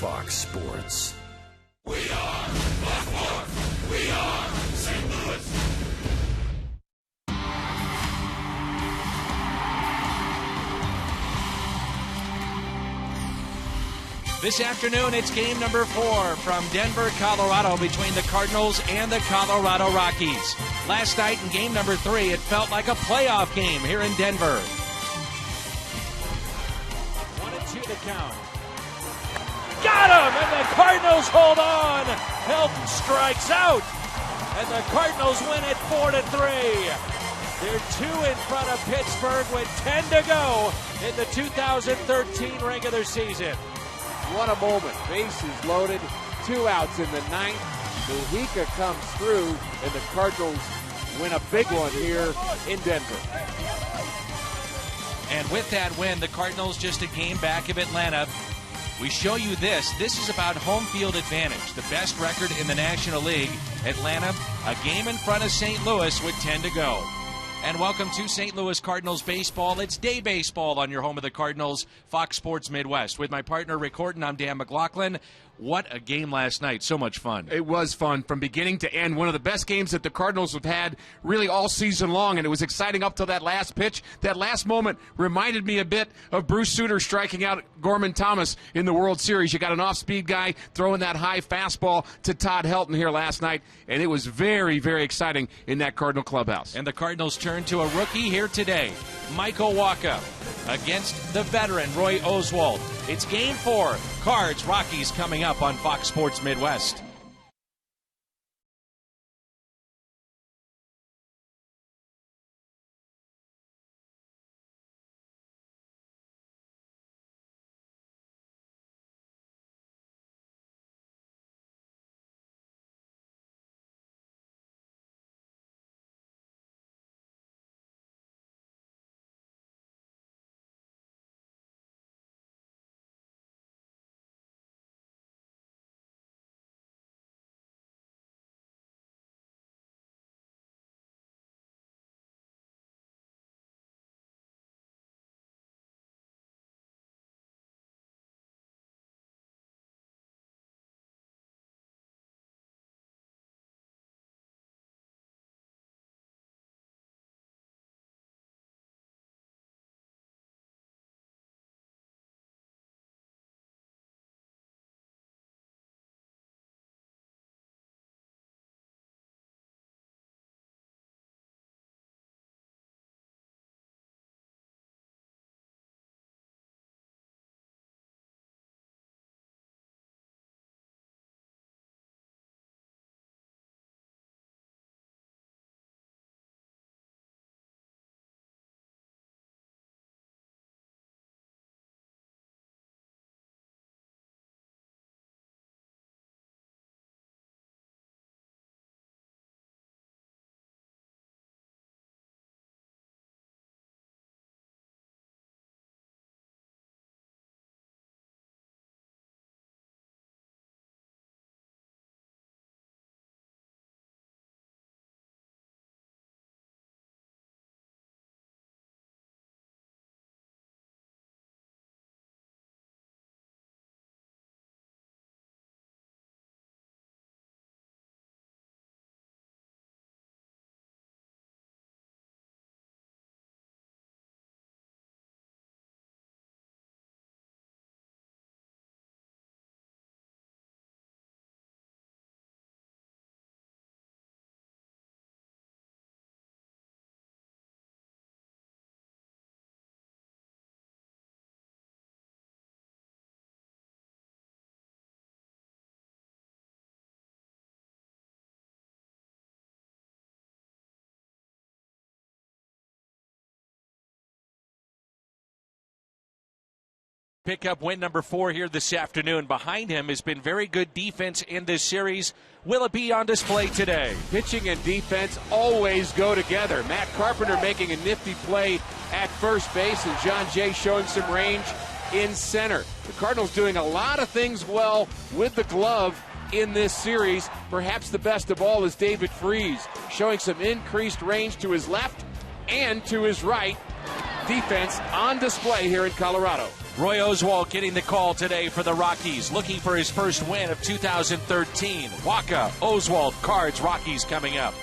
Fox Sports. We are Fox Sports. We are St. Louis. This afternoon, it's game number 4 from Denver, Colorado, between the Cardinals and the Colorado Rockies. Last night in game number 3, it felt like a playoff game here in Denver. 1-2 to count. Got him! And the Cardinals hold on. Helton strikes out. And the Cardinals win it 4-3. They're 2 in front of Pittsburgh with 10 to go in the 2013 regular season. What a moment. Bases loaded. 2 outs in the 9th. Mujica comes through, and the Cardinals win a big one here in Denver. And with that win, the Cardinals just a game back of Atlanta. We show you this. This is about home field advantage. The best record in the National League. Atlanta, a game in front of St. Louis with 10 to go. And welcome to St. Louis Cardinals baseball. It's day baseball on your home of the Cardinals, Fox Sports Midwest. With my partner, Rick Horton, I'm Dan McLaughlin. What a game last night. So much fun. It was fun from beginning to end. One of the best games that the Cardinals have had really all season long, and it was exciting up till that last pitch. That last moment reminded me a bit of Bruce Sutter striking out Gorman Thomas in the World Series. You got an off-speed guy throwing that high fastball to Todd Helton here last night, and it was very, very exciting in that Cardinal clubhouse. And the Cardinals turn to a rookie here today, Michael Wacha, against the veteran Roy Oswalt. It's game 4. Cards, Rockies coming up on Fox Sports Midwest. Pick up win number 4 here this afternoon. Behind him has been very good defense in this series. Will it be on display today? Pitching and defense always go together. Matt Carpenter making a nifty play at first base, and John Jay showing some range in center. The Cardinals doing a lot of things well with the glove in this series. Perhaps the best of all is David Freese, showing some increased range to his left and to his right. Defense on display here in Colorado. Roy Oswalt getting the call today for the Rockies, looking for his first win of 2013. Waka, Oswalt, Cards, Rockies coming up.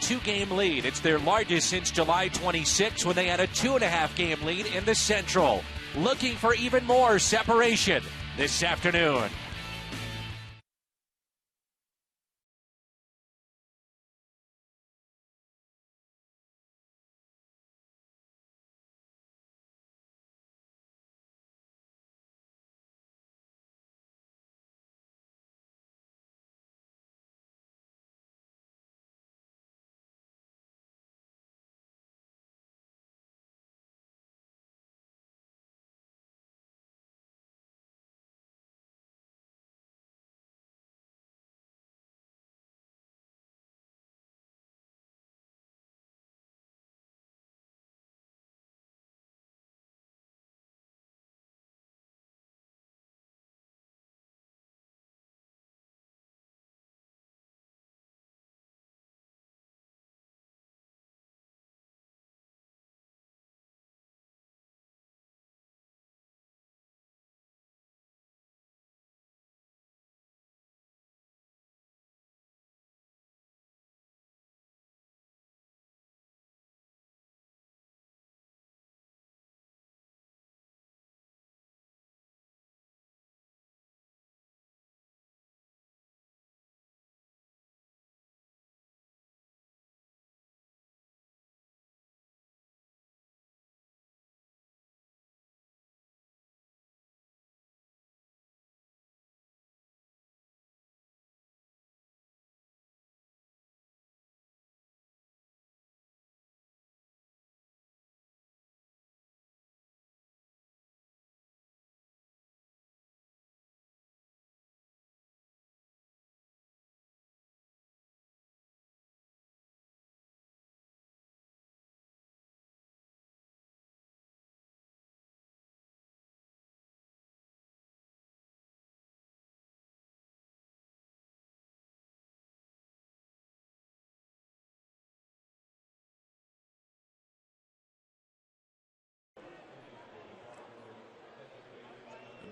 Two-game lead. It's their largest since July 26 when they had a 2.5-game lead in the Central. Looking for even more separation this afternoon.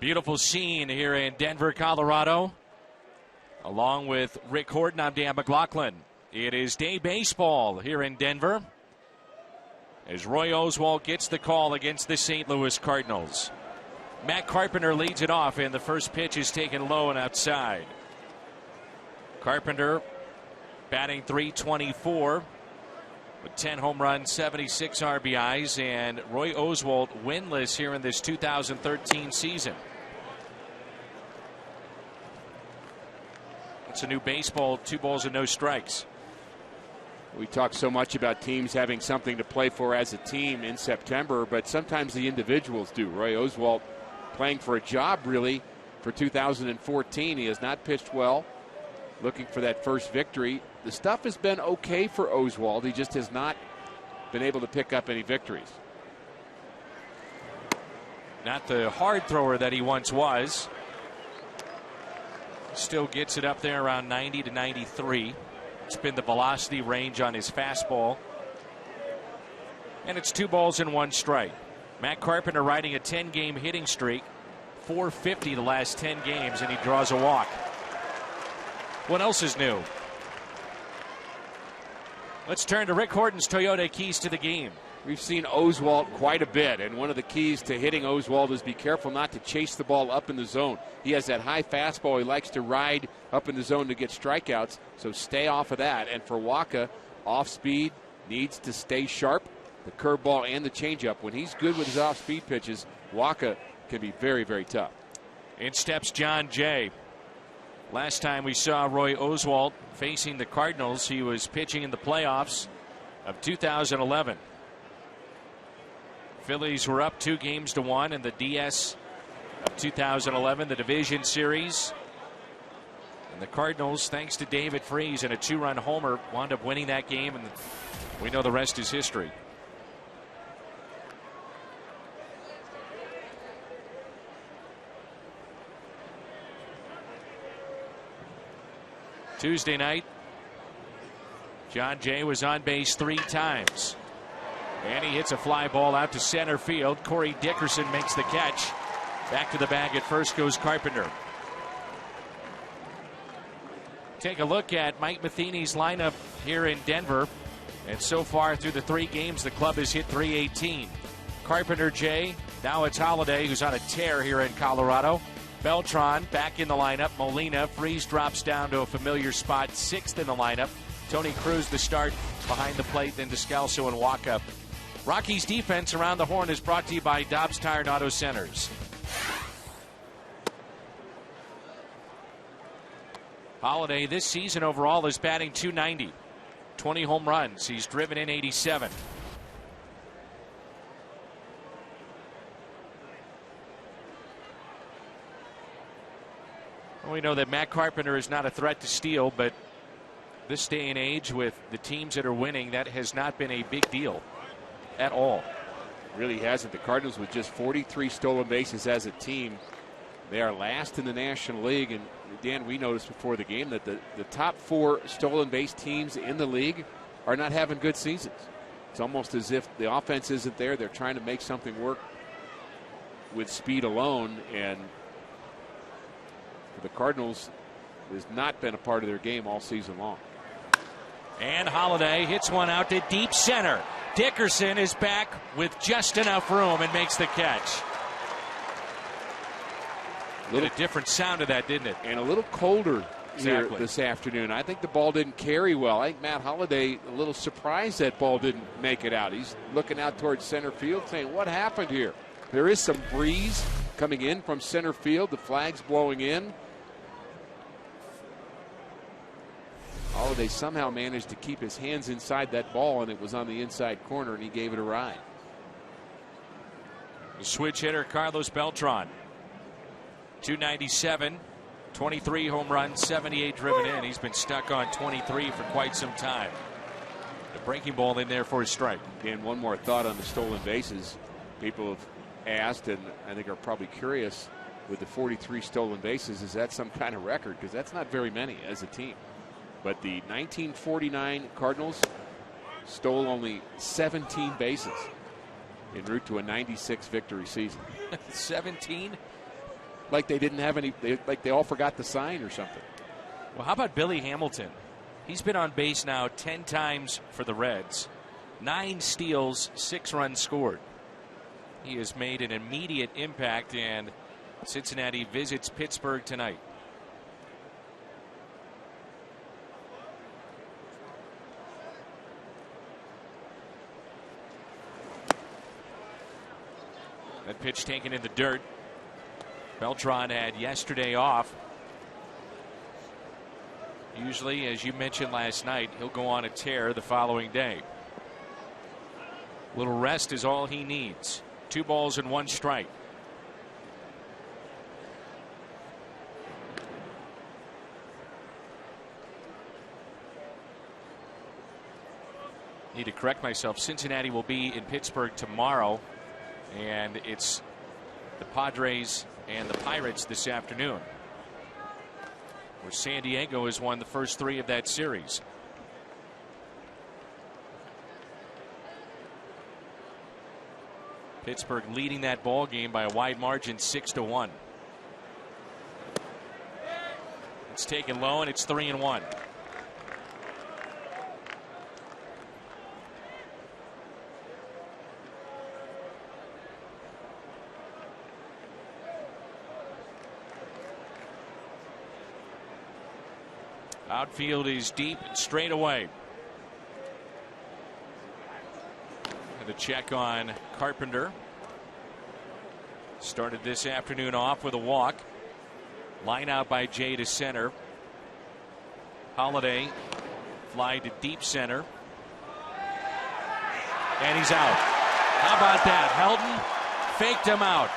Beautiful scene here in Denver, Colorado. Along with Rick Horton, I'm Dan McLaughlin. It is day baseball here in Denver as Roy Oswalt gets the call against the St. Louis Cardinals. Matt Carpenter leads it off, and the first pitch is taken low and outside. Carpenter batting .324 with 10 home runs, 76 RBIs, and Roy Oswalt winless here in this 2013 season. It's a new baseball, 2 balls and no strikes. We talk so much about teams having something to play for as a team in September, but sometimes the individuals do. Roy Oswalt playing for a job, really, for 2014. He has not pitched well, looking for that first victory. The stuff has been okay for Oswalt. He just has not been able to pick up any victories. Not the hard thrower that he once was. Still gets it up there around 90 to 93. It's been the velocity range on his fastball. And it's 2 balls and 1 strike. Matt Carpenter riding a 10-game hitting streak. .450 the last 10 games, and he draws a walk. What else is new? Let's turn to Rick Horton's Toyota keys to the game. We've seen Oswalt quite a bit, and one of the keys to hitting Oswalt is be careful not to chase the ball up in the zone. He has that high fastball. He likes to ride up in the zone to get strikeouts, so stay off of that. And for Wacha, off speed, needs to stay sharp. The curveball and the changeup. When he's good with his off speed pitches, Wacha can be very, very tough. In steps John Jay. Last time we saw Roy Oswalt facing the Cardinals, he was pitching in the playoffs of 2011. Phillies were up 2-1 in the DS of 2011, the division series. And the Cardinals, thanks to David Freese and a 2-run homer, wound up winning that game, and we know the rest is history. Tuesday night, John Jay was on base 3 times. And he hits a fly ball out to center field. Corey Dickerson makes the catch. Back to the bag at first goes Carpenter. Take a look at Mike Matheny's lineup here in Denver. And so far through the 3 games, the club has hit .318. Carpenter, Jay. Now it's Holiday, who's on a tear here in Colorado. Beltran back in the lineup. Molina. Freese drops down to a familiar spot, 6th in the lineup. Tony Cruz the start behind the plate, then Descalso and Wacha. Rockies defense around the horn is brought to you by Dobbs Tire and Auto Centers. Holiday this season overall is batting .290. 20 home runs. He's driven in 87. We know that Matt Carpenter is not a threat to steal, but this day and age with the teams that are winning, that has not been a big deal at all. Really hasn't. The Cardinals with just 43 stolen bases as a team. They are last in the National League. And Dan, we noticed before the game that the top 4 stolen base teams in the league are not having good seasons. It's almost as if the offense isn't there. They're trying to make something work with speed alone. And for the Cardinals, it has not been a part of their game all season long. And Holiday hits one out to deep center. Dickerson is back with just enough room and makes the catch. A different sound to that, didn't it? And a little colder here this afternoon. I think the ball didn't carry well. I think Matt Holiday a little surprised that ball didn't make it out. He's looking out towards center field saying, what happened here? There is some breeze coming in from center field. The flag's blowing in. Holiday somehow managed to keep his hands inside that ball, and it was on the inside corner, and he gave it a ride. The switch hitter, Carlos Beltran. .297, 23 home runs, 78 driven in. He's been stuck on 23 for quite some time. The breaking ball in there for a strike. And one more thought on the stolen bases. People have asked, and I think are probably curious, with the 43 stolen bases, is that some kind of record? Because that's not very many as a team. But the 1949 Cardinals stole only 17 bases en route to a 96 victory season. 17? Like they didn't have any, like they all forgot to sign or something. Well, how about Billy Hamilton? He's been on base now 10 times for the Reds. 9 steals, 6 runs scored. He has made an immediate impact, and Cincinnati visits Pittsburgh tonight. That pitch taken in the dirt. Beltran had yesterday off. Usually, as you mentioned last night, he'll go on a tear the following day. Little rest is all he needs. 2 balls and 1 strike. Need to correct myself. Cincinnati will be in Pittsburgh tomorrow, and it's the Padres and the Pirates this afternoon, where San Diego has won the first 3 of that series. Pittsburgh leading that ball game by a wide margin, 6-1. It's taken low, and it's 3-1. Outfield is deep and straight away. And a check on Carpenter. Started this afternoon off with a walk. Line out by Jay to center. Holiday fly to deep center. And he's out. How about that? Helton faked him out.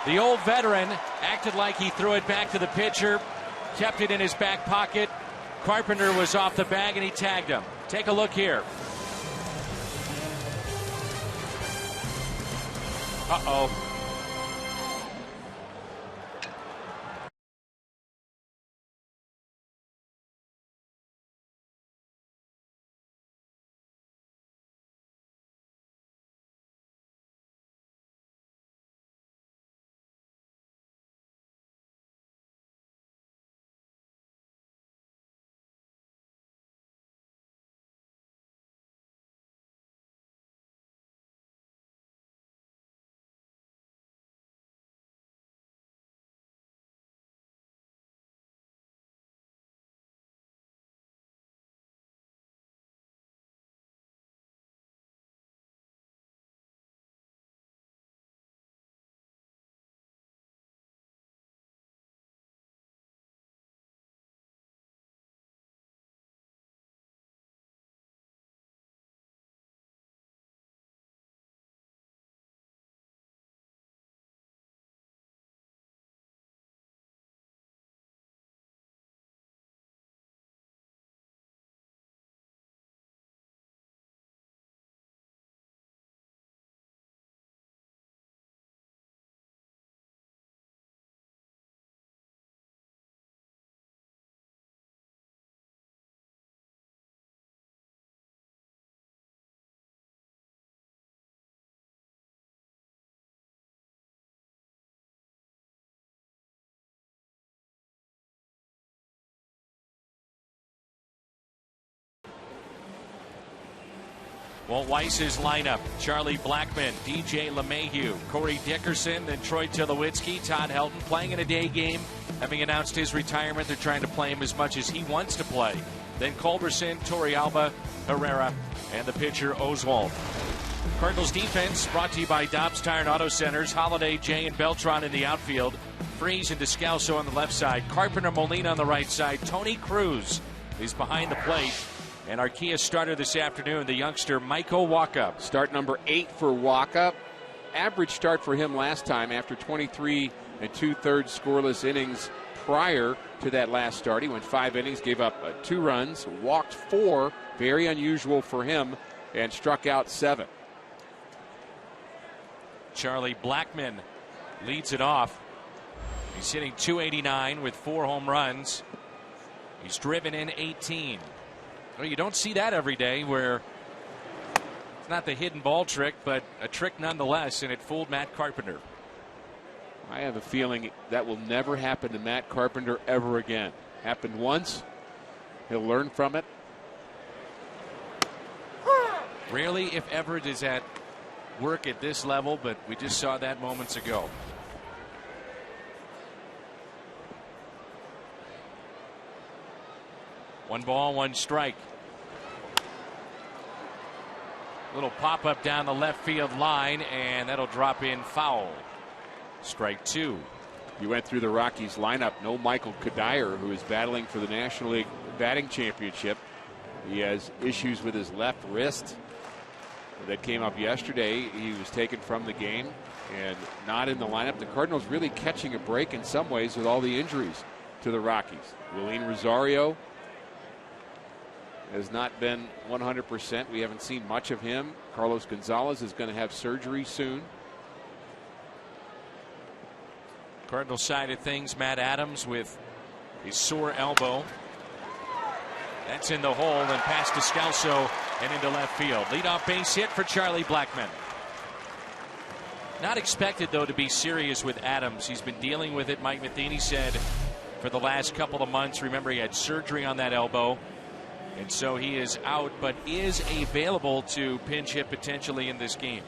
The old veteran acted like he threw it back to the pitcher, kept it in his back pocket. Carpenter was off the bag and he tagged him. Take a look here. Uh-oh. Walt Weiss's lineup: Charlie Blackmon, DJ LeMahieu, Corey Dickerson, then Troy Tulowitzki, Todd Helton playing in a day game. Having announced his retirement, they're trying to play him as much as he wants to play. Then Culberson, Torrealba, Herrera, and the pitcher Oswald. Cardinals defense brought to you by Dobbs Tire and Auto Centers. Holiday, Jay, and Beltran in the outfield. Freeze and Descalso on the left side. Carpenter, Molina on the right side. Tony Cruz is behind the plate. And our Kia starter this afternoon, the youngster Michael Wacha. Start number 8 for Wacha. Average start for him last time after 23 2/3 scoreless innings prior to that last start. He went 5 innings, gave up 2 runs, walked 4, very unusual for him, and struck out 7. Charlie Blackmon leads it off. He's hitting .289 with 4 home runs. He's driven in 18. Well, you don't see that every day, where it's not the hidden ball trick, but a trick nonetheless, and it fooled Matt Carpenter. I have a feeling that will never happen to Matt Carpenter ever again. Happened once. He'll learn from it. Rarely, if ever, does that work at this level, but we just saw that moments ago. One ball, 1 strike. Little pop up down the left field line, and that'll drop in foul. Strike two. You went through the Rockies lineup. No Michael Kadire, who is battling for the National League batting championship. He has issues with his left wrist that came up yesterday. He was taken from the game and not in the lineup. The Cardinals really catching a break in some ways with all the injuries to the Rockies. Willeen Rosario has not been 100%. We haven't seen much of him. Carlos Gonzalez is going to have surgery soon. Cardinal side of things, Matt Adams with a sore elbow. That's in the hole and past Descalso and into left field. Leadoff base hit for Charlie Blackmon. Not expected, though, to be serious with Adams. He's been dealing with it, Mike Matheny said, for the last couple of months. Remember, he had surgery on that elbow. And so he is out, but is available to pinch hit potentially in this game.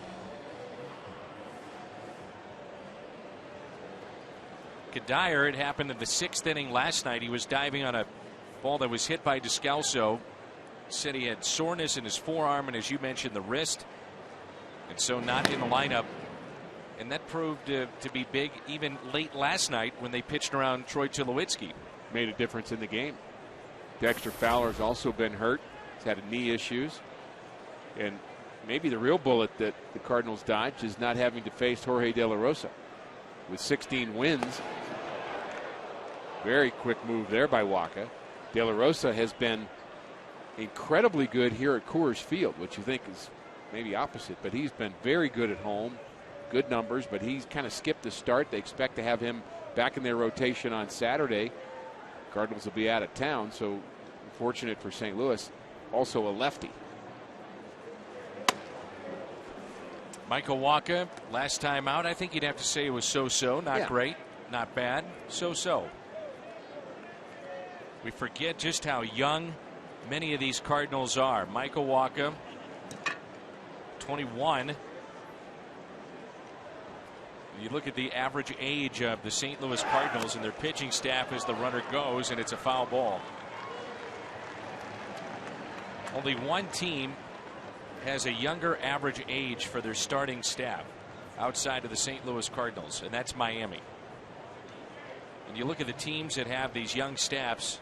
Kadire, it happened in the 6th inning last night. He was diving on a ball that was hit by Descalso. Said he had soreness in his forearm and, as you mentioned, the wrist. And so not in the lineup. And that proved to be big even late last night when they pitched around Troy Tulowitzki. Made a difference in the game. Dexter Fowler's also been hurt. He's had knee issues. And maybe the real bullet that the Cardinals dodged is not having to face Jorge De La Rosa. With 16 wins, very quick move there by Wacha. De La Rosa has been incredibly good here at Coors Field, which you think is maybe opposite, but he's been very good at home. Good numbers, but he's kind of skipped the start. They expect to have him back in their rotation on Saturday. Cardinals will be out of town, so fortunate for St. Louis. Also a lefty. Michael Wacha, last time out, I think you'd have to say it was so-so. Not great, not bad, so-so. We forget just how young many of these Cardinals are. Michael Wacha, 21. You look at the average age of the St. Louis Cardinals and their pitching staff as the runner goes, and it's a foul ball. Only one team has a younger average age for their starting staff outside of the St. Louis Cardinals, and that's Miami. And you look at the teams that have these young staffs.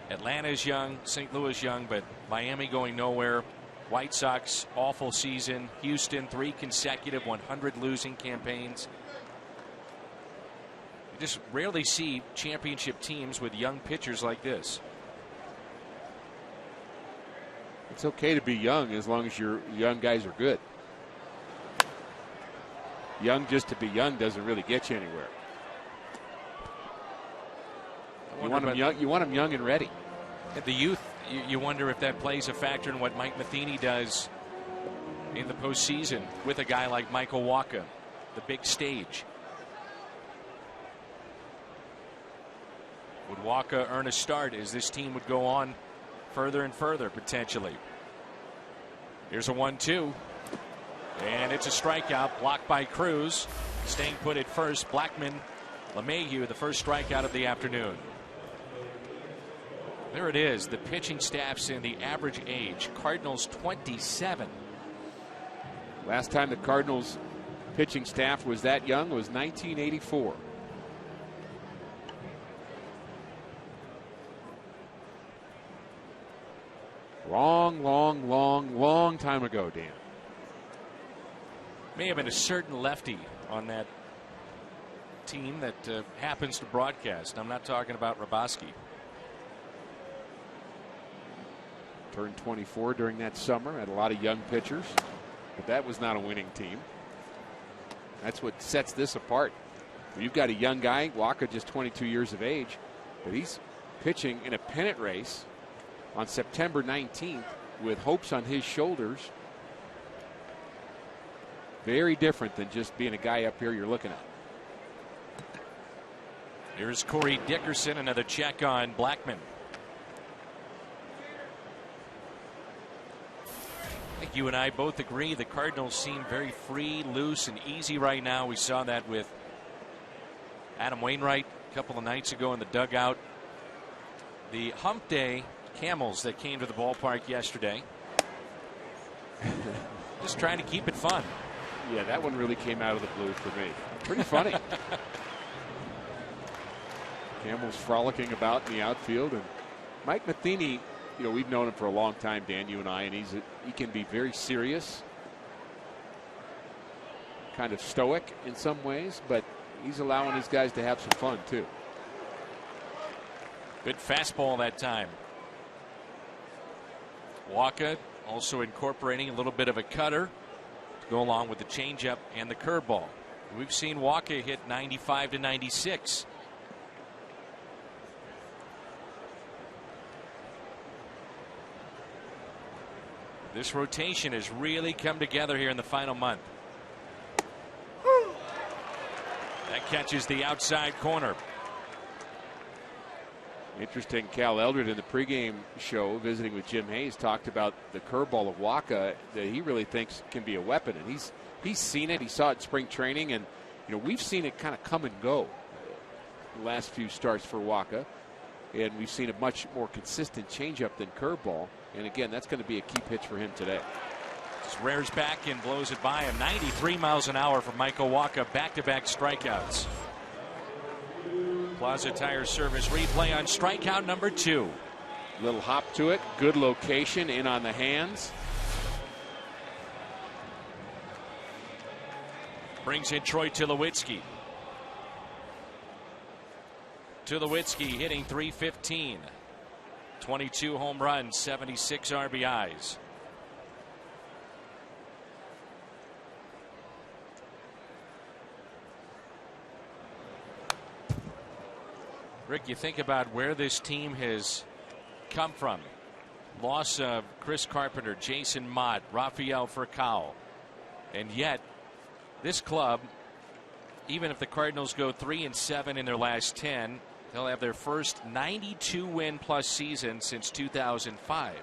Atlanta's young, St. Louis young, but Miami going nowhere. White Sox, awful season. Houston, 3 consecutive 100 losing campaigns. You just rarely see championship teams with young pitchers like this. It's okay to be young as long as your young guys are good. Young just to be young doesn't really get you anywhere. You want them young and ready. At the youth, you wonder if that plays a factor in what Mike Matheny does in the postseason with a guy like Michael Wacha, the big stage. Would Wacha earn a start as this team would go on further and further potentially? Here's a 1-2. And it's a strikeout blocked by Cruz. Staying put at first. Blackmon, LeMahieu, the first strikeout of the afternoon. There it is, the pitching staffs in the average age. Cardinals 27. Last time the Cardinals pitching staff was that young was 1984. Long time ago, Dan. May have been a certain lefty on that team that happens to broadcast. I'm not talking about Raboski. Turned 24 during that summer. Had a lot of young pitchers, but that was not a winning team. That's what sets this apart. You've got a young guy, Wacha, just 22 years of age, but he's pitching in a pennant race on September 19th with hopes on his shoulders. Very different than just being a guy up here you're looking at. Here's Corey Dickerson, another check on Blackmon. I think you and I both agree the Cardinals seem very free, loose, and easy right now. We saw that with Adam Wainwright a couple of nights ago in the dugout. The hump day camels that came to the ballpark yesterday. Just trying to keep it fun. Yeah, that one really came out of the blue for me. Pretty funny. Campbell's frolicking about in the outfield, and Mike Matheny, you know, we've known him for a long time, Dan, you and I, and he can be very serious, kind of stoic in some ways, but he's allowing his guys to have some fun too. Good fastball that time. Walker also incorporating a little bit of a cutter to go along with the changeup and the curveball. We've seen Walker hit 95 to 96. This rotation has really come together here in the final month. That catches the outside corner. Interesting, Cal Eldred in the pregame show visiting with Jim Hayes talked about the curveball of Waka that he really thinks can be a weapon, and he's seen it. He saw it in spring training, and you know, we've seen it kind of come and go the last few starts for Waka, and we've seen a much more consistent changeup than curveball. And again, that's going to be a key pitch for him today. Just rears back and blows it by him. 93 miles an hour for Michael Waka. Back-to-back strikeouts. Plaza Tire Service replay on strikeout number 2. Little hop to it. Good location in on the hands. Brings in Troy Tulowitzki. Tulowitzki hitting .315. 22 home runs, 76 RBIs. Rick, you think about where this team has come from. Loss of Chris Carpenter, Jason Mott, Rafael Furcal. And yet, this club, even if the Cardinals go 3-7 in their last 10, they'll have their first 92 win plus season since 2005.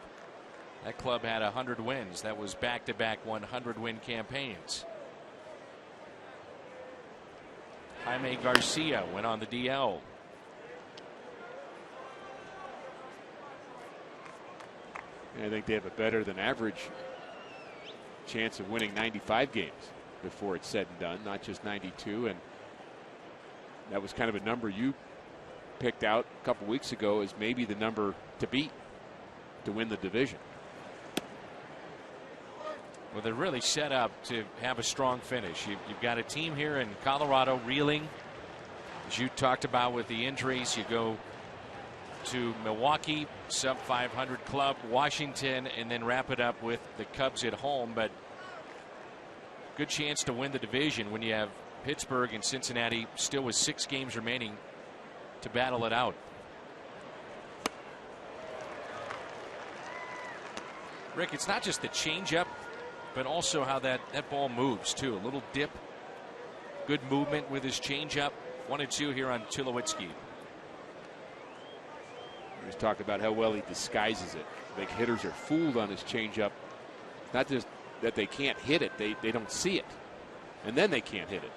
That club had 100 wins. That was back-to-back 100 win campaigns. Jaime Garcia went on the DL. I think they have a better than average chance of winning 95 games before it's said and done, not just 92. And that was kind of a number you picked out a couple weeks ago as maybe the number to beat to win the division. Well, they're really set up to have a strong finish. You've got a team here in Colorado reeling, as you talked about with the injuries. You go to Milwaukee, sub 500 club, Washington, and then wrap it up with the Cubs at home. But good chance to win the division when you have Pittsburgh and Cincinnati still with 6 games remaining to battle it out. Rick, it's not just the changeup, but also how that ball moves too. A little dip, good movement with his changeup. 1-2 here on Tulowitzki. He's talking about how well he disguises it. I think hitters are fooled on his changeup. Not just that they can't hit it, they don't see it, and then they can't hit it.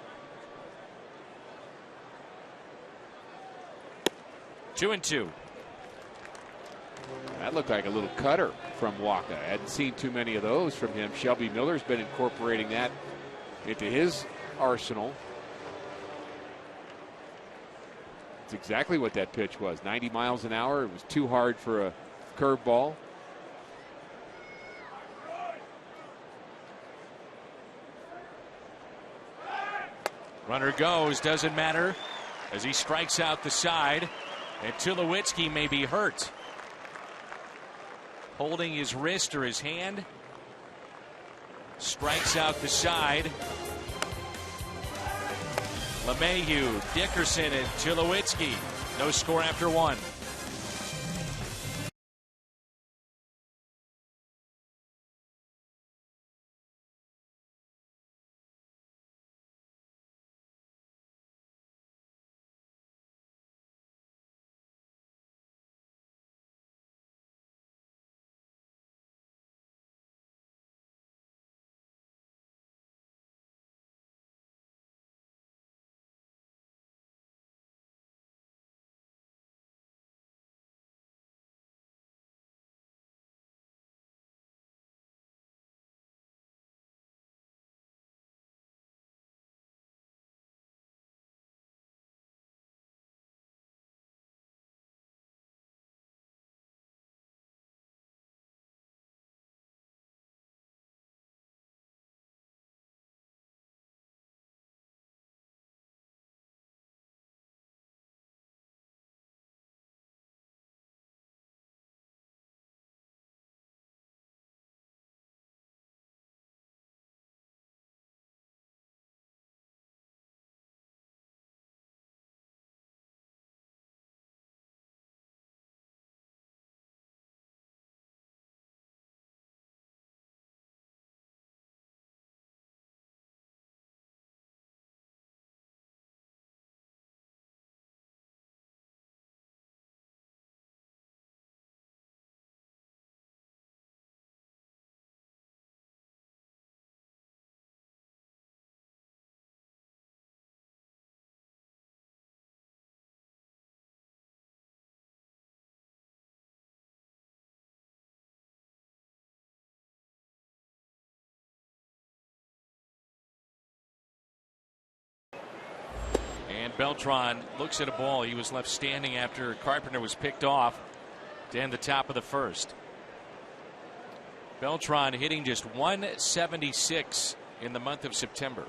2-2. That looked like a little cutter from Waka. I hadn't seen too many of those from him. Shelby Miller's been incorporating that into his arsenal. It's exactly what that pitch was. 90 miles an hour. It was too hard for a curveball. Runner goes, doesn't matter, as he strikes out the side, and Tulowitzki may be hurt. Holding his wrist or his hand. Strikes out the side. LeMahieu, Dickerson, and Tulowitzki. No score after 1. Beltran looks at a ball. He was left standing after Carpenter was picked off to end the top of the first. Beltran hitting just 176 in the month of September.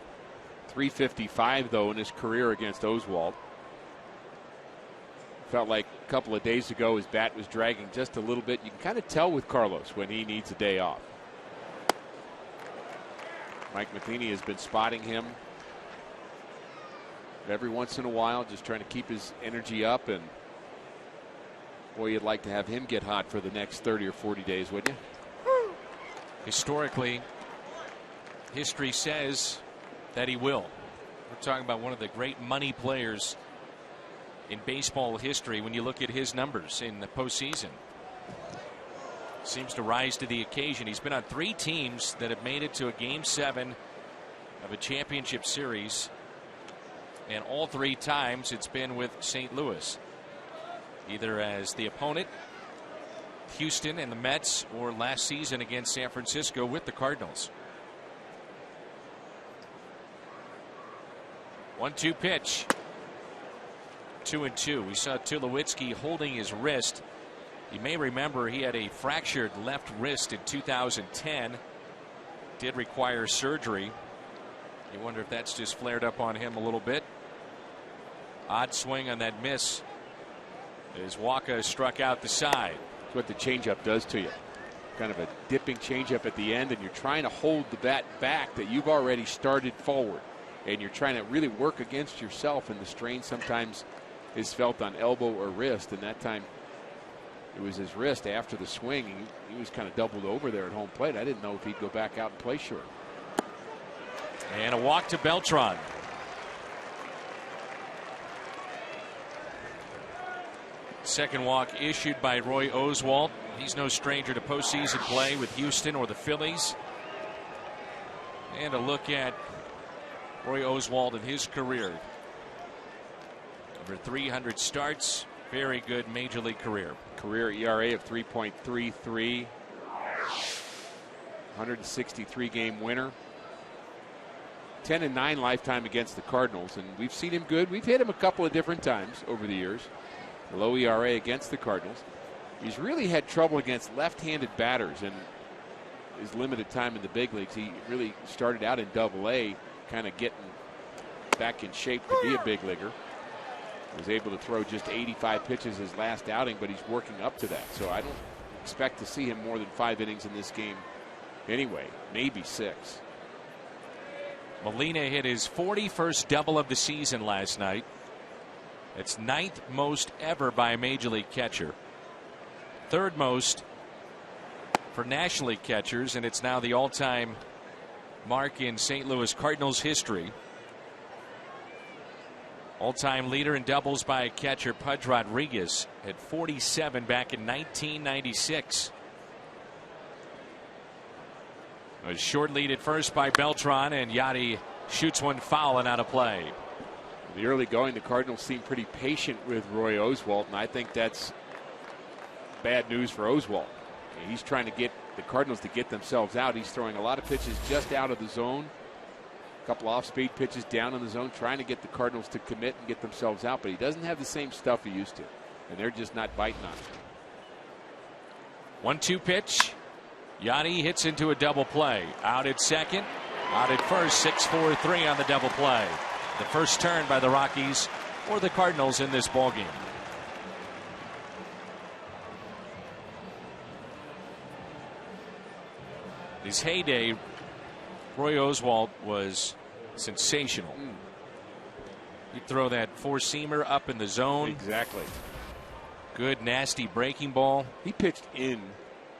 355 though in his career against Oswalt. Felt like a couple of days ago his bat was dragging just a little bit. You can kind of tell with Carlos when he needs a day off. Mike Matheny has been spotting him every once in a while, just trying to keep his energy up. And boy, you'd like to have him get hot for the next 30 or 40 days, wouldn't you? Historically, history says that he will. We're talking about one of the great money players in baseball history when you look at his numbers in the postseason. Seems to rise to the occasion. He's been on 3 teams that have made it to a Game 7 of a championship series, and all 3 times it's been with St. Louis, either as the opponent, Houston and the Mets, or last season against San Francisco with the Cardinals. 1-2 pitch. 2-2. We saw Tulowitzki holding his wrist. You may remember he had a fractured left wrist in 2010. Did require surgery. You wonder if that's just flared up on him a little bit. Odd swing on that miss as Waka struck out the side. That's what the changeup does to you. Kind of a dipping changeup at the end, and you're trying to hold the bat back that you've already started forward. And you're trying to really work against yourself, and the strain sometimes is felt on elbow or wrist, and that time it was his wrist after the swing. He was kind of doubled over there at home plate. I didn't know if he'd go back out and play short. And a walk to Beltran. Second walk issued by Roy Oswalt. He's no stranger to postseason play with Houston or the Phillies. And a look at Roy Oswalt in his career. Over 300 starts. Very good major league career. Career ERA of 3.33. 163 game winner. 10-9 lifetime against the Cardinals, and we've seen him good. We've hit him a couple of different times over the years. A low ERA against the Cardinals. He's really had trouble against left-handed batters in his limited time in the big leagues. He really started out in Double-A, kind of getting back in shape to be a big leaguer. Was able to throw just 85 pitches his last outing, but he's working up to that. So I don't expect to see him more than 5 innings in this game anyway, maybe 6. Molina hit his 41st double of the season last night. It's 9th most ever by a major league catcher. 3rd most for National League catchers, and it's now the all-time mark in St. Louis Cardinals history. All-time leader in doubles by a catcher, Pudge Rodriguez, at 47 back in 1996. A short lead at first by Beltran, and Yachty shoots one foul and out of play. The early going, the Cardinals seem pretty patient with Roy Oswalt, and I think that's bad news for Oswalt. He's trying to get the Cardinals to get themselves out. He's throwing a lot of pitches just out of the zone. A couple off-speed pitches down in the zone, trying to get the Cardinals to commit and get themselves out, but he doesn't have the same stuff he used to, and they're just not biting on it. 1-2 pitch. Yachty hits into a double play. Out at second, out at first. 6-4-3 on the double play. The first turn by the Rockies or the Cardinals in this ballgame. His heyday, Roy Oswalt was sensational. He'd throw that four-seamer up in the zone. Exactly. Good, nasty breaking ball. He pitched in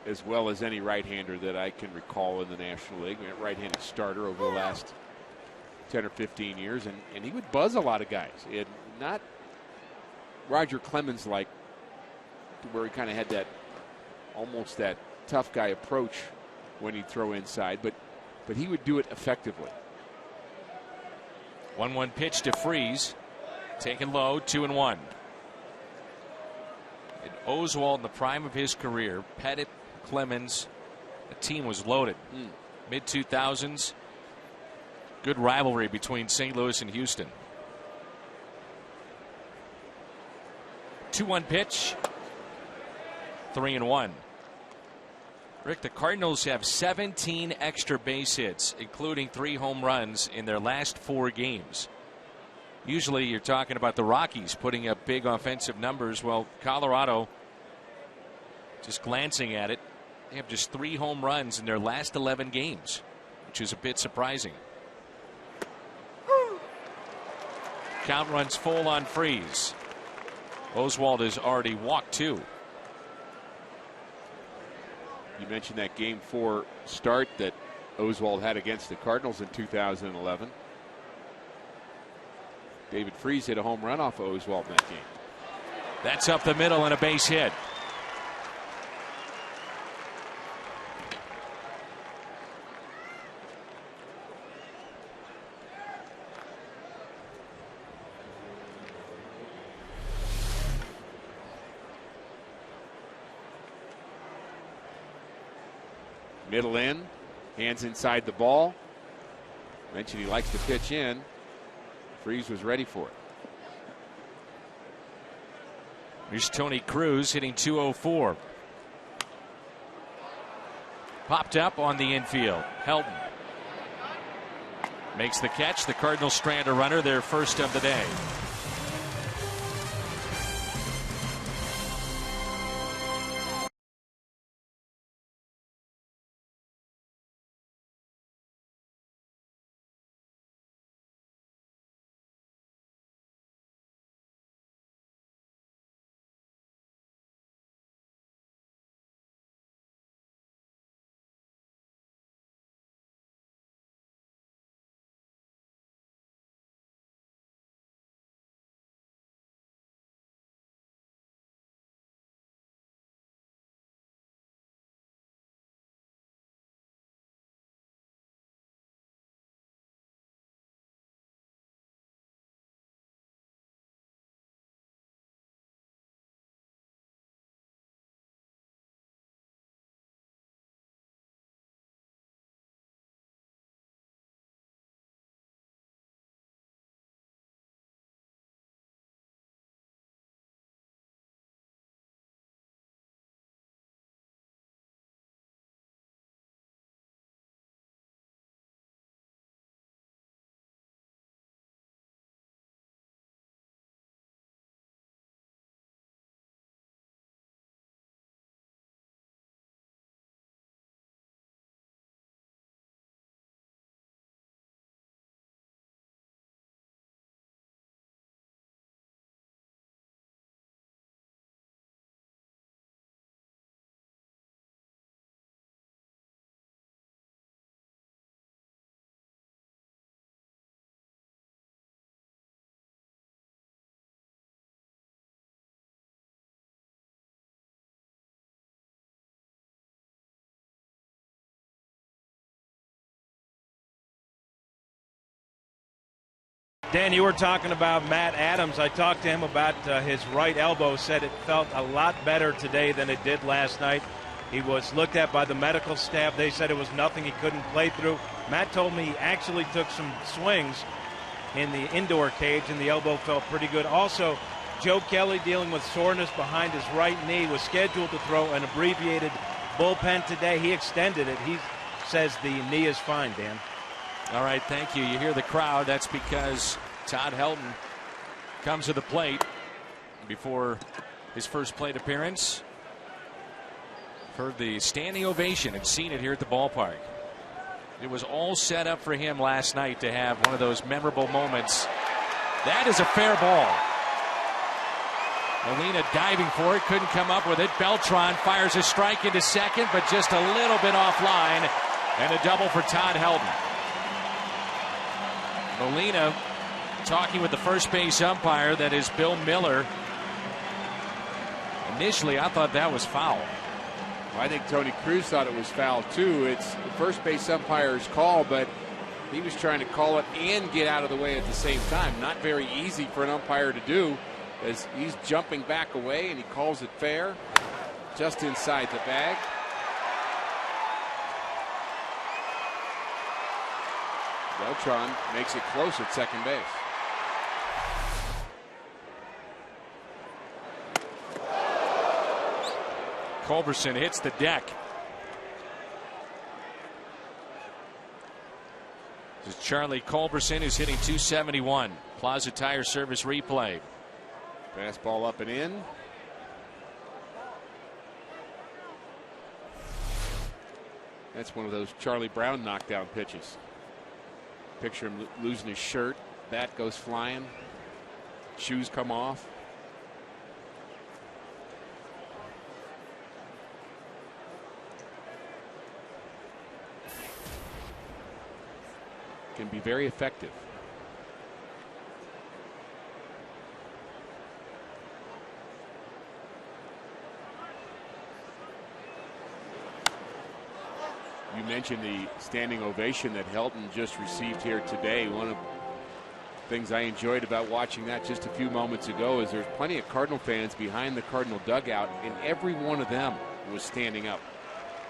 as well as any right-hander that I can recall in the National League. Right-handed starter over the last 10 or 15 years, and he would buzz a lot of guys. It not Roger Clemens like, where he kind of had that almost that tough guy approach when he'd throw inside, but he would do it effectively. 1-1 pitch to Freeze, taken low, 2-1. And Oswalt in the prime of his career, Pettit, Clemens, the team was loaded. Mid 2000s, good rivalry between St. Louis and Houston. 2-1 pitch. 3-1. Rick, the Cardinals have 17 extra base hits, including 3 home runs in their last 4 games. Usually you're talking about the Rockies putting up big offensive numbers. Well, Colorado, just glancing at it, they have just 3 home runs in their last 11 games, which is a bit surprising. Count runs full on Freeze. Oswalt has already walked 2. You mentioned that Game 4 start that Oswalt had against the Cardinals in 2011. David Freese hit a home run off of Oswalt in that game. That's up the middle and a base hit. Middle in, hands inside the ball. Mentioned he likes to pitch in. Freese was ready for it. Here's Tony Cruz hitting .204. Popped up on the infield. Helton makes the catch. The Cardinals strand a runner, their first of the day. Dan, you were talking about Matt Adams. I talked to him about his right elbow, said it felt a lot better today than it did last night. He was looked at by the medical staff. They said it was nothing he couldn't play through. Matt told me he actually took some swings in the indoor cage, and the elbow felt pretty good. Also, Joe Kelly, dealing with soreness behind his right knee, was scheduled to throw an abbreviated bullpen today. He extended it. He says the knee is fine, Dan. All right, thank you. You hear the crowd. That's because Todd Helton comes to the plate before his first plate appearance. Heard the standing ovation and seen it here at the ballpark. It was all set up for him last night to have one of those memorable moments. That is a fair ball. Molina diving for it, couldn't come up with it. Beltran fires a strike into second, but just a little bit offline, and a double for Todd Helton. Molina talking with the first base umpire, that is Bill Miller. Initially, I thought that was foul. I think Tony Cruz thought it was foul too. It's the first base umpire's call, but he was trying to call it and get out of the way at the same time. Not very easy for an umpire to do, as he's jumping back away, and he calls it fair, just inside the bag. Beltran makes it close at second base. Culberson hits the deck. This is Charlie Culberson, who's hitting .271. Plaza Tire Service replay. Fastball up and in. That's one of those Charlie Brown knockdown pitches. Picture him losing his shirt. Bat goes flying. Shoes come off. Can be very effective. You mentioned the standing ovation that Helton just received here today. One of the things I enjoyed about watching that just a few moments ago is there's plenty of Cardinal fans behind the Cardinal dugout, and every one of them was standing up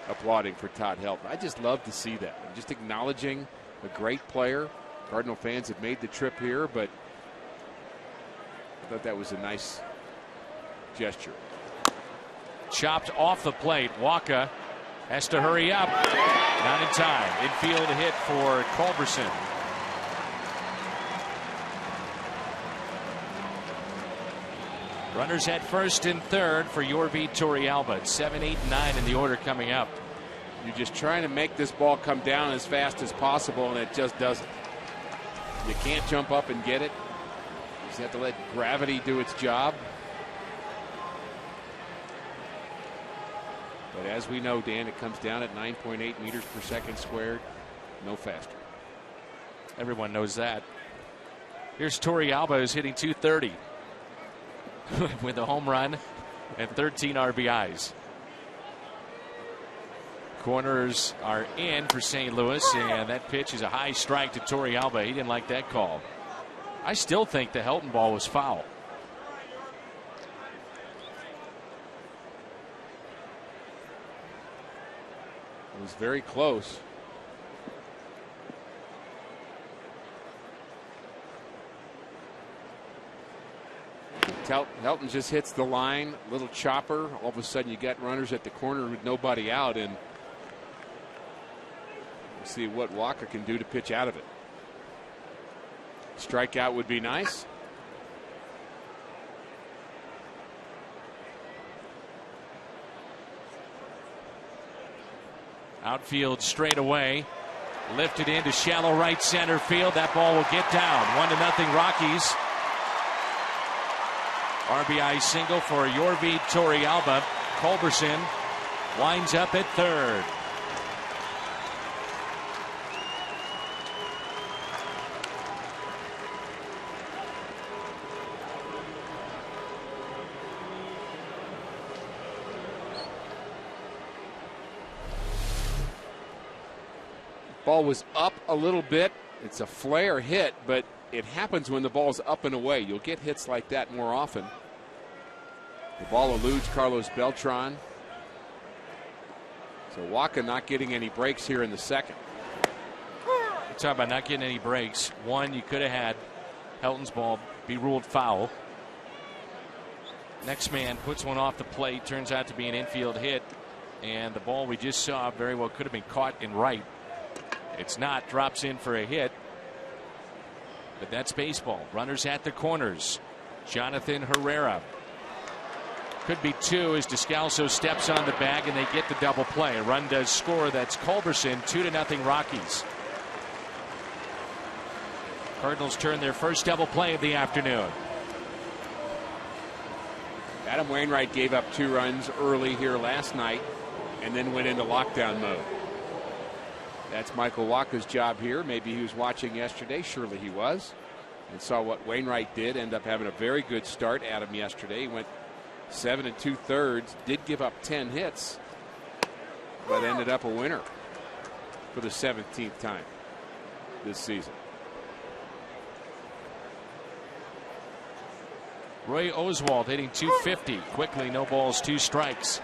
applauding for Todd Helton. I just love to see that. I'm just acknowledging a great player. Cardinal fans have made the trip here, but I thought that was a nice gesture. Chopped off the plate. Waka has to hurry up. Not in time. Infield hit for Culberson. Runners at first and third for Yorvi Torrealba. 7, 8, 9 in the order coming up. You're just trying to make this ball come down as fast as possible, and it just doesn't. You can't jump up and get it. You just have to let gravity do its job. But as we know, Dan, it comes down at 9.8 meters per second squared. No faster. Everyone knows that. Here's Torrealba, who's hitting .230 with a home run and 13 RBIs. Corners are in for St. Louis, and that pitch is a high strike to Torrealba. He didn't like that call. I still think the Helton ball was foul. It was very close. Helton just hits the line, little chopper. All of a sudden you got runners at the corner with nobody out, and we'll see what Walker can do to pitch out of it. Strikeout would be nice. Outfield straight away. Lifted into shallow right center field. That ball will get down. 1-0 Rockies. RBI single for Yorvi Torrealba. Culberson winds up at third. Ball was up a little bit. It's a flare hit, but it happens when the ball's up and away. You'll get hits like that more often. The ball eludes Carlos Beltran. So Waka not getting any breaks here in the second. You're talking about not getting any breaks. One, you could have had Helton's ball be ruled foul. Next man puts one off the plate. Turns out to be an infield hit. And the ball we just saw very well could have been caught in right. It's not. Drops in for a hit. But that's baseball. Runners at the corners. Jonathan Herrera. Could be two as Descalso steps on the bag and they get the double play. A run does score. That's Culberson. 2-0 Rockies. Cardinals turn their first double play of the afternoon. Adam Wainwright gave up 2 runs early here last night and then went into lockdown mode. That's Michael Waka's job here. Maybe he was watching yesterday. Surely he was. And saw what Wainwright did. End up having a very good start at him yesterday. He went 7 2/3. Did give up 10 hits. But ended up a winner for the 17th time this season. Roy Oswalt hitting .250. Quickly, no balls, 2 strikes.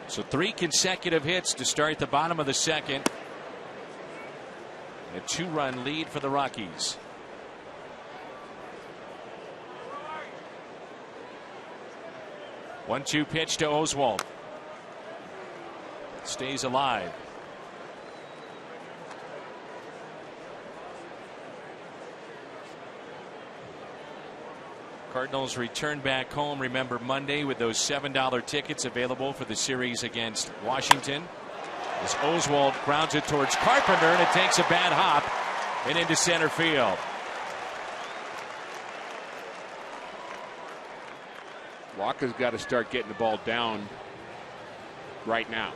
So 3 consecutive hits to start the bottom of the second. A 2-run lead for the Rockies. 1-2 pitch to Oswald. Stays alive. Cardinals return back home, remember, Monday with those $7 tickets available for the series against Washington. As Oswald grounds it towards Carpenter, and it takes a bad hop and into center field. Walker's got to start getting the ball down right now.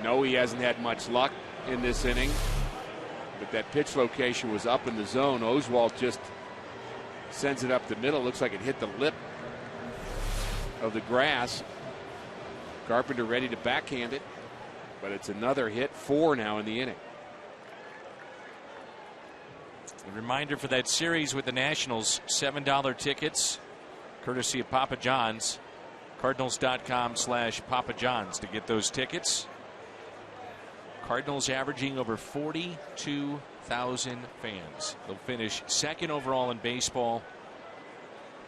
No, he hasn't had much luck in this inning, but that pitch location was up in the zone. Oswald just sends it up the middle. Looks like it hit the lip of the grass. Carpenter ready to backhand it, but it's another hit. 4 now in the inning. A reminder for that series with the Nationals, $7 tickets, courtesy of Papa John's. Cardinals.com/Papa John's to get those tickets. Cardinals averaging over 42,000 fans. They'll finish second overall in baseball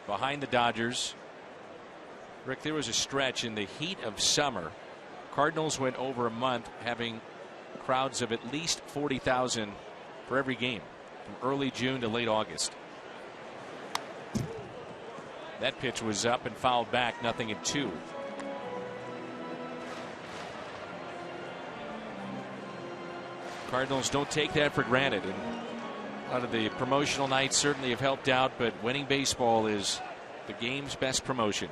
behind the Dodgers. Rick, there was a stretch in the heat of summer. Cardinals went over a month having crowds of at least 40,000 for every game from early June to late August. That pitch was up and fouled back, 0-2. Cardinals don't take that for granted, and a lot of the promotional nights certainly have helped out, but winning baseball is the game's best promotion.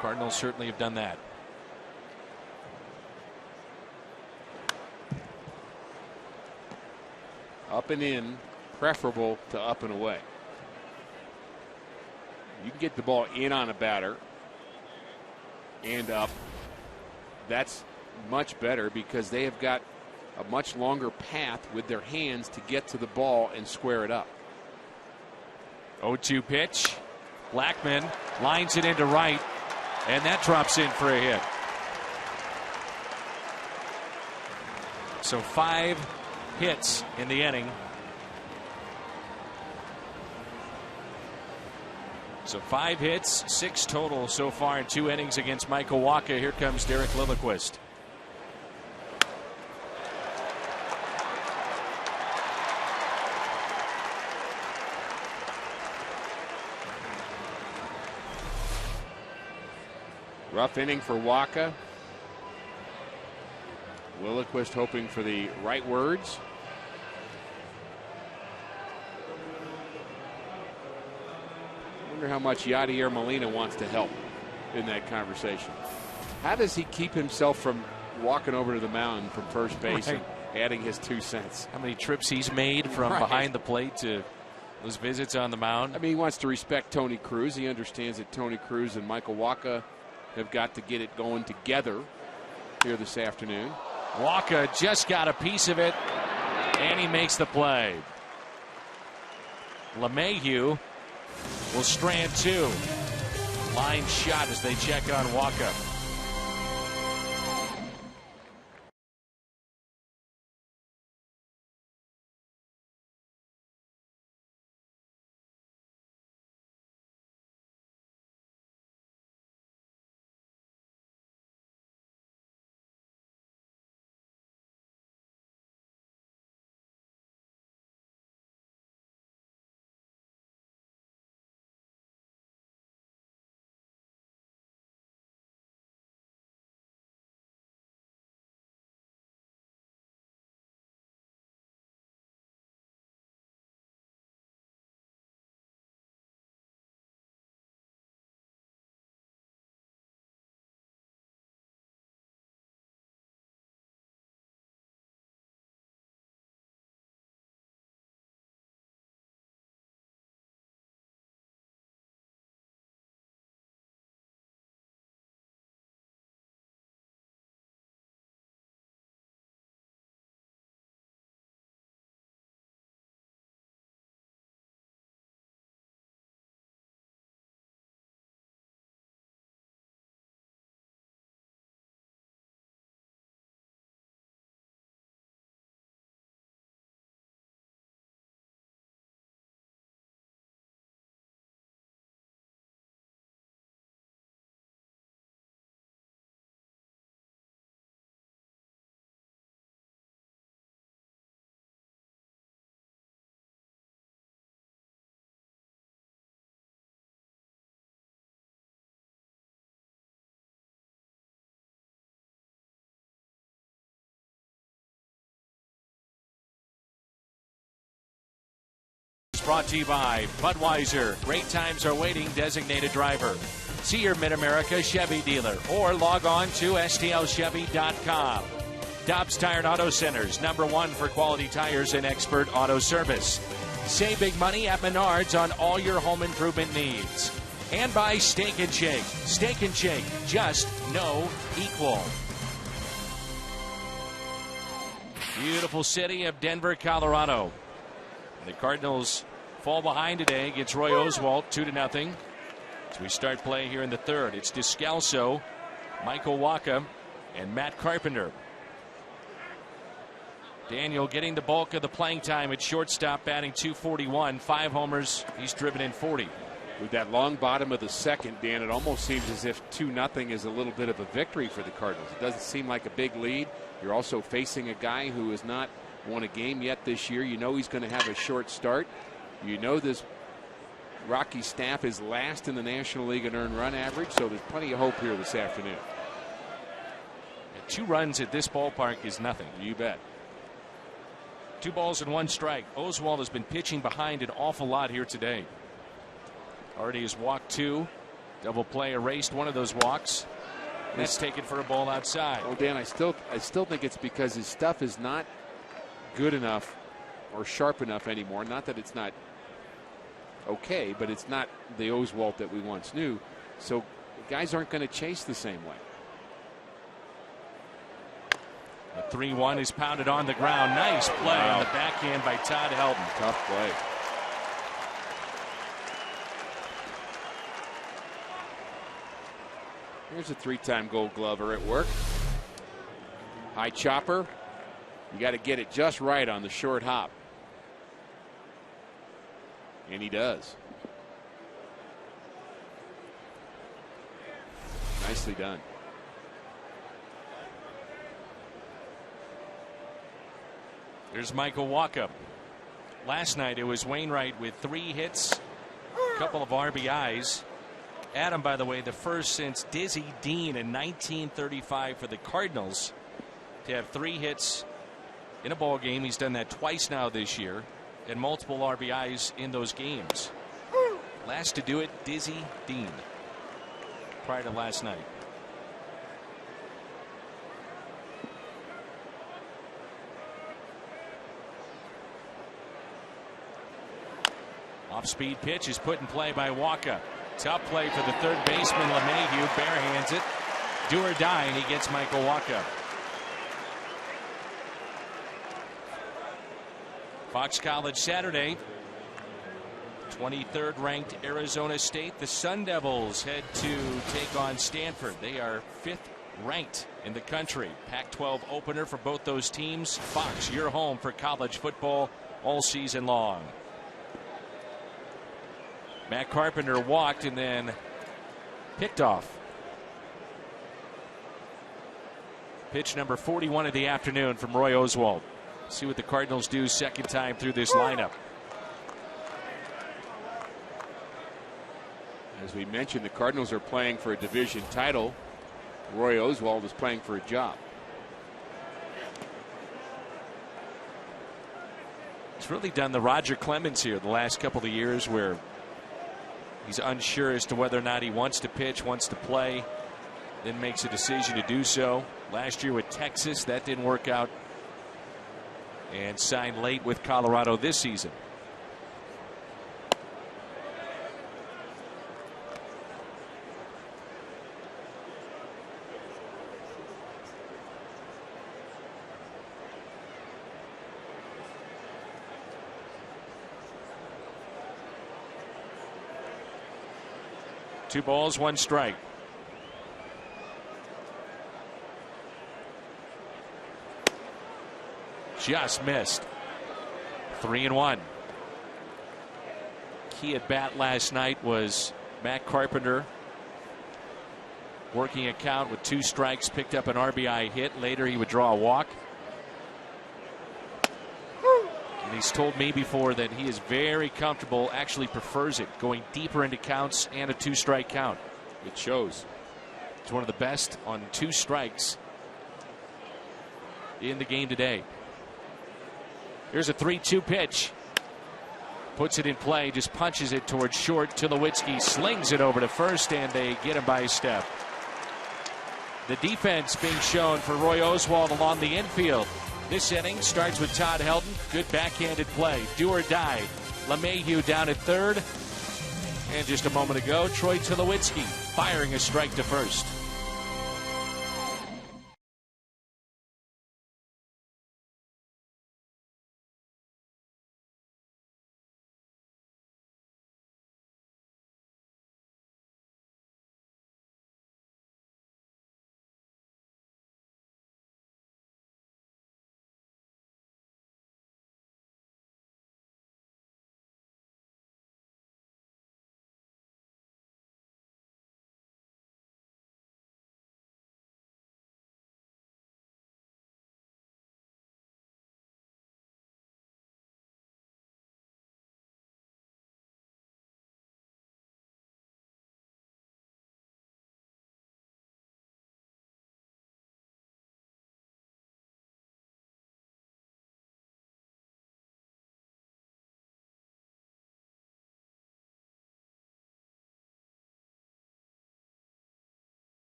Cardinals certainly have done that. Up and in, preferable to up and away. You can get the ball in on a batter and up. That's much better because they have got a much longer path with their hands to get to the ball and square it up. 0-2 pitch. Blackman lines it into right, and that drops in for a hit. So 5 hits in the inning. So 5 hits, 6 total so far in 2 innings against Michael Wacha. Here comes Derek Lilliquist. Rough inning for Wacha. Lilliquist hoping for the right words. Wonder how much Yadier Molina wants to help in that conversation. How does he keep himself from walking over to the mound from first base and adding his 2 cents? How many trips he's made from behind the plate to those visits on the mound? I mean, he wants to respect Tony Cruz. He understands that Tony Cruz and Michael Wacha have got to get it going together here this afternoon. Wacha just got a piece of it, and he makes the play. LeMahieu will strand 2. Line shot as they check on Wacha. brought to you by Budweiser. Great times are waiting, designated driver. See your Mid-America Chevy dealer or log on to stlchevy.com. Dobbs Tire and Auto Centers, #1 for quality tires and expert auto service. Save big money at Menards on all your home improvement needs. And by Steak and Shake. Steak and Shake, just no equal. Beautiful city of Denver, Colorado. The Cardinals fall behind today against Roy Oswalt, 2-0. As we start play here in the third, it's Descalso, Michael Wacha, and Matt Carpenter. Daniel getting the bulk of the playing time at shortstop, batting .241, 5 homers. He's driven in 40. With that long bottom of the second, Dan, it almost seems as if 2-0 is a little bit of a victory for the Cardinals. It doesn't seem like a big lead. You're also facing a guy who has not won a game yet this year. You know he's going to have a short start. You know this Rocky staff is last in the National League in earned run average, so there's plenty of hope here this afternoon. And 2 runs at this ballpark is nothing. You bet. 2 balls and 1 strike. Oswalt has been pitching behind an awful lot here today. Already has walked 2. Double play erased one of those walks. That's taken for a ball outside. Oh, Dan, I still think it's because his stuff is not good enough or sharp enough anymore. Not that it's not okay, but it's not the Oswalt that we once knew. So guys aren't going to chase the same way. The 3-1 is pounded on the ground. Nice play on the backhand by Todd Helton. Tough play. Here's a 3-time Gold Glover at work. High chopper. You got to get it just right on the short hop. And he does. Nicely done. There's Michael Wacha. Last night it was Wainwright with 3 hits, a couple of RBIs. Adam, by the way, the first since Dizzy Dean in 1935 for the Cardinals to have 3 hits in a ball game. He's done that twice now this year, and multiple RBIs in those games. Last to do it, Dizzy Dean, prior to last night. Off-speed pitch is put in play by Wacha. Tough play for the third baseman, LeMahieu. Barehands it. Do or die, and he gets Michael Wacha. Fox College Saturday. 23rd ranked Arizona State. The Sun Devils head to take on Stanford. They are 5th ranked in the country. Pac-12 opener for both those teams. Fox, your home for college football all season long. Matt Carpenter walked and then picked off. Pitch number 41 of the afternoon from Roy Oswalt. See what the Cardinals do second time through this lineup. As we mentioned, the Cardinals are playing for a division title. Roy Oswalt is playing for a job. It's really done the Roger Clemens here the last couple of years, where he's unsure as to whether or not he wants to pitch, wants to play, then makes a decision to do so. Last year with Texas, that didn't work out, and signed late with Colorado this season. Two balls, 1 strike. Just missed. 3-1. Key at bat last night was Matt Carpenter. Working a count with 2 strikes, picked up an RBI hit. Later he would draw a walk. And he's told me before that he is very comfortable, actually prefers it, going deeper into counts and a 2-strike count. It shows. He's one of the best on 2 strikes in the game today. Here's a 3-2 pitch. puts it in play, just punches it towards short. Tulowitzki slings it over to first, and they get him by a step. The defense being shown for Roy Oswald along the infield. This inning starts with Todd Helton. Good backhanded play. Do or die. LeMahieu down at third. And just a moment ago, Troy Tulowitzki firing a strike to first.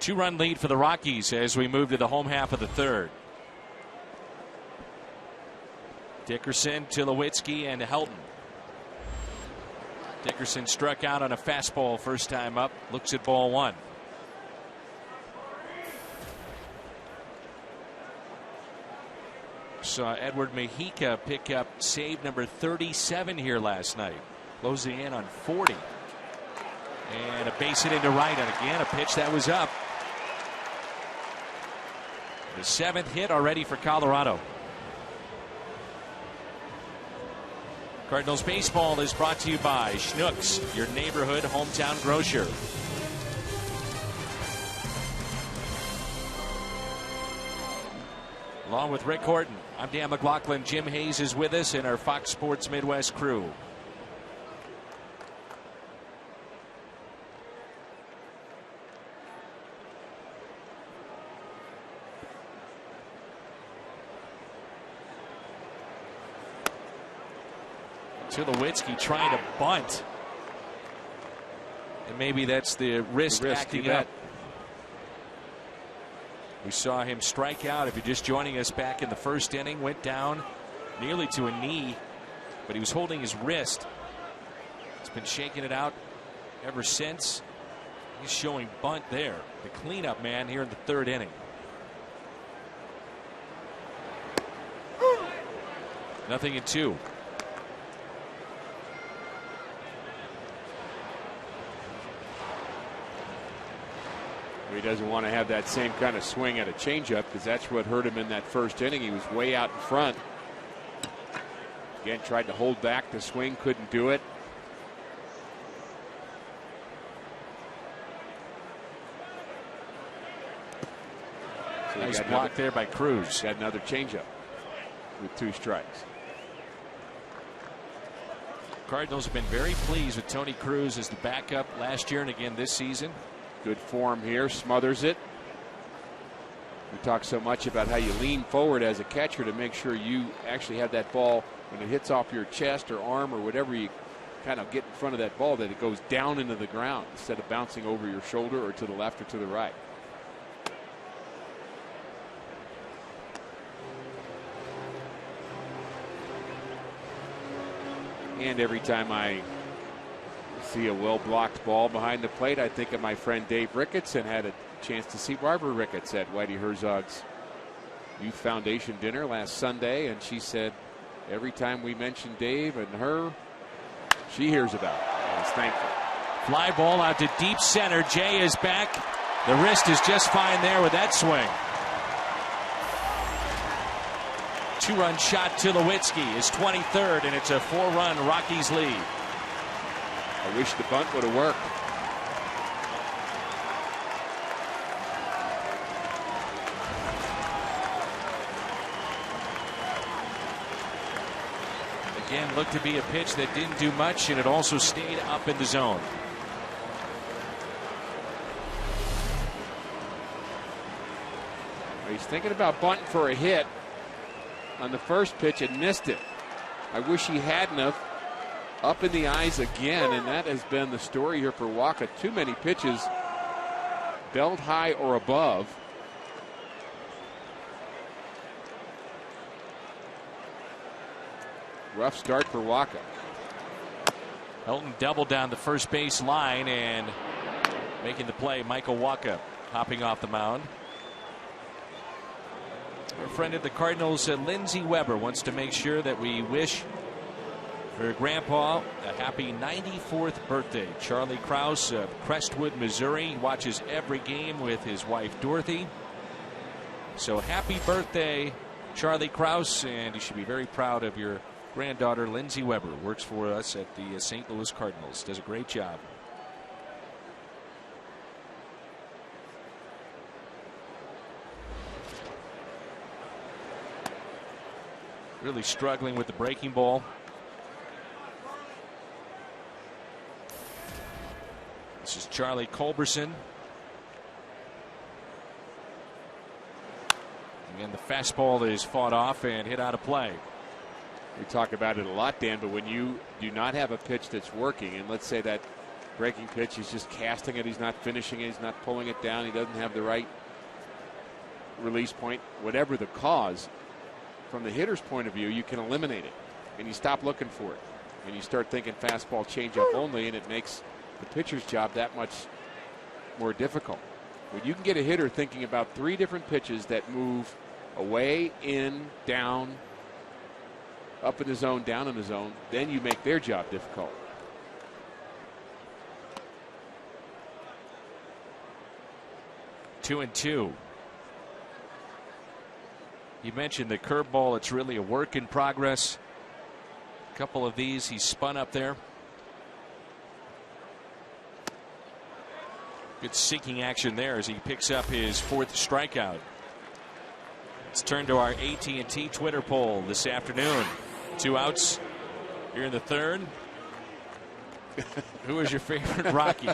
Two-run lead for the Rockies as we move to the home half of the third. Dickerson, Tulowitzki, and Helton. Dickerson struck out on a fastball first time up. Looks at ball one. Saw Edward Mejica pick up save number 37 here last night. Closing in on 40. And a base hit into right, and again a pitch that was up. The seventh hit already for Colorado. Cardinals baseball is brought to you by Schnucks, your neighborhood hometown grocer. Along with Rick Horton, I'm Dan McLaughlin. Jim Hayes is with us in our Fox Sports Midwest crew. Tulowitzki trying to bunt. And maybe that's the wrist acting up. We saw him strike out. If you're just joining us, back in the first inning, went down nearly to a knee, but he was holding his wrist. He's been shaking it out ever since. He's showing bunt there. The cleanup man here in the third inning. Nothing in two. He doesn't want to have that same kind of swing at a changeup because that's what hurt him in that first inning. He was way out in front. Again, tried to hold back the swing, couldn't do it. So nice block there by Cruz. Got another changeup with two strikes. Cardinals have been very pleased with Tony Cruz as the backup last year and again this season. Good form here, smothers it. We talk so much about how you lean forward as a catcher to make sure you actually have that ball when it hits off your chest or arm or whatever you kind of get in front of that ball, that it goes down into the ground instead of bouncing over your shoulder or to the left or to the right. And every time I see a well-blocked ball behind the plate, I think of my friend Dave Ricketts, and had a chance to see Barbara Ricketts at Whitey Herzog's Youth Foundation dinner last Sunday, and she said every time we mention Dave and her, she hears about it and is thankful. Fly ball out to deep center. Jay is back. The wrist is just fine there with that swing. 2-run shot to Tulowitzki is 23rd, and it's a 4-run Rockies lead. I wish the bunt would have worked. Again, looked to be a pitch that didn't do much, and it also stayed up in the zone. He's thinking about bunting for a hit on the first pitch and missed it. I wish he hadn't have. Up in the eyes again, and that has been the story here for Wacha. Too many pitches belt high or above. Rough start for Wacha. Helton doubled down the first base line and making the play. Michael Wacha hopping off the mound. Our friend of the Cardinals, Lindsey Weber, wants to make sure that we wish for Grandpa a happy 94th birthday. Charlie Krause of Crestwood, Missouri. He watches every game with his wife Dorothy. So happy birthday, Charlie Krause, and you should be very proud of your granddaughter Lindsey Weber. Works for us at the St. Louis Cardinals. Does a great job. Really struggling with the breaking ball. This is Charlie Culberson. Again, the fastball is fought off and hit out of play. We talk about it a lot, Dan, but when you do not have a pitch that's working, and let's say that breaking pitch, he's just casting it, he's not finishing it, he's not pulling it down, he doesn't have the right release point, whatever the cause, from the hitter's point of view, you can eliminate it, and you stop looking for it, and you start thinking fastball changeup only, and it makes the pitcher's job that much more difficult. When you can get a hitter thinking about 3 different pitches that move away, in, down, up in the zone, down in the zone, then you make their job difficult. Two and two. You mentioned the curveball. It's really a work in progress. A couple of these he spun up there. Good sinking action there as he picks up his 4th strikeout. Let's turn to our AT&T Twitter poll this afternoon. 2 outs here in the 3rd. Who is your favorite Rocky?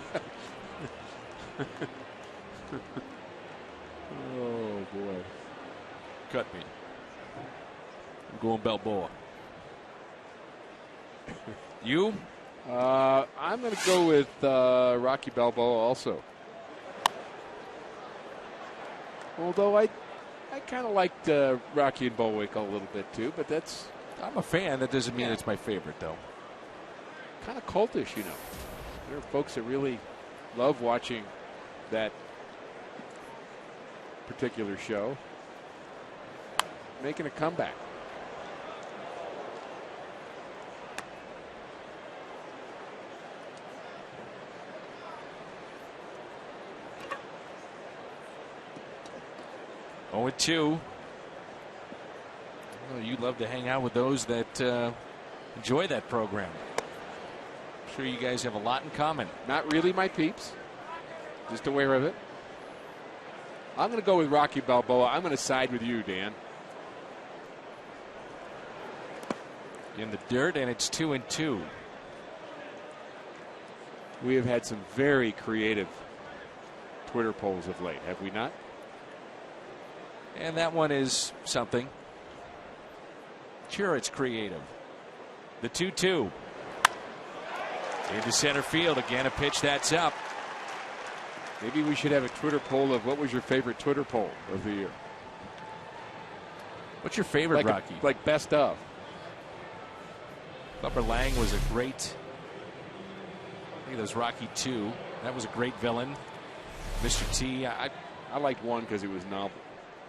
Oh, boy. Cut me. I'm going Balboa. You? I'm going to go with Rocky Balboa also. Although I kind of liked Rocky and Bullwinkle a little bit too, but that's... I'm a fan. That doesn't mean it's my favorite, though. Kind of cultish, you know. There are folks that really love watching that particular show. Making a comeback. Oh, 2. Well, you love to hang out with those that enjoy that program. I'm sure you guys have a lot in common. Not really my peeps. Just aware of it. I'm going to go with Rocky Balboa. I'm going to side with you, Dan. In the dirt, and it's 2 and 2. We have had some very creative Twitter polls of late, have we not? And that one is something. Sure, it's creative. The 2-2. Into center field. Again, a pitch that's up. Maybe we should have a Twitter poll of what was your favorite Twitter poll of the year. What's your favorite Rocky? Like best of. Bubba Lang was a great. I think that was Rocky 2. That was a great villain. Mr. T. I liked 1 because it was novel.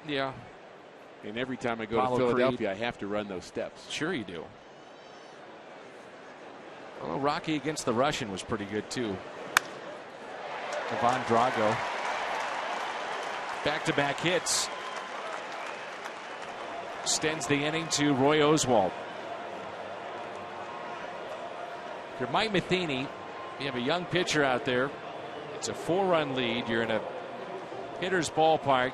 Yeah. And every time I go Apollo to Philadelphia, Creed. I have to run those steps. Sure you do. Well, Rocky against the Russian was pretty good too. Ivan Drago. Back-to-back hits. Extends the inning to Roy Oswalt. If you're Mike Matheny, you have a young pitcher out there. It's a 4-run lead. You're in a hitter's ballpark.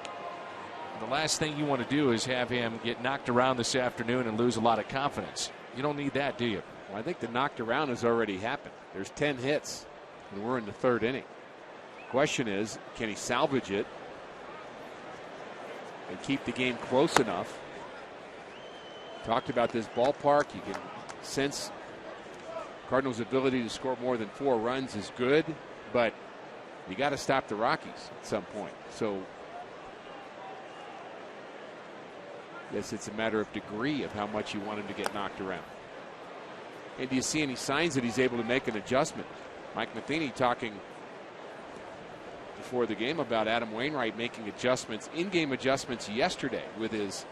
The last thing you want to do is have him get knocked around this afternoon and lose a lot of confidence. You don't need that, do you? Well, I think the knocked around has already happened. There's 10 hits, and we're in the 3rd inning. Question is, can he salvage it and keep the game close enough? Talked about this ballpark. You can sense Cardinals' ability to score more than 4 runs is good, but you got to stop the Rockies at some point. So I guess it's a matter of degree of how much you want him to get knocked around. And do you see any signs that he's able to make an adjustment? Mike Matheny talking before the game about Adam Wainwright making adjustments, in-game adjustments yesterday with his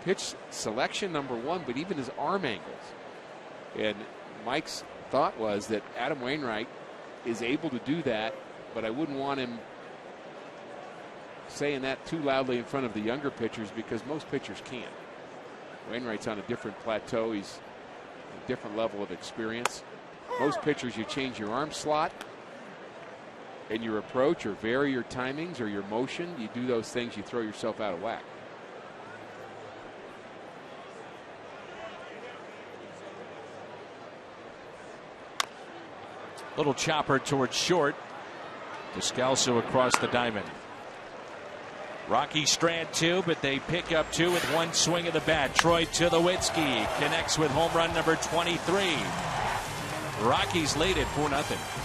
pitch selection, number 1, but even his arm angles. And Mike's thought was that Adam Wainwright is able to do that, but I wouldn't want him saying that too loudly in front of the younger pitchers because most pitchers can't. Wainwright's on a different plateau. He's a different level of experience. Most pitchers, you change your arm slot and your approach or vary your timings or your motion. You do those things, you throw yourself out of whack. Little chopper towards short. Descalso across the diamond. Rocky strand 2, but they pick up 2 with 1 swing of the bat. Troy Tulowitzki connects with home run number 23. Rockies lead it 4-0.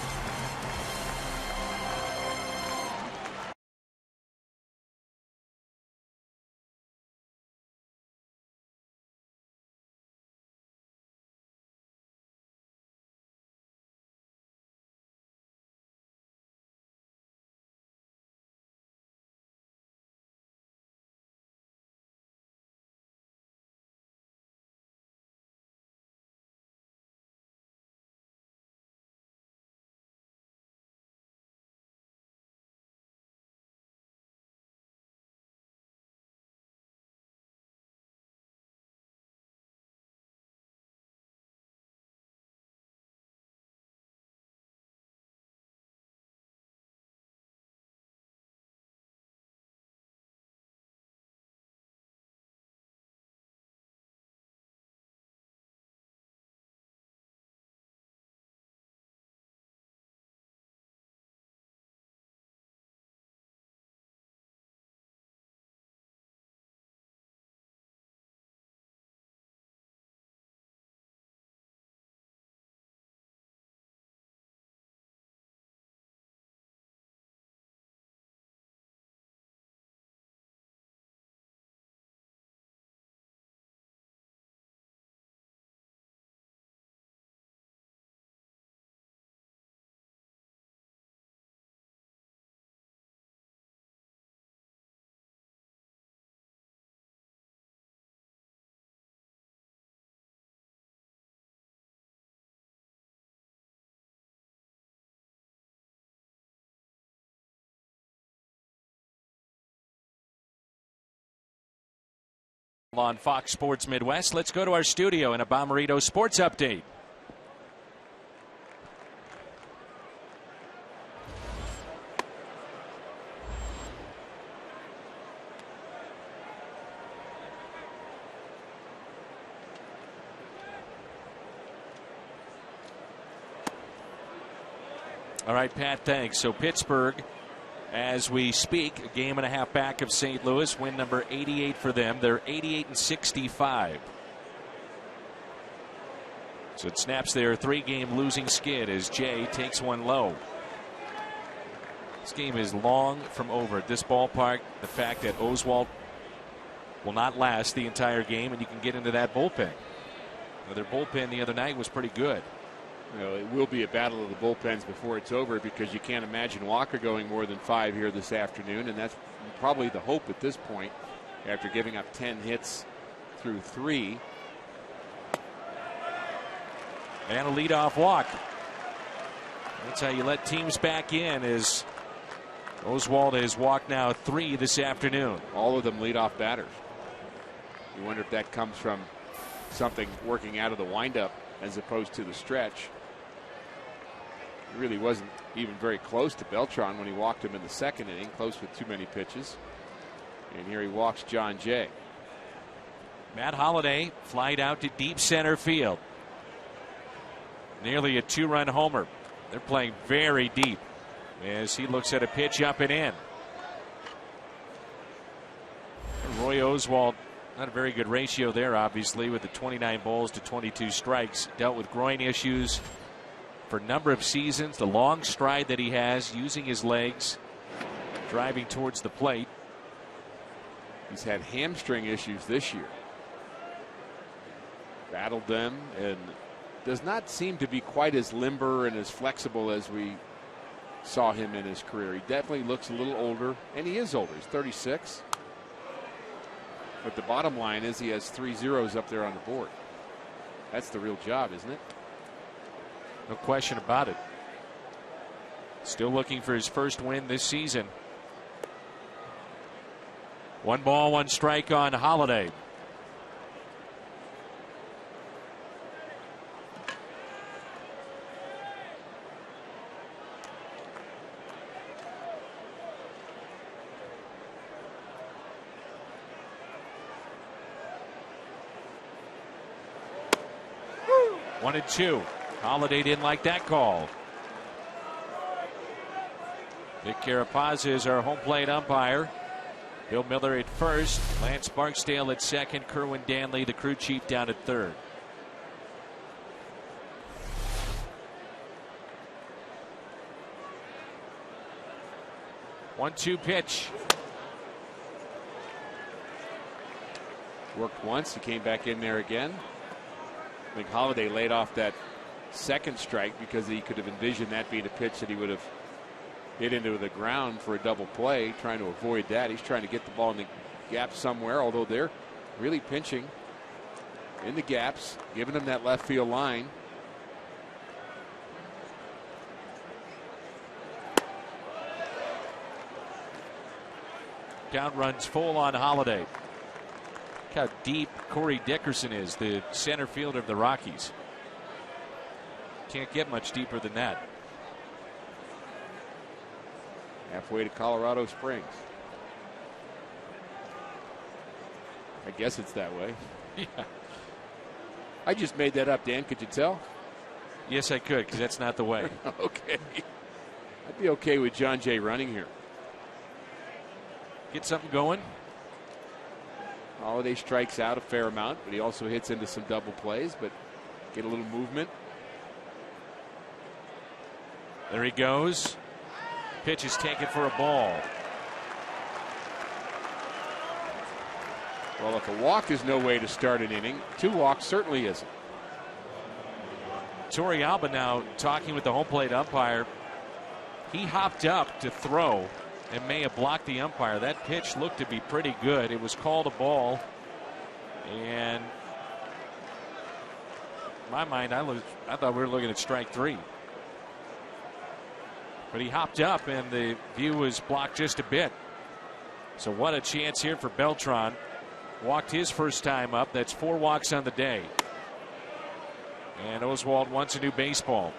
On Fox Sports Midwest, let's go to our studio in a Bommarito Sports Update. All right, Pat, thanks. So Pittsburgh, as we speak, a game and a half back of St. Louis, win number 88 for them. They're 88-65. So it snaps their 3-game losing skid as Jay takes one low. This game is long from over at this ballpark. The fact that Oswalt will not last the entire game, and you can get into that bullpen. Now, their bullpen the other night was pretty good. You know, it will be a battle of the bullpens before it's over because you can't imagine Walker going more than 5 here this afternoon, and that's probably the hope at this point after giving up 10 hits through 3. And a leadoff walk. That's how you let teams back in, as Oswald has walked now 3 this afternoon. All of them leadoff batters. You wonder if that comes from something working out of the windup as opposed to the stretch. He really wasn't even very close to Beltran when he walked him in the second inning, close with too many pitches. And here he walks John Jay. Matt Holliday flied out to deep center field. Nearly a 2-run homer. They're playing very deep as he looks at a pitch up and in. Roy Oswald, not a very good ratio there, obviously, with the 29 balls to 22 strikes. Dealt with groin issues for a number of seasons. The long stride that he has, using his legs, driving towards the plate. He's had hamstring issues this year. Battled them and does not seem to be quite as limber and as flexible as we saw him in his career. He definitely looks a little older, and he is older. He's 36. But the bottom line is he has 3 zeros up there on the board. That's the real job, isn't it? No question about it. Still looking for his first win this season. 1 ball, 1 strike on Holliday. One and 2. Holliday didn't like that call. Vic Carapazza is our home plate umpire. Bill Miller at first, Lance Barksdale at second, Kerwin Danley, the crew chief, down at third. One-two pitch. Worked once, he came back in there again. I think Holliday laid off that second strike because he could have envisioned that being a pitch that he would have hit into the ground for a double play, trying to avoid that. He's trying to get the ball in the gap somewhere, although they're really pinching in the gaps, giving him that left field line. Count runs full on Holliday. Look how deep Corey Dickerson is, the center fielder of the Rockies. Can't get much deeper than that. Halfway to Colorado Springs. I guess it's that way. Yeah. I just made that up, Dan. Could you tell? Yes, I could, because that's not the way. Okay. I'd be okay with John Jay running here. Get something going. Holliday strikes out a fair amount, but he also hits into some double plays, but get a little movement. There he goes. Pitch is taken for a ball. Well, if a walk is no way to start an inning, 2 walks certainly isn't. Torey Alba now talking with the home plate umpire. He hopped up to throw and may have blocked the umpire. That pitch looked to be pretty good. It was called a ball. And in my mind, I thought we were looking at strike 3. But he hopped up and the view was blocked just a bit. So what a chance here for Beltran. Walked his first time up. That's 4 walks on the day. And Oswald wants a new baseball.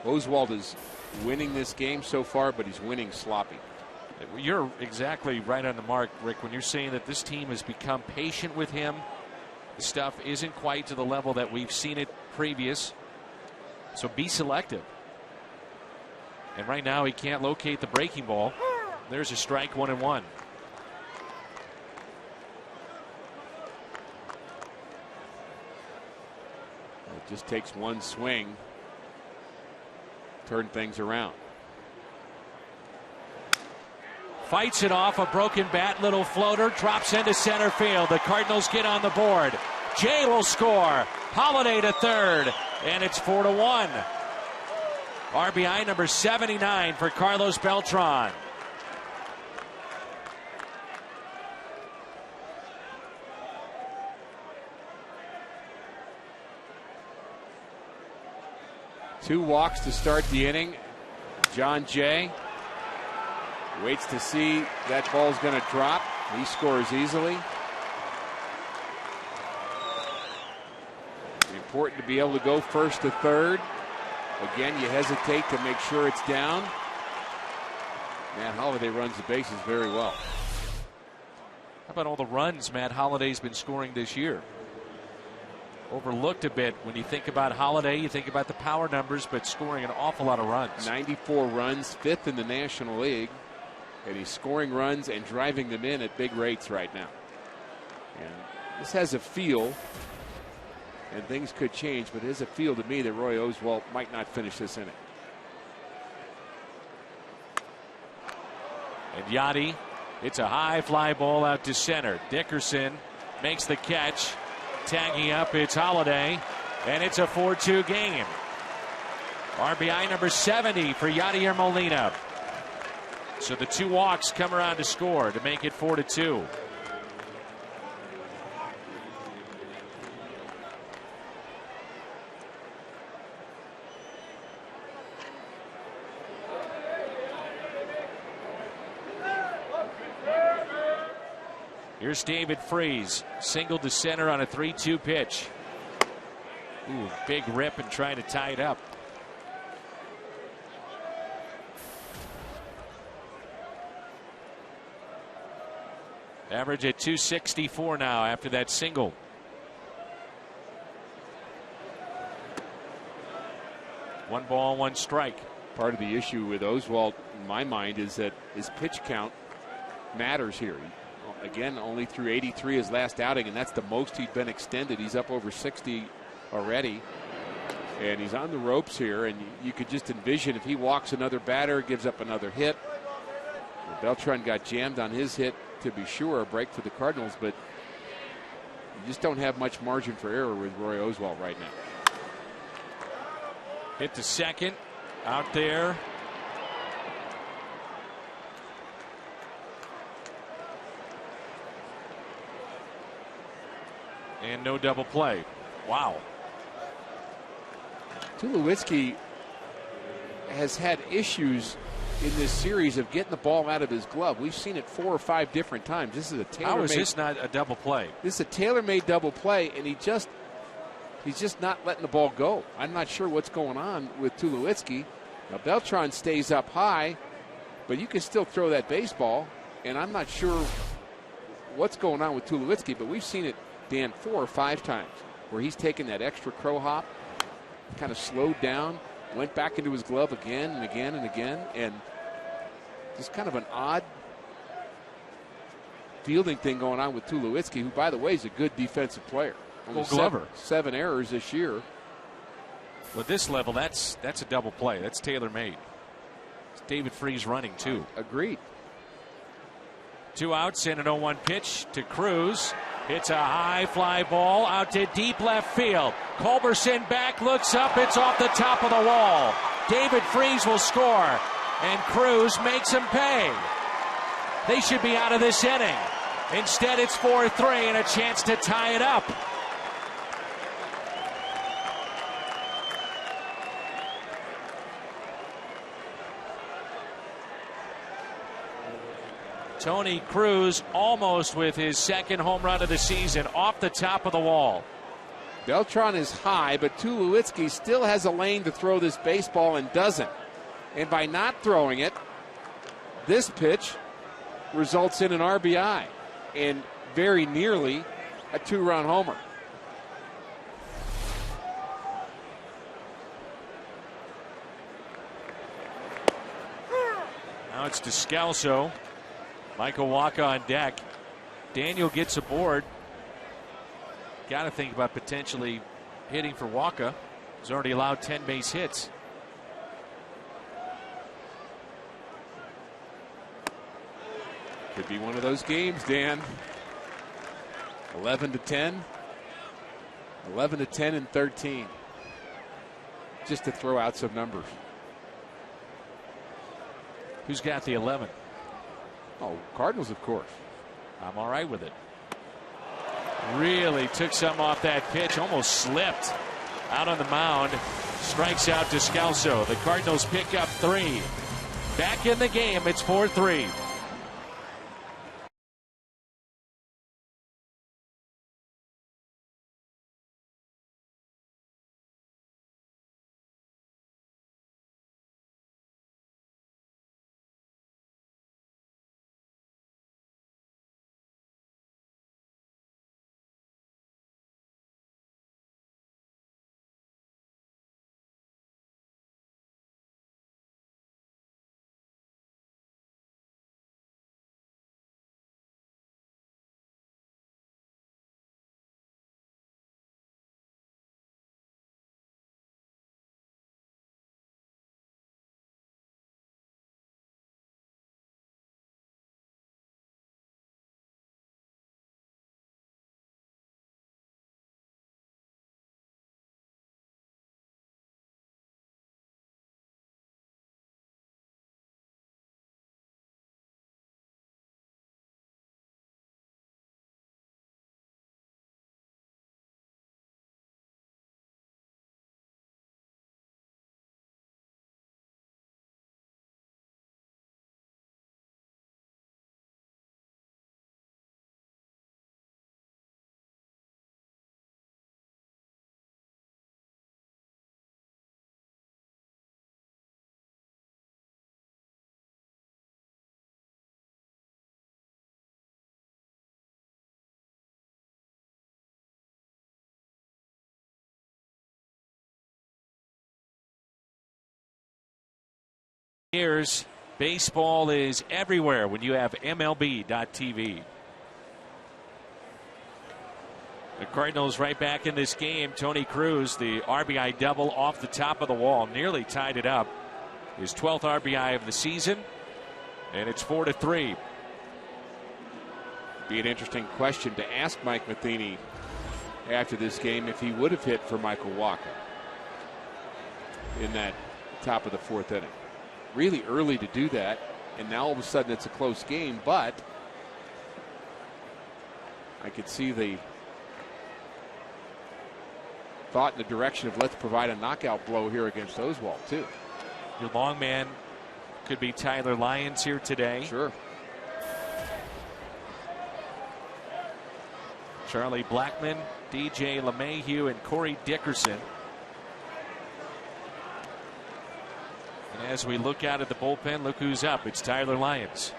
Oswald is winning this game so far, but he's winning sloppy. You're exactly right on the mark, Rick, when you're saying that this team has become patient with him. The stuff isn't quite to the level that we've seen it previous. So be selective. And right now he can't locate the breaking ball. There's a strike, 1-1. It just takes one swing. Turn things around. Fights it off, a broken bat, little floater, drops into center field. The Cardinals get on the board. Jay will score. Holliday to third, and it's 4-1. RBI number 79 for Carlos Beltran. 2 walks to start the inning. John Jay waits to see that ball's going to drop. He scores easily. Important to be able to go first to third. Again, you hesitate to make sure it's down. Matt Holliday runs the bases very well. How about all the runs Matt Holliday's been scoring this year? Overlooked a bit when you think about Holliday. You think about the power numbers, but scoring an awful lot of runs. 94 runs, 5th in the National League. And he's scoring runs and driving them in at big rates right now. And this has a feel, and things could change, but it has a feel to me that Roy Oswalt might not finish this inning. And Yachty, it's a high fly ball out to center. Dickerson makes the catch. Tagging up, it's Holliday, and it's a 4-2 game. RBI number 70 for Yadier Molina. So the 2 walks come around to score to make it 4-2. Here's David Freese, single to center on a 3-2 pitch. Ooh, big rip and trying to tie it up. Average at 264 now after that single. One ball, 1 strike. Part of the issue with Oswalt, in my mind, is that his pitch count matters here. Again, only through 83 his last outing, and that's the most he'd been extended. He's up over 60 already, and he's on the ropes here, and you could just envision if he walks another batter, gives up another hit. Beltran got jammed on his hit, to be sure, a break for the Cardinals, but you just don't have much margin for error with Roy Oswalt right now. Hit to second, out there. And no double play. Wow. Tulowitzki has had issues in this series of getting the ball out of his glove. We've seen it 4 or 5 different times. This is a tailor-made. How is this not a double play? This is a tailor-made double play, and he's just not letting the ball go. I'm not sure what's going on with Tulowitzki. Now Beltran stays up high, but you can still throw that baseball, and I'm not sure what's going on with Tulowitzki, but we've seen it, Dan, 4 or 5 times where he's taken that extra crow hop, kind of slowed down, went back into his glove again and again and again, and just kind of an odd fielding thing going on with Tulowitzki, who, by the way, is a good defensive player. Gold Glover. 7 errors this year. With this level, that's a double play. That's tailor-made. It's David Freese running, too. Agreed. 2 outs and an 0-1 pitch to Cruz. It's a high fly ball out to deep left field. Culberson back, looks up. It's off the top of the wall. David Freese will score, and Cruz makes him pay. They should be out of this inning. Instead, it's 4-3 and a chance to tie it up. Tony Cruz almost with his 2nd home run of the season off the top of the wall. Beltran is high, but Tulowitzki still has a lane to throw this baseball and doesn't. And by not throwing it, this pitch results in an RBI and very nearly a 2-run homer. Now it's Descalso. Michael Wacha on deck. Daniel gets aboard. Got to think about potentially hitting for Wacha. He's already allowed 10 base hits. Could be one of those games, Dan. 11-10. 11-10 and 13. Just to throw out some numbers. Who's got the 11? Oh, Cardinals, of course. I'm all right with it. Really took some off that pitch. Almost slipped out on the mound. Strikes out Descalso. The Cardinals pick up 3. Back in the game, it's 4-3. Here's baseball is everywhere when you have MLB.tv. The Cardinals right back in this game. Tony Cruz, the RBI double off the top of the wall, nearly tied it up. His 12th RBI of the season, and it's 4-3. Be an interesting question to ask Mike Matheny after this game if he would have hit for Michael Wacha in that top of the 4th inning. Really early to do that, and now all of a sudden it's a close game, but I could see the thought in the direction of let's provide a knockout blow here against Oswalt too. Your long man could be Tyler Lyons here today. Sure. Charlie Blackmon, DJ LeMahieu, and Corey Dickerson. And as we look out at the bullpen, look who's up. It's Tyler Lyons.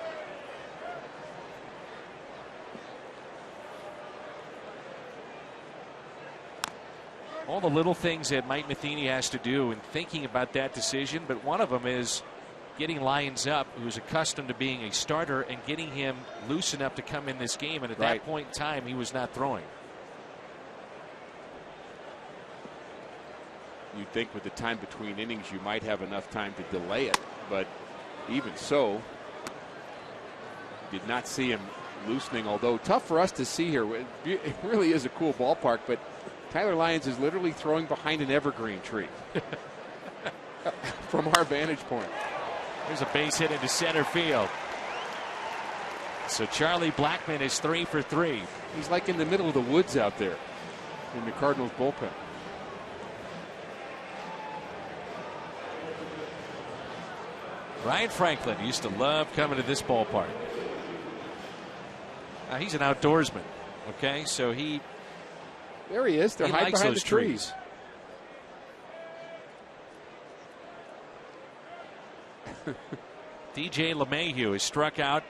All the little things that Mike Matheny has to do in thinking about that decision, but one of them is getting Lyons up, who's accustomed to being a starter, and getting him loose enough to come in this game. And at that point in time, he was not throwing. You'd think with the time between innings you might have enough time to delay it, but even so, did not see him loosening, although tough for us to see here. It really is a cool ballpark, but Tyler Lyons is literally throwing behind an evergreen tree from our vantage point. There's a base hit into center field. So Charlie Blackmon is 3 for 3. He's like in the middle of the woods out there in the Cardinals bullpen. Ryan Franklin used to love coming to this ballpark. He's an outdoorsman, okay? So there he is. They're hiding likes behind those the trees. DJ LeMahieu is struck out,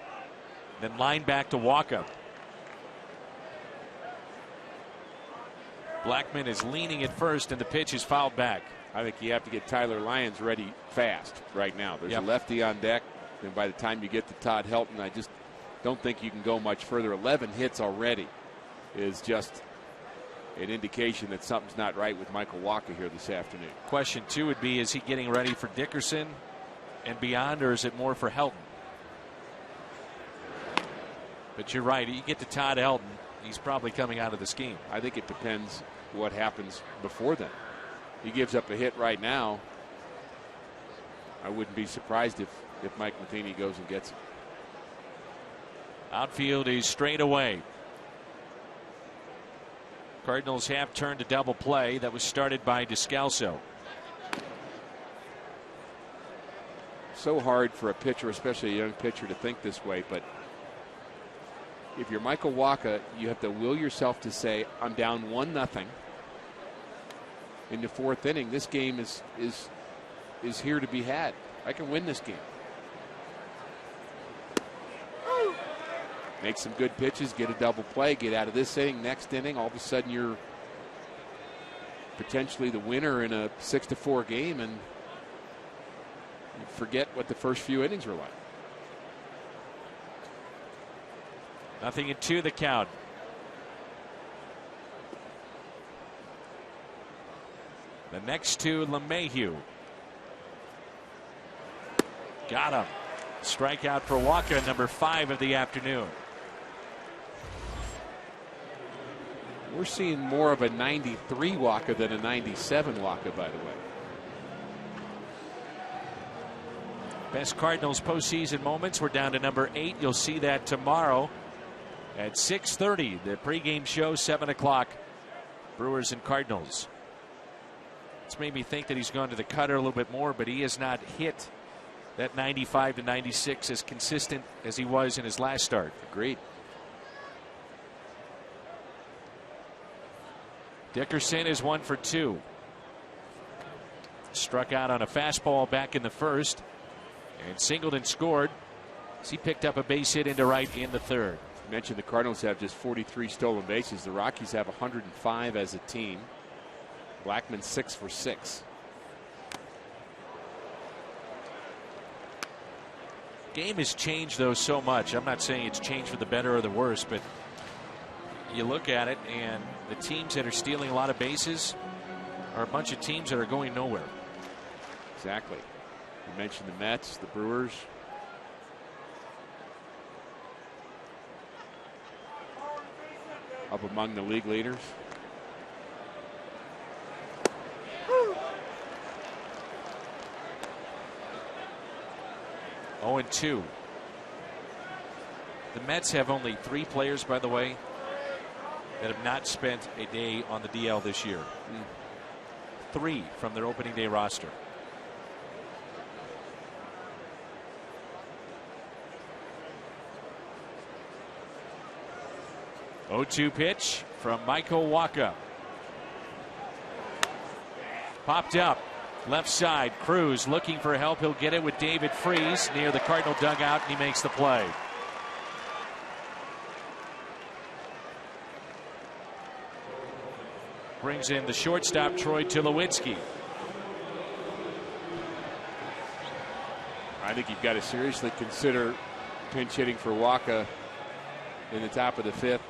then lined back to Wacha. Blackmon is leaning at first, and the pitch is fouled back. I think you have to get Tyler Lyons ready fast right now. There's a lefty on deck, and by the time you get to Todd Helton, I just don't think you can go much further. 11 hits already is just an indication that something's not right with Michael Wacha here this afternoon. Question 2 would be, is he getting ready for Dickerson and beyond, or is it more for Helton? But you're right. You get to Todd Helton, he's probably coming out of the scheme. I think it depends what happens before then. He gives up a hit right now. I wouldn't be surprised if Mike Matheny goes and gets it. Outfield is straight away. Cardinals have turned to double play. That was started by Descalso. so hard for a pitcher, especially a young pitcher, to think this way. But if you're Michael Wacha, you have to will yourself to say, I'm down 1-0 in the fourth inning. This game is here to be had. I can win this game. Make some good pitches, get a double play, get out of this inning, next inning. All of a sudden, you're potentially the winner in a 6-4 game, and you forget what the first few innings were like. 0-2 the count. The next to LeMahieu. Got him. Strikeout for Wacha, number 5 of the afternoon. We're seeing more of a 93 Wacha than a 97 Wacha, by the way. Best Cardinals postseason moments. We're down to number 8. You'll see that tomorrow at 6:30. The pregame show, 7 o'clock. Brewers and Cardinals. It's made me think that he's gone to the cutter a little bit more, but he has not hit that 95 to 96 as consistent as he was in his last start. Agreed. Dickerson is 1 for 2. Struck out on a fastball back in the first, and Singleton scored as he picked up a base hit into right in the third. You mentioned the Cardinals have just 43 stolen bases. The Rockies have 105 as a team. Blackman 6 for 6. Game has changed, though, so much. I'm not saying it's changed for the better or the worse, but you look at it, and the teams that are stealing a lot of bases are a bunch of teams that are going nowhere. Exactly. You mentioned the Mets, the Brewers. Up among the league leaders. Oh, and 2. The Mets have only 3 players, by the way, that have not spent a day on the DL this year. 3 from their opening day roster. Oh, 2 pitch from Michael Wacha. Popped up. Left side. Cruz looking for help. He'll get it with David Freese near the Cardinal dugout, and he makes the play. Brings in the shortstop, Troy Tulowitzki. I think you've got to seriously consider pinch hitting for Wacha in the top of the 5th.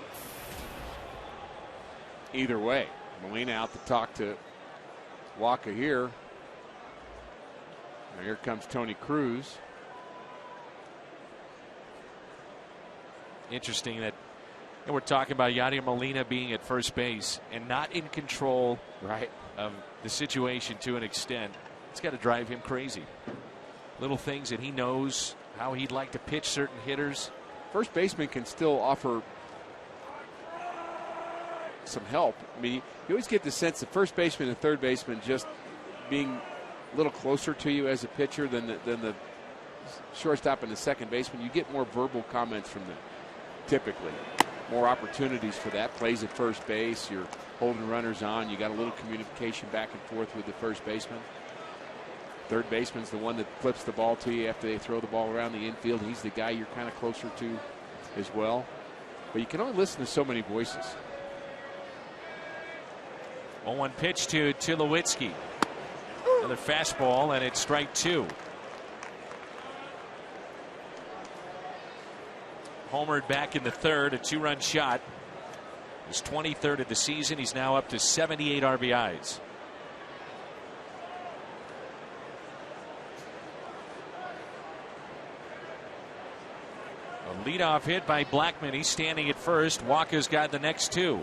Either way, Molina out to talk to Wacha here. Now here comes Tony Cruz. Interesting that we're talking about Yadier Molina being at first base and not in control of the situation to an extent. It's got to drive him crazy. Little things that he knows how he'd like to pitch certain hitters. First baseman can still offer some help. I mean, you always get the sense that first baseman and third baseman just being a little closer to you as a pitcher than the shortstop and the second baseman. You get more verbal comments from them, typically. More opportunities for that. Plays at first base. You're holding runners on. You got a little communication back and forth with the first baseman. Third baseman's the one that flips the ball to you after they throw the ball around the infield. He's the guy you're kind of closer to as well. But you can only listen to so many voices. 0-1 pitch to Tulowitzki. Another fastball, and it's strike 2. Homered back in the third, a 2-run shot. His 23rd of the season. He's now up to 78 RBIs. A leadoff hit by Blackman. He's standing at first. Wacha's got the next 2.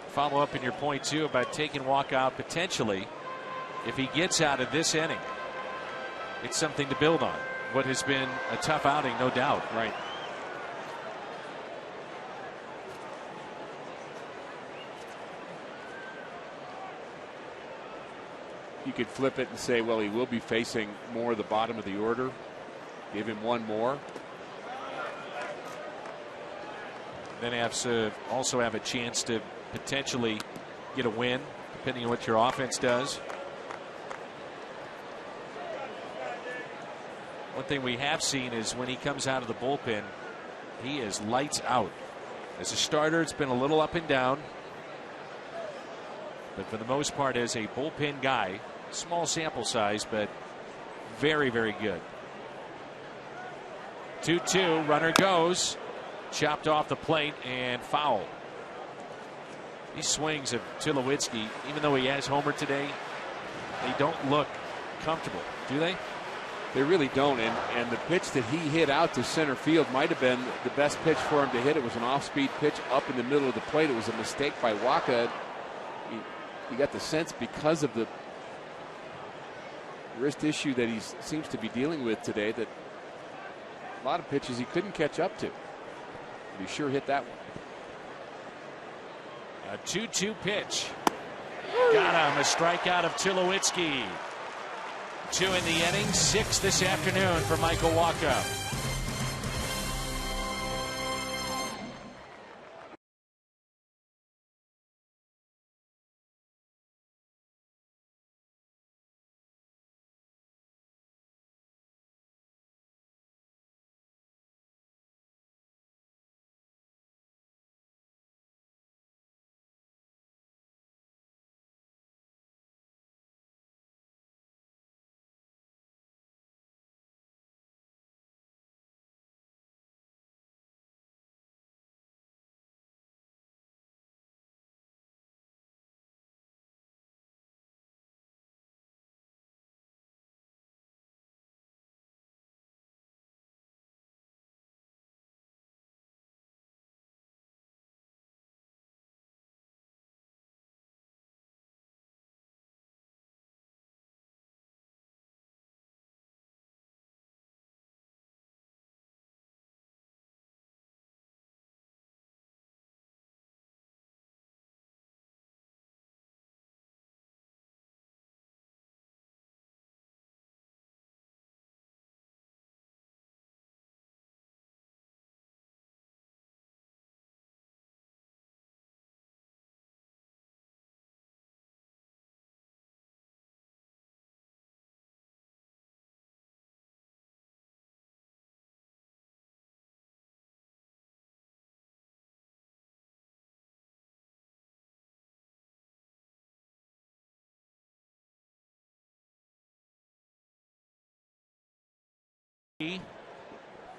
Follow up in your point, too, about taking Wacha out potentially. If he gets out of this inning, it's something to build on. What has been a tough outing, no doubt. Right. You could flip it and say, well, he will be facing more of the bottom of the order. Give him one more. Then also have a chance to potentially get a win, depending on what your offense does. One thing we have seen is when he comes out of the bullpen, he is lights out. As a starter, it's been a little up and down. But for the most part, as a bullpen guy, small sample size, but very, very good. 2-2, runner goes. Chopped off the plate and foul. These swings of Tulowitzki, even though he has homered today, they don't look comfortable, do they? They really don't. And the pitch that he hit out to center field might have been the best pitch for him to hit. It was an off-speed pitch up in the middle of the plate. It was a mistake by Wacha. You got the sense because of the wrist issue that he seems to be dealing with today that a lot of pitches he couldn't catch up to. He sure hit that one. A 2-2 pitch. Got him. A strikeout of Tulowitzki. 2 in the inning, 6 this afternoon for Michael Wacha.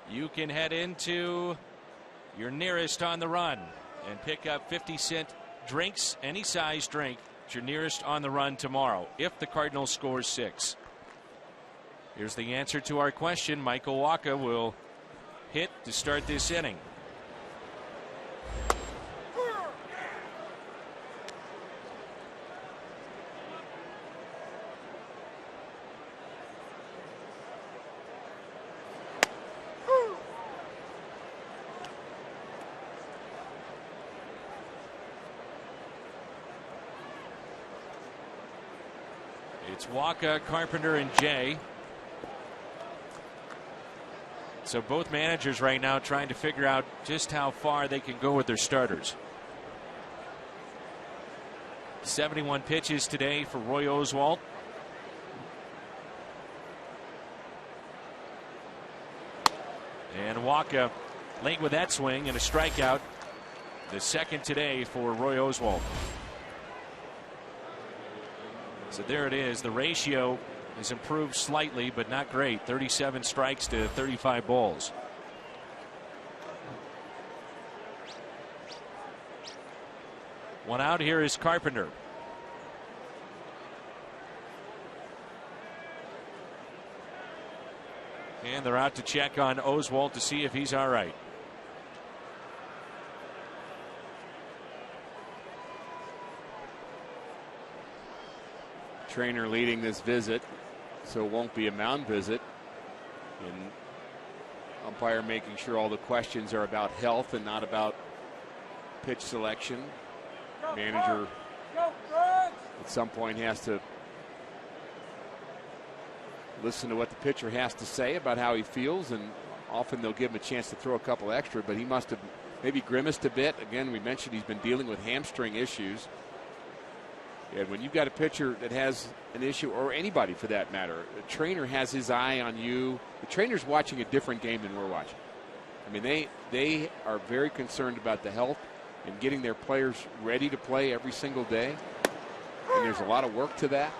You can head into your nearest on the run and pick up 50-cent drinks, any size drink, at your nearest on the run tomorrow if the Cardinals score 6. Here's the answer to our question. Michael Wacha will hit to start this inning. It's Wacha, Carpenter, and Jay. So both managers right now trying to figure out just how far they can go with their starters. 71 pitches today for Roy Oswalt. And Wacha late with that swing and a strikeout. The second today for Roy Oswalt. So there it is. The ratio has improved slightly, but not great. 37 strikes to 35 balls. One out. Here is Carpenter. And they're out to check on Oswalt to see if he's all right. Trainer leading this visit, so it won't be a mound visit. And umpire making sure all the questions are about health and not about pitch selection. Manager at some point has to listen to what the pitcher has to say about how he feels, and often they'll give him a chance to throw a couple extra, but he must have maybe grimaced a bit. Again, we mentioned he's been dealing with hamstring issues. And when you've got a pitcher that has an issue, or anybody for that matter, the trainer has his eye on you. The trainer's watching a different game than we're watching. I mean, they are very concerned about the health and getting their players ready to play every single day. And there's a lot of work to that.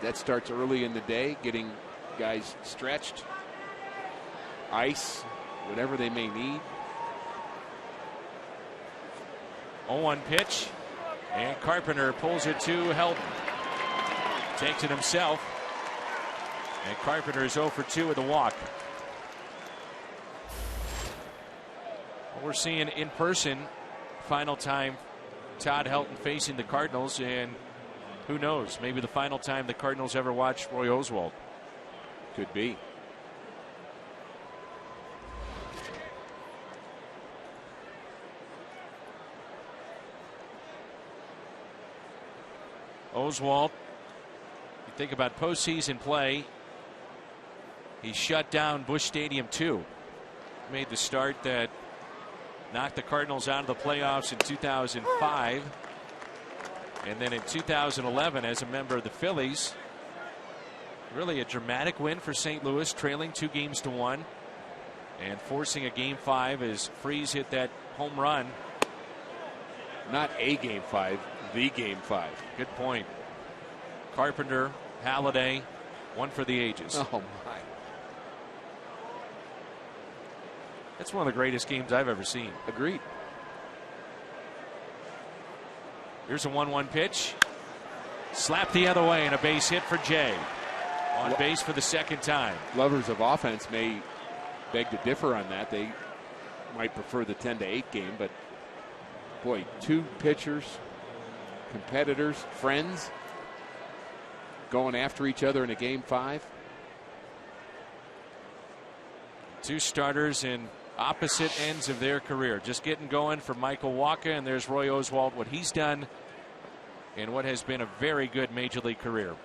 That starts early in the day, getting guys stretched, ice, whatever they may need. 0-1 pitch, and Carpenter pulls it to Helton. Takes it himself, and Carpenter is 0 for 2 with a walk. We're seeing in person, final time, Todd Helton facing the Cardinals, and who knows, maybe the final time the Cardinals ever watched Roy Oswalt. Could be. Oswalt, you think about postseason play, he shut down Busch Stadium 2. Made the start that knocked the Cardinals out of the playoffs in 2005. And then in 2011, as a member of the Phillies, really a dramatic win for St. Louis, trailing 2-1 and forcing a Game 5 as Freese hit that home run. Not a Game 5, the Game 5. Good point. Carpenter, Halladay, one for the ages. Oh, my. That's one of the greatest games I've ever seen. Agreed. Here's a 1-1 pitch. Slapped the other way and a base hit for Jay. On base for the second time. Lovers of offense may beg to differ on that. They might prefer the 10-8 game, but boy, two pitchers, competitors, friends, going after each other in a Game 5. Two starters in opposite ends of their career. Just getting going for Michael Wacha, and there's Roy Oswalt, what he's done in what has been a very good major league career.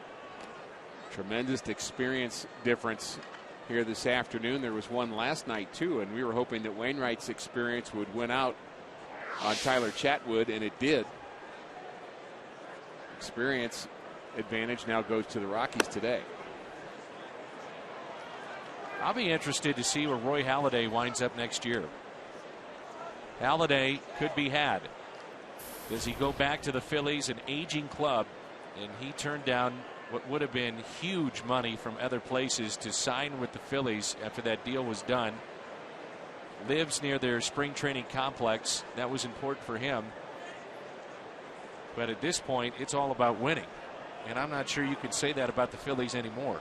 Tremendous experience difference here this afternoon. There was one last night too, and we were hoping that Wainwright's experience would win out on Tyler Chatwood, and it did. Experience advantage now goes to the Rockies today. I'll be interested to see where Roy Halladay winds up next year. Halladay could be had. Does he go back to the Phillies, an aging club, and he turned down what would have been huge money from other places to sign with the Phillies after that deal was done? Lives near their spring training complex. That was important for him. But at this point, it's all about winning. And I'm not sure you can say that about the Phillies anymore.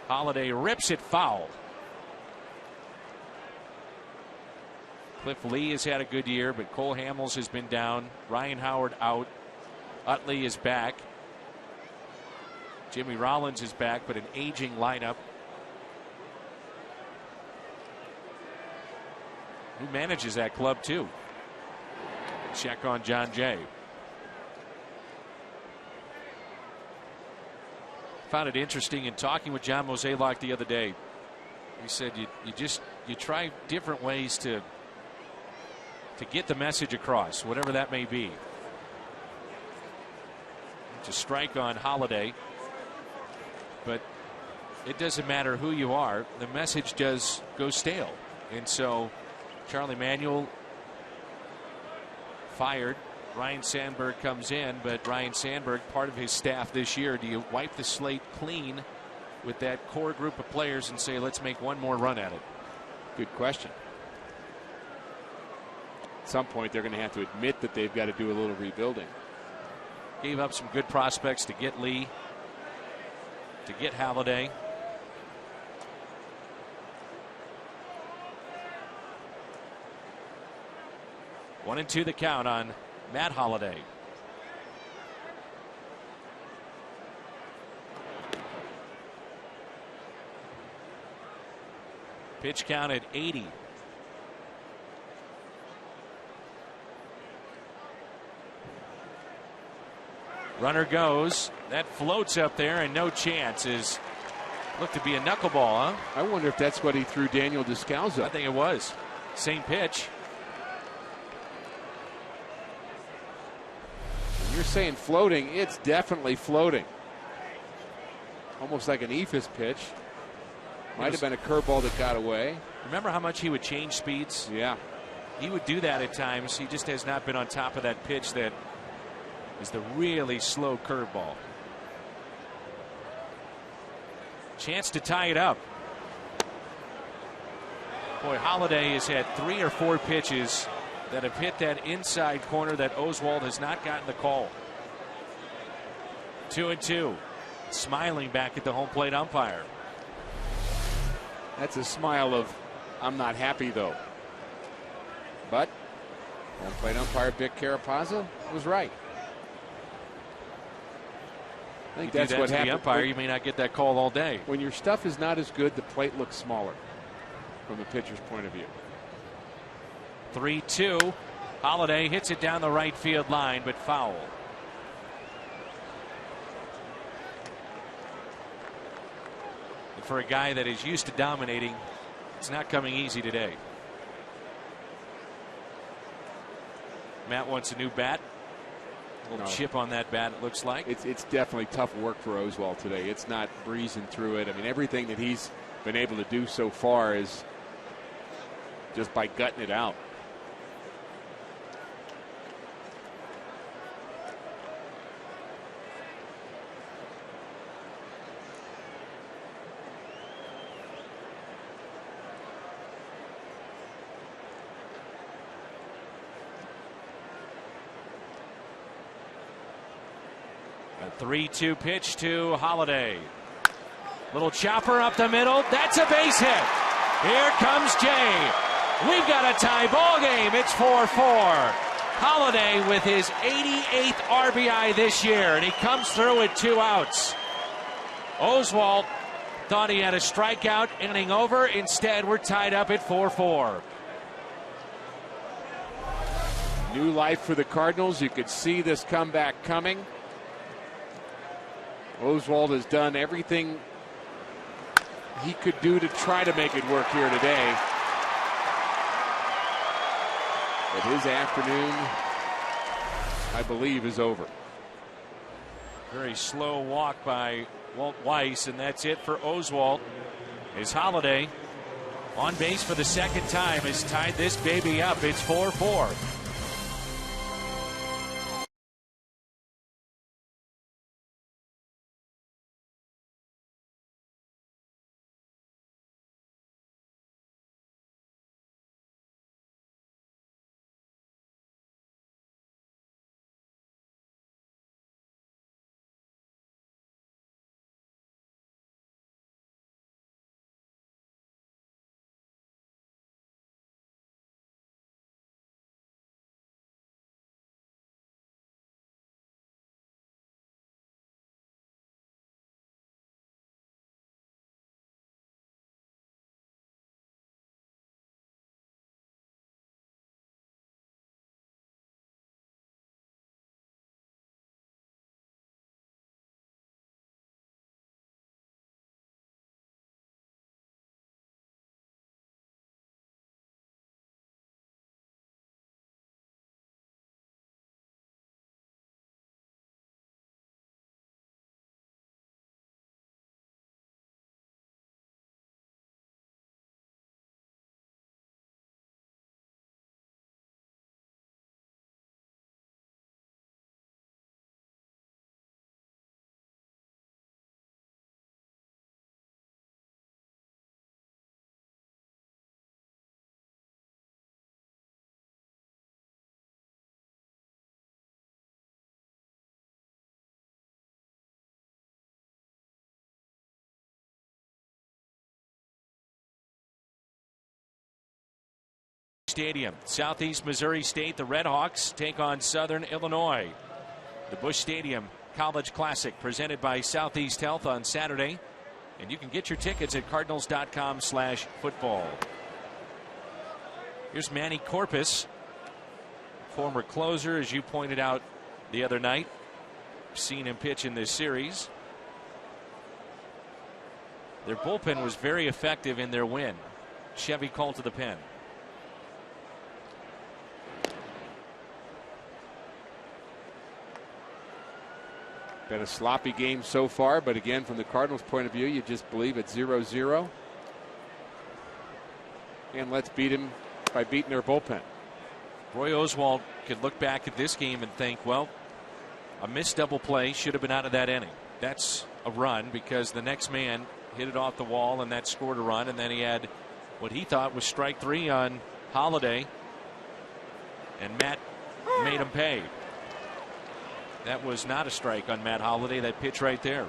Halladay rips it foul. Cliff Lee has had a good year, but Cole Hamels has been down. Ryan Howard out. Utley is back. Jimmy Rollins is back, but an aging lineup. Who manages that club too? Check on John Jay. Found it interesting in talking with John Mozeliak the other day. He said you try different ways to get the message across, whatever that may be. To strike on Halladay, but it doesn't matter who you are, the message does go stale. And so Charlie Manuel fired. Ryan Sandberg comes in, but Ryan Sandberg, part of his staff this year. Do you wipe the slate clean with that core group of players and say, let's make one more run at it? Good question. At some point, they're going to have to admit that they've got to do a little rebuilding. Gave up some good prospects to get Lee, to get Halladay. One and two the count on Matt Halladay. Pitch count at 80. Runner goes. That floats up there, and no chance. Is looked to be a knuckleball, huh? I wonder if that's what he threw Daniel Descalzo. I think it was. Same pitch. You're saying floating, it's definitely floating. Almost like an Ephus pitch. Might have been a curveball that got away. Remember how much he would change speeds? Yeah. He would do that at times. He just has not been on top of that pitch that is the really slow curveball. Chance to tie it up. Boy, Holiday has had 3 or 4 pitches that have hit that inside corner that Oswalt has not gotten the call. 2-2. Smiling back at the home plate umpire. That's a smile of, I'm not happy though. But home plate umpire Vic Carapazza was right. I think that's what happened. The umpire, you may not get that call all day. When your stuff is not as good, the plate looks smaller from the pitcher's point of view. 3-2. Holiday hits it down the right field line, but foul. And for a guy that is used to dominating, it's not coming easy today. Matt wants a new bat. A little chip on that bat, it looks like. It's definitely tough work for Oswalt today. It's not breezing through it. I mean, everything that he's been able to do so far is just by gutting it out. A 3-2 pitch to Holiday. Little chopper up the middle. That's a base hit. Here comes Jay. We've got a tie ball game. It's 4-4. Holiday with his 88th RBI this year, and he comes through with 2 outs. Oswalt thought he had a strikeout inning over. Instead, we're tied up at 4-4. New life for the Cardinals. You could see this comeback coming. Oswalt has done everything he could do to try to make it work here today. But his afternoon, I believe, is over. Very slow walk by Walt Weiss, and that's it for Oswalt. As Holiday, on base for the second time, has tied this baby up. It's 4-4. Stadium, Southeast Missouri State. The Redhawks take on Southern Illinois. The Busch Stadium College Classic presented by Southeast Health on Saturday. And you can get your tickets at cardinals.com/football. Here's Manny Corpus, former closer, as you pointed out the other night. seen him pitch in this series. Their bullpen was very effective in their win. Chevy called to the pen. Been a sloppy game so far, but again, from the Cardinals' point of view, you just believe it's 0-0. And let's beat him by beating their bullpen. Roy Oswalt could look back at this game and think, well, a missed double play should have been out of that inning. That's a run because the next man hit it off the wall and that scored a run, and then he had what he thought was strike 3 on Holiday, and Matt made him pay. That was not a strike on Matt Holiday, that pitch right there.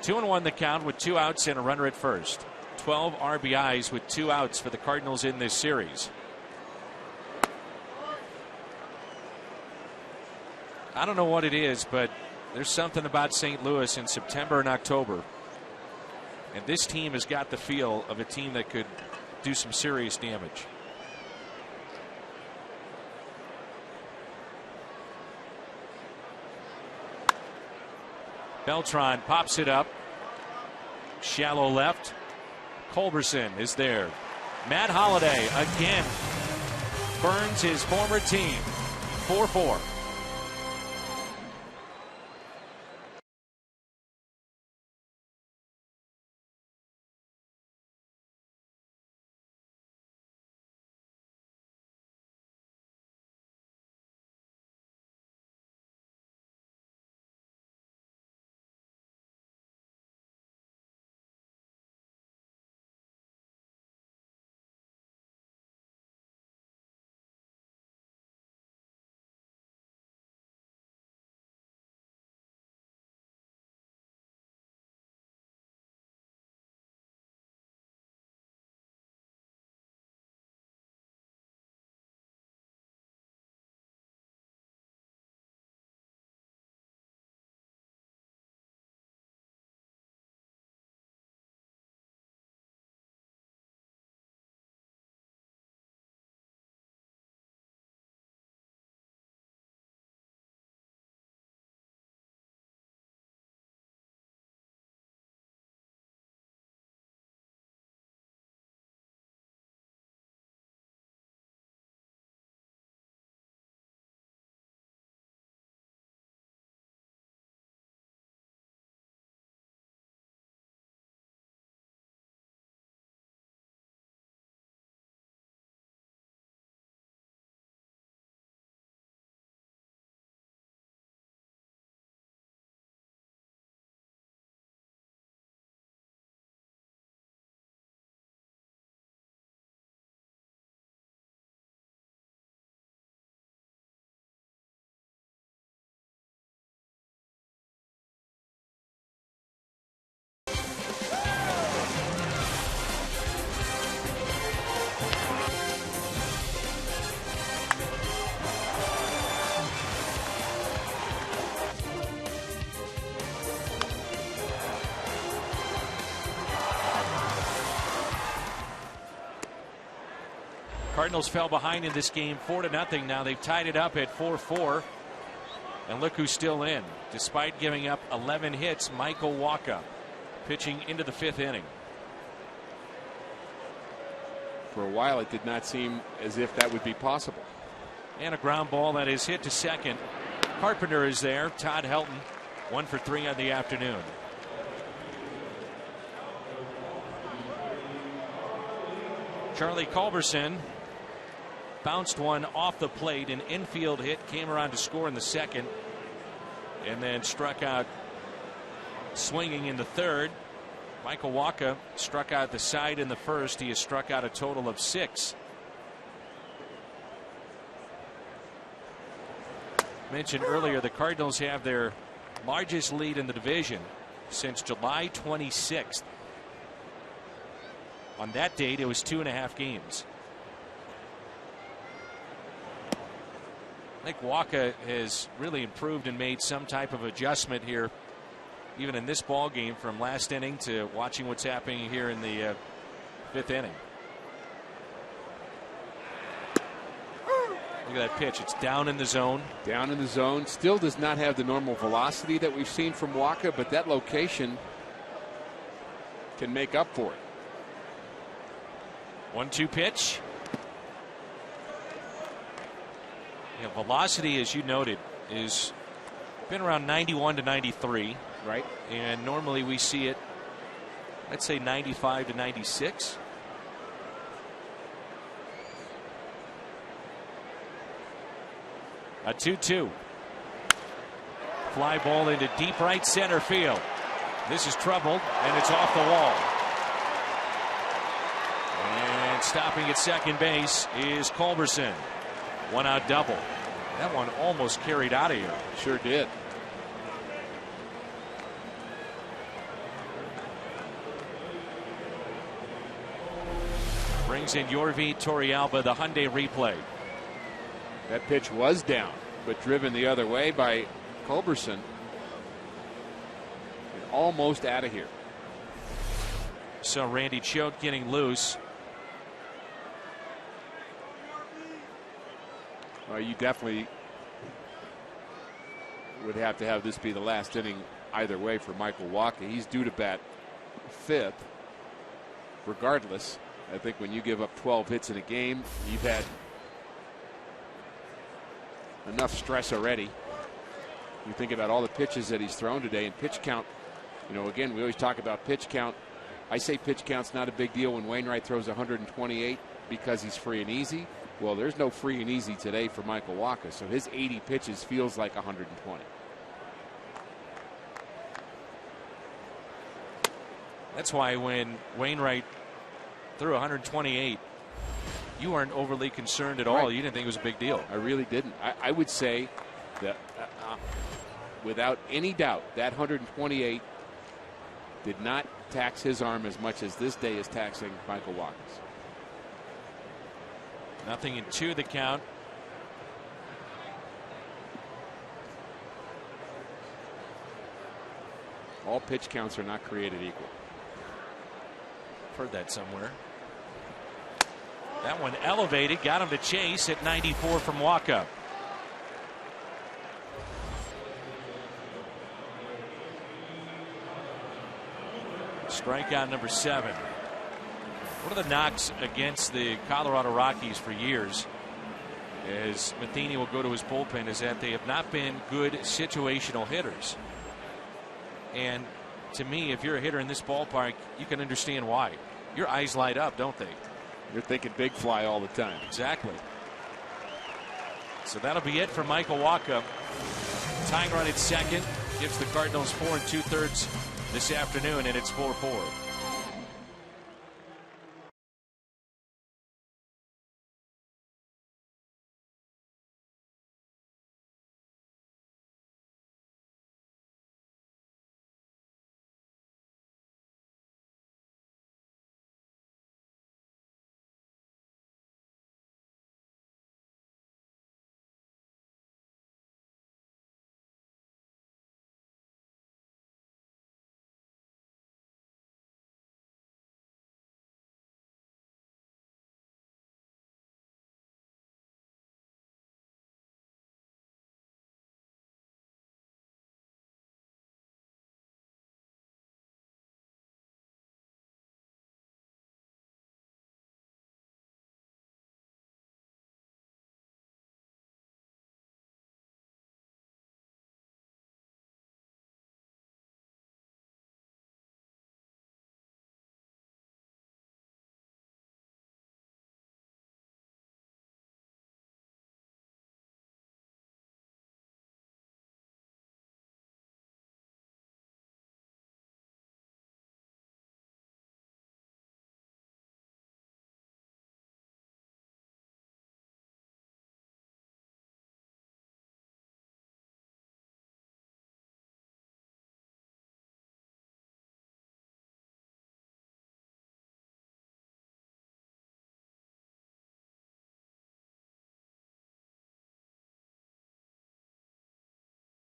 2-1 the count with 2 outs and a runner at first. 12 RBIs with 2 outs for the Cardinals in this series. I don't know what it is, but there's something about St. Louis in September and October. And this team has got the feel of a team that could do some serious damage. Beltran pops it up. Shallow left. Culberson is there. Matt Holiday again burns his former team. 4-4. Cardinals fell behind in this game 4-0. Now they've tied it up at 4-4. And look who's still in. Despite giving up 11 hits, Michael Wacha pitching into the 5th inning. For a while, it did not seem as if that would be possible. And a ground ball that is hit to second. Carpenter is there. Todd Helton, 1 for 3 on the afternoon. Charlie Culberson bounced one off the plate. An infield hit came around to score in the second, and then struck out swinging in the third. Michael Wacha struck out the side in the first. He has struck out a total of 6. Mentioned earlier, the Cardinals have their largest lead in the division since July 26th. On that date, it was 2.5 games. I think Wacha has really improved and made some type of adjustment here, even in this ball game, from last inning to watching what's happening here in the 5th inning. Look at that pitch. It's down in the zone. Down in the zone. Still does not have the normal velocity that we've seen from Wacha, but that location can make up for it. 1-2 pitch. Yeah, velocity, as you noted, is been around 91 to 93. Right. And normally we see it, I'd say 95 to 96. A 2-2. Fly ball into deep right center field. This is troubled, and it's off the wall. And stopping at second base is Culberson. 1-out double. That one almost carried out of here. Sure did. Brings in Yorvi Torrealba, the Hyundai replay. That pitch was down, but driven the other way by Culberson. And almost out of here. So Randy Choate getting loose. Well, you definitely would have to have this be the last inning either way for Michael Wacha. He's due to bat fifth. Regardless, I think when you give up 12 hits in a game, you've had enough stress already. You think about all the pitches that he's thrown today and pitch count. You know, again, we always talk about pitch count. I say pitch count's not a big deal when Wainwright throws 128 because he's free and easy. Well, there's no free and easy today for Michael Wacha, so his 80 pitches feels like 120. That's why when Wainwright threw 128, you weren't overly concerned at all. Right. You didn't think it was a big deal. I really didn't. I would say that without any doubt, that 128 did not tax his arm as much as this day is taxing Michael Wacha's. 0-2 the count. All pitch counts are not created equal. Heard that somewhere. That one elevated, got him to chase at 94 from Wacha. Strikeout number 7. One of the knocks against the Colorado Rockies for years, as Matheny will go to his bullpen, is that they have not been good situational hitters. And to me, if you're a hitter in this ballpark, you can understand why. Your eyes light up, don't they? You're thinking big fly all the time. Exactly. So that'll be it for Michael Wacha. Tying run at second gives the Cardinals 4 2/3 this afternoon, and it's 4-4.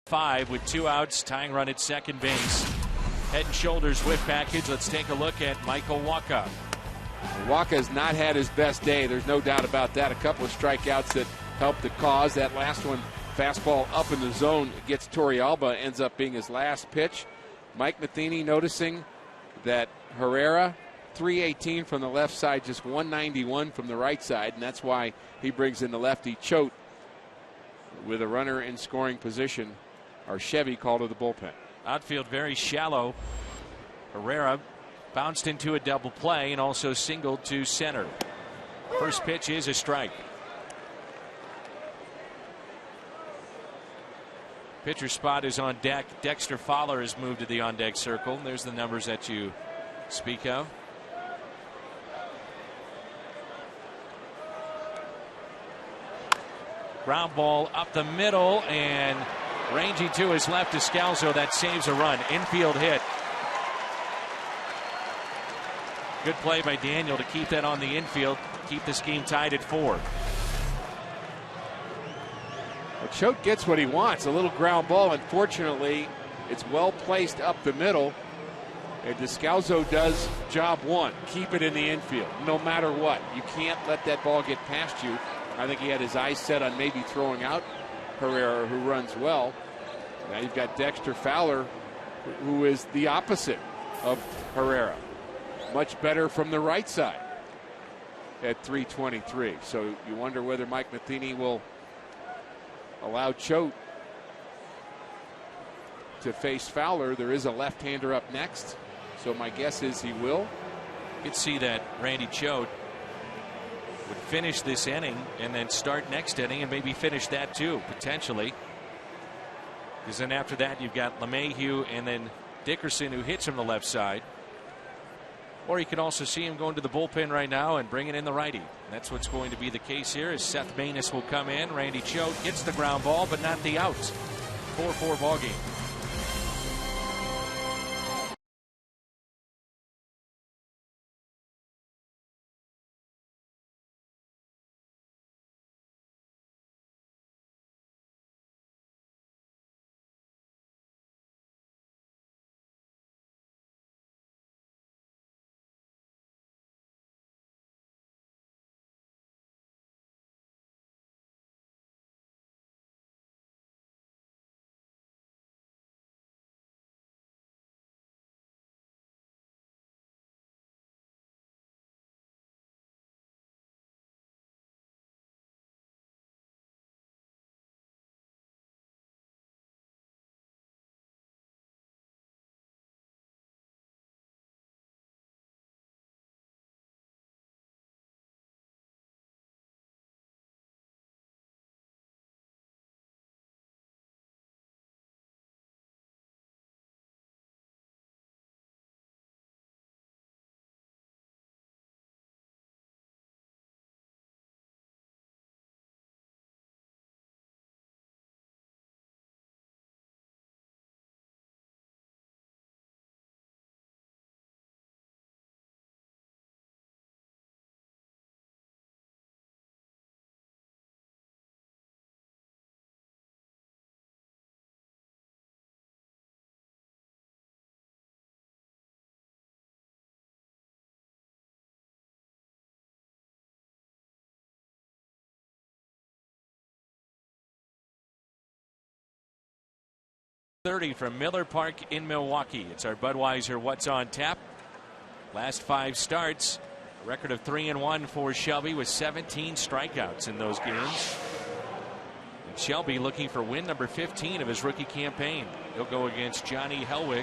Five with 2 outs, tying run at second base. Head and shoulders whip package. Let's take a look at Michael Wacha. Wacha has not had his best day. There's no doubt about that. A couple of strikeouts that helped the cause. That last one, fastball up in the zone, gets Torrealba, ends up being his last pitch. Mike Matheny noticing that Herrera, 318 from the left side, just 191 from the right side, and that's why he brings in the lefty Choate with a runner in scoring position. Our Chevy called to the bullpen. Outfield very shallow. Herrera bounced into a double play and also singled to center. First pitch is a strike. Pitcher spot is on deck. Dexter Fowler has moved to the on-deck circle. There's the numbers that you speak of. Ground ball up the middle, and ranging to his left is Scalzo. That saves a run. Infield hit. Good play by Daniel to keep that on the infield, keep this game tied at 4. Well, Choate gets what he wants, a little ground ball. Unfortunately, it's well placed up the middle. And Descalzo does job one, keep it in the infield, no matter what. You can't let that ball get past you. I think he had his eyes set on maybe throwing out Herrera, who runs well. Now you've got Dexter Fowler, who is the opposite of Herrera. Much better from the right side at 323. So you wonder whether Mike Matheny will allow Choate to face Fowler. There is a left-hander up next, so my guess is he will. You could see that Randy Choate would finish this inning and then start next inning and maybe finish that too, potentially. Because then after that you've got LeMahieu and then Dickerson, who hits from the left side. Or you can also see him going to the bullpen right now and bringing in the righty. That's what's going to be the case here, as Seth Maness will come in. Randy Choate gets the ground ball, but not the out. 4-4 ball game. .30 from Miller Park in Milwaukee. It's our Budweiser What's on Tap. Last 5 starts, a record of 3-1 for Shelby with 17 strikeouts in those games. And Shelby looking for win number 15 of his rookie campaign. He'll go against Johnny Helwig,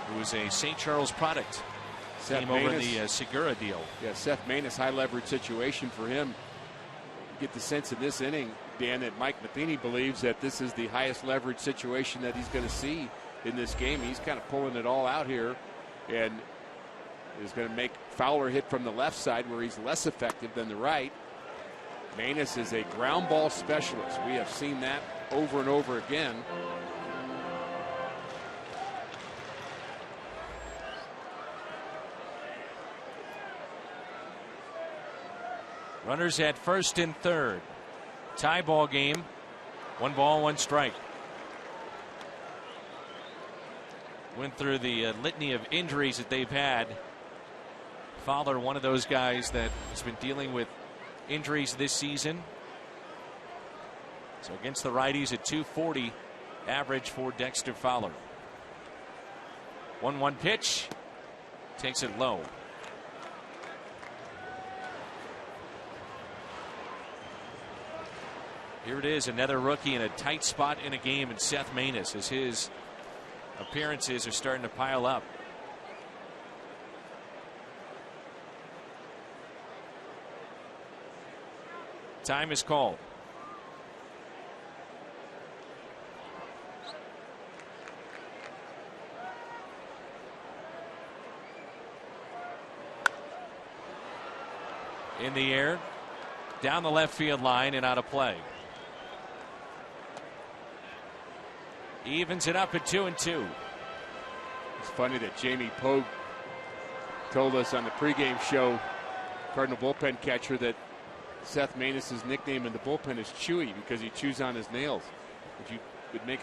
who is a St. Charles product. Came over in the Segura deal. Yeah, Seth Maness, high leverage situation for him. You get the sense in this inning, Dan, that Mike Matheny believes that this is the highest leverage situation that he's going to see in this game. He's kind of pulling it all out here and is going to make Fowler hit from the left side where he's less effective than the right. Maness is a ground ball specialist. We have seen that over and over again. Runners at first and third. Tie ball game. 1 ball, 1 strike. Went through the litany of injuries that they've had. Fowler, one of those guys that has been dealing with injuries this season. So against the righties, at 240 average for Dexter Fowler. 1-1 pitch. Takes it low. Here it is, another rookie in a tight spot in a game, and Seth Maness, as his appearances are starting to pile up. Time is called. In the air, down the left field line and out of play. Evens it up at 2-2. It's funny that Jamie Pogue told us on the pregame show, Cardinal bullpen catcher, that Seth Maness' nickname in the bullpen is Chewy because he chews on his nails, which would make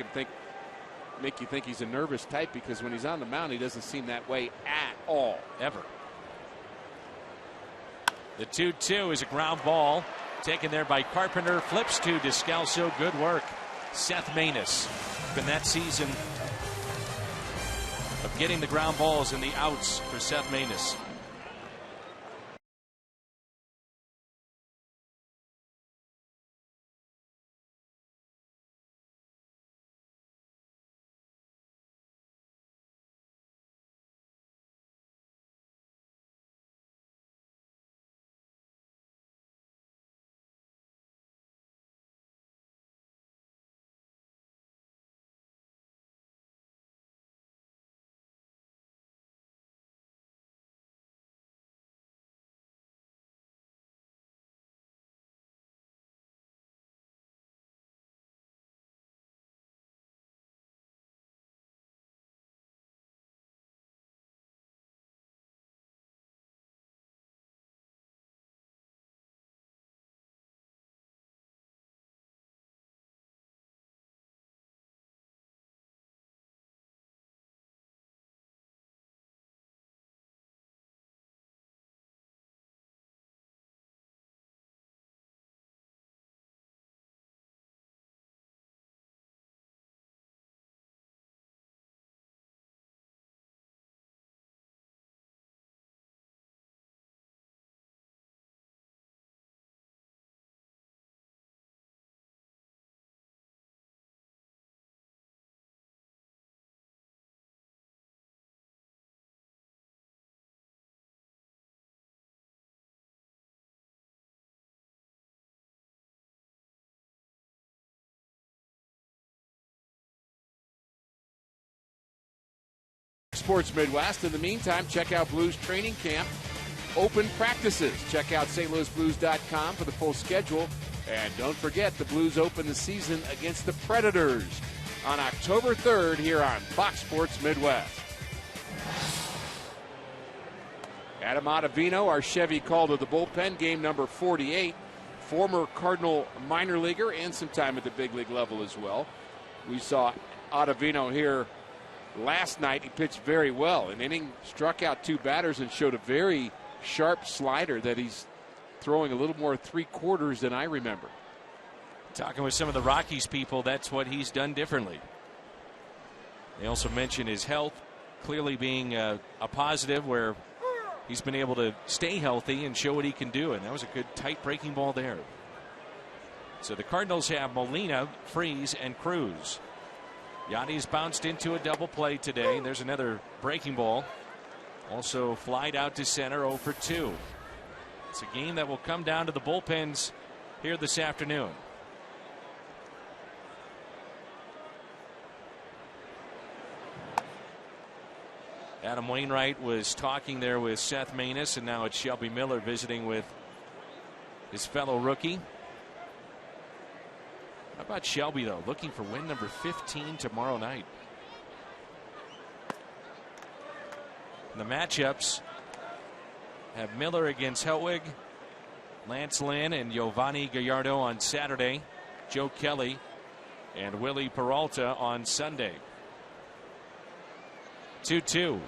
you think he's a nervous type, because when he's on the mound, he doesn't seem that way at all, ever. The 2-2 is a ground ball taken there by Carpenter. Flips to Descalso. Good work, Seth Maness. In that season of getting the ground balls and the outs for Seth Maness. Sports Midwest. In the meantime, check out Blues Training Camp open practices. Check out stlouisblues.com for the full schedule. And don't forget, the Blues open the season against the Predators on October 3rd here on Fox Sports Midwest. Adam Ottavino, our Chevy call to the bullpen, game number 48. Former Cardinal minor leaguer and some time at the big league level as well. We saw Ottavino here last night. He pitched very well. An inning, struck out 2 batters, and showed a very sharp slider that he's throwing a little more 3/4 than I remember. Talking with some of the Rockies people, that's what he's done differently. They also mentioned his health clearly being a positive, where he's been able to stay healthy and show what he can do. And that was a good tight breaking ball there. So the Cardinals have Molina, Freese, and Cruz. Yadi's bounced into a double play today. And there's another breaking ball. Also flied out to center, 0 for 2. It's a game that will come down to the bullpens here this afternoon. Adam Wainwright was talking there with Seth Maness, and now it's Shelby Miller visiting with his fellow rookie. How about Shelby, though, looking for win number 15 tomorrow night? And the matchups have Miller against Helwig, Lance Lynn and Giovanni Gallardo on Saturday, Joe Kelly and Willie Peralta on Sunday. 2-2.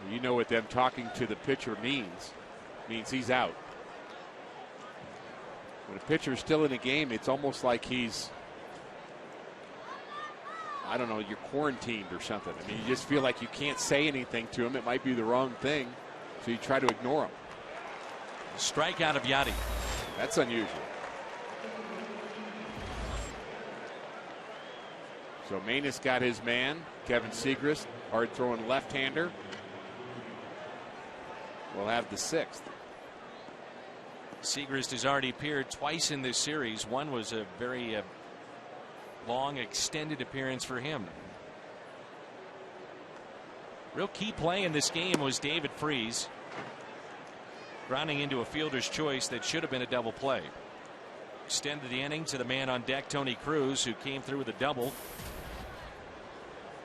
You know what them talking to the pitcher means. Means he's out. When a pitcher's still in a game, it's almost like he's, I don't know, you're quarantined or something. I mean, you just feel like you can't say anything to him. It might be the wrong thing, so you try to ignore him. Strikeout of Yachty. That's unusual. So Manus got his man. Kevin Segrist, hard throwing left-hander, will have the 6th. Segrist has already appeared twice in this series. One was a very long, extended appearance for him. Real key play in this game was David Freese grounding into a fielder's choice that should have been a double play. Extended the inning to the man on deck, Tony Cruz, who came through with a double.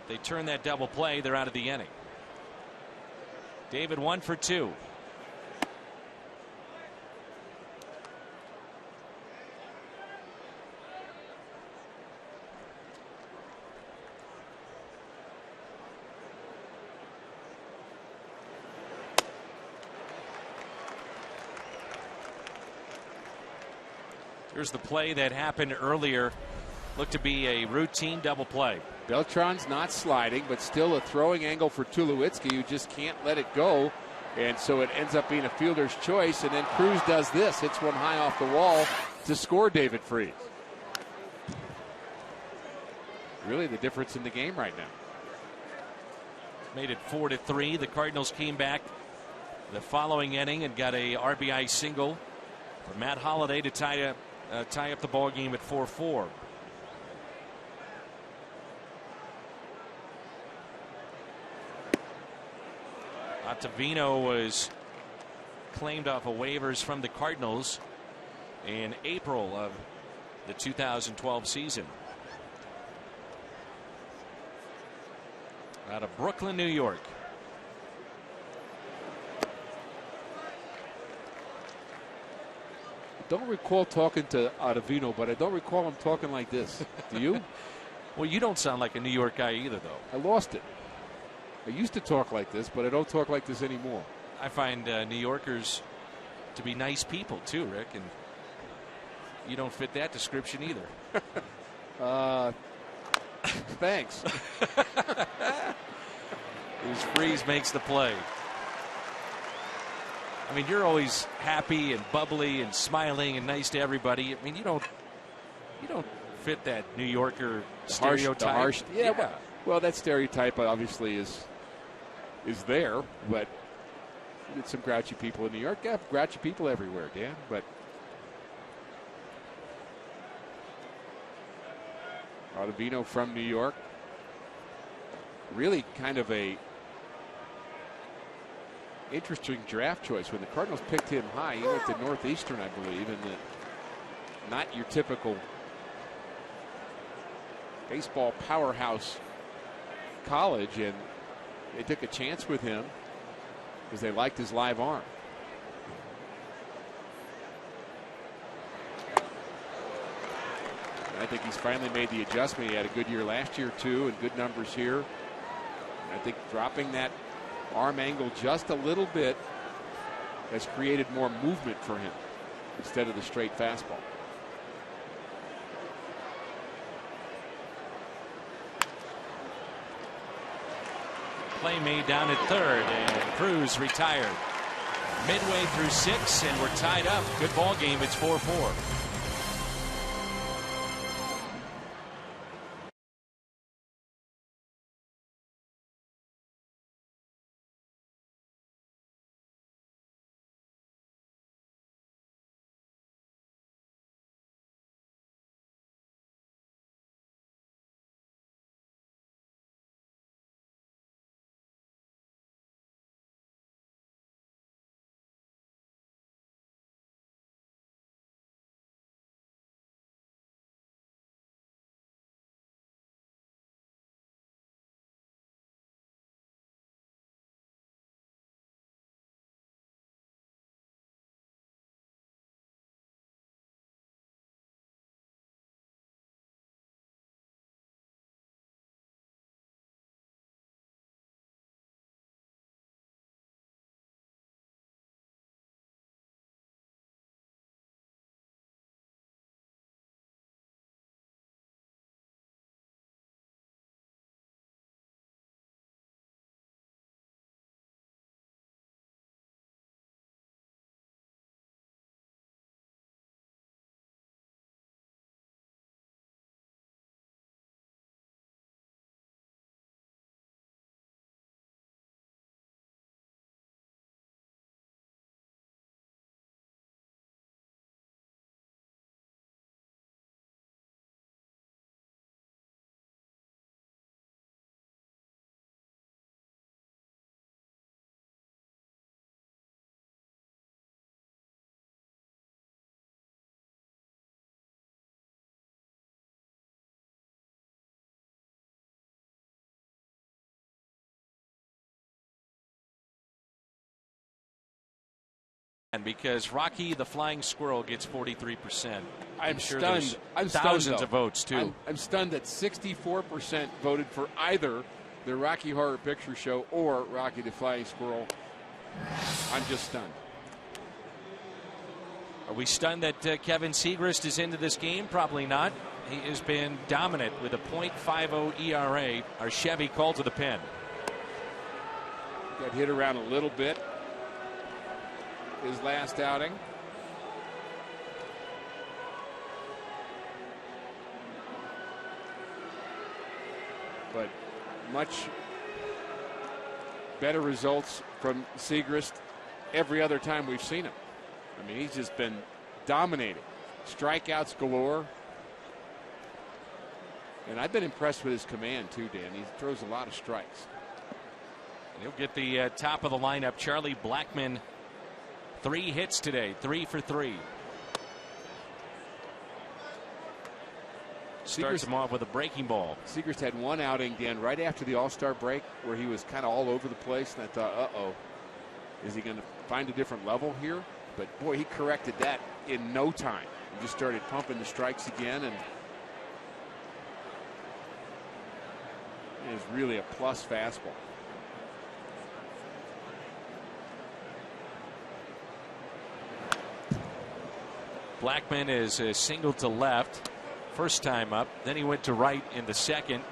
They turn that double play. They're out of the inning. David 1 for 2. Here's the play that happened earlier. Looked to be a routine double play. Beltran's not sliding, but still a throwing angle for Tulowitzki, who just can't let it go. And so it ends up being a fielder's choice. And then Cruz does this, hits one high off the wall to score David Freese. Really the difference in the game right now. Made it 4-3. The Cardinals came back the following inning and got a RBI single for Matt Holliday to tie up the ball game at 4-4. Ottavino was claimed off of waivers from the Cardinals in April of the 2012 season. Out of Brooklyn, New York. Don't recall talking to Ottavino, but I don't recall him talking like this. Do you? Well, you don't sound like a New York guy either, though. I lost it. I used to talk like this, but I don't talk like this anymore. I find New Yorkers to be nice people, too, Rick, and you don't fit that description either. Thanks. As Freese makes the play. I mean, you're always happy and bubbly and smiling and nice to everybody. I mean, you don't fit that New Yorker stereotype. Yeah. Well, that stereotype obviously is there, but it's some grouchy people in New York. Yeah, grouchy people everywhere, Dan. But Ottavino from New York, really kind of a interesting draft choice. When the Cardinals picked him high, he went to Northeastern, I believe, and not your typical baseball powerhouse college, and they took a chance with him because they liked his live arm. And I think he's finally made the adjustment. He had a good year last year too, and good numbers here. And I think dropping that arm angle just a little bit has created more movement for him instead of the straight fastball. Play made down at third, and Cruz retired. Midway through 6, and we're tied up. Good ball game. It's 4-4. because Rocky the Flying Squirrel gets 43%. I'm sure stunned. there's I'm thousands stunned, of votes too. I'm stunned that 64% voted for either the Rocky Horror Picture Show or Rocky the Flying Squirrel. I'm just stunned. Are we stunned that Kevin Siegrist is into this game? Probably not. He has been dominant with a .50 ERA. Our Chevy called to the pen. Got hit around a little bit his last outing. But much better results from Siegrist every other time we've seen him. I mean, he's just been dominating. Strikeouts galore. And I've been impressed with his command too, Dan. He throws a lot of strikes. He'll get the top of the lineup. Charlie Blackmon, 3 hits today, 3 for 3. Starts him off with a breaking ball. Siegrist had one outing, Dan, right after the All-Star break where he was kind of all over the place, and I thought, uh-oh, is he going to find a different level here? But, boy, he corrected that in no time. He just started pumping the strikes again, and it is really a plus fastball. Blackmon is a single to left. First time up. Then he went to right in the second.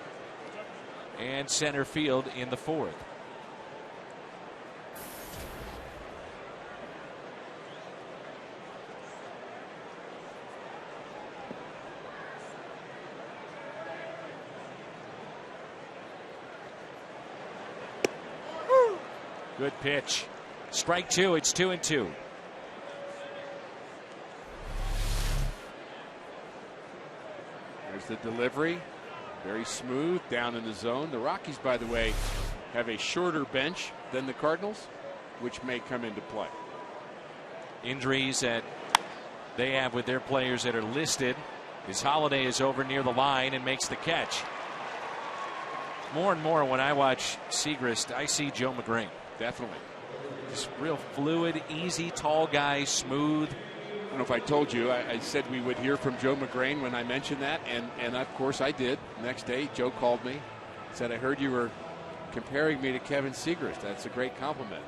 And center field in the fourth. Good pitch. Strike 2. It's 2-2. There's the delivery. Very smooth down in the zone. The Rockies, by the way, have a shorter bench than the Cardinals, which may come into play. Injuries that they have with their players that are listed. His Holiday is over near the line and makes the catch. More and more when I watch Siegrist, I see Joe McGrain. Definitely. Just real fluid, easy, tall guy, smooth. I don't know if I told you, I said we would hear from Joe McGrain when I mentioned that, and of course I did. Next day, Joe called me, said, I heard you were comparing me to Kevin Siegrist. That's a great compliment.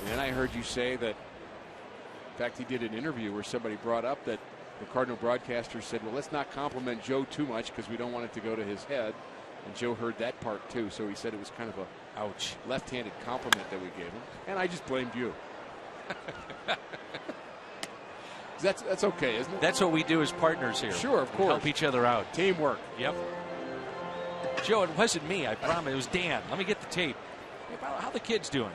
And then I heard you say that, in fact, he did an interview where somebody brought up that the Cardinal broadcaster said, well, let's not compliment Joe too much because we don't want it to go to his head. And Joe heard that part too, so he said it was kind of a ouch left-handed compliment that we gave him. And I just blamed you. That's okay, isn't it? That's what we do as partners here. Sure, of course. We help each other out. Teamwork. Yep. Joe, it wasn't me. I promise. It was Dan. Let me get the tape. Hey, how the kids doing?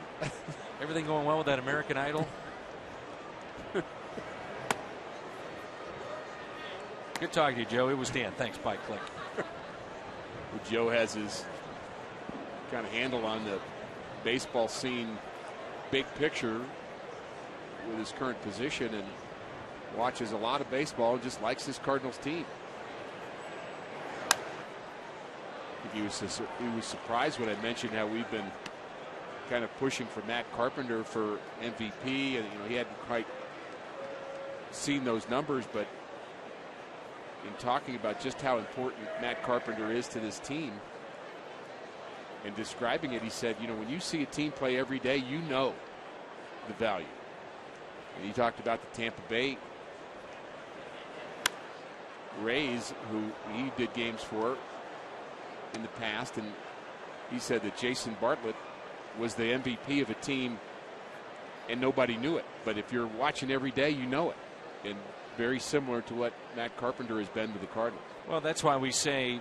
Everything going well with that American Idol? Good talking to you, Joe. It was Dan. Thanks. Bye. Click. Well, Joe has his kind of handle on the baseball scene, big picture with his current position, and watches a lot of baseball and just likes this Cardinals team. He was surprised when I mentioned how we've been kind of pushing for Matt Carpenter for MVP, and he hadn't quite seen those numbers, but in talking about just how important Matt Carpenter is to this team and describing it, he said, when you see a team play every day, you know the value. And he talked about the Tampa Bay Rays, who he did games for in the past, and he said that Jason Bartlett was the MVP of a team and nobody knew it. But if you're watching every day, you know it. And very similar to what Matt Carpenter has been to the Cardinals. Well, that's why we say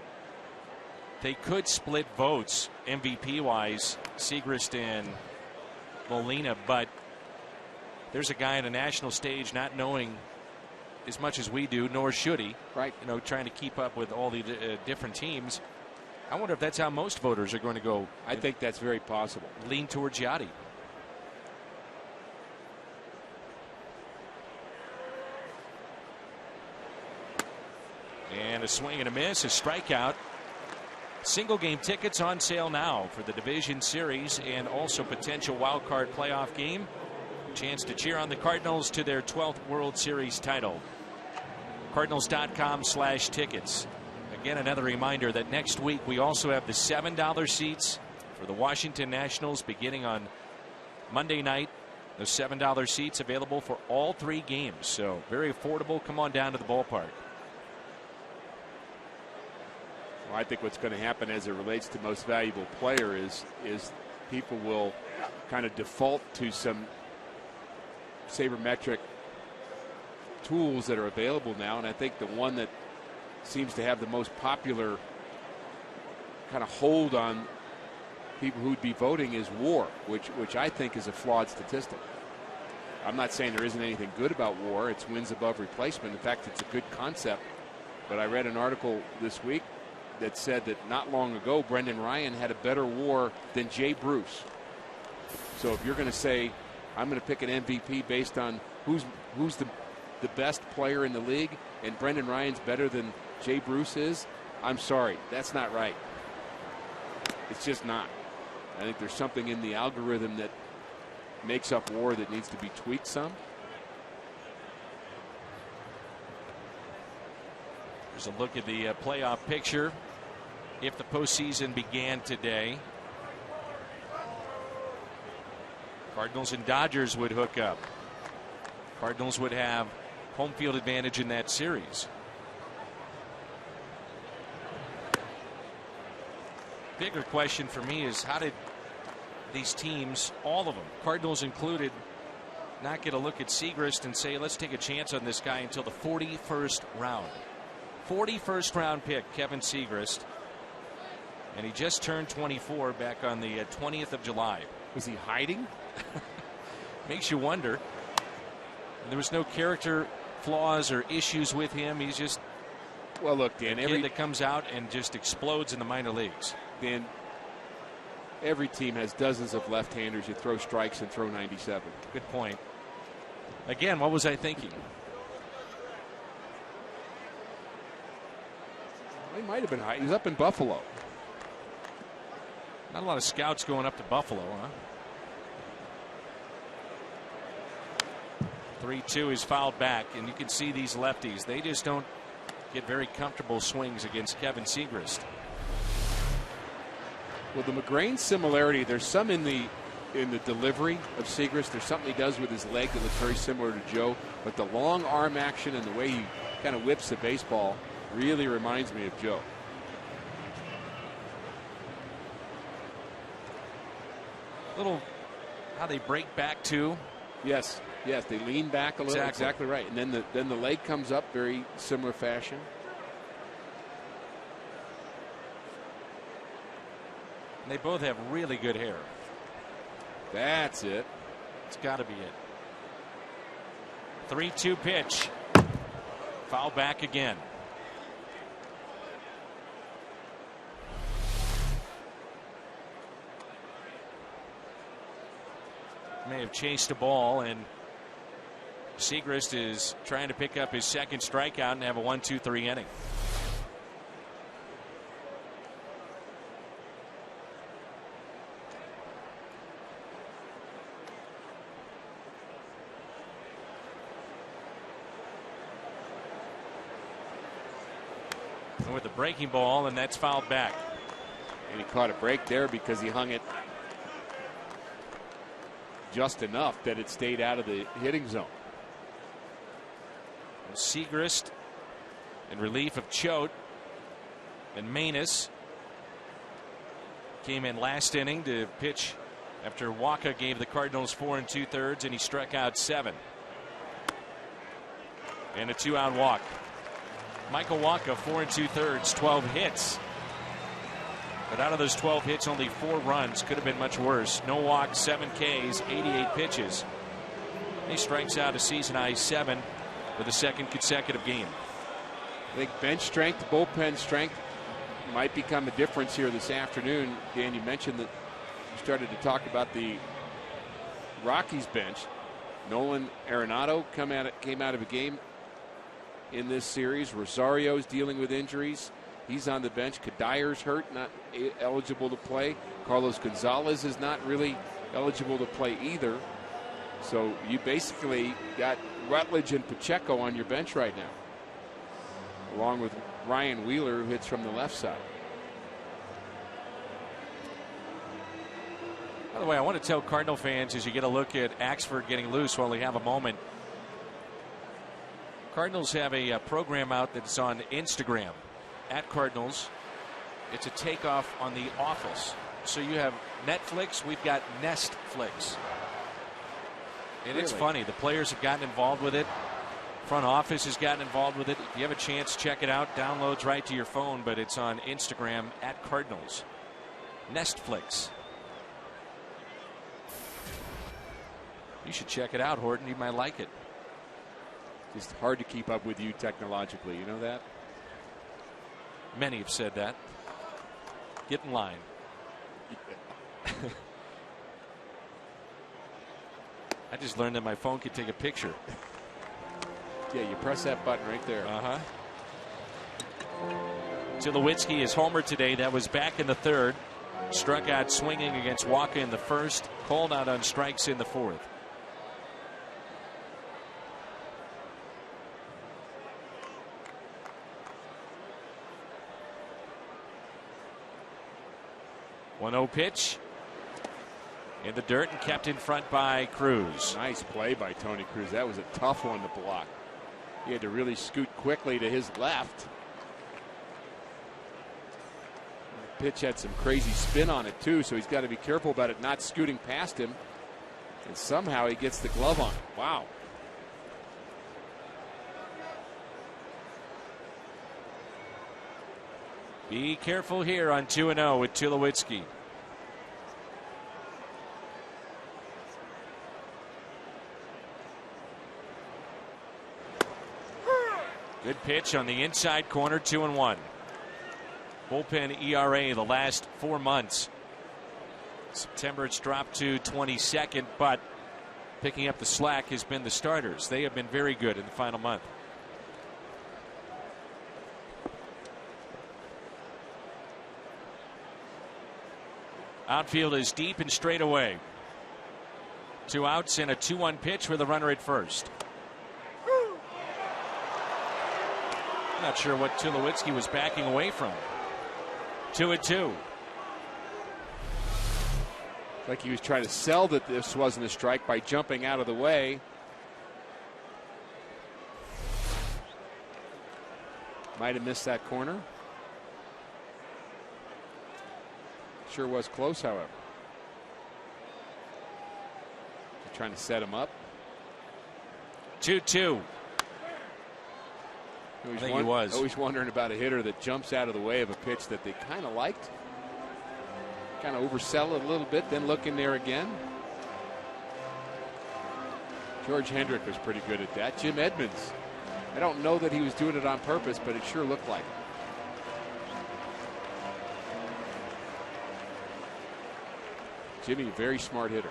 they could split votes MVP-wise, Siegrist and Molina, but there's a guy on a national stage not knowing as much as we do, nor should he. Right. Trying to keep up with all the different teams. I wonder if that's how most voters are going to go. I think that's very possible. Lean towards Yachty. And a swing and a miss, a strikeout. Single game tickets on sale now for the division series and also potential wild card playoff game. Chance to cheer on the Cardinals to their 12th World Series title. Cardinals.com/tickets. Again, another reminder that next week we also have the $7 seats for the Washington Nationals beginning on Monday night. Those $7 seats available for all 3 games. So very affordable. Come on down to the ballpark. Well, I think what's going to happen as it relates to most valuable player is people will kind of default to some sabermetric tools that are available now. And I think the one that seems to have the most popular kind of hold on people who'd be voting is WAR, which I think is a flawed statistic. I'm not saying there isn't anything good about WAR. It's wins above replacement. In fact, it's a good concept. But I read an article this week that said that not long ago, Brendan Ryan had a better WAR than Jay Bruce. So if you're going to say, I'm going to pick an MVP based on who's the best player in the league, and Brendan Ryan's better than Jay Bruce is, I'm sorry, that's not right. It's just not. I think there's something in the algorithm that makes up WAR that needs to be tweaked some. There's a look at the playoff picture. If the postseason began today, Cardinals and Dodgers would hook up. Cardinals would have home field advantage in that series. Bigger question for me is, how did these teams, all of them, Cardinals included, not get a look at Segrist and say, let's take a chance on this guy until the 41st round. 41st round pick, Kevin Segrist. And he just turned 24 back on the 20th of July. Was he hiding? Makes you wonder. And there was no character flaws or issues with him. He's just, well, look, Dan, a kid that comes out and just explodes in the minor leagues. Dan, every team has dozens of left-handers who throw strikes and throw 97. Good point. Again, what was I thinking? He might have been high. He was up in Buffalo. Not a lot of scouts going up to Buffalo, huh? 3-2 is fouled back, and you can see these lefties. They just don't get very comfortable swings against Kevin Segrist. Well, the McGrain similarity, there's some in the delivery of Segrist. There's something he does with his leg that looks very similar to Joe. But the long arm action and the way he kind of whips the baseball really reminds me of Joe. Little how they break back too. Yes, they lean back a little. Exactly right. And then the leg comes up very similar fashion. And they both have really good hair. That's it. It's got to be it. 3-2 pitch. Foul back again. May have chased a ball, and Segrist is trying to pick up his second strikeout and have a 1-2-3 inning. And with the breaking ball, and that's fouled back. And he caught a break there because he hung it just enough that it stayed out of the hitting zone. Segrist in relief of Choate, and Manus came in last inning to pitch after Waka gave the Cardinals 4 2/3, and he struck out 7. And a 2-out walk. Michael Waka, 4 2/3, 12 hits. But out of those 12 hits, only 4 runs. Could have been much worse. No walks, 7 Ks, 88 pitches. He strikes out a season-high 7 for the second consecutive game. I think bench strength, bullpen strength might become a difference here this afternoon. Dan, you mentioned that you started to talk about the Rockies bench. Nolan Arenado came out of a game in this series. Rosario's dealing with injuries. He's on the bench. Kadyr's hurt, not eligible to play. Carlos Gonzalez is not really eligible to play either. So you basically got Rutledge and Pacheco on your bench right now, along with Ryan Wheeler, who hits from the left side. By the way, I want to tell Cardinal fans, as you get a look at Axford getting loose while we have a moment, Cardinals have a program out that's on Instagram at Cardinals. It's a takeoff on The Office. So you have Netflix, we've got Nestflix. And it's funny. The players have gotten involved with it. Front office has gotten involved with it. If you have a chance, check it out. Downloads right to your phone, but it's on Instagram at Cardinals. Nestflix. You should check it out, Horton. You might like it. Just hard to keep up with you technologically. You know that? Many have said that. Get in line. I just learned that my phone could take a picture. Yeah, you press that button right there. Tulowitzki is homer today. That was back in the third. Struck out swinging against Walker in the first. Called out on strikes in the fourth. One-0 pitch in the dirt and kept in front by Cruz. Nice play by Tony Cruz. That was a tough one to block. He had to really scoot quickly to his left. The pitch had some crazy spin on it too, so he's got to be careful about it not scooting past him. And somehow he gets the glove on it. Wow. Be careful here on 2-0 with Tulowitzki. Good pitch on the inside corner, 2-1. Bullpen ERA the last 4 months. September it's dropped to 22nd, but picking up the slack has been the starters. They have been very good in the final month. Outfield is deep and straight away. 2 outs and a 2-1 pitch with a runner at first. Not sure what Tulowitzki was backing away from. 2-2. Like he was trying to sell that this wasn't a strike by jumping out of the way. Might have missed that corner. Sure was close, however. Trying to set him up. 2-2. I think he was. Always wondering about a hitter that jumps out of the way of a pitch that they kind of liked. Kind of oversell it a little bit, then look in there again. George Hendrick was pretty good at that. Jim Edmonds. I don't know that he was doing it on purpose, but it sure looked like it. Jimmy, very smart hitter.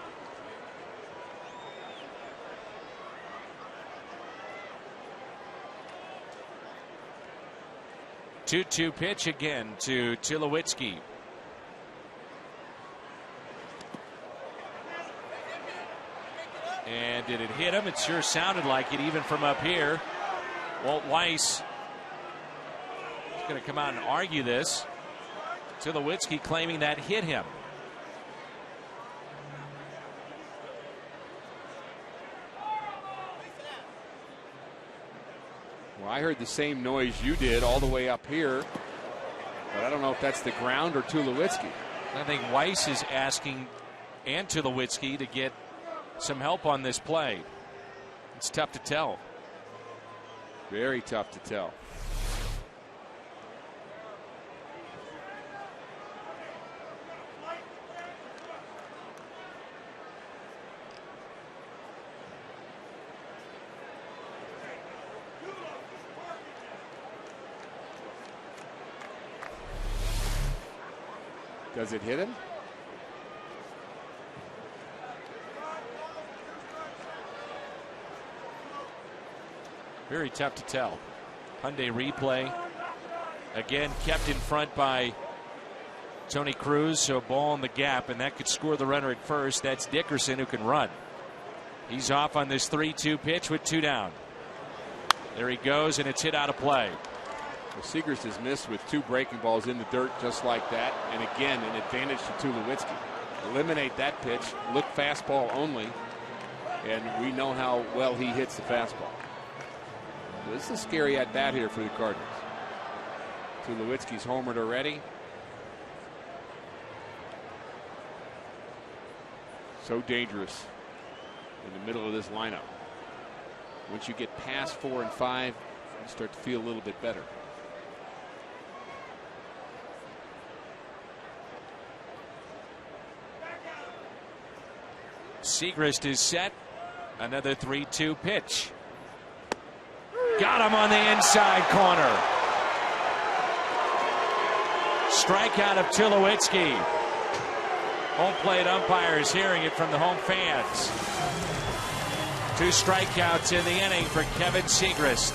Two-two pitch again to Tulowitzki. And did it hit him? It sure sounded like it, even from up here. Walt Weiss is going to come out and argue this. Tulowitzki claiming that hit him. Well, I heard the same noise you did all the way up here, but I don't know if that's the ground or Tulowitzki. I think Weiss is asking and Tulowitzki to get some help on this play. It's tough to tell. Very tough to tell. Does it hit him? Very tough to tell. Hyundai replay. Again, kept in front by Tony Cruz, so ball in the gap, and that could score the runner at first. That's Dickerson, who can run. He's off on this 3-2 pitch with 2 down. There he goes, and it's hit out of play. Well, Siegrist has missed with 2 breaking balls in the dirt just like that. And again, an advantage to Tulowitzki. Eliminate that pitch, look fastball only, and we know how well he hits the fastball. This is a scary at bat here for the Cardinals. Tulowitzki's homered already. So dangerous in the middle of this lineup. Once you get past 4 and 5, you start to feel a little bit better. Siegrist is set. Another 3-2 pitch. Got him on the inside corner. Strikeout of Tulowitzki. Home plate umpires hearing it from the home fans. 2 strikeouts in the inning for Kevin Siegrist.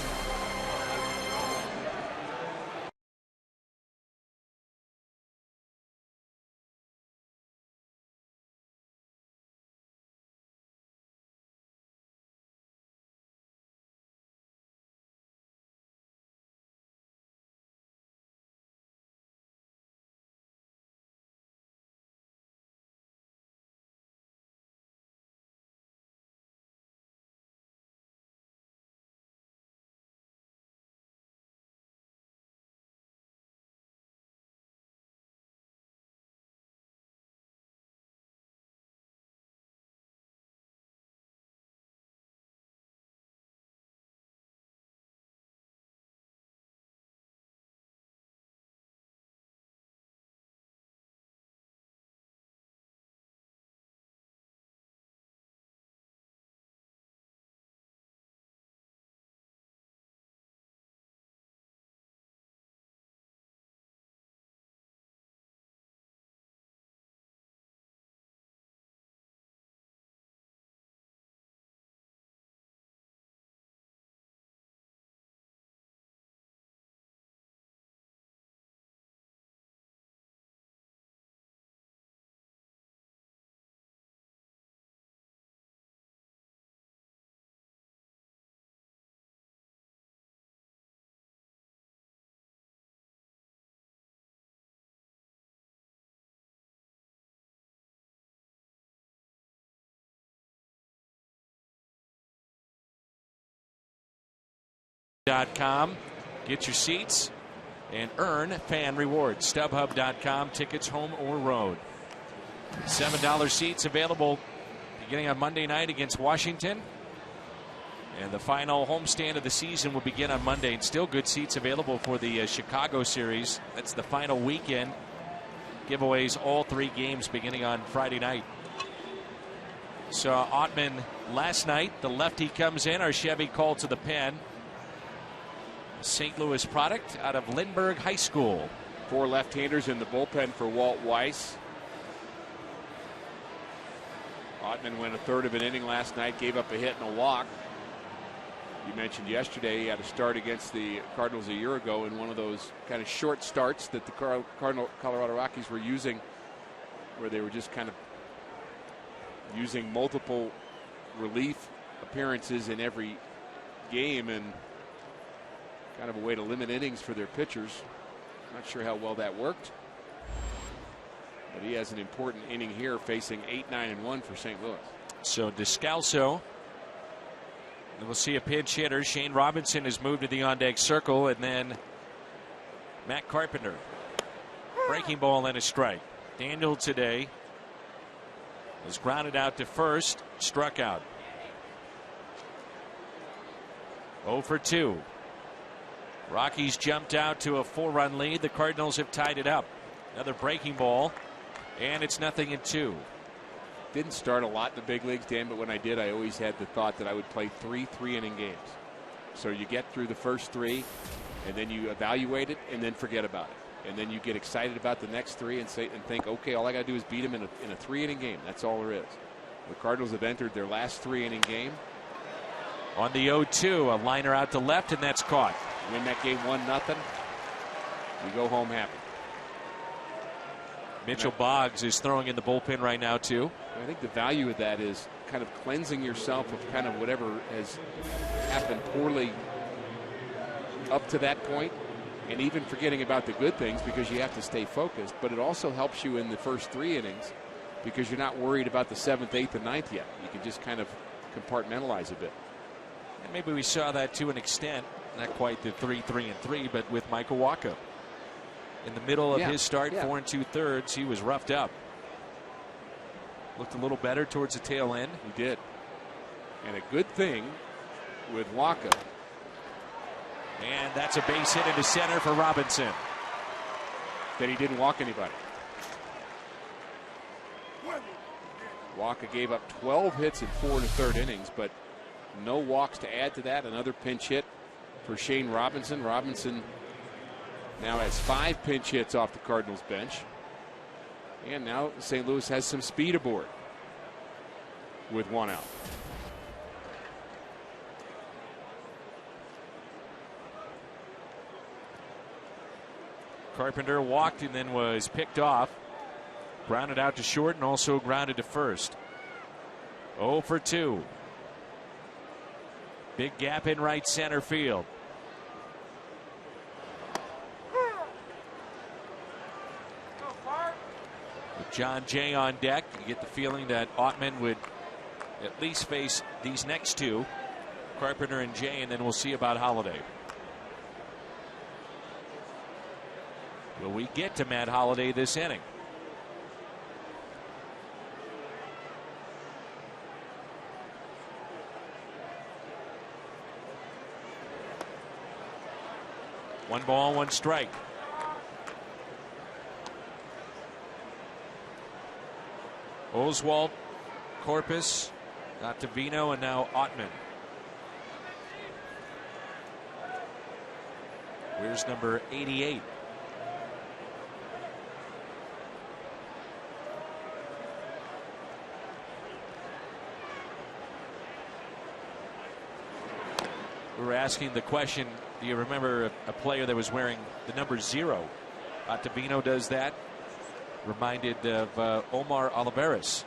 .com. Get your seats and earn fan rewards. StubHub.com. Tickets home or road. $7 seats available beginning on Monday night against Washington. And the final homestand of the season will begin on Monday. And still good seats available for the Chicago series. That's the final weekend. Giveaways all 3 games beginning on Friday night. Saw Ottman last night. The lefty comes in. Our Chevy called to the pen. St. Louis product out of Lindbergh High School. 4 left-handers in the bullpen for Walt Weiss. Ottman went a third of an inning last night, gave up a hit and a walk. You mentioned yesterday he had a start against the Cardinals a year ago in one of those kind of short starts that the Colorado Rockies were using, where they were just kind of using multiple relief appearances in every game, and kind of a way to limit innings for their pitchers. Not sure how well that worked, but he has an important inning here facing 8-9-1 for St. Louis. So Descalso. And we'll see a pinch hitter. Shane Robinson has moved to the on-deck circle, and then Matt Carpenter. Breaking ball and a strike. Daniel today was grounded out to first, struck out. 0 for 2. Rockies jumped out to a 4-run lead. The Cardinals have tied it up. Another breaking ball, and it's 0-2. Didn't start a lot in the big leagues, Dan, but when I did, I always had the thought that I would play 3 3-inning games. So you get through the first 3, and then you evaluate it, and then forget about it. And then you get excited about the next 3 and think, okay, all I got to do is beat them in a 3-inning game. That's all there is. The Cardinals have entered their last 3-inning game. On the 0-2, a liner out to left, and that's caught. Win that game 1-0. We go home happy. Mitchell Boggs is throwing in the bullpen right now, too. I think the value of that is kind of cleansing yourself of kind of whatever has happened poorly up to that point, and even forgetting about the good things because you have to stay focused. But it also helps you in the first 3 innings because you're not worried about the 7th, 8th, and 9th yet. You can just kind of compartmentalize a bit. And maybe we saw that to an extent, not quite the 3-3-3, but with Michael Wacha. In the middle of his start, 4 2/3, he was roughed up. Looked a little better towards the tail end. He did. And a good thing with Wacha. And that's a base hit into center for Robinson. That he didn't walk anybody. Wacha gave up 12 hits in 4 1/3 innings, but no walks to add to that. Another pinch hit for Shane Robinson. Robinson now has 5 pinch hits off the Cardinals bench. And now St. Louis has some speed aboard with 1 out. Carpenter walked and then was picked off. Grounded out to short and also grounded to first. 0 for 2. Big gap in right center field. With John Jay on deck, you get the feeling that Ottman would at least face these next 2, Carpenter and Jay, and then we'll see about Holliday. Will we get to Matt Holliday this inning? One ball, 1 strike. Oswalt, Corpus, Ottavino, and now Ottman. Where's number 88? We were asking the question, do you remember a player that was wearing the number 0? Ottavino does that. Reminded of Omar Olivares,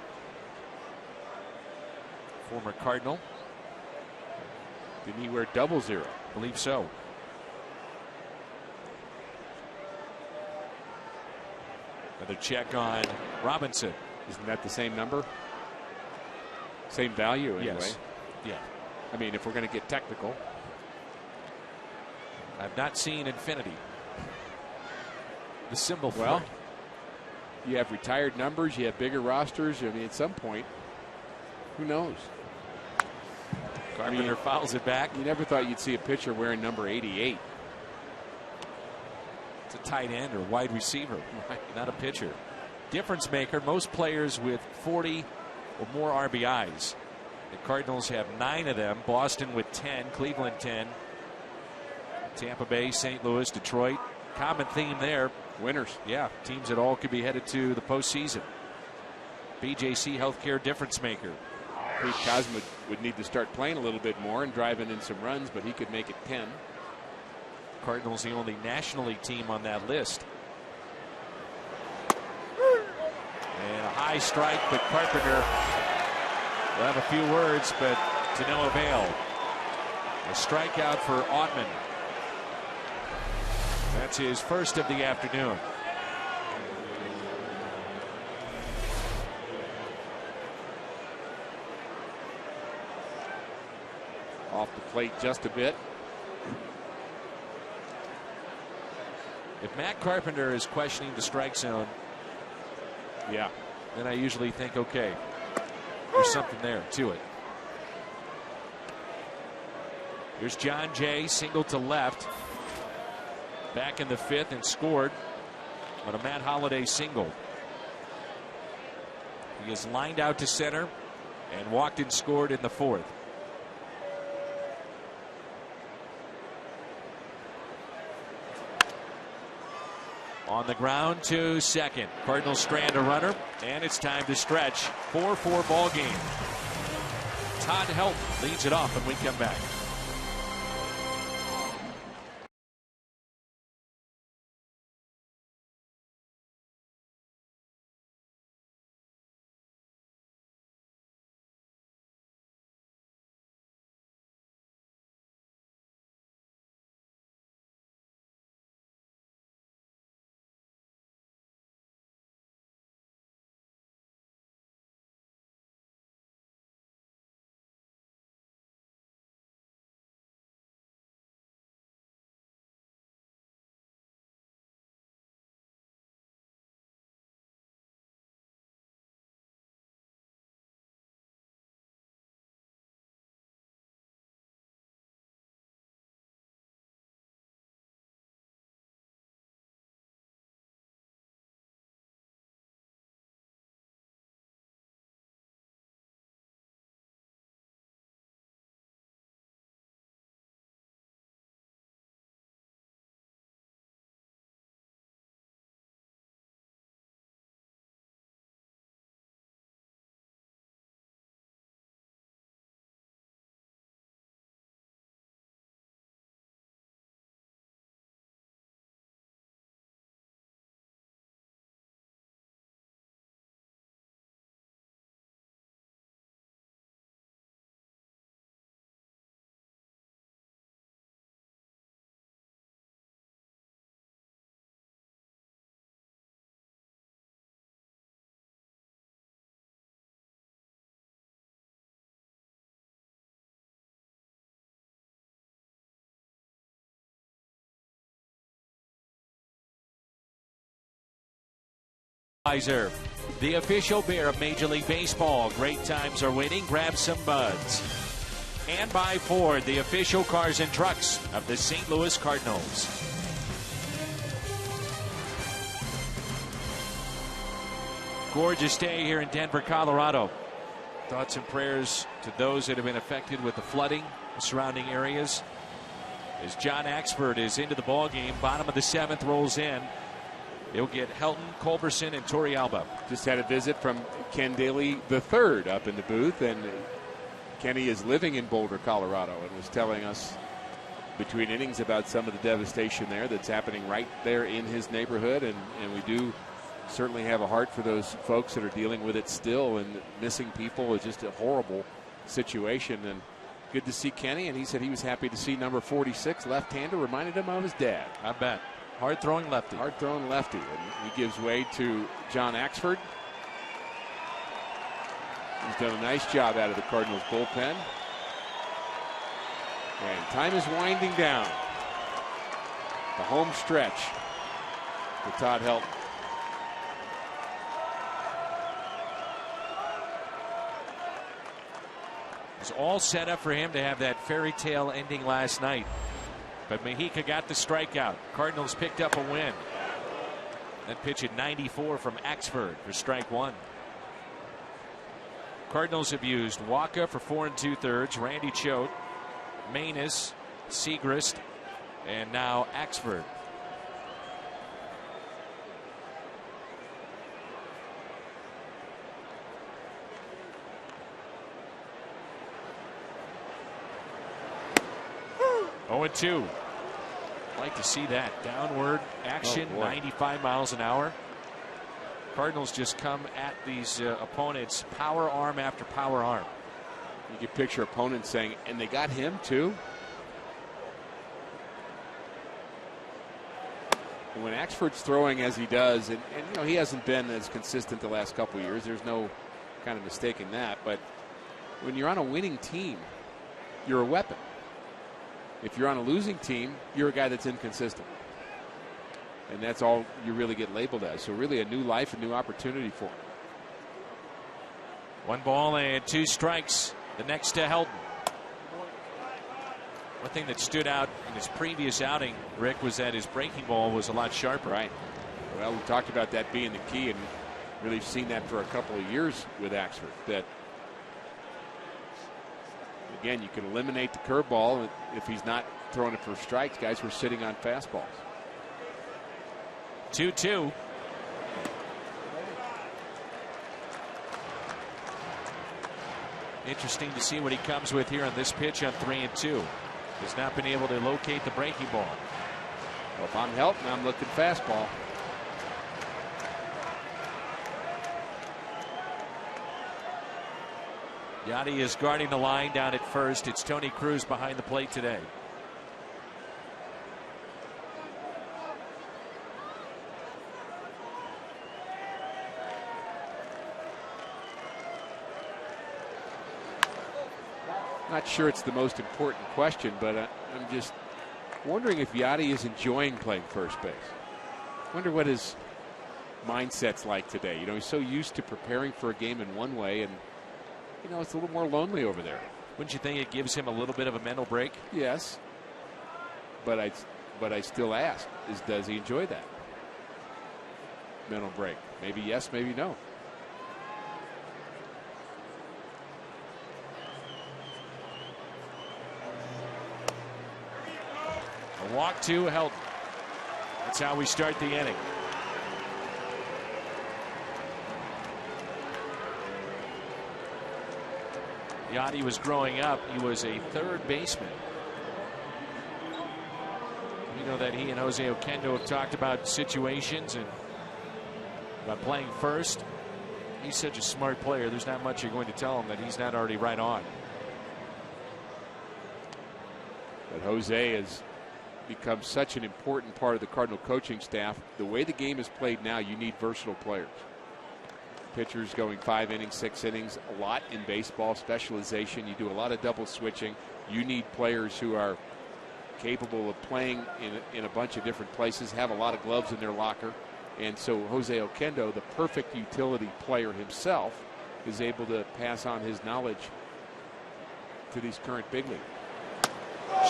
former Cardinal. Didn't he wear 00? Believe so. Another check on Robinson. Isn't that the same number? Same value anyway. Yes. Yeah. I mean, if we're going to get technical. I've not seen infinity. The symbol for Well, it. you have retired numbers, you have bigger rosters. I mean, at some point, who knows? Carpenter fouls it back. You never thought you'd see a pitcher wearing number 88. It's a tight end or wide receiver, not a pitcher. Difference maker. Most players with 40 or more RBIs. The Cardinals have 9 of them. Boston with 10, Cleveland 10, Tampa Bay, St. Louis, Detroit. Common theme there. Winners. Yeah, teams that all could be headed to the postseason. BJC Healthcare difference maker. Pete Cosma would need to start playing a little bit more and driving in some runs, but he could make it 10. Cardinals the only National League team on that list. And a high strike, but Carpenter will have a few words, but to no avail. A strikeout for Ottman. That's his first of the afternoon. Off the plate just a bit. If Matt Carpenter is questioning the strike zone, yeah, then I usually think, okay, there's something there to it. Here's John Jay, single to left. Back in the 5th and scored on a Matt Holliday single. He is lined out to center and walked and scored in the 4th. On the ground to second. Cardinals strand a runner, and it's time to stretch. 4-4 ball game. Todd Helton leads it off when we come back. Budweiser, the official beer of Major League Baseball. Great times are waiting. Grab some buds. And by Ford, the official cars and trucks of the St. Louis Cardinals. Gorgeous day here in Denver, Colorado. Thoughts and prayers to those that have been affected with the flooding, the surrounding areas. As John Axford is into the ball game, bottom of the 7th rolls in. He'll get Helton, Culberson, and Torrealba. Just had a visit from Ken Daly III up in the booth, and Kenny is living in Boulder, Colorado, and was telling us between innings about some of the devastation there that's happening right there in his neighborhood, and we do certainly have a heart for those folks that are dealing with it still, and missing people is just a horrible situation. And good to see Kenny, and he said he was happy to see number 46, left-hander, reminded him of his dad. I bet. Hard-throwing lefty. Hard-throwing lefty. And he gives way to John Axford. He's done a nice job out of the Cardinals bullpen. And time is winding down. The home stretch for Todd Helton. It's all set up for him to have that fairy tale ending last night. But Mejica got the strikeout. Cardinals picked up a win. That pitch at 94 from Axford for strike 1. Cardinals have used Waka for 4 2/3, Randy Choate, Manus, Segrist, and now Axford. Oh, 2. Like to see that downward action, 95 miles an hour. Cardinals just come at these opponents power arm after power arm. You can picture opponents saying, and they got him too. And when Axford's throwing as he does, and you know he hasn't been as consistent the last couple of years, there's no kind of mistaking that, but when you're on a winning team, you're a weapon. If you're on a losing team, you're a guy that's inconsistent. And that's all you really get labeled as. So really a new life, a new opportunity for him. 1 ball and 2 strikes. The next to Helton. One thing that stood out in his previous outing, Rick, was that his breaking ball was a lot sharper. Right. Well, we talked about that being the key, and really seen that for a couple of years with Axford. That again, you can eliminate the curveball if he's not throwing it for strikes. Guys were sitting on fastballs. 2-2. Interesting to see what he comes with here on this pitch on 3-2. Has not been able to locate the breaking ball. Well, if I'm Helton, I'm looking fastball. Yachty is guarding the line down at first. It's Tony Cruz behind the plate today. Not sure it's the most important question, but I'm just wondering if Yachty is enjoying playing first base. Wonder what his mindset's like today. You know, he's so used to preparing for a game in one way, and you know, it's a little more lonely over there. Wouldn't you think it gives him a little bit of a mental break? Yes. But I still ask, does he enjoy that mental break? Maybe yes, maybe no. A walk to Helton. That's how we start the inning. Yachty was growing up. He was a third baseman. You know that he and Jose Oquendo have talked about situations and about playing first. He's such a smart player. There's not much you're going to tell him that he's not already right on. But Jose has become such an important part of the Cardinal coaching staff. The way the game is played now, you need versatile players. Pitchers going 5 innings, 6 innings, a lot in baseball, specialization. You do a lot of double switching. You need players who are capable of playing in a bunch of different places, have a lot of gloves in their locker, And so Jose Oquendo, the perfect utility player himself, is able to pass on his knowledge to these current big leaguers.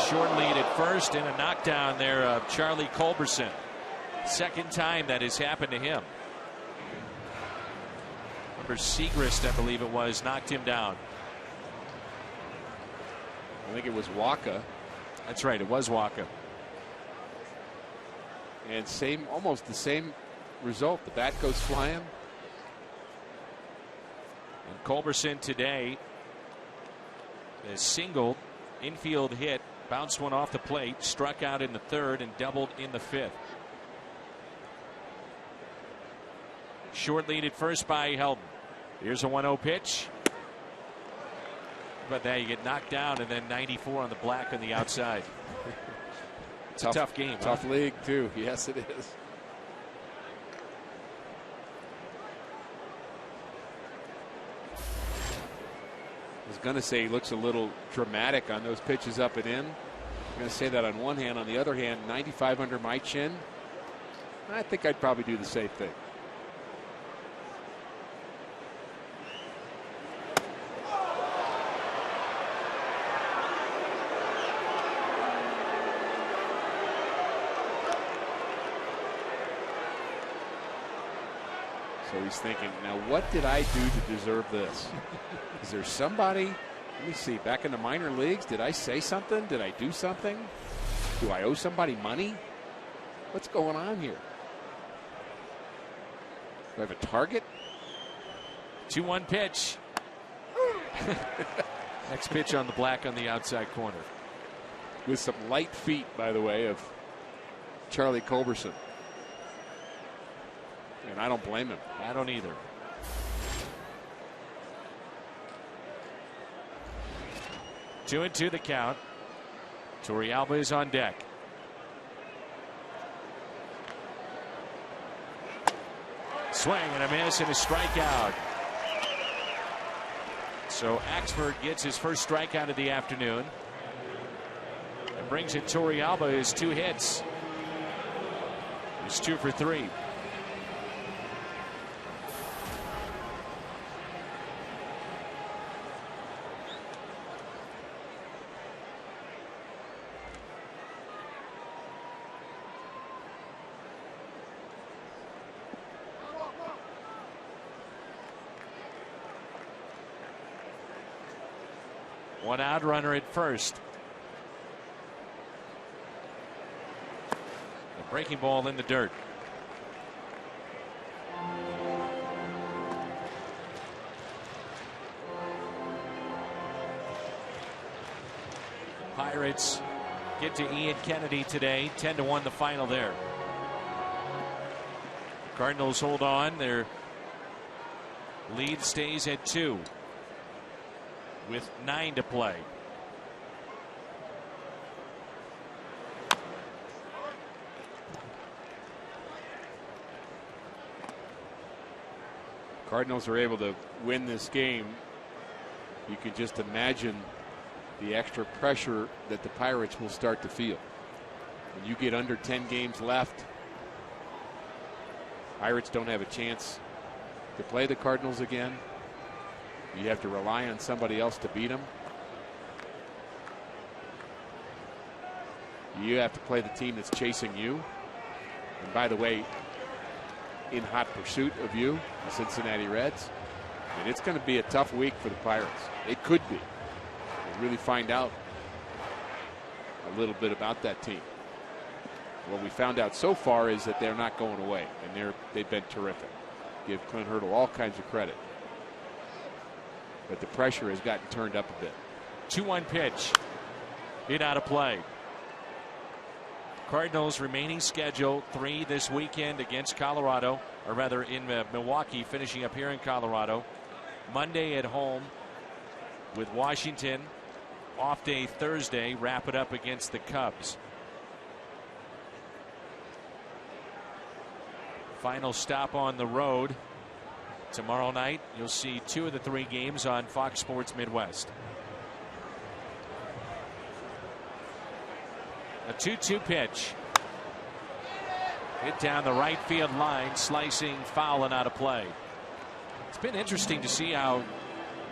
Short lead at first and a knockdown there of Charlie Culberson. Second time that has happened to him. Remember Segrist, I believe it was, knocked him down. I think it was Waka. That's right, it was Waka. And almost the same result. The bat goes flying. And Culberson today has singled, infield hit, bounced one off the plate, struck out in the third, and doubled in the fifth. Short lead at first by Heldon. Here's a 1-0 pitch. But now you get knocked down, and then 94 on the black on the outside. It's a tough game. Tough league, too. Yes, it is. I was going to say he looks a little dramatic on those pitches up and in. I'm going to say that on one hand. On the other hand, 95 under my chin. I think I'd probably do the same thing. So he's thinking, now what did I do to deserve this? Is there somebody, let me see, back in the minor leagues, did I say something? Did I do something? Do I owe somebody money? What's going on here? Do I have a target? 2-1 pitch. Next pitch on the black on the outside corner. With some light feet, by the way, of Charlie Culberson. And I don't blame him. I don't either. Two and two the count. Torrealba is on deck. Swing and a miss and a strikeout. So Axford gets his first strikeout of the afternoon. And brings in Torrealba his 2 hits. He's 2 for 3. One out, runner at first. A breaking ball in the dirt. Pirates get to Ian Kennedy today. 10-1 the final there. Cardinals hold on. Their lead stays at 2. With 9 to play. Cardinals are able to win this game. You can just imagine the extra pressure that the Pirates will start to feel. When you get under 10 games left, Pirates don't have a chance to play the Cardinals again. You have to rely on somebody else to beat them. You have to play the team that's chasing you. And by the way, in hot pursuit of you, the Cincinnati Reds. And it's going to be a tough week for the Pirates. It could be. We'll really find out a little bit about that team. What we found out so far is that they're not going away, and they've been terrific. Give Clint Hurdle all kinds of credit. But the pressure has gotten turned up a bit. 2-1 pitch. Hit out of play. Cardinals remaining schedule 3 this weekend against Colorado, or rather in Milwaukee, finishing up here in Colorado. Monday at home with Washington. Off day Thursday. Wrap it up against the Cubs. Final stop on the road. Tomorrow night, you'll see 2 of the 3 games on Fox Sports Midwest. A 2-2 pitch. Hit down the right field line, slicing foul and out of play. It's been interesting to see how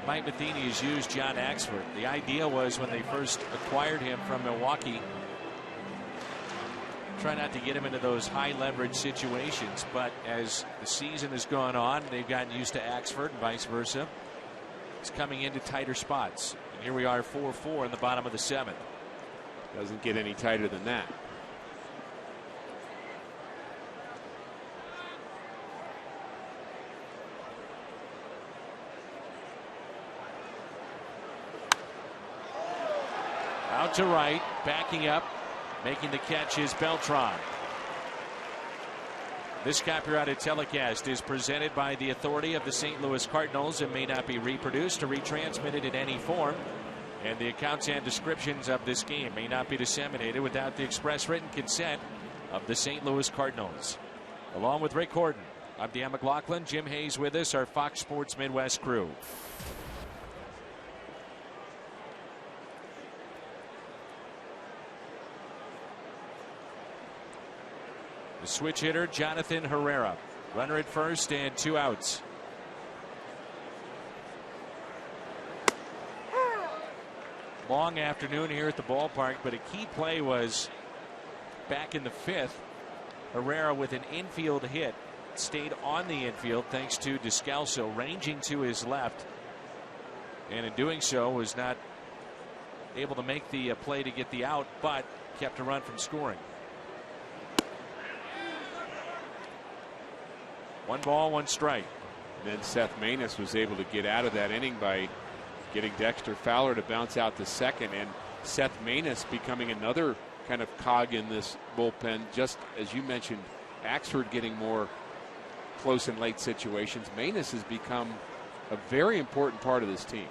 Mike Matheny has used John Axford. The idea was when they first acquired him from Milwaukee, try not to get him into those high leverage situations, but as the season has gone on, they've gotten used to Axford and vice versa. It's coming into tighter spots. And here we are 4-4 in the bottom of the 7th. Doesn't get any tighter than that. Out to right, backing up, making the catch is Beltran. This copyrighted telecast is presented by the authority of the St. Louis Cardinals and may not be reproduced or retransmitted in any form. And the accounts and descriptions of this game may not be disseminated without the express written consent of the St. Louis Cardinals. Along with Rick Horton, I'm Dan McLaughlin. Jim Hayes with us, our Fox Sports Midwest crew. The switch hitter, Jonathan Herrera. Runner at first and 2 outs. Long afternoon here at the ballpark, but a key play was back in the 5th. Herrera with an infield hit stayed on the infield thanks to Descalso ranging to his left, and in doing so was not able to make the play to get the out, but kept a run from scoring. 1 ball, 1 strike. And then Seth Maness was able to get out of that inning by getting Dexter Fowler to bounce out to second, and Seth Maness becoming another kind of cog in this bullpen. Just as you mentioned, Axford getting more close and late situations. Maness has become a very important part of this team.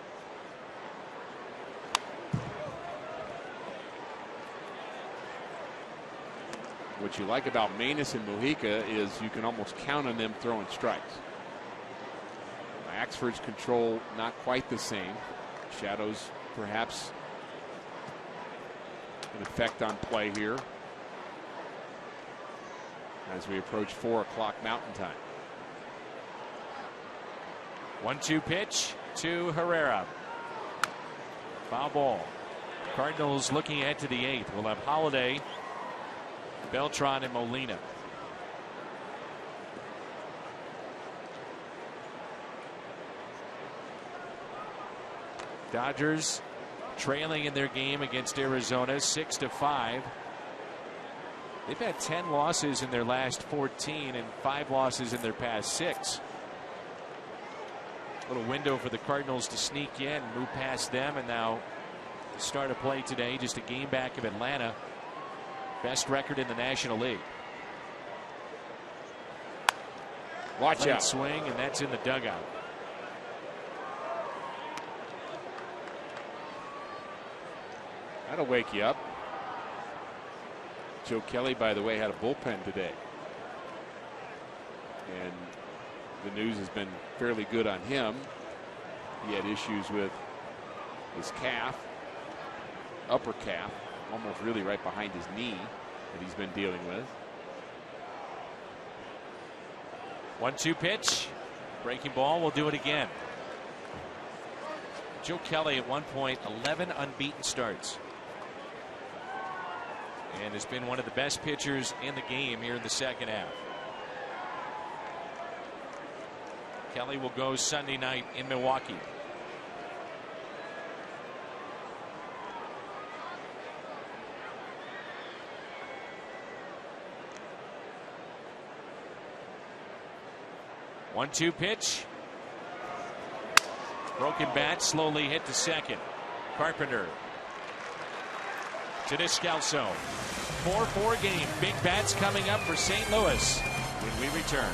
What you like about Maness and Mojica is you can almost count on them throwing strikes. Axford's control not quite the same. Shadows perhaps an effect on play here as we approach 4 o'clock Mountain Time. 1-2 pitch to Herrera. Foul ball. Cardinals looking ahead to the 8th. We'll have Holiday, Beltran, and Molina. Dodgers trailing in their game against Arizona 6-5. They've had 10 losses in their last 14 and 5 losses in their past 6. Little window for the Cardinals to sneak in, move past them, and now start a play today, just a game back of Atlanta. Best record in the National League. Watch Late out. swing, and that's in the dugout. That'll wake you up. Joe Kelly, by the way, had a bullpen today. And the news has been fairly good on him. He had issues with his calf, upper calf, almost really right behind his knee, that he's been dealing with. 1-2 pitch. Breaking ball. Will do it again. Joe Kelly at one point 11 unbeaten starts, and has been one of the best pitchers in the game here in the second half. Kelly will go Sunday night in Milwaukee. One-two pitch. Broken bat, slowly hit to second. Carpenter to Descalso. 4-4 game. Big bats coming up for St. Louis when we return.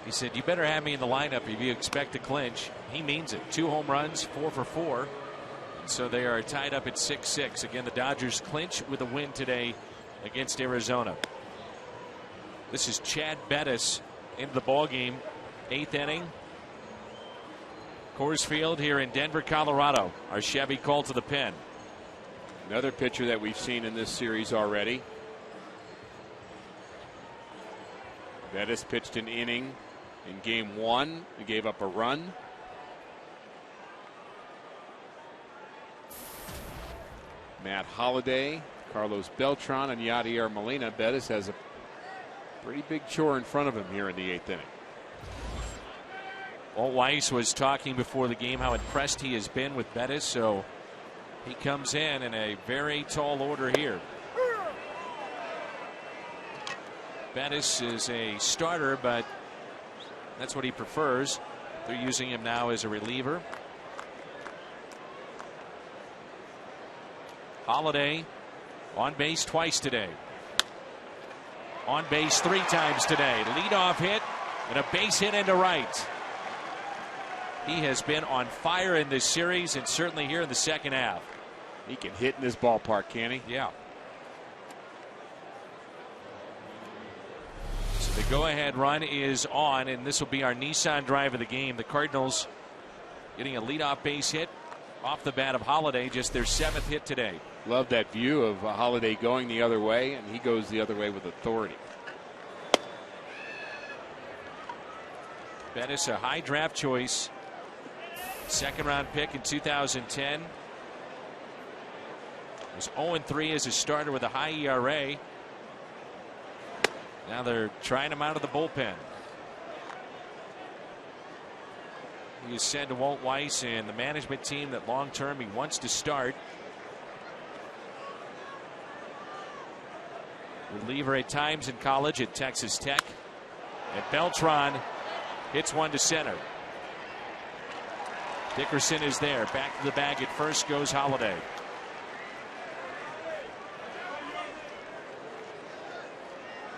He said, "You better have me in the lineup if you expect to clinch." He means it. 2 home runs, 4 for 4. And so they are tied up at 6-6. Again, the Dodgers clinch with a win today against Arizona. This is Chad Bettis into the ballgame. 8th inning. Coors Field here in Denver, Colorado. Our Chevy called to the pen. Another pitcher that we've seen in this series already. Bettis pitched an inning in game 1. He gave up a run. Matt Holliday, Carlos Beltran, and Yadier Molina. Bettis has a pretty big chore in front of him here in the 8th inning. Walt Weiss was talking before the game how impressed he has been with Bettis, so he comes in a very tall order here. Bettis is a starter, but that's what he prefers. They're using him now as a reliever. Holliday on base twice today. On base 3 times today. Leadoff hit and a base hit into right. He has been on fire in this series and certainly here in the second half. He can hit in this ballpark, can he? Yeah. So the go-ahead run is on, and this will be our Nissan drive of the game. The Cardinals getting a leadoff base hit off the bat of Holliday, just their 7th hit today. Love that view of Holliday going the other way, and he goes the other way with authority. Bettis, a high draft choice. 2nd round pick in 2010. Was 0-3 as a starter with a high ERA. Now they're trying him out of the bullpen. He has said to Walt Weiss and the management team that long term he wants to start. Reliever at times in college at Texas Tech. And Beltran hits one to center. Dickerson is there. Back to the bag at first goes Holliday.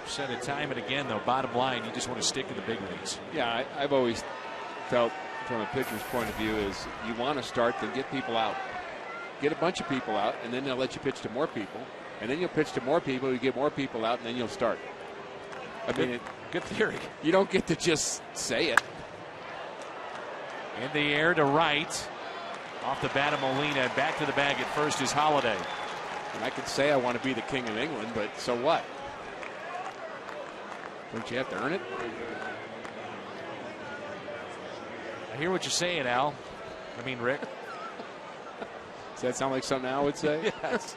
Said it time and again, though, bottom line, you just want to stick in the big leagues. Yeah, I've always felt from a pitcher's point of view is you want to start, then get people out. Get a bunch of people out, and then they'll let you pitch to more people. And then you'll pitch to more people, you get more people out, and then you'll start. Good theory. You don't get to just say it. In the air to right. Off the bat of Molina. Back to the bag at first is Holliday. And I could say I want to be the king of England, but so what? Don't you have to earn it? I hear what you're saying, Al. I mean, Rick. Does that sound like something Al would say? Yes.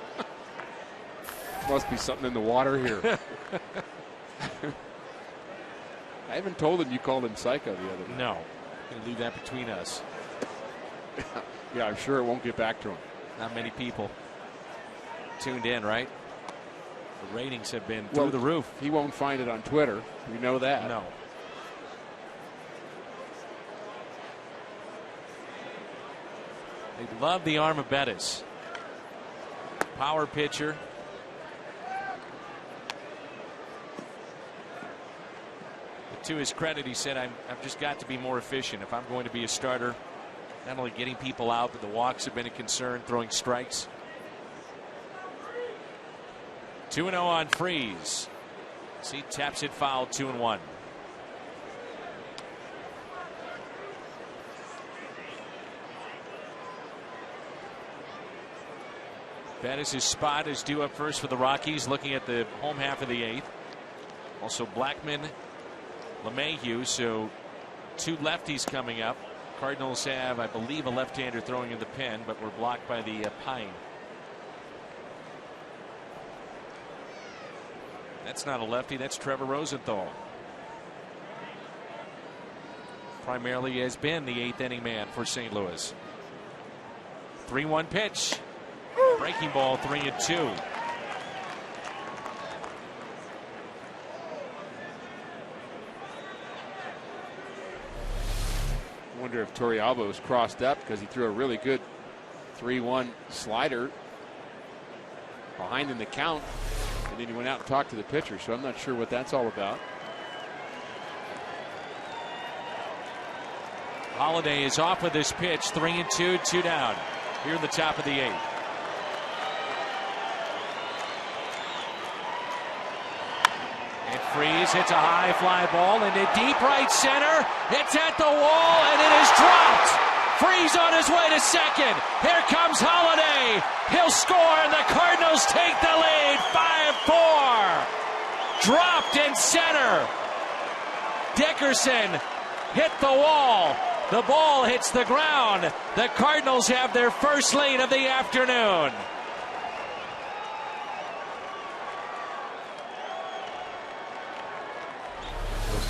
Must be something in the water here. I haven't told him you called him psycho the other day. No. I'm going to leave that between us. Yeah, I'm sure it won't get back to him. Not many people tuned in, right? The ratings have been through the roof. He won't find it on Twitter. We know that. No. They love the arm of Bettis. Power pitcher. But to his credit, he said, I've just got to be more efficient. If I'm going to be a starter, not only getting people out, but the walks have been a concern, throwing strikes. 2-0 on Freeze. See, taps it foul, 2-1. Bettis' spot is due up first for the Rockies, looking at the home half of the 8th. Also Blackman, LeMahieu, so 2 lefties coming up. Cardinals have, I believe, a left-hander throwing in the pen, but we're blocked by the Pine. That's not a lefty, that's Trevor Rosenthal. Primarily has been the 8th inning man for St. Louis. 3-1 pitch. Breaking ball, 3-2. I wonder if Torrealba was crossed up because he threw a really good 3-1 slider behind in the count, and then he went out and talked to the pitcher, so I'm not sure what that's all about. Holiday is off with this pitch. 3-2, 2 down. Here in the top of the 8th. And Freese hits a high fly ball into deep right center. It's at the wall and it is dropped. Freese on his way to second. Here comes Holiday. He'll score and the Cardinals take the lead. 5-4. Dropped in center. Dickerson hit the wall. The ball hits the ground. The Cardinals have their first lead of the afternoon.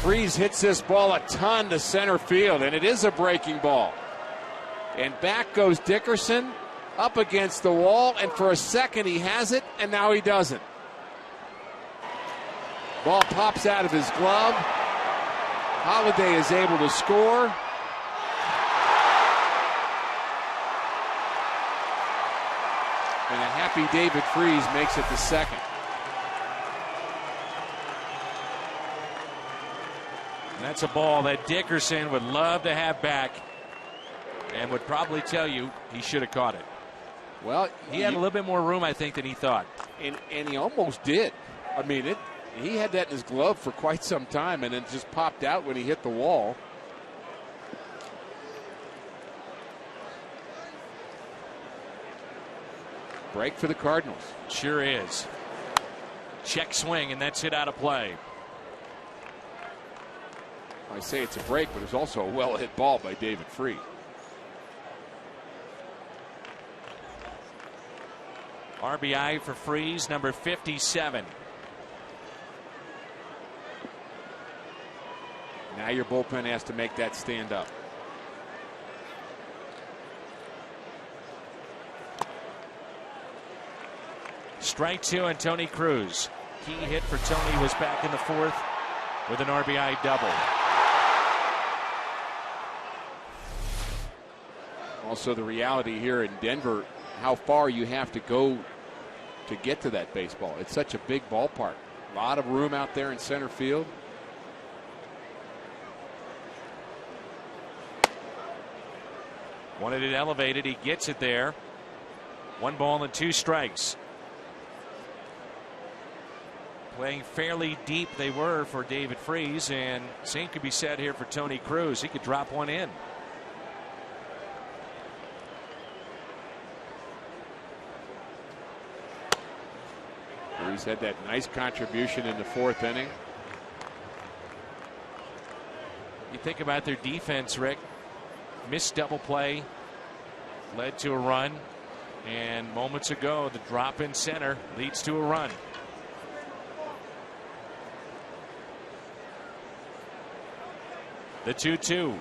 Freese hits this ball a ton to center field, and it is a breaking ball. And back goes Dickerson up against the wall, and for a second he has it, and now he doesn't. Ball pops out of his glove. Holiday is able to score. And a happy David Freese makes it the second. And that's a ball that Dickerson would love to have back and would probably tell you he should have caught it. Well, he had a little bit more room, I think, than he thought. And he almost did. I mean, he had that in his glove for quite some time, and it just popped out when he hit the wall. Break for the Cardinals. Sure is. Check swing, and that's hit out of play. I say it's a break, but it's also a well-hit ball by David Freese. RBI for Freese, number 57. Now your bullpen has to make that stand up. Strike 2 on Tony Cruz. Key hit for Tony was back in the 4th with an RBI double. Also the reality here in Denver, how far you have to go to get to that baseball. It's such a big ballpark. A lot of room out there in center field. Wanted it elevated. He gets it there. 1 ball and 2 strikes. Playing fairly deep they were for David Freese, and same could be said here for Tony Cruz. He could drop one in. Freese had that nice contribution in the 4th inning. You think about their defense, Rick. Missed double play led to a run, and moments ago the drop in center leads to a run. The 2-2.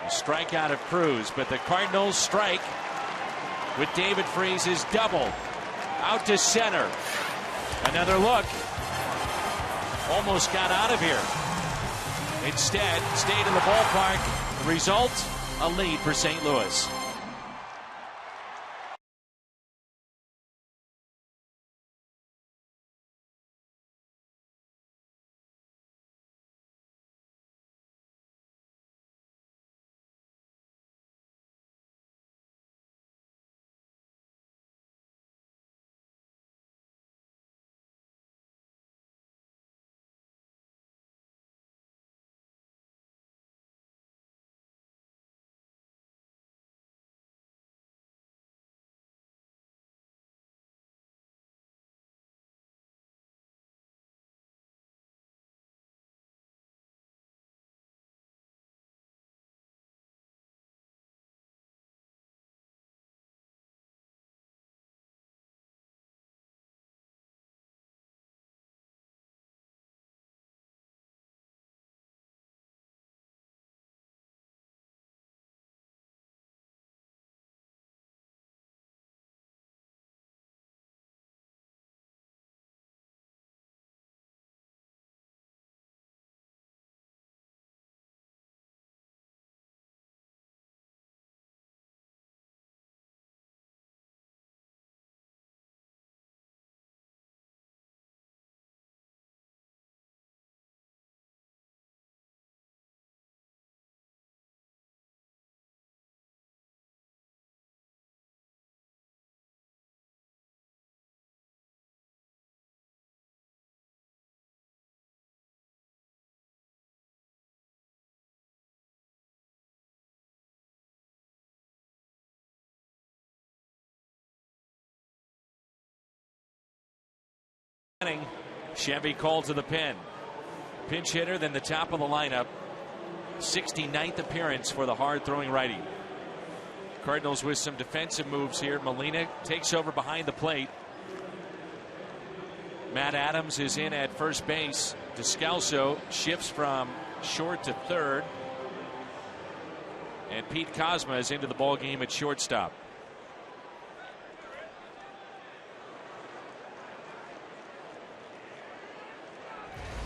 A strikeout of Cruz, but the Cardinals strike with David Freese's double out to center. Another look. Almost got out of here. Instead, stayed in the ballpark. The result, a lead for St. Louis. Chevy called to the pen. Pinch hitter, then the top of the lineup. 69th appearance for the hard-throwing righty. Cardinals with some defensive moves here. Molina takes over behind the plate. Matt Adams is in at first base. Descalso shifts from short to third. And Pete Kozma is into the ball game at shortstop.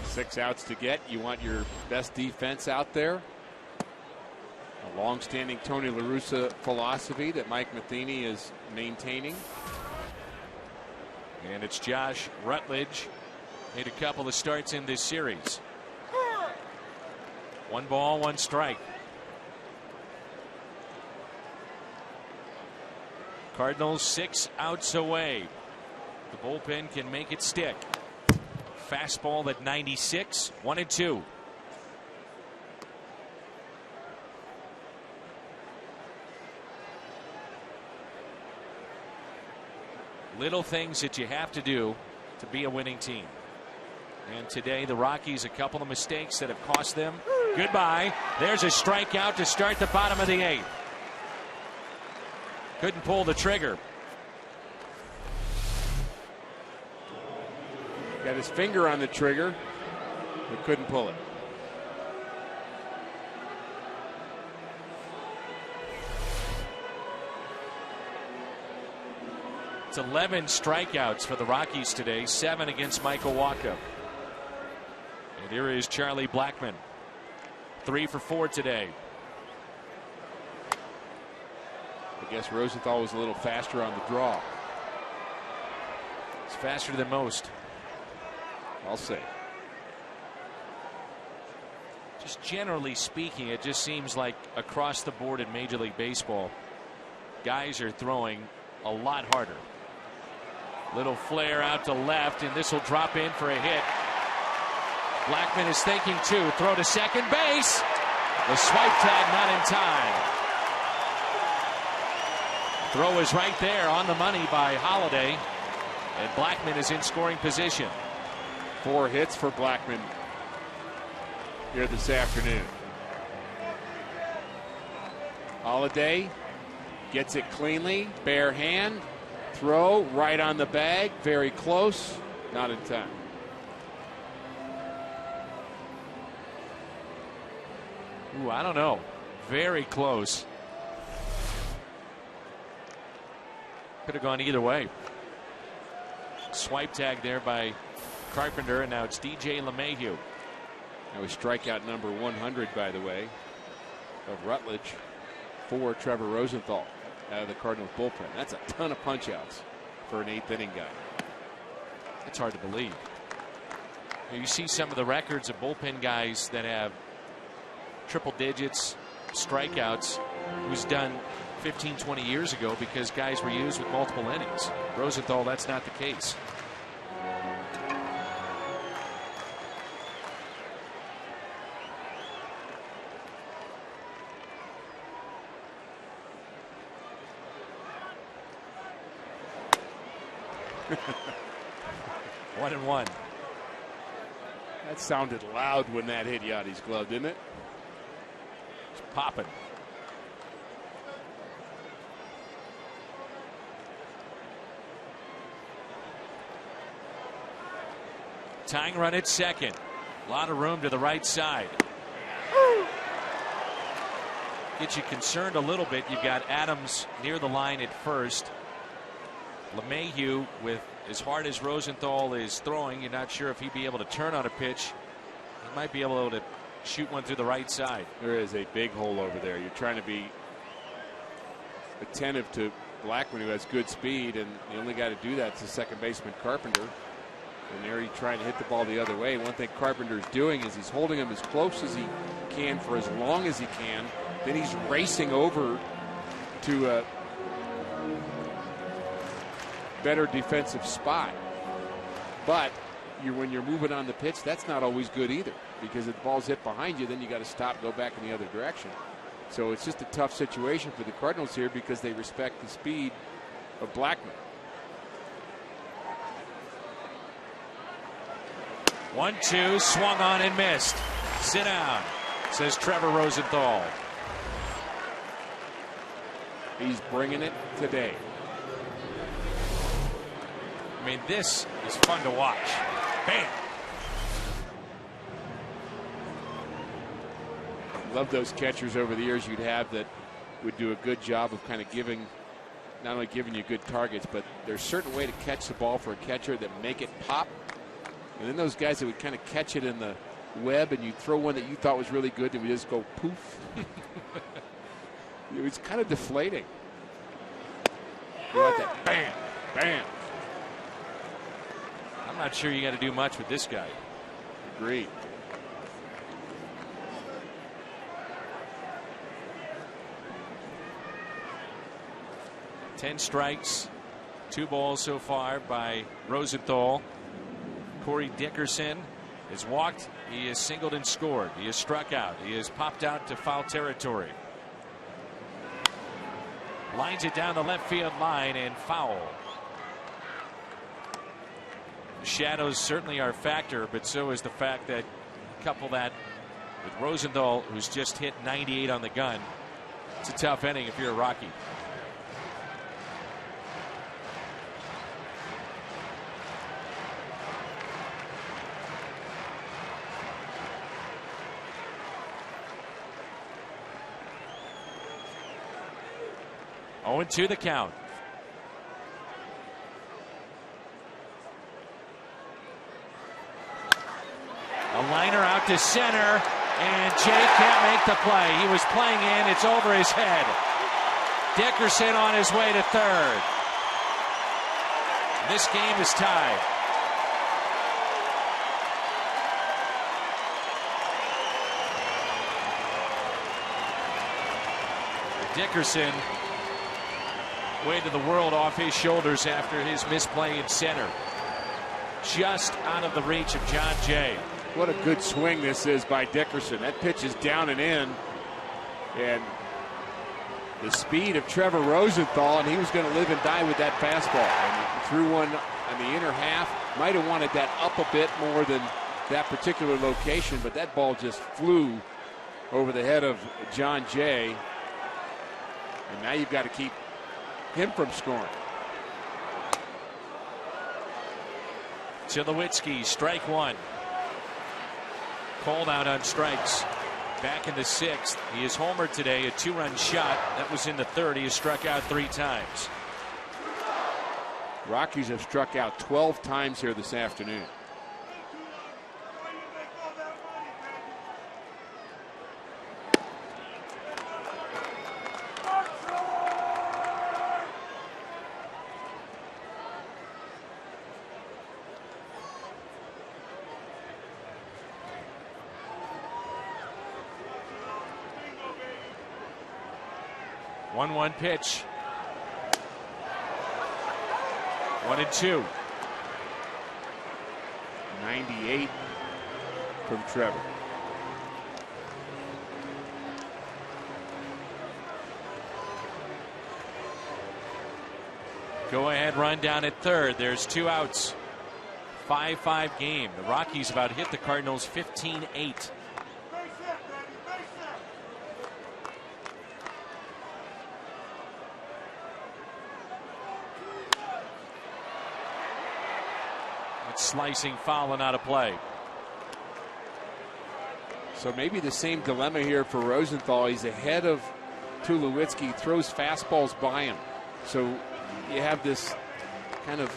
Six outs to get. You want your best defense out there. A long-standing Tony La Russa philosophy that Mike Matheny is maintaining. And it's Josh Rutledge. Made a couple of starts in this series. 1 ball, 1 strike. Cardinals 6 outs away. The bullpen can make it stick. Fastball at 96, 1-2. Little things that you have to do to be a winning team. And today the Rockies, a couple of mistakes that have cost them. Goodbye. There's a strikeout to start the bottom of the 8th. Couldn't pull the trigger. Got his finger on the trigger, but couldn't pull it. It's 11 strikeouts for the Rockies today, 7 against Michael Wacha. And here is Charlie Blackmon, 3 for 4 today. I guess Rosenthal was a little faster on the draw. It's faster than most. I'll say. Just generally speaking, it just seems like across the board in Major League Baseball, guys are throwing a lot harder. Little flare out to left, and this will drop in for a hit. Blackmon is thinking too. Throw to second base. The swipe tag not in time. Throw is right there on the money by Holiday, and Blackmon is in scoring position. 4 hits for Blackmon here this afternoon. Holiday gets it cleanly, bare hand, throw right on the bag, very close, not in time. Ooh, I don't know. Very close. Could have gone either way. Swipe tag there by Carpenter, and now it's DJ LeMahieu. That was strikeout number 100, by the way, of Rutledge for Trevor Rosenthal out of the Cardinals bullpen. That's a ton of punch outs for an 8th inning guy. It's hard to believe. You see some of the records of bullpen guys that have triple digits strikeouts who's done 15, 20 years ago because guys were used with multiple innings. Rosenthal, that's not the case. One and one. That sounded loud when that hit Yachty's glove, didn't it? It's popping. Tying run at second. A lot of room to the right side. Gets you concerned a little bit. You've got Adams near the line at first. LeMahieu, with as hard as Rosenthal is throwing, you're not sure if he'd be able to turn on a pitch. He might be able to shoot one through the right side. There is a big hole over there. You're trying to be attentive to Blackmon, who has good speed, and the only guy to do that is the second baseman Carpenter. And there he's trying to hit the ball the other way. One thing Carpenter's doing is he's holding him as close as he can for as long as he can. Then he's racing over to a better defensive spot. But when you're moving on the pitch, that's not always good either, because if the ball's hit behind you, then you got to stop, go back in the other direction. So it's just a tough situation for the Cardinals here because they respect the speed of Blackmon. 1-2, swung on and missed. Sit down, says Trevor Rosenthal. He's bringing it today. I mean, this is fun to watch. Bam! Love those catchers over the years you'd have that would do a good job of kind of giving, not only giving you good targets, but there's a certain way to catch the ball for a catcher that make it pop. And then those guys that would kind of catch it in the web and you'd throw one that you thought was really good and we just go poof. It was kind of deflating. You like that bam, bam. I'm not sure you got to do much with this guy. Agreed. Ten strikes, 2 balls so far by Rosenthal. Corey Dickerson has walked, he has singled and scored, he has struck out, he has popped out to foul territory. Lines it down the left field line and foul. The shadows certainly are a factor, but so is the fact that, couple that with Rosenthal, who's just hit 98 on the gun. It's a tough inning if you're a Rocky. Oh, 0-2 the count. A liner out to center, and Jay can't make the play. He was playing in, it's over his head. Dickerson on his way to third. This game is tied. Dickerson weight of the world off his shoulders after his misplay in center. Just out of the reach of John Jay. What a good swing this is by Dickerson. That pitch is down and in. And the speed of Trevor Rosenthal, and he was going to live and die with that fastball. And he threw one on the inner half. Might have wanted that up a bit more than that particular location, but that ball just flew over the head of John Jay. And now you've got to keep him from scoring. Tulowitzki, strike one. Called out on strikes. Back in the 6th. He is homered today, a 2-run shot. That was in the 3rd. He has struck out 3 times. Rockies have struck out 12 times here this afternoon. One pitch. 1-2. 98 from Trevor. Go ahead run down at third. There's 2 outs. 5-5 game. The Rockies about hit the Cardinals 15-8. Slicing foul and out of play. So maybe the same dilemma here for Rosenthal. He's ahead of Tulowitzki, throws fastballs by him. So you have this kind of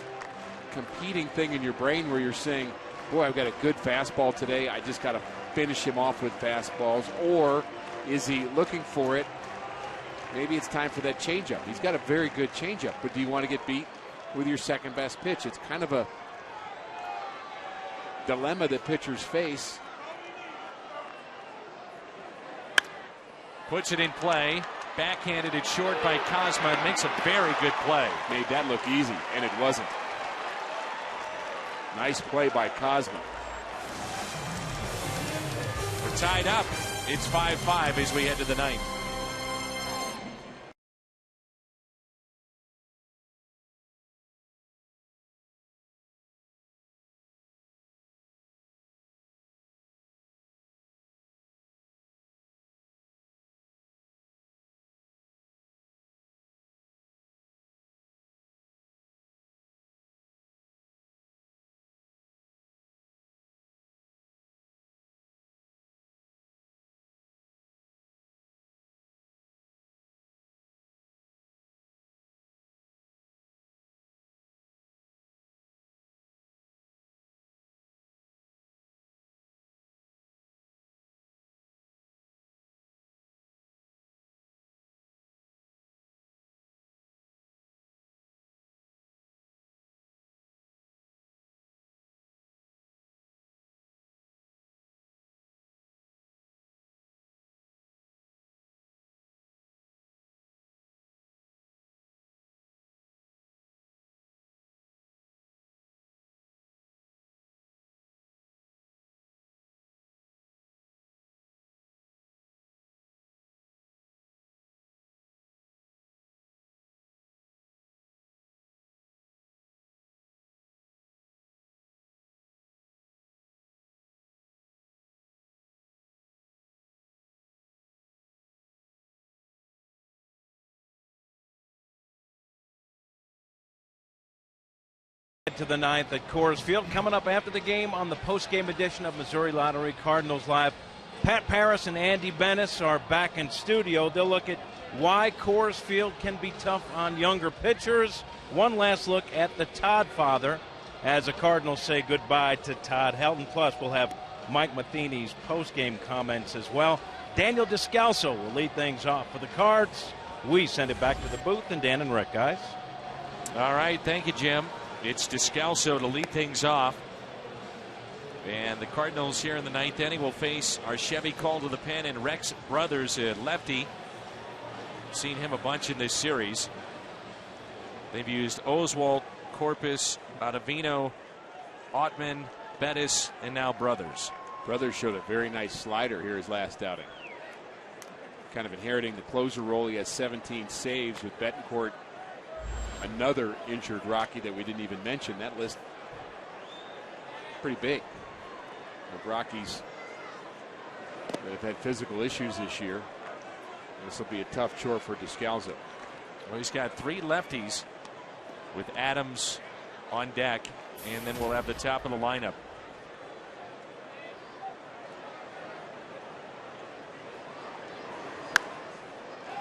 competing thing in your brain where you're saying, boy, I've got a good fastball today. I just got to finish him off with fastballs. Or is he looking for it? Maybe it's time for that changeup. He's got a very good changeup, but do you want to get beat with your second best pitch? It's kind of a dilemma that pitchers face. Puts it in play. Backhanded it short by Cosma and makes a very good play. Made that look easy, and it wasn't. Nice play by Cosma. We're tied up. It's 5-5 as we head to the 9th. To the ninth at Coors Field. Coming up after the game on the post-game edition of Missouri Lottery Cardinals Live, Pat Paris and Andy Bennis are back in studio. They'll look at why Coors Field can be tough on younger pitchers. One last look at the Todd father as the Cardinals say goodbye to Todd Helton. Plus, we'll have Mike Matheny's post-game comments as well. Daniel Descalso will lead things off for the Cards. We send it back to the booth, and Dan and Rick, guys. All right, thank you, Jim. It's Descalso to lead things off. And the Cardinals here in the ninth inning will face our Chevy call to the pen and Rex Brothers, a lefty. Seen him a bunch in this series. They've used Oswalt, Corpus, Ottavino, Ottman, Bettis, and now Brothers. Brothers showed a very nice slider here his last outing. Kind of inheriting the closer role. He has 17 saves with Betancourt. Another injured Rocky that we didn't even mention. That list pretty big of Rockies that have had physical issues this year. This will be a tough chore for Descalso. Well, he's got 3 lefties with Adams on deck, and then we'll have the top of the lineup.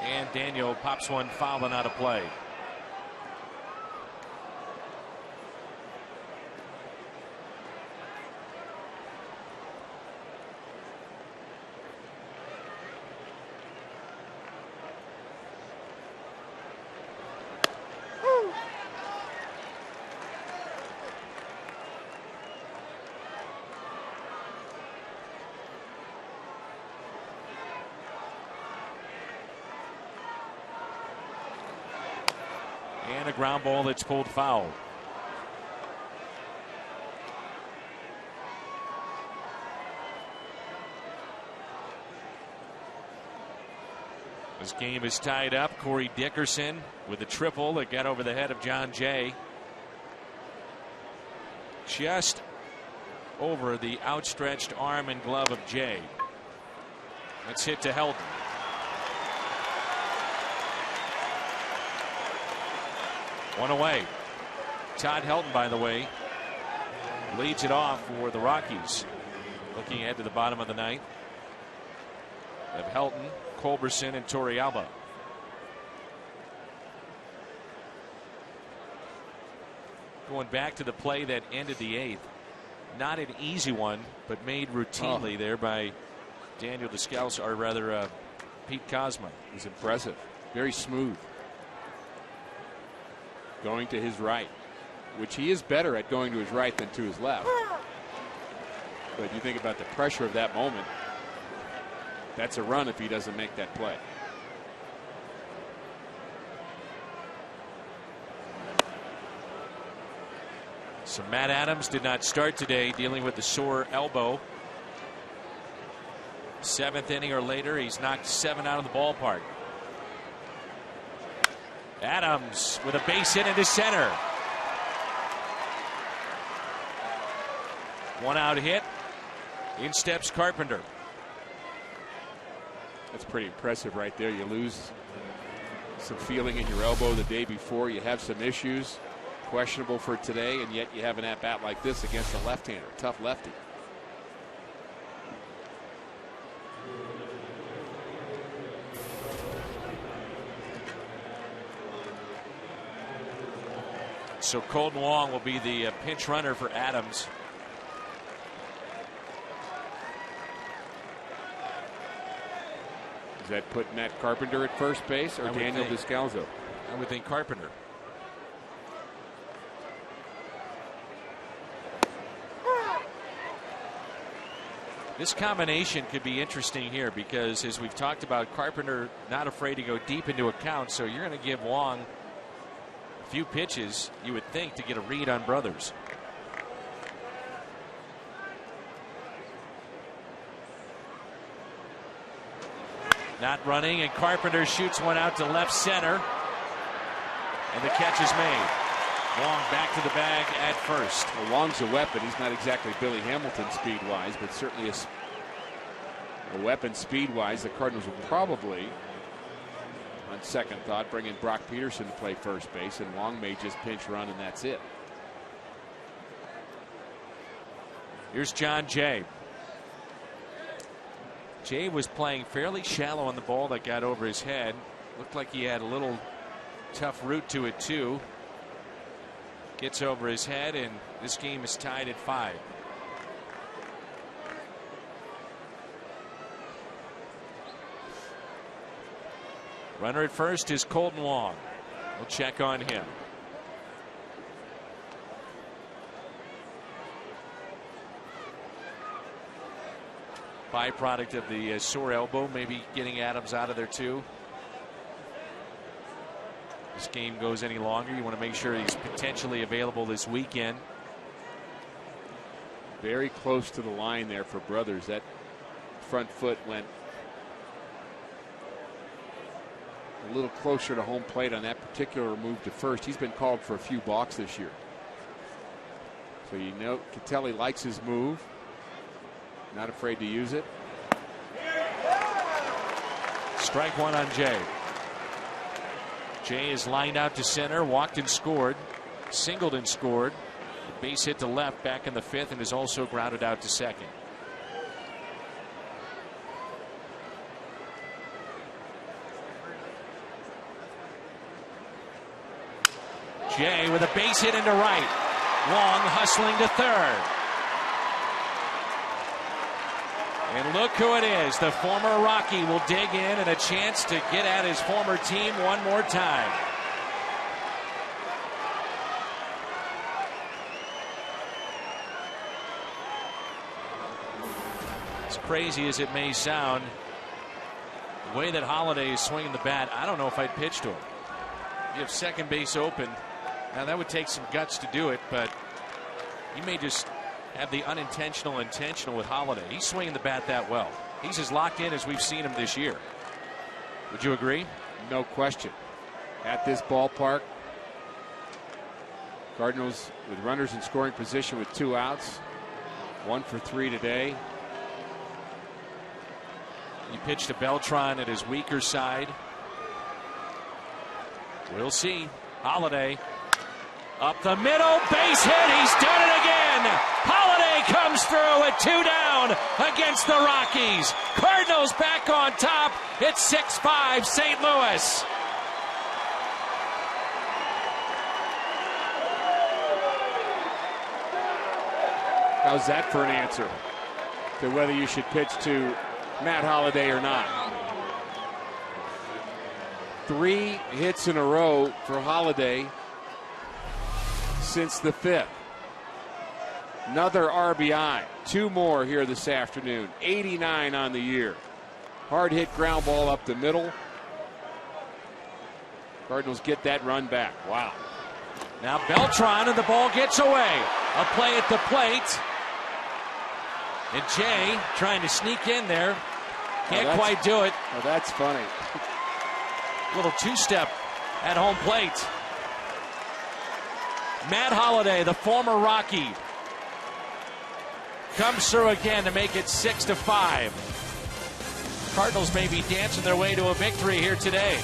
And Daniel pops one foul and out of play. And a ground ball that's pulled foul. This game is tied up. Corey Dickerson with a triple that got over the head of John Jay. Just over the outstretched arm and glove of Jay. Let's hit to Helton. One away. Todd Helton, by the way, leads it off for the Rockies. Looking ahead to the bottom of the ninth. Of Helton, Culberson, and Torrealba. Going back to the play that ended the 8th. Not an easy one, but made routinely there by Daniel Descalso, or rather Pete Kozma. He's impressive. Very smooth. Going to his right, which he is better at going to his right than to his left. But you think about the pressure of that moment. That's a run if he doesn't make that play. So Matt Adams did not start today, dealing with the sore elbow. 7th inning or later, he's knocked 7 out of the ballpark. Adams with a base hit into center. 1 out hit. In steps Carpenter. That's pretty impressive right there. You lose some feeling in your elbow the day before. You have some issues. Questionable for today, and yet you have an at-bat like this against a left-hander. Tough lefty. So Colton Wong will be the pinch runner for Adams. Does that put Matt Carpenter at first base or Daniel Descalso? I would think Carpenter. This combination could be interesting here because, as we've talked about, Carpenter not afraid to go deep into a count, so you're going to give Wong a few pitches, you would think, to get a read on Brothers. Not running, and Carpenter shoots one out to left center, and the catch is made. Wong back to the bag at first. Well, Wong's a weapon. He's not exactly Billy Hamilton speed-wise, but certainly a weapon speed-wise. The Cardinals will probably, on second thought, bring in Brock Peterson to play first base, and Wong may just pinch run, and that's it. Here's John Jay. Jay was playing fairly shallow on the ball that got over his head. Looked like he had a little tough route to it too. Gets over his head, and this game is tied at 5. Runner at first is Colton Wong. We'll check on him. Byproduct of the sore elbow, maybe getting Adams out of there too. This game goes any longer, you want to make sure he's potentially available this weekend. Very close to the line there for Brothers. That front foot went a little closer to home plate on that particular move to first. He's been called for a few balks this year. So you know Catelli likes his move. Not afraid to use it. Strike one on Jay. Jay is lined out to center, walked and scored, singled and scored. Base hit to left back in the 5th, and is also grounded out to second. Jay with a base hit into right. Wong hustling to third. And look who it is. The former Rocky will dig in, and a chance to get at his former team one more time. As crazy as it may sound, the way that Holiday is swinging the bat, I don't know if I'd pitch to him. You have second base open. Now that would take some guts to do it, but you may just have the unintentional intentional with Holiday. He's swinging the bat that well. He's as locked in as we've seen him this year. Would you agree? No question. At this ballpark, Cardinals with runners in scoring position with 2 outs. 1 for 3 today. He pitched to Beltran at his weaker side. We'll see. Holiday up the middle, base hit. He's done it again. Holiday comes through at 2 down against the Rockies. Cardinals back on top. It's 6-5 St. Louis. How's that for an answer to whether you should pitch to Matt Holiday or not? 3 hits in a row for Holiday since the 5th. Another RBI. 2 more here this afternoon. 89 on the year. Hard hit ground ball up the middle. Cardinals get that run back. Wow. Now Beltran, and the ball gets away. A play at the plate. And Jay trying to sneak in there. Can't quite do it. Oh, that's funny. Little 2-step at home plate. Matt Holiday, the former Rocky, comes through again to make it 6-5. Cardinals may be dancing their way to a victory here today.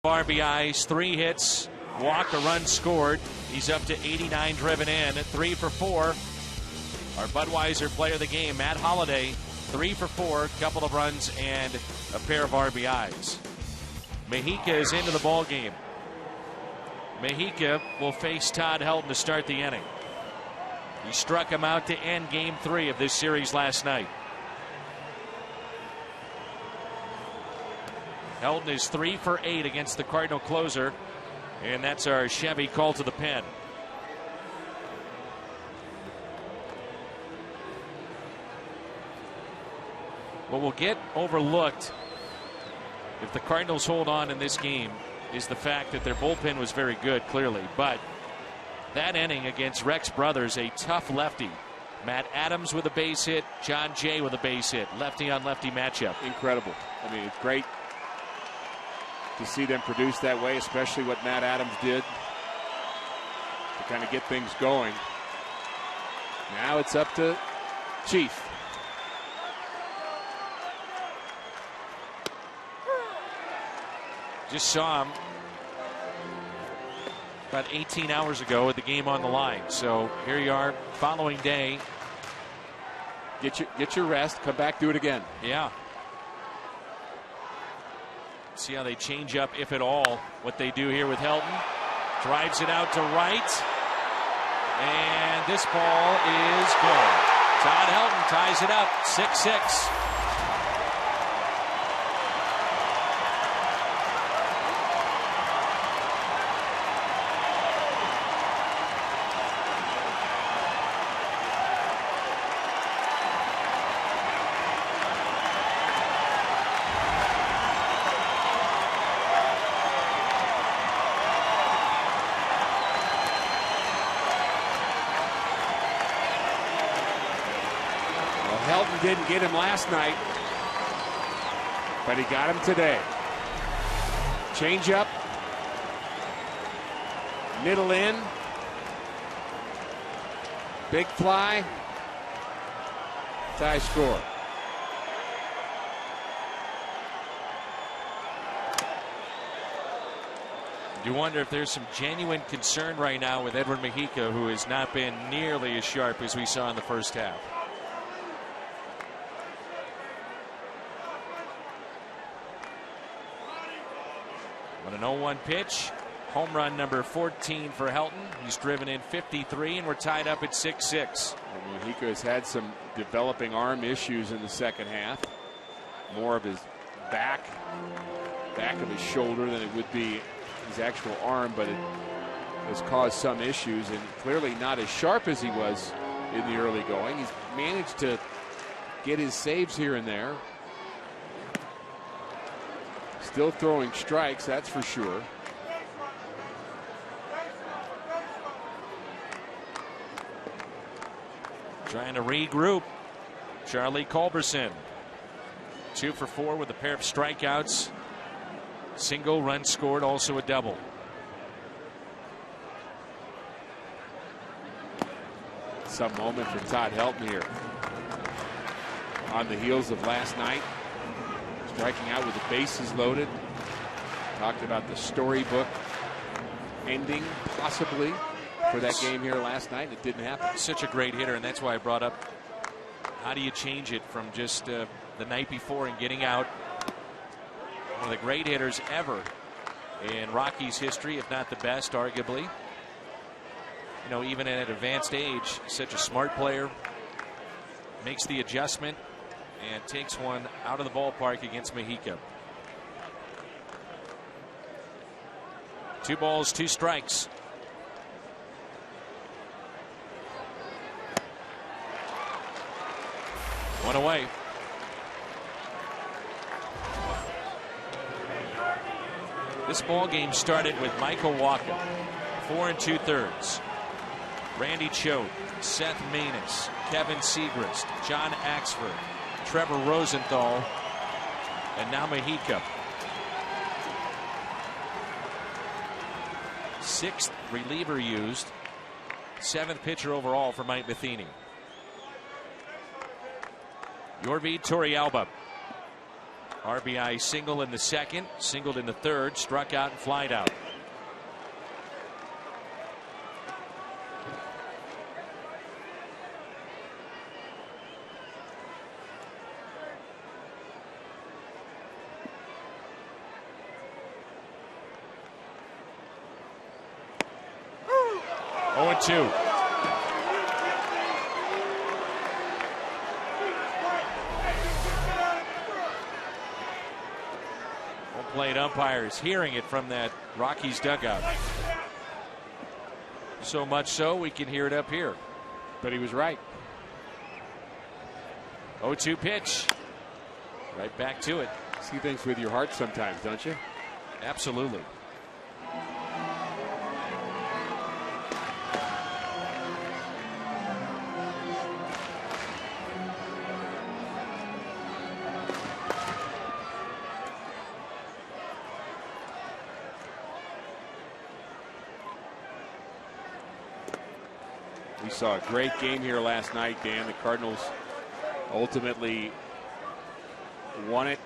RBIs, 3 hits, walk, a run scored. He's up to 89 driven in, 3 for 4. Our Budweiser player of the game, Matt Holliday, 3 for 4, couple of runs and a pair of RBIs. Mejica is into the ball game. Mejica will face Todd Helton to start the inning. He struck him out to end game 3 of this series last night. Helton is 3 for 8 against the Cardinal closer, and that's our Chevy call to the pen. What will get overlooked if the Cardinals hold on in this game is the fact that their bullpen was very good, clearly. But that inning against Rex Brothers, a tough lefty. Matt Adams with a base hit, John Jay with a base hit. Lefty on lefty matchup. Incredible. I mean, it's great to see them produce that way, especially what Matt Adams did to kind of get things going. Now it's up to Chief. Just saw him about 18 hours ago with the game on the line. So here you are, following day. Get your rest, come back, do it again. Yeah. See how they change up, if at all, what they do here with Helton. Drives it out to right. And this ball is gone. Todd Helton ties it up, 6-6. Helton didn't get him last night, but he got him today. Change up, middle in, big fly, tie score. You wonder if there's some genuine concern right now with Edwin Mejica, who has not been nearly as sharp as we saw in the first half. An 0-1 pitch. Home run number 14 for Helton. He's driven in 53, and we're tied up at 6-6. Mejica has had some developing arm issues in the second half. More of his back of his shoulder than it would be his actual arm, but it has caused some issues, and clearly not as sharp as he was in the early going. He's managed to get his saves here and there. Still throwing strikes, that's for sure. Trying to regroup. Charlie Culberson. 2 for 4 with a pair of strikeouts. Single run scored, also a double. Some moment for Todd Helton here. On the heels of last night. Striking out with the bases loaded. Talked about the storybook ending possibly for that game here last night. It didn't happen. Such a great hitter, and that's why I brought up how do you change it from just the night before and getting out. One of the great hitters ever in Rockies history, if not the best, arguably. You know, even at an advanced age, such a smart player. Makes the adjustment and takes one out of the ballpark against Mejica. 2 balls, 2 strikes. One away. This ball game started with Michael Walker, 4 2/3. Randy Choate, Seth Maness, Kevin Segrist, John Axford, Trevor Rosenthal, and now Mejica. 6th reliever used, 7th pitcher overall for Mike Matheny. Yorvi Torrealba. RBI single in the second, singled in the third, struck out and flied out. Oh, 2. Plate umpires hearing it from that Rockies dugout. So much so we can hear it up here. But he was right. 0-2 pitch. Right back to it. See things with your heart sometimes, don't you? Absolutely. We saw a great game here last night, Dan. The Cardinals ultimately won it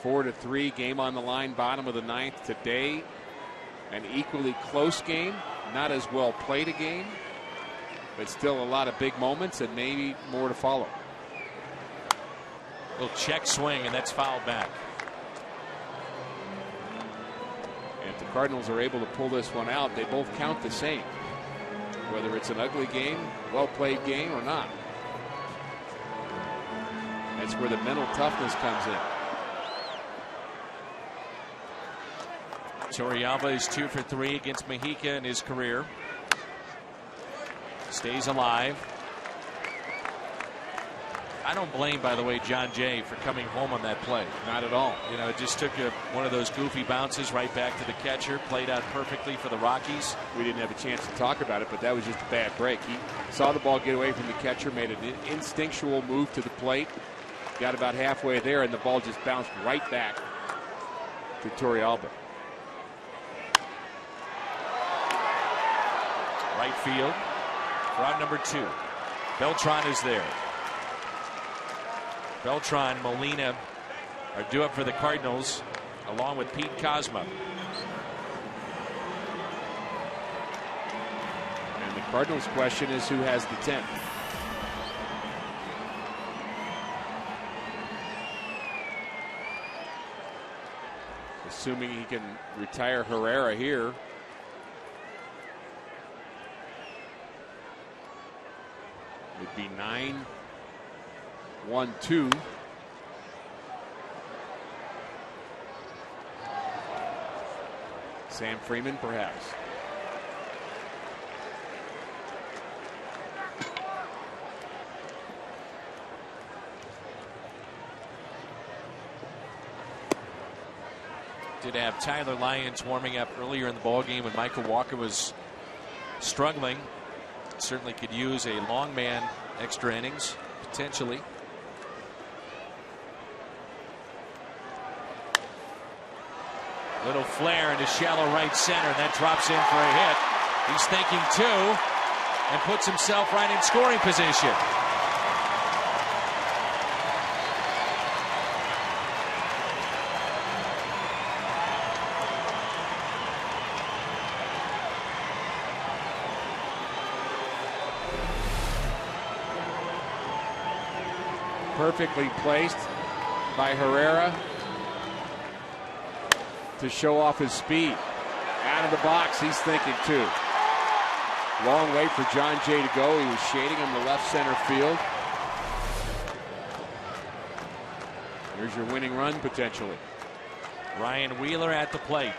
4-3. Game on the line, bottom of the ninth today. An equally close game. Not as well played a game, but still a lot of big moments and maybe more to follow. Little check swing, and that's fouled back. And if the Cardinals are able to pull this one out, they both count the same. Whether it's an ugly game, well-played game, or not. That's where the mental toughness comes in. Torrealba is 2 for 3 against Mexica in his career. Stays alive. I don't blame, by the way, John Jay for coming home on that play. Not at all. You know, it just took one of those goofy bounces right back to the catcher. Played out perfectly for the Rockies. We didn't have a chance to talk about it, but that was just a bad break. He saw the ball get away from the catcher, made an instinctual move to the plate, got about halfway there, and the ball just bounced right back to Torrealba. Right field. For out number 2. Beltran is there. Beltran, Molina are due up for the Cardinals, along with Pete Kozma. And the Cardinals' question is who has the 10th. Assuming he can retire Herrera here. It'd be 9-1-2. Sam Freeman, perhaps. Did have Tyler Lyons warming up earlier in the ballgame when Michael Walker was struggling. Certainly could use a long man extra innings, potentially. Little flare into shallow right center, and that drops in for a hit. He's thinking 2 and puts himself right in scoring position. Perfectly placed by Herrera to show off his speed. Out of the box, he's thinking 2. Long way for John Jay to go. He was shading him to left center field. Here's your winning run potentially. Ryan Wheeler at the plate.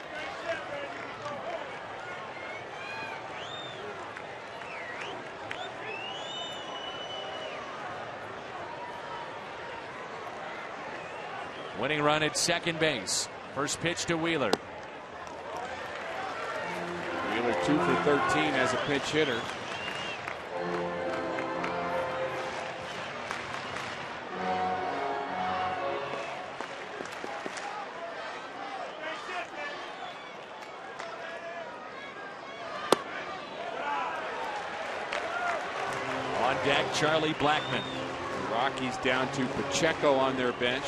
Winning run at second base. First pitch to Wheeler. Wheeler 2 for 13 as a pinch hitter. On deck, Charlie Blackmon. Rockies down to Pacheco on their bench,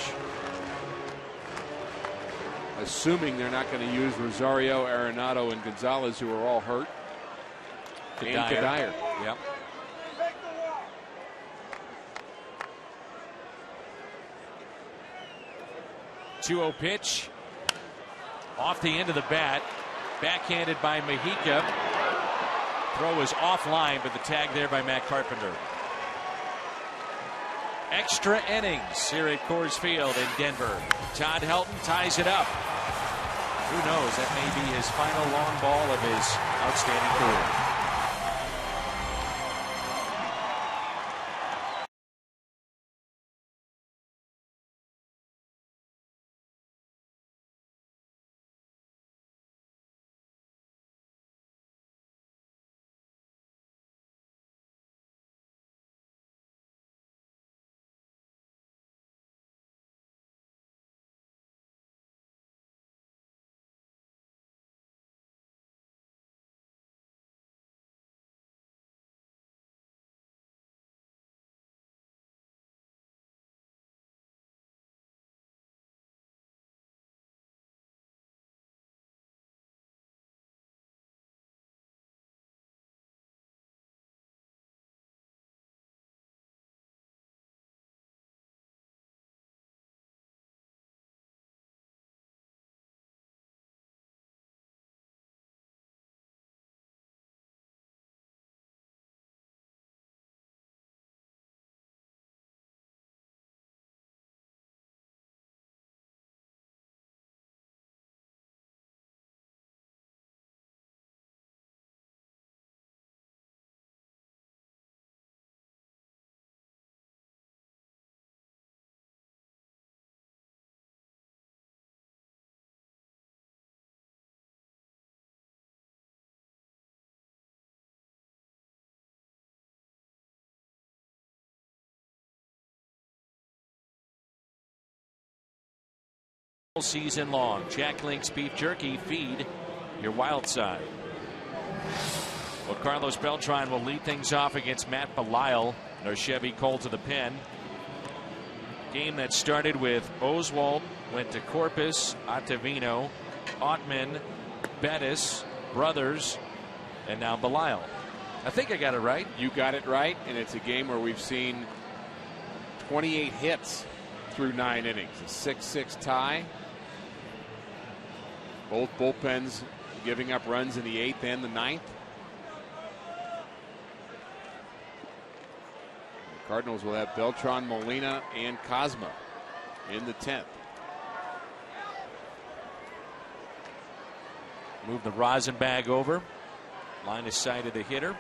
assuming they're not going to use Rosario, Arenado, and Gonzalez, who are all hurt. And Kadire. Yep. 2-0 pitch. Off the end of the bat. Backhanded by Mejica. Throw is offline, but the tag there by Matt Carpenter. Extra innings here at Coors Field in Denver. Todd Helton ties it up. Who knows? That may be his final long ball of his outstanding career. Season long. Jack Link's beef jerky. Feed your wild side. Well, Carlos Beltran will lead things off against Matt Belisle. No Chevy Cole to the pen. Game that started with Oswalt, went to Corpus, Ottavino, Ottman, Bettis, Brothers, and now Belisle. I think I got it right. You got it right, and it's a game where we've seen 28 hits through 9 innings. A 6-6 tie. Both bullpens giving up runs in the 8th and the 9th. The Cardinals will have Beltran, Molina, and Cosma in the 10th. Move the rosin bag over. Line of sight of the hitter.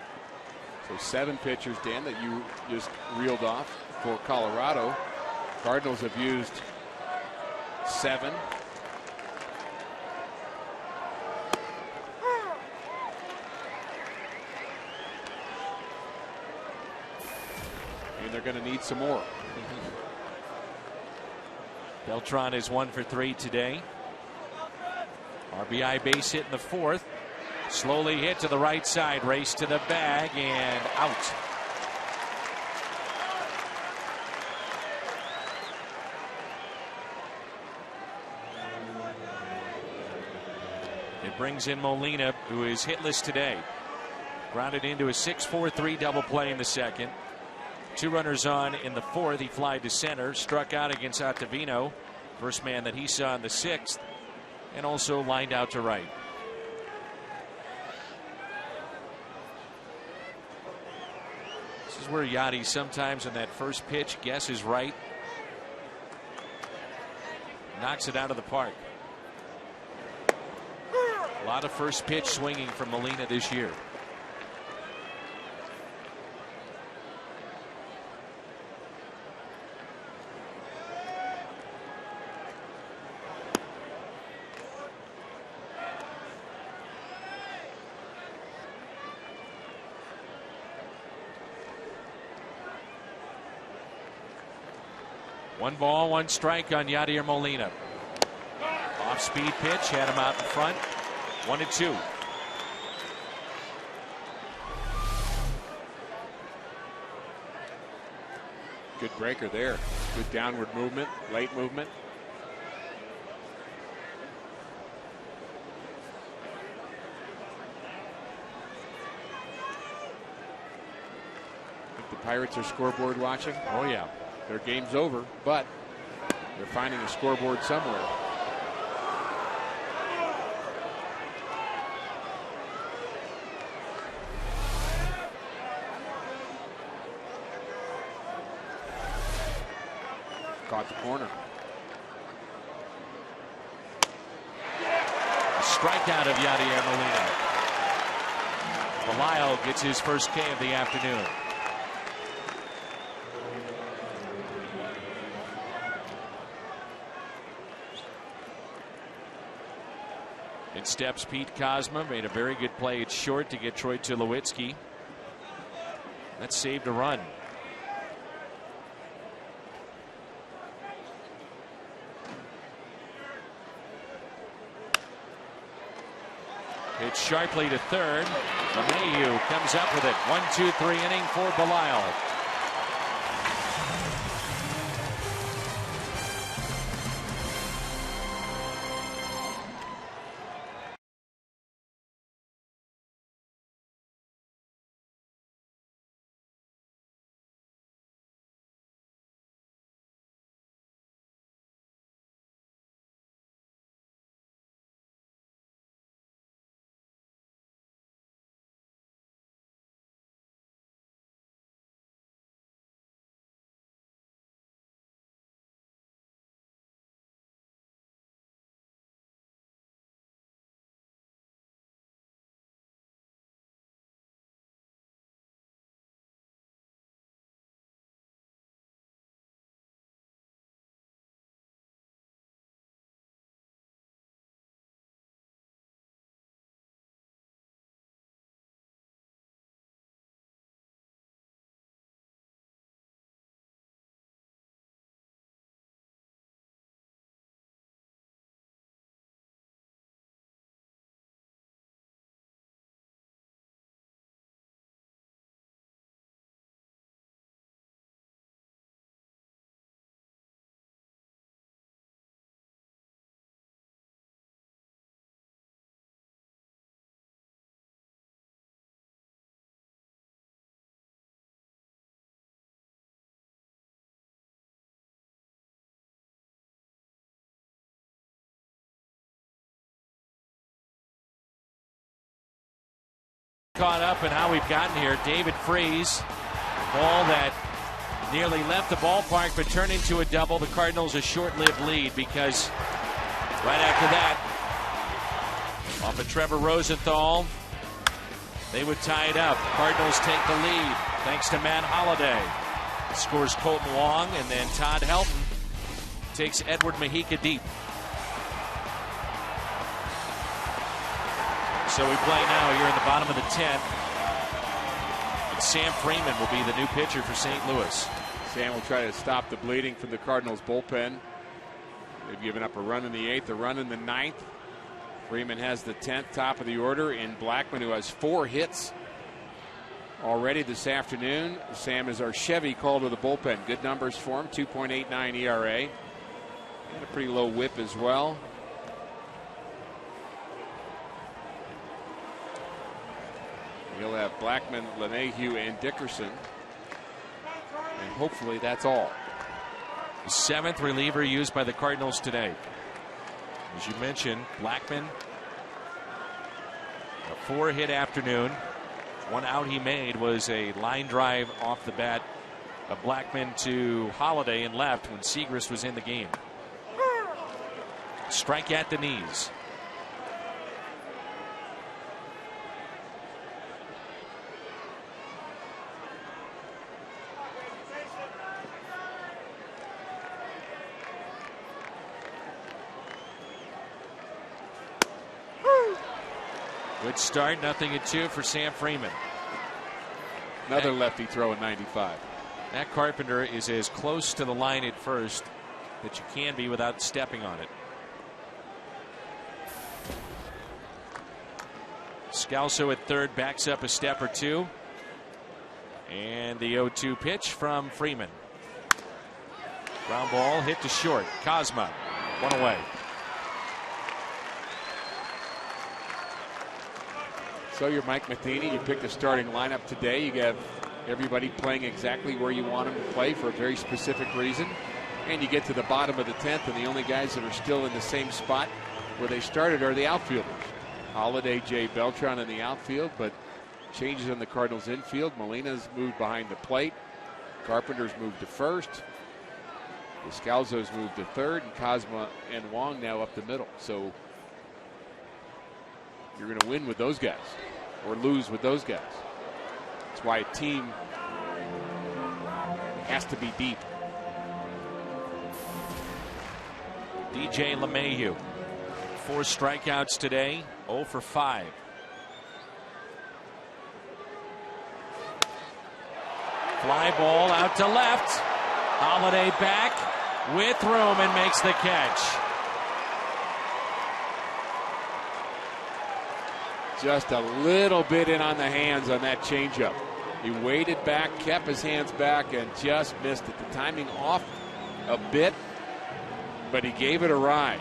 So 7 pitchers, Dan, that you just reeled off for Colorado. Cardinals have used 7. And they're going to need some more. Beltran is 1 for 3 today. RBI base hit in the 4th. Slowly hit to the right side. Race to the bag and out. It brings in Molina, who is hitless today. Grounded into a 6-4-3 double play in the 2nd. 2 runners on in the 4th. He flied to center, struck out against Ottavino, first man that he saw in the 6th, and also lined out to right. This is where Yachty sometimes on that first pitch guesses right. Knocks it out of the park. A lot of first pitch swinging from Molina this year. One ball, 1 strike on Yadier Molina. Off speed pitch, had him out in front. 1-2. Good breaker there. Good downward movement, late movement. Think the Pirates are scoreboard watching? Oh yeah. Their game's over, but they're finding a scoreboard somewhere. Caught the corner. A strikeout of Yadier Molina. Belial gets his first K of the afternoon. In steps Pete Kozma, made a very good play at short to get Troy Tulowitzki. That saved a run. Hit sharply to third. LeMahieu comes up with it. 1-2-3 inning for Belial. Caught up in how we've gotten here. David Freese, ball that nearly left the ballpark but turned into a double. The Cardinals a short-lived lead because right after that, off of Trevor Rosenthal, they would tie it up. Cardinals take the lead thanks to Matt Holliday. Scores Colton Wong, and then Todd Helton takes Edward Mujica deep. So we play now here in the bottom of the 10th. And Sam Freeman will be the new pitcher for St. Louis. Sam will try to stop the bleeding from the Cardinals bullpen. They've given up a run in the 8th, a run in the 9th. Freeman has the 10th, top of the order, in Blackman, who has 4 hits already this afternoon. Sam is our Chevy called to the bullpen. Good numbers for him, 2.89 ERA. And a pretty low whip as well. He'll have Blackman, LeMahieu, and Dickerson. And hopefully that's all. The 7th reliever used by the Cardinals today. As you mentioned, Blackman, a 4-hit afternoon. One out he made was a line drive off the bat of Blackman to Holliday in left when Segrist was in the game. Strike at the knees. Good start, 0-2 for Sam Freeman. Another lefty throw in 95. Matt Carpenter is as close to the line at first that you can be without stepping on it. Scalzo at third backs up a step or two. And the 0-2 pitch from Freeman. Ground ball hit to short. Kozma, one away. So you're Mike Matheny. You picked a starting lineup today. You have everybody playing exactly where you want them to play for a very specific reason. And you get to the bottom of the 10th, and the only guys that are still in the same spot where they started are the outfielders. Holiday, Jay Beltran in the outfield, but changes in the Cardinals infield. Molina's moved behind the plate. Carpenter's moved to first. Descalzo's moved to third, and Kozma and Wong now up the middle. So you're going to win with those guys or lose with those guys. That's why a team has to be deep. DJ LeMahieu, 4 strikeouts today, 0 for 5. Fly ball out to left. Holiday back with room and makes the catch. Just a little bit in on the hands on that changeup. He waited back, kept his hands back, and just missed it. The timing off a bit, but he gave it a ride.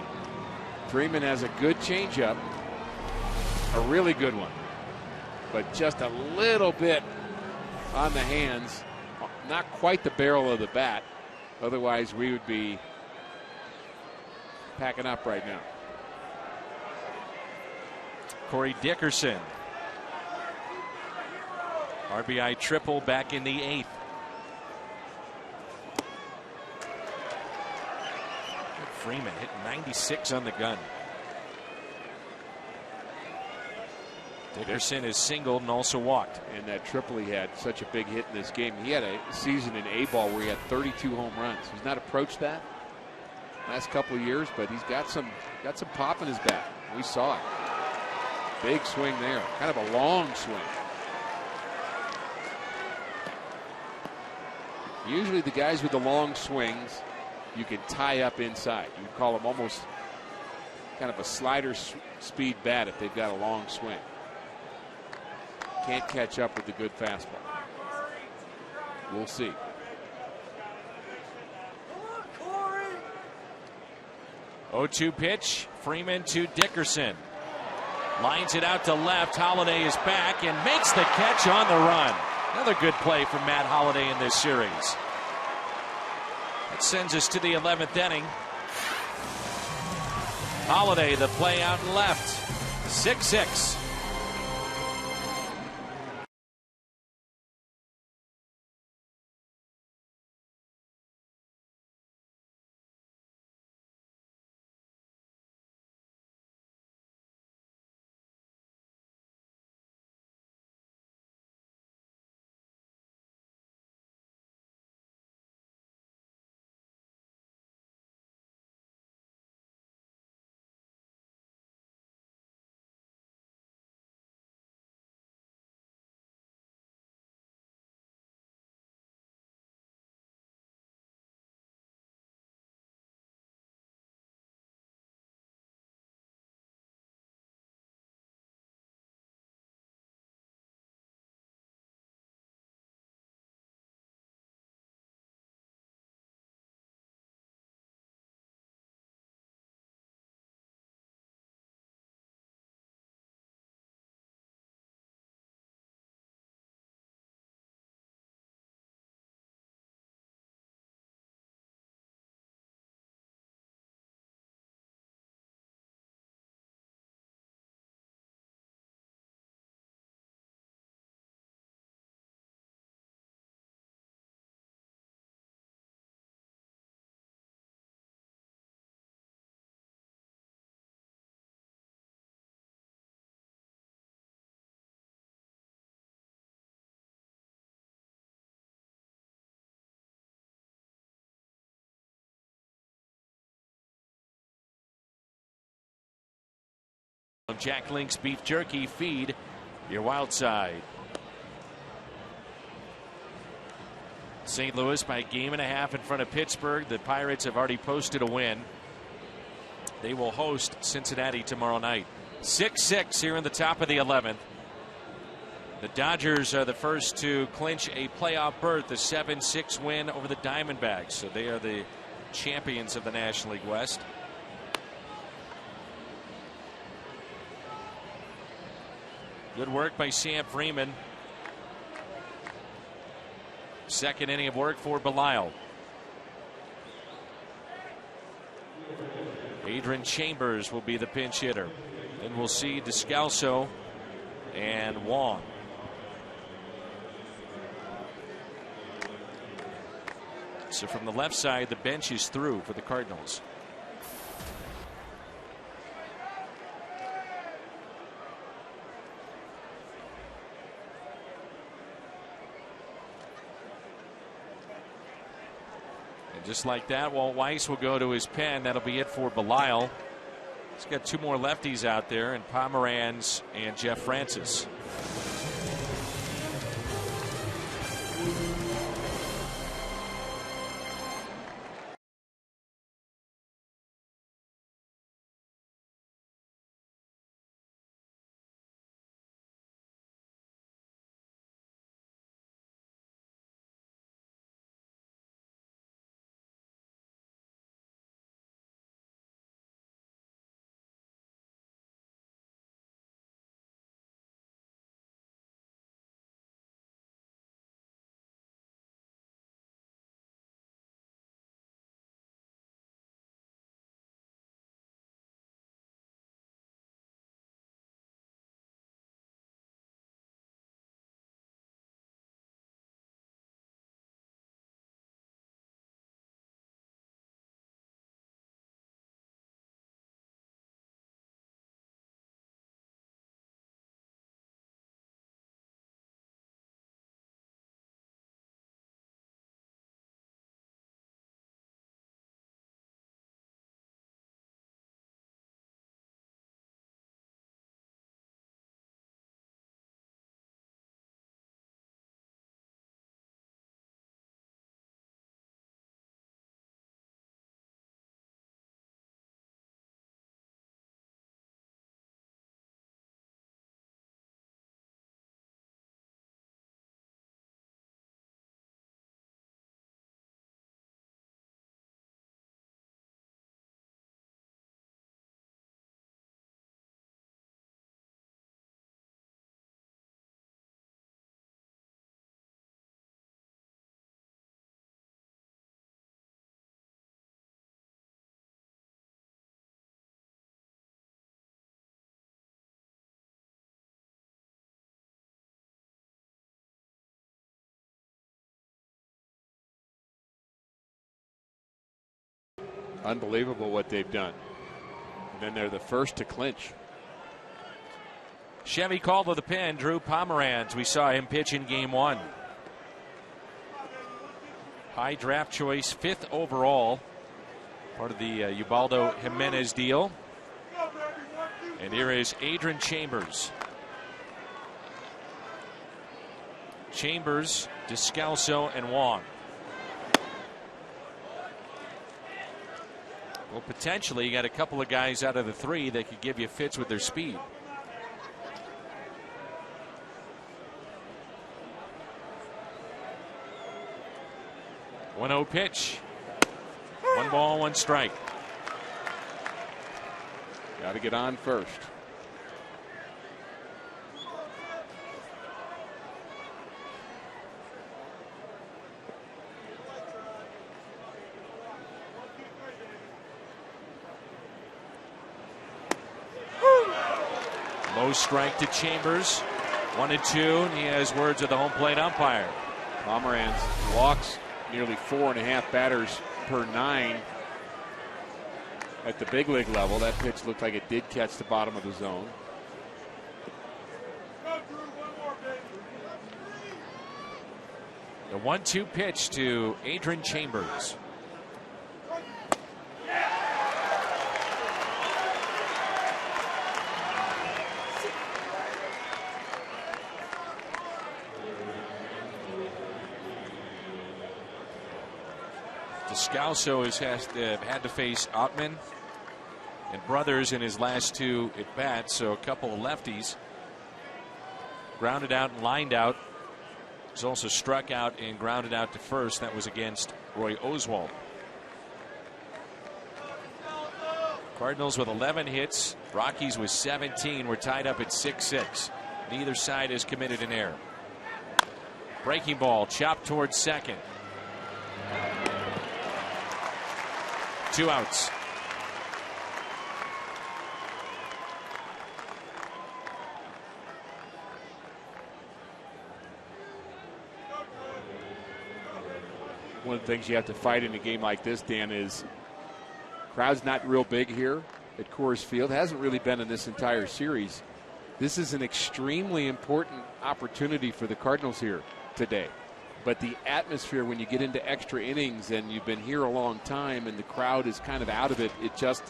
Freeman has a good changeup, a really good one, but just a little bit on the hands, not quite the barrel of the bat. Otherwise, we would be packing up right now. Corey Dickerson, RBI triple back in the 8th. Freeman hit 96 on the gun. Dickerson is singled and also walked. And that triple, he had such a big hit in this game. He had a season in A-ball where he had 32 home runs. He's not approached that last couple of years, but he's got some pop in his bat. We saw it. Big swing there, kind of a long swing. Usually the guys with the long swings, you can tie up inside. You call them almost kind of a slider speed bat if they've got a long swing. Can't catch up with the good fastball. We'll see. Oh, 2 pitch. Freeman to Dickerson. Lines it out to left. Holiday is back and makes the catch on the run. Another good play from Matt Holiday in this series. That sends us to the 11th inning. Holiday, the play out left. 6-6. Jack Link's beef jerky, feed your wild side. St. Louis by 1.5 games in front of Pittsburgh. The Pirates have already posted a win. They will host Cincinnati tomorrow night. 6-6 here in the top of the 11th. The Dodgers are the first to clinch a playoff berth, a 7-6 win over the Diamondbacks. So they are the champions of the National League West. Good work by Sam Freeman. Second inning of work for Belisle. Adrian Chambers will be the pinch hitter. Then we'll see Descalso and Wong. So from the left side, the bench is through for the Cardinals. And just like that, Walt Weiss will go to his pen. That'll be it for Belisle. He's got two more lefties out there, and Pomeranz and Jeff Francis. Unbelievable what they've done. And then they're the first to clinch. Chevy called to the pen. Drew Pomeranz. We saw him pitch in game one. High draft choice, 5th overall. Part of the Ubaldo Jimenez deal. And here is Adrian Chambers. Chambers, Descalso, and Wong. Well, potentially, you got a couple of guys out of the 3 that could give you fits with their speed. One 0 pitch. 1 ball, 1 strike. Got to get on first. Low strike to Chambers. 1-2, and he has words with the home plate umpire. Pomeranz walks nearly 4.5 batters per 9 at the big league level. That pitch looked like it did catch the bottom of the zone. The 1-2 pitch to Adrian Chambers. Descalso has had to face Ottman and Brothers in his last 2 at bats, so a couple of lefties. Grounded out and lined out. He's also struck out and grounded out to first. That was against Roy Oswald. Cardinals with 11 hits. Rockies with 17. We're tied up at 6-6. Neither side has committed an error. Breaking ball chopped towards second. 2 outs. One of the things you have to fight in a game like this, Dan, is crowd's not real big here at Coors Field. Hasn't really been in this entire series. This is an extremely important opportunity for the Cardinals here today. But the atmosphere, when you get into extra innings and you've been here a long time and the crowd is kind of out of it, it just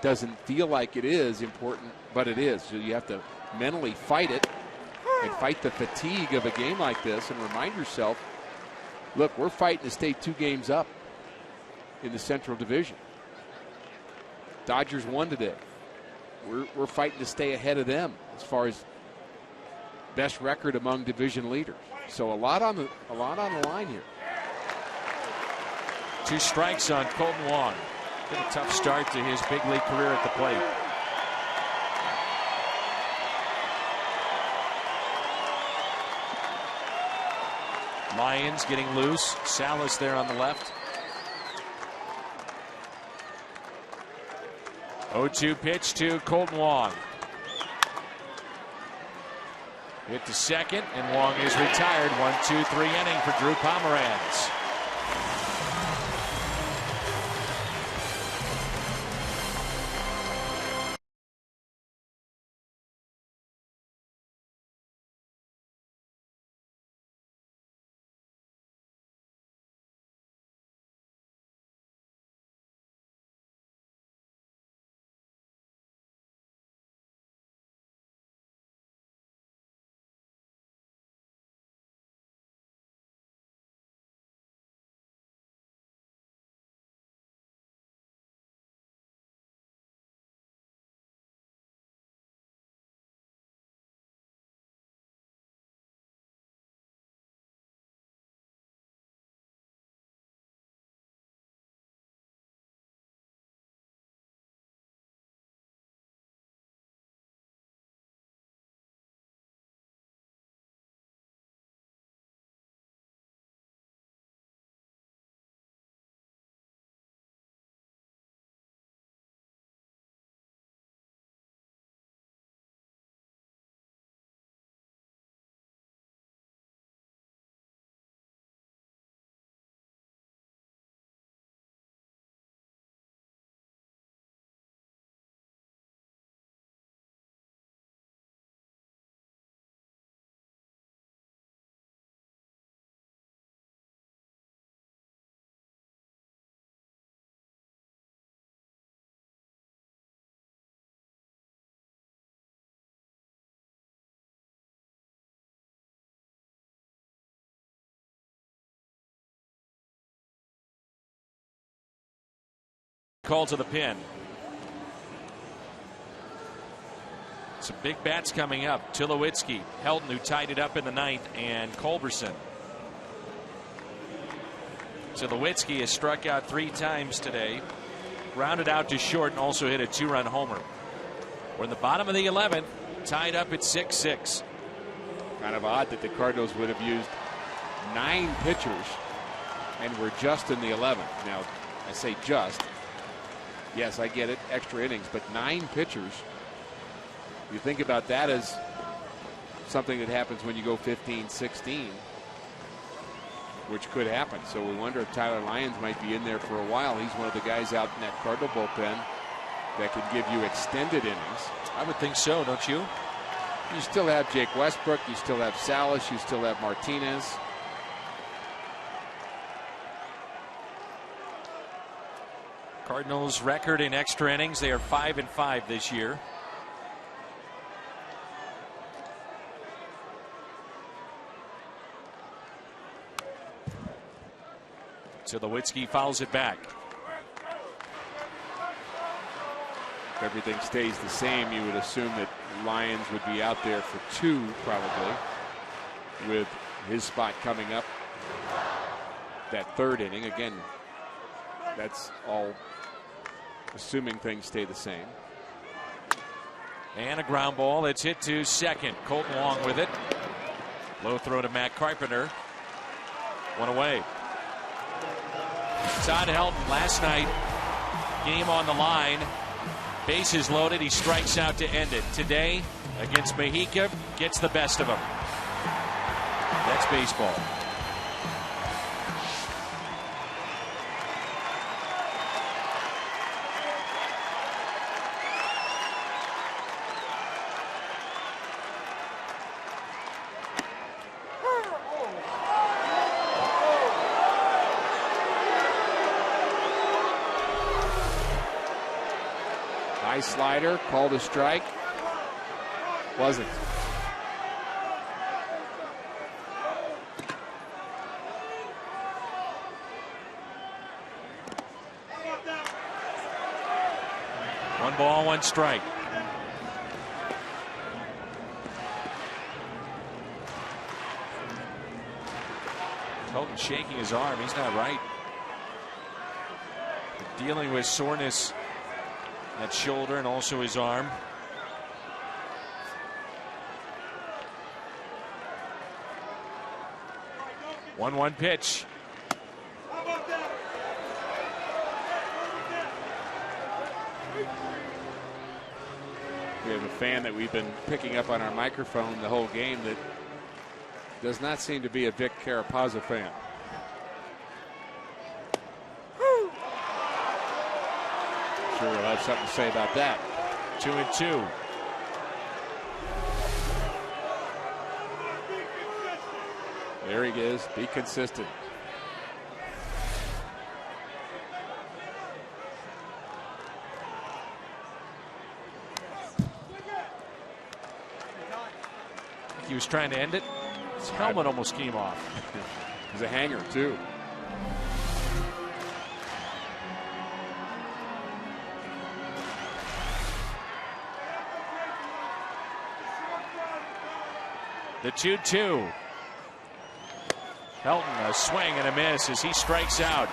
doesn't feel like it is important, but it is. So you have to mentally fight it and fight the fatigue of a game like this and remind yourself, look, we're fighting to stay 2 games up in the Central Division. Dodgers won today. We're fighting to stay ahead of them as far as best record among division leaders. So a lot on the line here. 2 strikes on Colton Wong. Been a tough start to his big league career at the plate. Lyons getting loose. Salas there on the left. 0-2 pitch to Colton Wong. Hit to second, and Wong is retired. 1-2-3 inning for Drew Pomeranz. Call to the pin. Some big bats coming up. Tulowitzki, Helton, who tied it up in the 9th, and Culberson. Tulowitzki has struck out 3 times today. Grounded out to short and also hit a 2-run homer. We're in the bottom of the 11th, tied up at 6-6. Kind of odd that the Cardinals would have used 9 pitchers and we're just in the 11th. Now, I say just. Yes, I get it, extra innings, but 9 pitchers. You think about that as something that happens when you go 15-16, which could happen. So we wonder if Tyler Lyons might be in there for a while. He's one of the guys out in that Cardinal bullpen that could give you extended innings. I would think so, don't you? You still have Jake Westbrook, you still have Salas, you still have Martinez. Cardinals record in extra innings, they are 5-5 this year. Tulowitzki fouls it back. If everything stays the same, you would assume that Lyons would be out there for 2 probably, with his spot coming up that 3rd inning. Again, that's all assuming things stay the same. And a ground ball. It's hit to second. Colton Wong with it. Low throw to Matt Carpenter. One away. Todd Helton last night, game on the line. Bases loaded. He strikes out to end it. Today, against Mahika, gets the best of him. That's baseball. High slider, called a strike. Wasn't. One ball, one strike. Colton shaking his arm. He's not right. Dealing with soreness at shoulder and also his arm. One pitch. We have a fan that we've been picking up on our microphone the whole game that does not seem to be a Vic Carapazza fan. Sure, we'll have something to say about that. 2-2. There he is. Be consistent. He was trying to end it. His helmet almost came off. He's a hanger, too. The 2-2. Helton, a swing and a miss as he strikes out.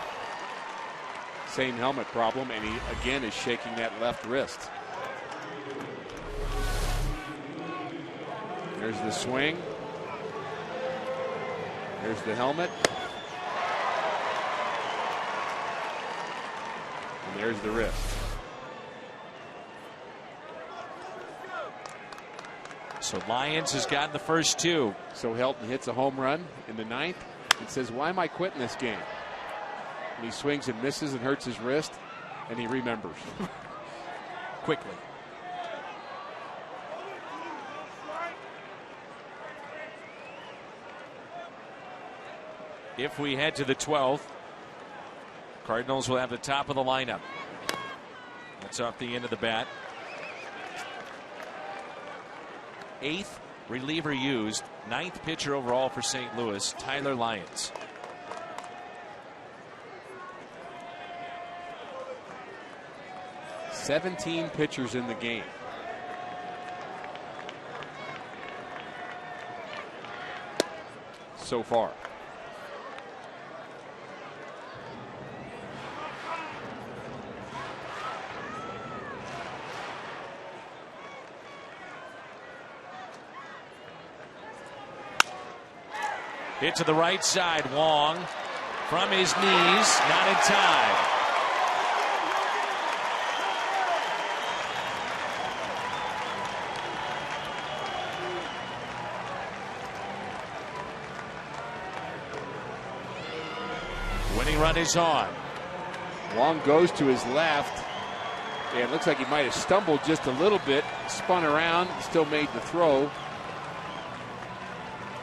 Same helmet problem, and he again is shaking that left wrist. There's the swing. There's the helmet. And there's the wrist. So Lyons has gotten the first two. So Helton hits a home run in the ninth and says, why am I quitting this game? And he swings and misses and hurts his wrist, and he remembers. Quickly. If we head to the 12th, Cardinals will have the top of the lineup. That's off the end of the bat. 8th reliever used, 9th pitcher overall for St. Louis, Tyler Lyons. "17 pitchers in the game. So far. Hit to the right side. Wong from his knees, not in time. Winning run is on. Wong goes to his left. And it looks like he might have stumbled just a little bit, spun around, still made the throw.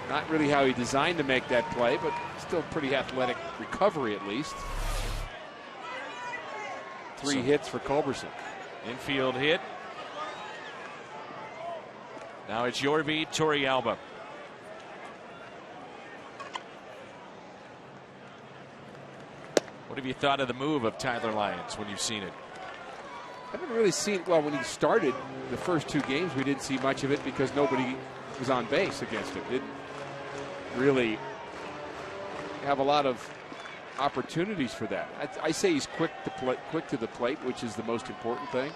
Not really how he designed to make that play, but still pretty athletic recovery at least. Three hits for Culberson. Infield hit. Now it's Yorvi Torrealba. What have you thought of the move of Tyler Lyons when you've seen it? I haven't really seen, well, when he started the first two games, we didn't see much of it because nobody was on base against him. Didn't really have a lot of opportunities for that. I say he's quick to the plate, which is the most important thing.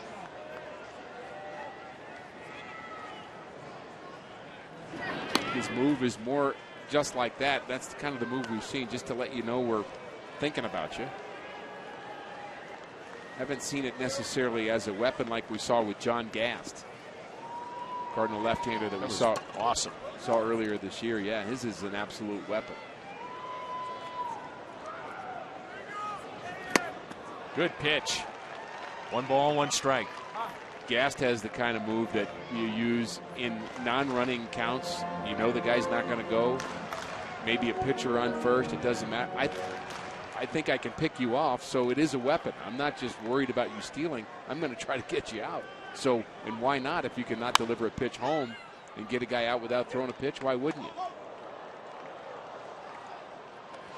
His move is more just like that. That's kind of the move we've seen, just to let you know we're thinking about you. Haven't seen it necessarily as a weapon like we saw with John Gast, Cardinal left-hander that we saw earlier this year. Yeah, his is an absolute weapon. Good pitch. 1 ball, 1 strike. Gast has the kind of move that you use in non-running counts. You know the guy's not going to go. Maybe a pitcher on first. It doesn't matter. I think I can pick you off, so it is a weapon. I'm not just worried about you stealing. I'm going to try to get you out. So, and why not? If you cannot deliver a pitch home and get a guy out without throwing a pitch, why wouldn't you?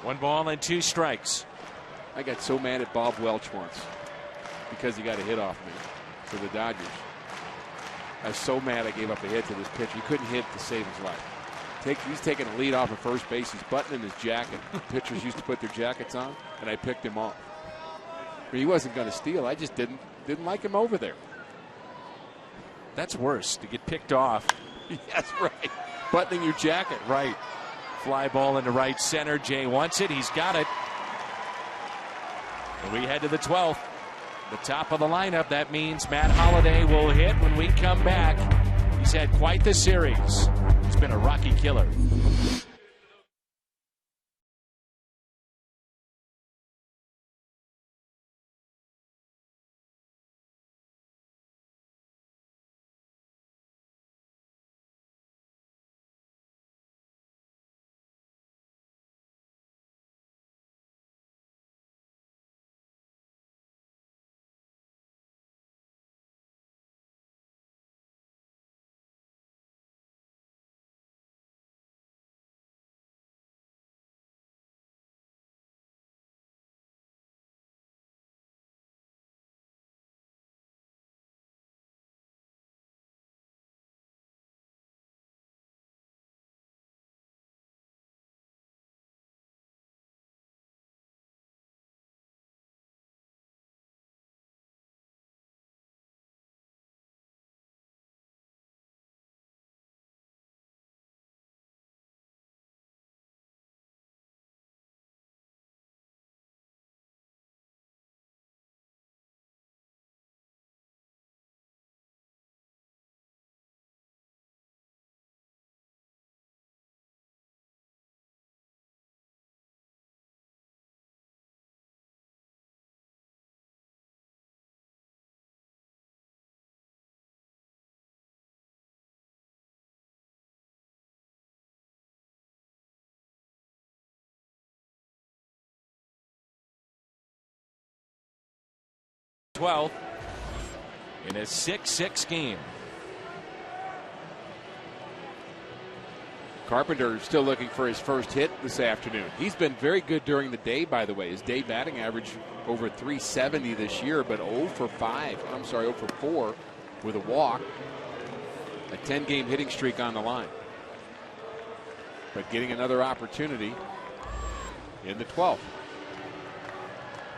1 ball and 2 strikes. I got so mad at Bob Welch once because he got a hit off me for the Dodgers. I was so mad I gave up a hit to this pitcher. He couldn't hit to save his life. He's taking a lead off of first base. He's buttoning his jacket. Pitchers used to put their jackets on, and I picked him off. But he wasn't going to steal. I just didn't like him over there. That's worse, to get picked off. That's right. Buttoning your jacket. Right. Fly ball into right center. Jay wants it. He's got it. And we head to the 12th. The top of the lineup. That means Matt Holliday will hit when we come back. He's had quite the series. He's been a Rocky killer. In a 6-6 game. Carpenter still looking for his first hit this afternoon. He's been very good during the day, by the way. His day batting average over 370 this year, but 0 for 4 with a walk. A 10-game hitting streak on the line. But getting another opportunity in the 12th.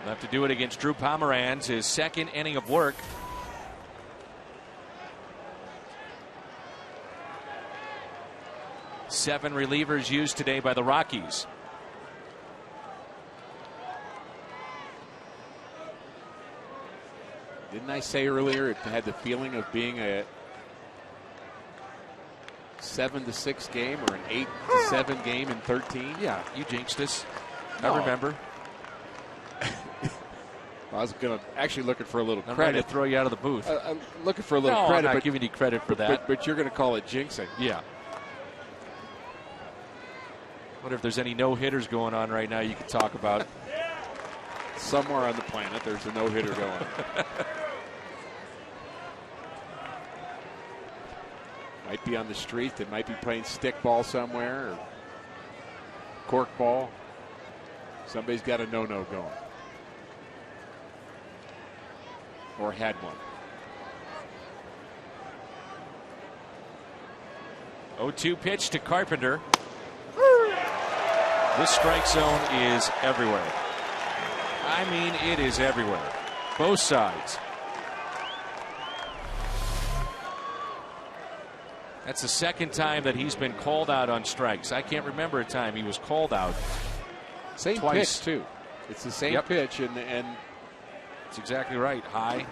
He'll have to do it against Drew Pomeranz, his second inning of work. Seven relievers used today by the Rockies. Didn't I say earlier it had the feeling of being a 7-6 game or an 8-7 game in 13? Yeah, you jinxed us. No. I remember. I was actually looking for a little I'm credit. ready to throw you out of the booth. I'm looking for a little no, credit. I'm not giving you credit for that. But you're going to call it jinxing. Yeah. Wonder if there's any no-hitters going on right now you could talk about. Somewhere on the planet there's a no-hitter going. Might be on the street. They might be playing stick ball somewhere or cork ball. Somebody's got a no-no going. Or had one. 0-2 pitch to Carpenter. This strike zone is everywhere. I mean, it is everywhere. Both sides. That's the second time that he's been called out on strikes. I can't remember a time he was called out. Same twice. pitch, too. It's the same Yep. pitch, and That's exactly right. High.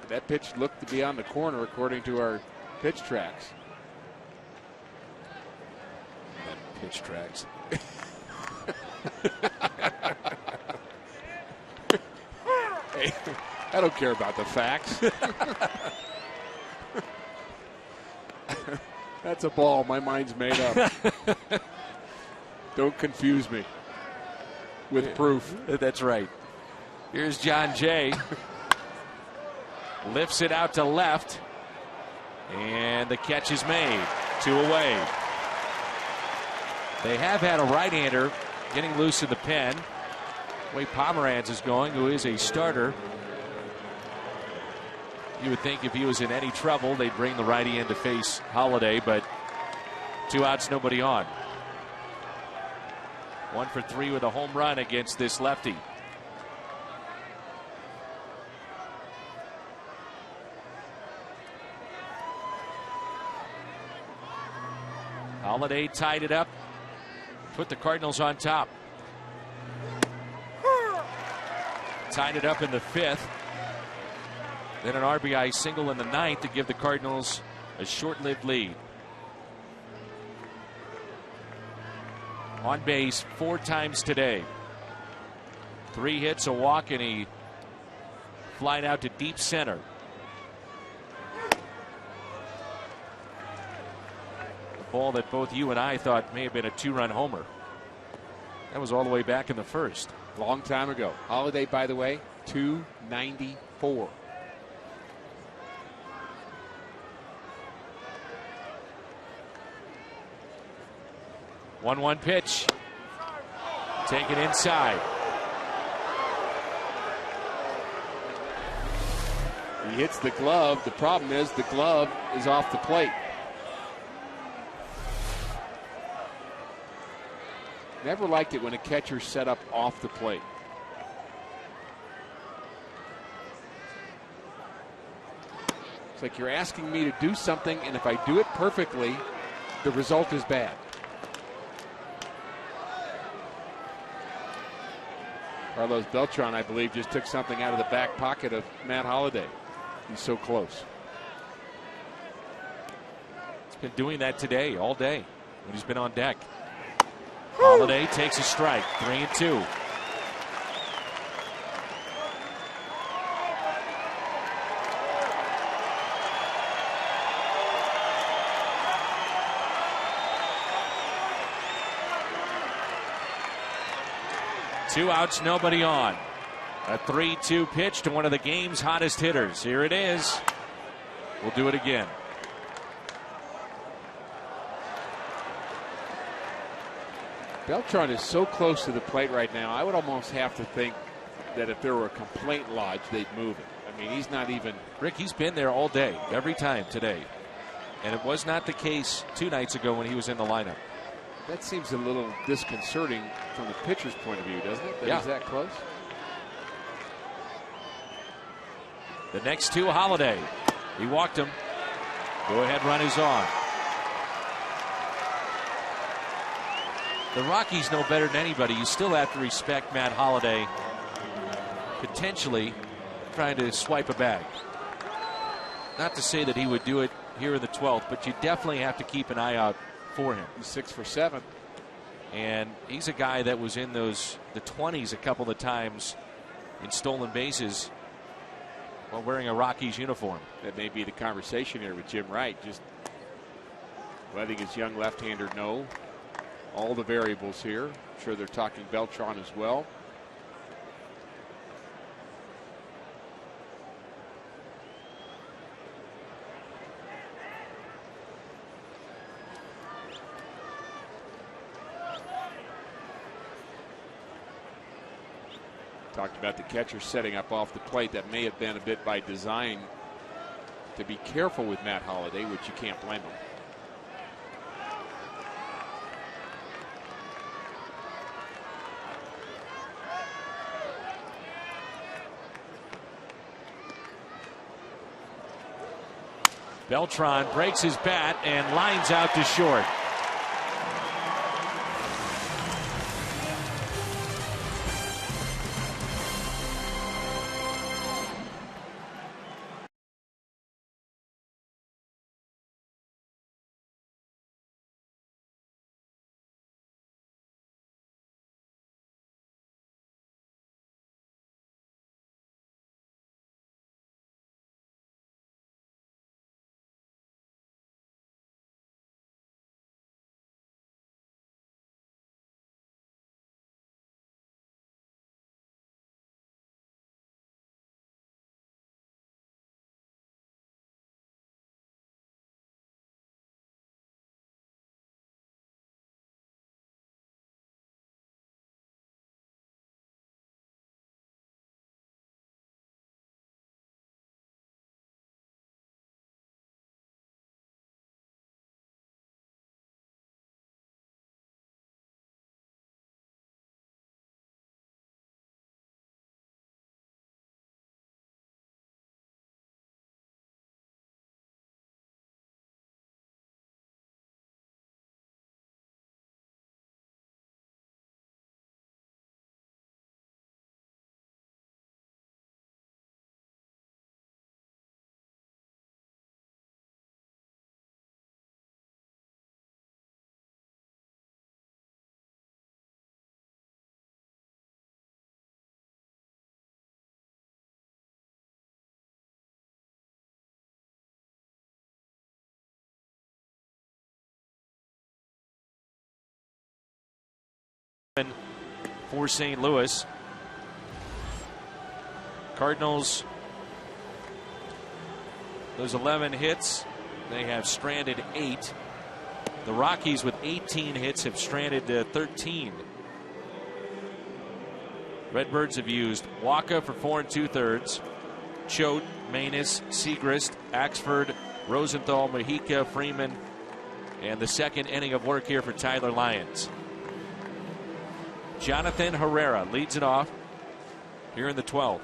that pitch looked to be on the corner according to our pitch tracks. Pitch tracks. Hey, I don't care about the facts. That's a ball. My mind's made up. Don't confuse me with proof. That's right. Here's John Jay. Lifts it out to left. And the catch is made. 2 away. They have had a right-hander getting loose in the pen. The way Pomeranz is going, who is a starter. You would think if he was in any trouble, they'd bring the righty in to face Holiday, but 2 outs, nobody on. 1 for 3 with a home run against this lefty. Holiday tied it up, put the Cardinals on top. Tied it up in the 5th. Then an RBI single in the 9th to give the Cardinals a short-lived lead. On base 4 times today. 3 hits, a walk, and he flied out to deep center. A ball that both you and I thought may have been a 2-run homer. That was all the way back in the 1st. Long time ago. Holiday, by the way, 294. One pitch. Taken inside. He hits the glove. The problem is the glove is off the plate. Never liked it when a catcher's set up off the plate. It's like you're asking me to do something, and if I do it perfectly, the result is bad. Carlos Beltran, I believe, just took something out of the back pocket of Matt Holliday. He's so close. He's been doing that today, all day, when he's been on deck. Holiday takes a strike, 3-2. Two outs, nobody on. A 3-2 pitch to one of the game's hottest hitters. Here it is. We'll do it again. Beltran is so close to the plate right now, I would almost have to think that if there were a complaint lodged, they'd move it. I mean, he's not even... Rick, he's been there all day, every time today. And it was not the case 2 nights ago when he was in the lineup. That seems a little disconcerting from the pitcher's point of view, doesn't it? That yeah. He's that close? The next 2, Holiday. He walked him. Go-ahead run is on. The Rockies know better than anybody. You still have to respect Matt Holliday potentially trying to swipe a bag. Not to say that he would do it here in the 12th, but you definitely have to keep an eye out for him. He's 6 for 7. And he's a guy that was in the 20s a couple of times in stolen bases while wearing a Rockies uniform. That may be the conversation here with Jim Wright, just letting his young left-hander know all the variables here. I'm sure they're talking Beltran as well. Talked about the catcher setting up off the plate. That may have been a bit by design to be careful with Matt Holliday, which you can't blame him. Beltran breaks his bat and lines out to short. For St. Louis. Cardinals, those 11 hits, they have stranded 8. The Rockies with 18 hits have stranded 13. Redbirds have used Waka for 4 2/3, Choate, Manus, Segrist, Axford, Rosenthal, Mojica, Freeman, and the second inning of work here for Tyler Lyons. Jonathan Herrera leads it off here in the 12th.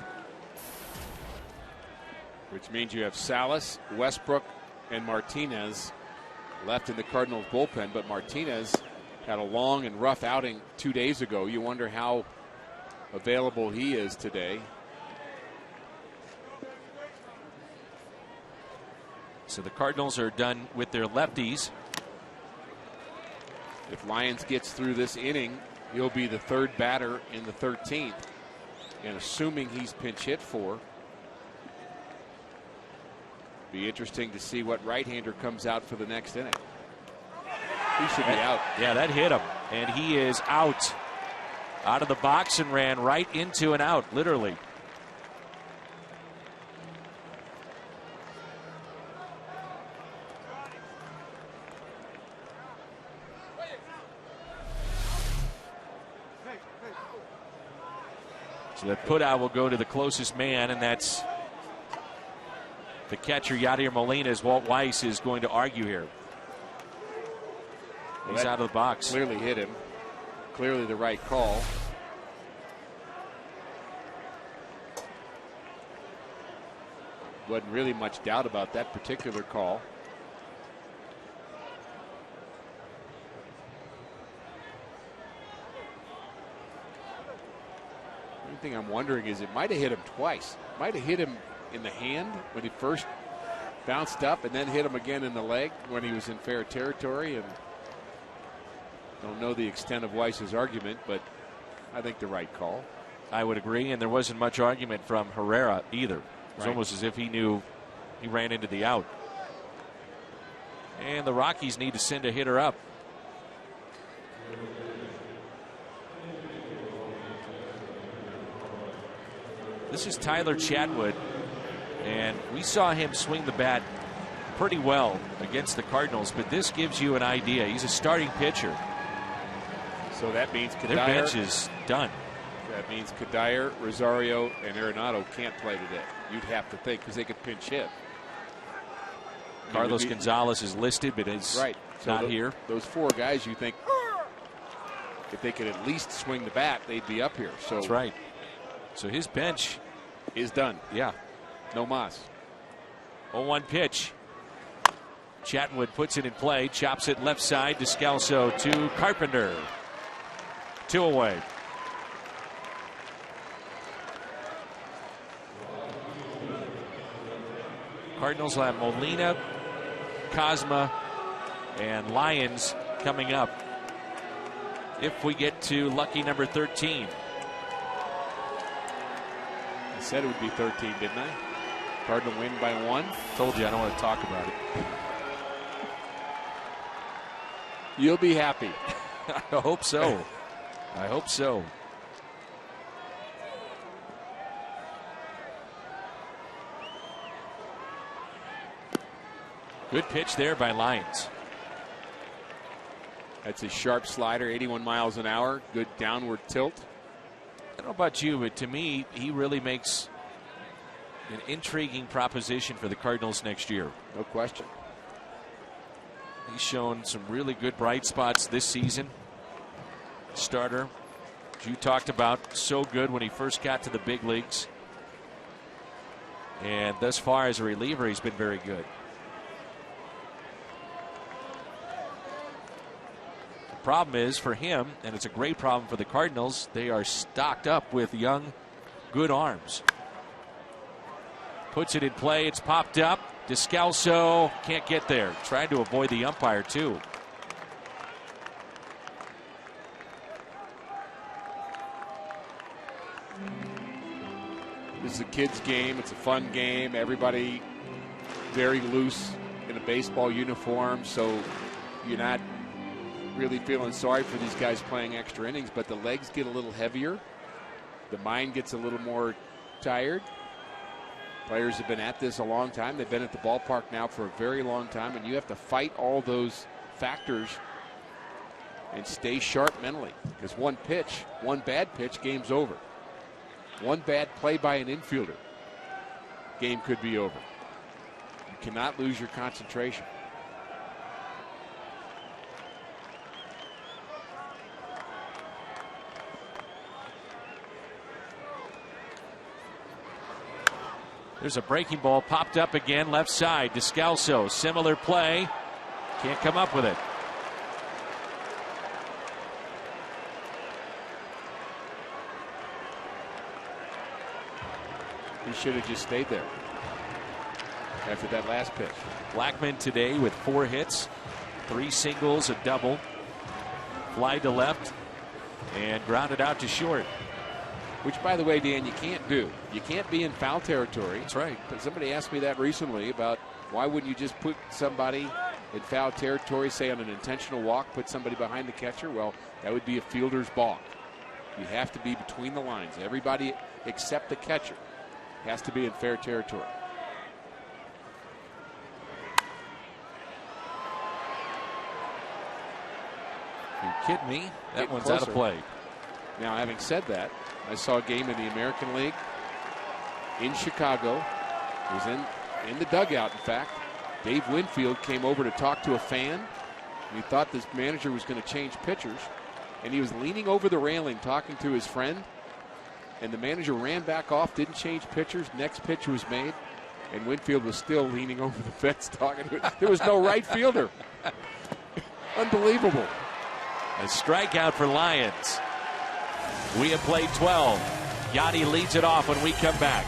Which means you have Salas, Westbrook, and Martinez left in the Cardinals bullpen. But Martinez had a long and rough outing 2 days ago. You wonder how available he is today. So the Cardinals are done with their lefties. If Lyons gets through this inning, he'll be the third batter in the 13th. And assuming he's pinch hit for, be interesting to see what right-hander comes out for the next inning. He should be out. Yeah, that hit him. And he is out. Out of the box and ran right into an out, literally. So that put out will go to the closest man, and that's the catcher, Yadier Molina, as Walt Weiss is going to argue here. He's out of the box. Clearly hit him. Clearly the right call. Wasn't really much doubt about that particular call. The only thing I'm wondering is it might have hit him twice. Might have hit him in the hand when he first bounced up, and then hit him again in the leg when he was in fair territory. And don't know the extent of Weiss's argument, but I think the right call. I would agree, and there wasn't much argument from Herrera either. It was almost as if he knew he ran into the out. And the Rockies need to send a hitter up. This is Tyler Chatwood, and we saw him swing the bat pretty well against the Cardinals, but this gives you an idea. He's a starting pitcher. So that means Kadire, their bench is done. That means Kadire, Rosario, and Arenado can't play today. You'd have to think, because they could pinch hit. Carlos Gonzalez is listed, but is not here. Those 4 guys, you think, if they could at least swing the bat, they'd be up here. So that's right. So his bench is done. Yeah. No mas. 0-1 pitch. Chatwood puts it in play, chops it left side. Descalso to Carpenter. 2 away. Cardinals will have Molina, Cosma, and Lyons coming up if we get to lucky number 13. I said it would be 13, didn't I? Cardinal win by 1. Told you I don't want to talk about it. You'll be happy. I hope so. I hope so. Good pitch there by Lyons. That's a sharp slider, 81 miles an hour. Good downward tilt. I don't know about you, but to me, he really makes an intriguing proposition for the Cardinals next year. No question. He's shown some really good bright spots this season. Starter, as you talked about, so good when he first got to the big leagues. And thus far as a reliever, he's been very good. The problem is for him, and it's a great problem for the Cardinals, they are stocked up with young, good arms. Puts it in play. It's popped up. Descalso can't get there. Trying to avoid the umpire, too. This is a kid's game. It's a fun game. Everybody very loose in a baseball uniform, so you're not really feeling sorry for these guys playing extra innings, but the legs get a little heavier. The mind gets a little more tired. Players have been at this a long time. They've been at the ballpark now for a very long time, and you have to fight all those factors and stay sharp mentally, because one pitch, one bad pitch, game's over. One bad play by an infielder, game could be over. You cannot lose your concentration. There's a breaking ball popped up again, left side. Descalso, similar play. Can't come up with it. He should have just stayed there after that last pitch. Blackman today with 4 hits, 3 singles, a double. Fly to left and grounded out to short. Which, by the way, Dan, you can't do. You can't be in foul territory. That's right. But somebody asked me that recently about why wouldn't you just put somebody in foul territory, say on an intentional walk, put somebody behind the catcher? Well, that would be a fielder's balk. You have to be between the lines. Everybody except the catcher has to be in fair territory. You kidding me? That Getting one's closer. out of play. Now, having said that, I saw a game in the American League in Chicago. It was in the dugout, in fact. Dave Winfield came over to talk to a fan. And he thought this manager was going to change pitchers. And he was leaning over the railing talking to his friend. And the manager ran back off, didn't change pitchers. Next pitch was made. And Winfield was still leaning over the fence talking to it. There was no right fielder. Unbelievable. A strikeout for Lyons. We have played 12. Yachty leads it off when we come back.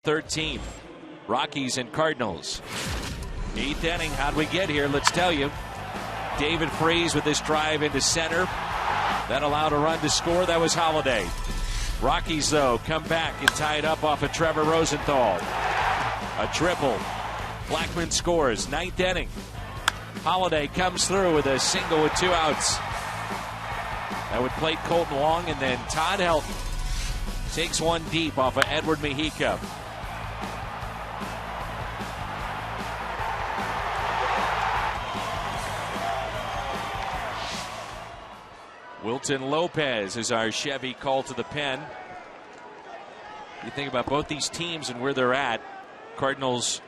13th. Rockies and Cardinals. 8th inning. How'd we get here? Let's tell you. David Freese with this drive into center. That allowed a run to score. That was Holiday. Rockies, though, come back and tie it up off of Trevor Rosenthal. A triple. Blackman scores. 9th inning. Holiday comes through with a single with 2 outs. That would plate Colton Wong, and then Todd Helton takes one deep off of Edward Mejica. Wilton Lopez is our Chevy call to the pen. You think about both these teams and where they're at. Cardinals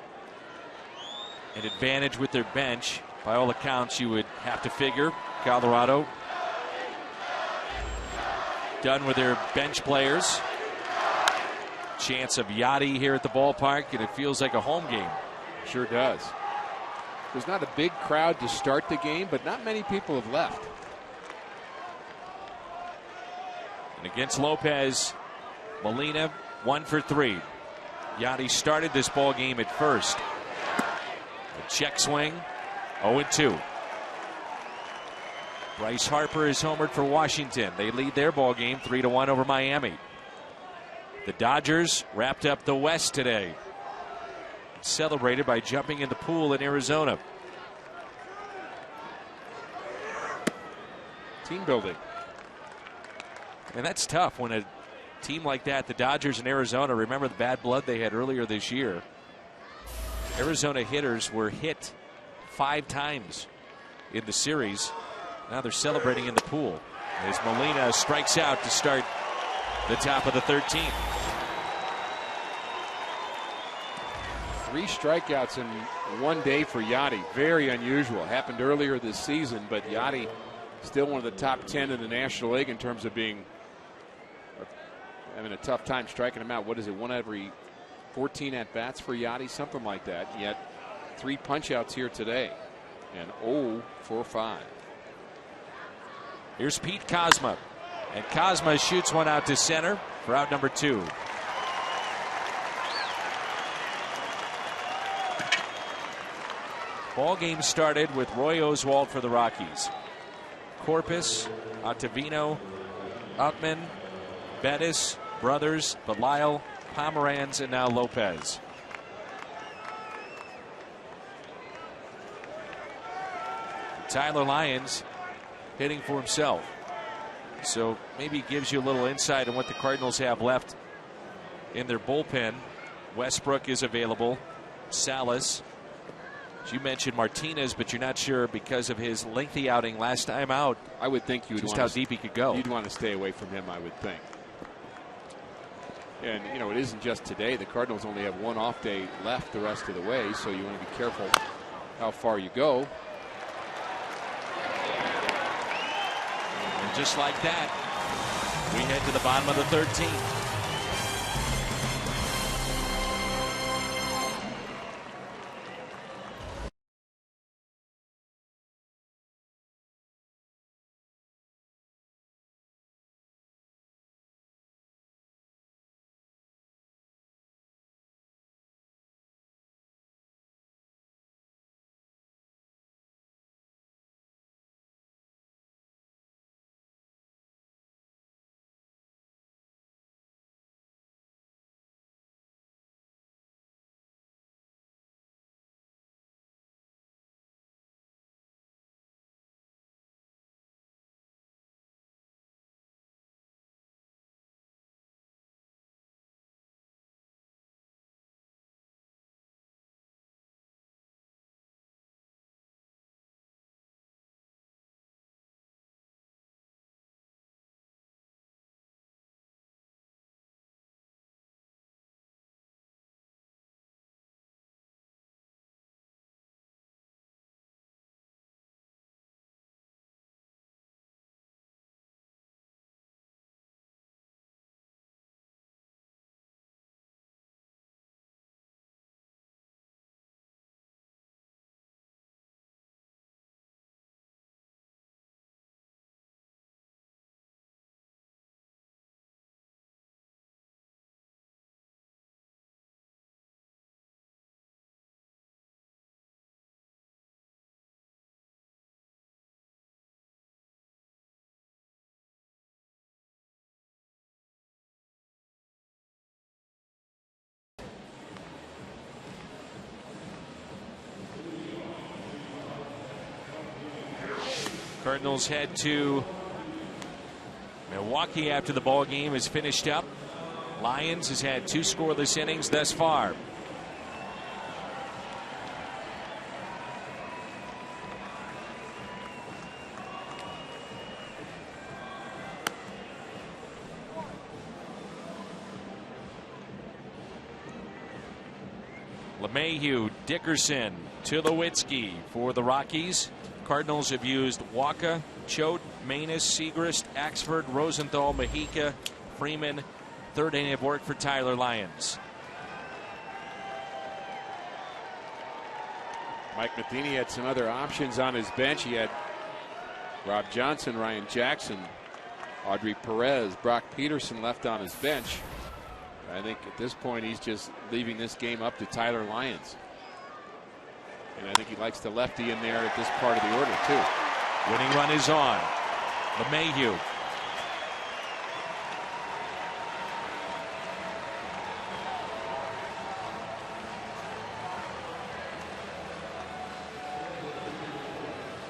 an advantage with their bench. By all accounts, you would have to figure Colorado done with their bench players. Chance of Yachty here at the ballpark, and it feels like a home game. Sure does. There's not a big crowd to start the game, but not many people have left. And against Lopez, Molina 1 for 3. Yachty started this ball game at first. A check swing, 0-2. Bryce Harper is homered for Washington. They lead their ball game 3-1 over Miami. The Dodgers wrapped up the West today. Celebrated by jumping in the pool in Arizona. Team building. And that's tough when a team like that, the Dodgers in Arizona, remember the bad blood they had earlier this year. Arizona hitters were hit 5 times in the series. Now they're celebrating in the pool as Molina strikes out to start the top of the 13th. 3 strikeouts in one day for Yachty. Very unusual. Happened earlier this season, but Yachty still one of the top 10 in the National League in terms of having a tough time striking him out. What is it, 1 every 14 at-bats for Yachty? Something like that. Yet 3 punch-outs here today. And 0 for 5. Here's Pete Kozma. And Kozma shoots one out to center for out number 2. Ball game started with Roy Oswalt for the Rockies. Corpus, Ottavino, Upman, Bettis, Brothers, Belisle, Pomeranz, and now Lopez. Tyler Lyons hitting for himself. So maybe gives you a little insight on what the Cardinals have left in their bullpen. Westbrook is available. Salas. As you mentioned Martinez, but you're not sure because of his lengthy outing last time out. I would think you would just want how deep he could go. You'd want to stay away from him, I would think. And, you know, it isn't just today. The Cardinals only have 1 off day left the rest of the way, so you want to be careful how far you go. And just like that, we head to the bottom of the 13th. Cardinals head to Milwaukee after the ball game is finished up. Lions has had 2 scoreless innings thus far. LeMahieu, Dickerson, Tulowitzki for the Rockies. Cardinals have used Waka, Choate, Manus, Segrist, Axford, Rosenthal, Mahika, Freeman. Third inning of work for Tyler Lyons. Mike Matheny had some other options on his bench. He had Rob Johnson, Ryan Jackson, Audrey Perez, Brock Peterson left on his bench. I think at this point he's just leaving this game up to Tyler Lyons. And I think he likes the lefty in there at this part of the order too. Winning run is on. LeMahieu.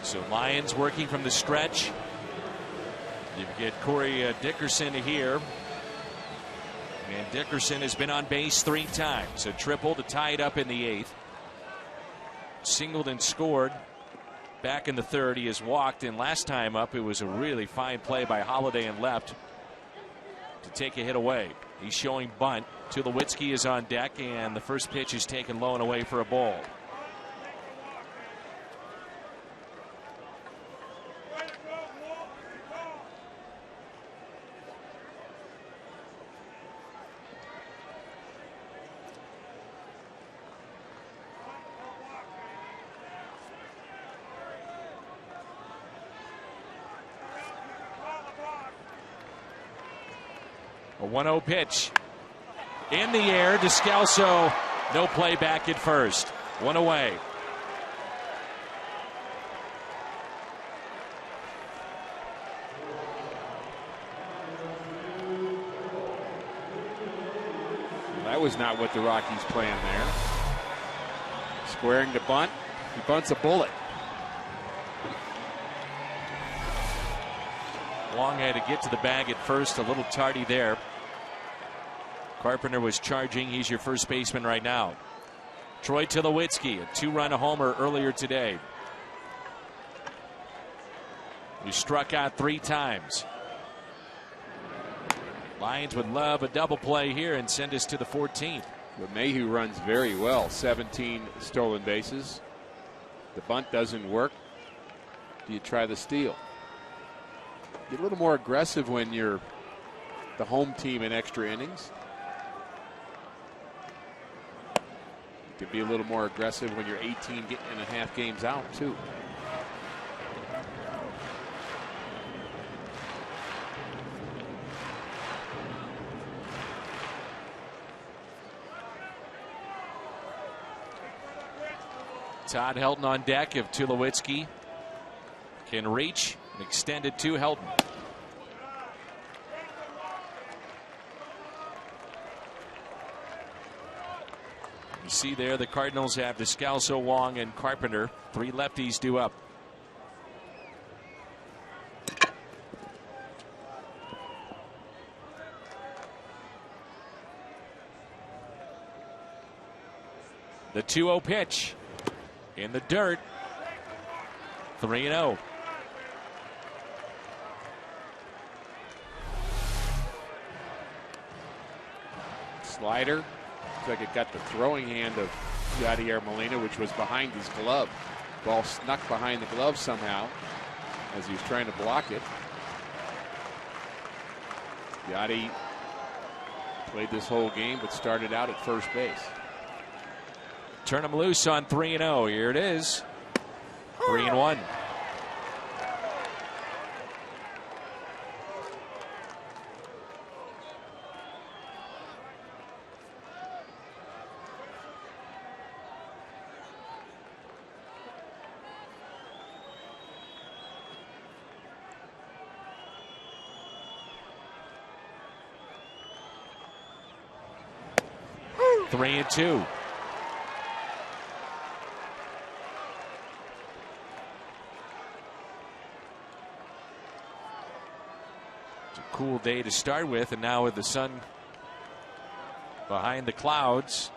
So Lyons working from the stretch. You get Corey Dickerson here. And Dickerson has been on base 3 times. A triple to tie it up in the 8th. Singled and scored back in the 3rd. He has walked, and last time up it was a really fine play by Holiday and left to take a hit away. He's showing bunt. Tulowitzki is on deck, and the first pitch is taken low and away for a ball. A 1-0 pitch in the air. Descalso, no play back at first. 1 away. That was not what the Rockies planned there. Squaring to bunt. He bunts a bullet. Long had to get to the bag at first, a little tardy there. Carpenter was charging. He's your first baseman right now. Troy Tulowitzki, a 2-run homer earlier today. He struck out 3 times. Lions would love a double play here and send us to the 14th. But Mayhew runs very well. 17 stolen bases. The bunt doesn't work. Do you try the steal? Get a little more aggressive when you're the home team in extra innings. You could be a little more aggressive when you're 18.5 games out, too. Todd Helton on deck if Tulowitzki can reach. An extended to Helton. You see there the Cardinals have Descalso, Wong, and Carpenter. 3 lefties due up. The 2-0 pitch in the dirt. 3-0. Slider. Looks like it got the throwing hand of Yadier Molina, which was behind his glove. Ball snuck behind the glove somehow as he was trying to block it. Yadi played this whole game but started out at first base. Turn him loose on 3-0. Here it is. 3-1. Three and 2. a cool day to start with, and now with the sun behind the clouds,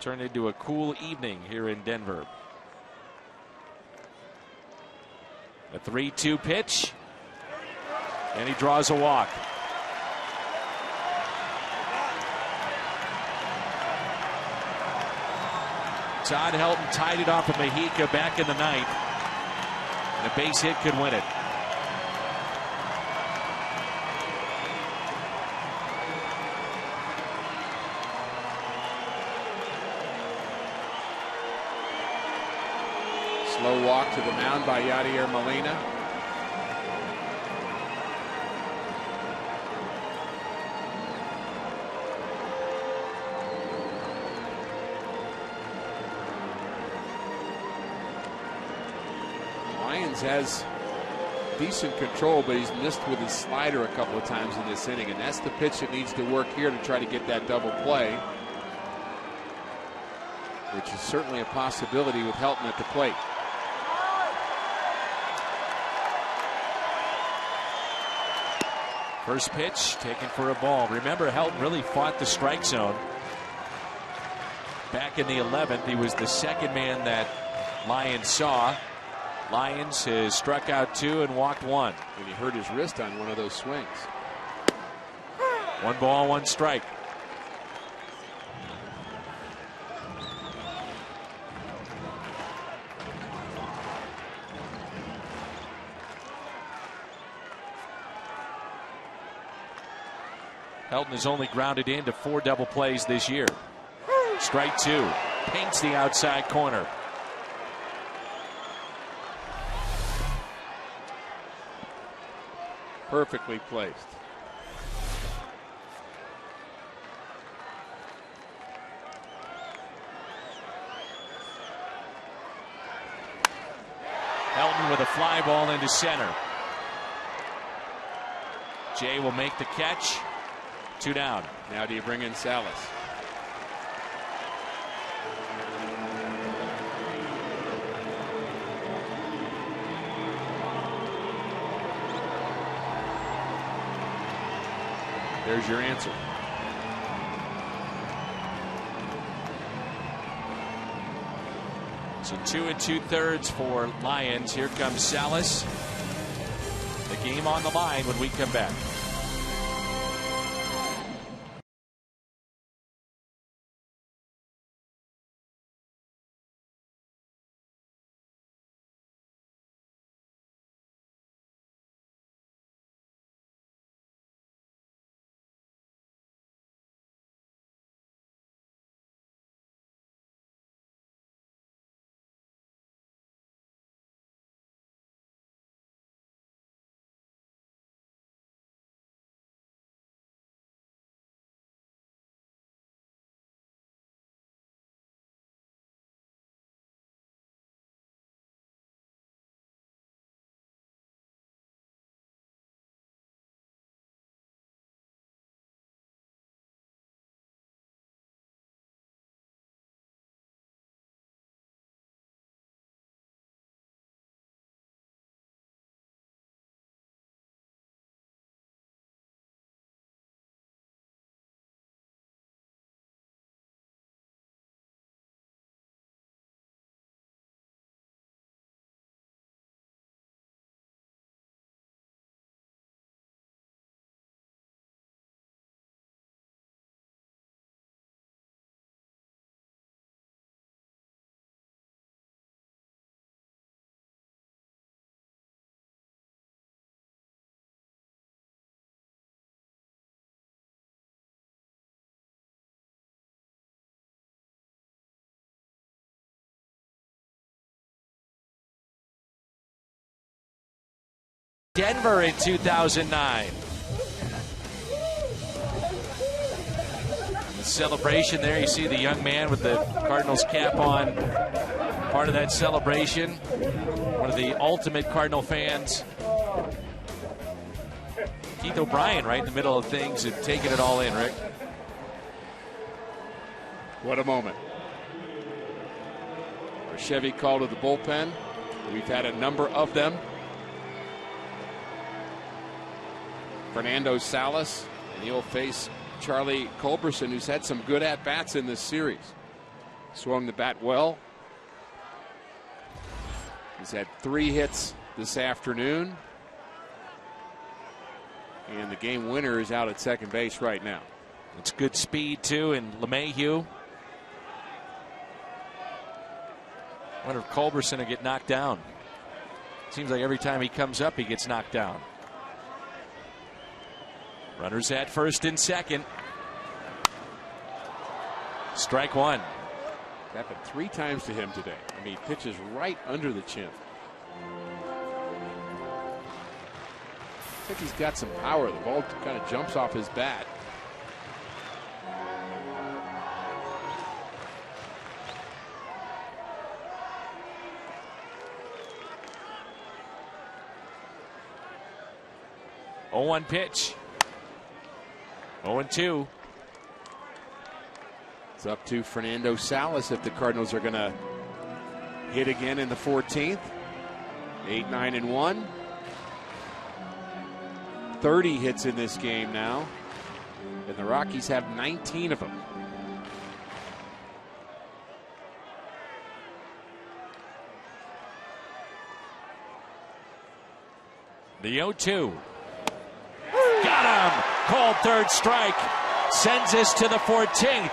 turned into a cool evening here in Denver. A 3-2 pitch, and he draws a walk. Todd Helton tied it off of Mahika back in the ninth, and a base hit could win it. Slow walk to the mound by Yadier Molina. Lyons has decent control, but he's missed with his slider a couple of times in this inning, and that's the pitch that needs to work here to try to get that double play, which is certainly a possibility with Helton at the plate. First pitch taken for a ball. Remember, Helton really fought the strike zone. Back in the 11th, he was the second man that Lyons saw. Lyons has struck out 2 and walked 1. And he hurt his wrist on one of those swings. 1 ball, 1 strike. Helton has only grounded into 4 double plays this year. Strike 2. Paints the outside corner. Perfectly placed. Helton with a fly ball into center. Jay will make the catch. 2 down. Now do you bring in Salas? There's your answer. So 2 2/3 for Lyons. Here comes Salas. The game on the line when we come back. Denver in 2009. The celebration there, you see the young man with the Cardinals cap on, part of that celebration. One of the ultimate Cardinal fans. Keith O'Brien right in the middle of things and taking it all in, Rick. What a moment. Our Chevy call to the bullpen. We've had a number of them. Fernando Salas, and he'll face Charlie Culberson, who's had some good at-bats in this series. Swung the bat well. He's had 3 hits this afternoon. And the game winner is out at second base right now. It's good speed, too, and LeMahieu. Wonder if Culberson will get knocked down. Seems like every time he comes up, he gets knocked down. Runners at first and second. Strike one. Happened 3 times to him today. I mean, he pitches right under the chin. I think he's got some power. The ball kind of jumps off his bat. Oh, 1 pitch. 0-2. It's up to Fernando Salas if the Cardinals are going to hit again in the 14th. 8-9-1. 30 hits in this game now. And the Rockies have 19 of them. The 0-2. Got him! Called third strike. Sends us to the 14th.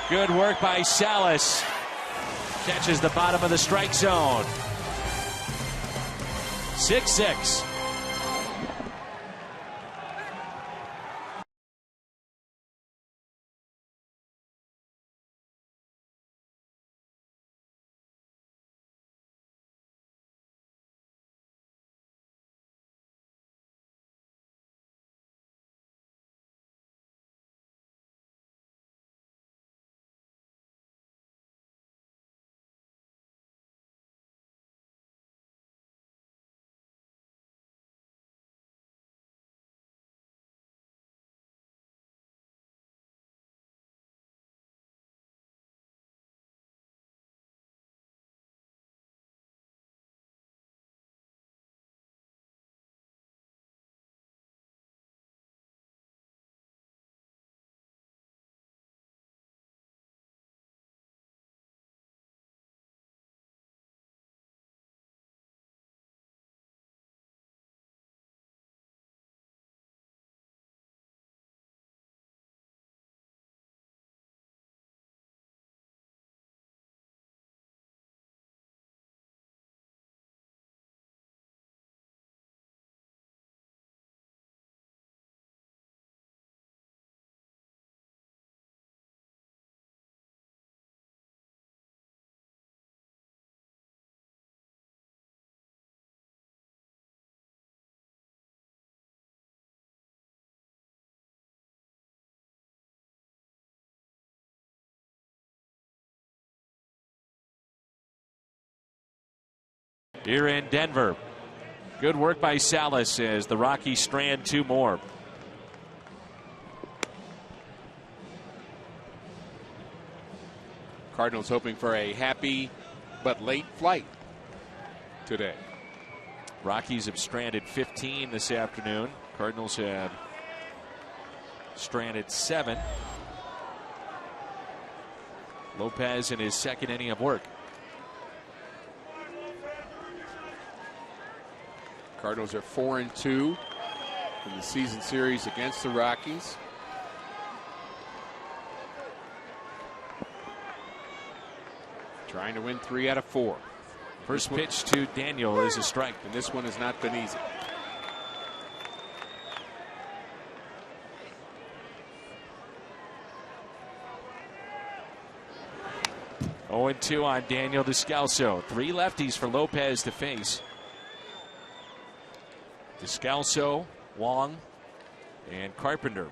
Good work by Salas. Catches the bottom of the strike zone. 6-6. Here in Denver. Good work by Salas as the Rockies strand 2 more. Cardinals hoping for a happy but late flight today. Rockies have stranded 15 this afternoon. Cardinals have stranded 7. Lopez in his second inning of work. Cardinals are 4-2 in the season series against the Rockies. Trying to win 3 out of 4. First pitch to Daniel is a strike. And this one has not been easy. Oh, 0-2 on Daniel Descalso. 3 lefties for Lopez to face. Descalso, Wong, and Carpenter.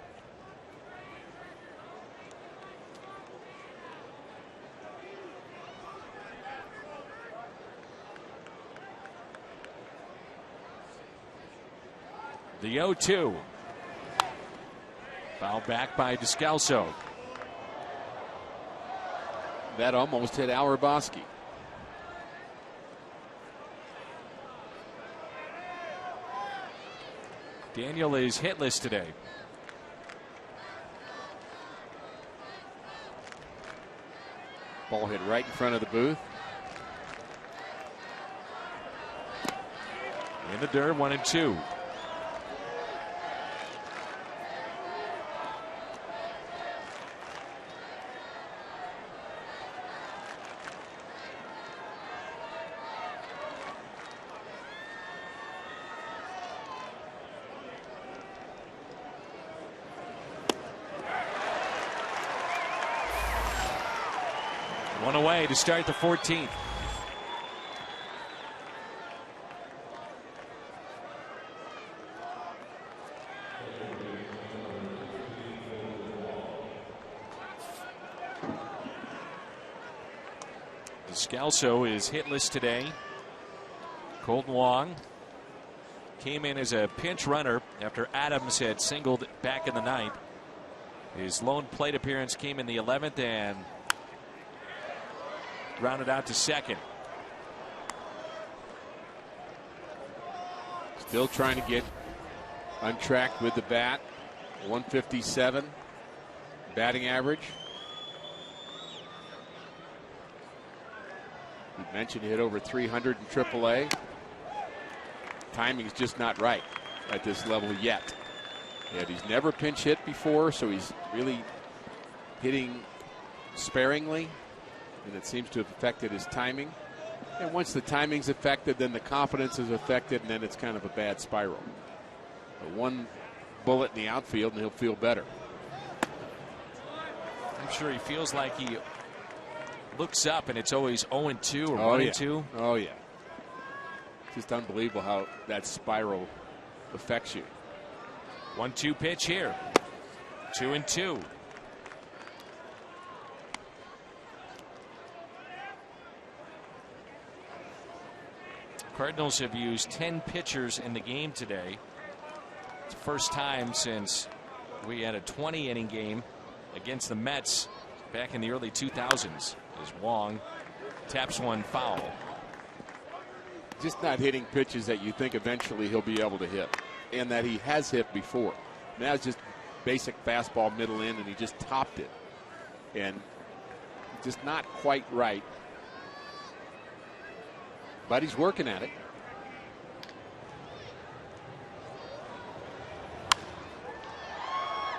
The 0-2. Foul back by Descalso. That almost hit Auerbach. Daniel is hitless today. Ball hit right in front of the booth. In the dirt, 1-2. One away to start the 14th. Descalso is hitless today. Colton Wong came in as a pinch runner after Adams had singled back in the ninth. His lone plate appearance came in the 11th and rounded out to second. Still trying to get untracked with the bat. 157 batting average. You mentioned he hit over 300 in AAA. Timing's just not right at this level yet. And he's never pinch hit before, so he's really hitting sparingly, and it seems to have affected his timing. And once the timing's affected, then the confidence is affected, and then it's kind of a bad spiral. But one bullet in the outfield, and he'll feel better. I'm sure he feels like he looks up and it's always 0-2 or 1-2. Oh, yeah. Just unbelievable how that spiral affects you. 1-2 pitch here. 2-2. Cardinals have used 10 pitchers in the game today. It's the first time since we had a 20-inning game against the Mets back in the early 2000s. As Wong taps one foul. Just not hitting pitches that you think eventually he'll be able to hit, and that he has hit before. And that was just basic fastball middle in, and he just topped it. And just not quite right. But he's working at it.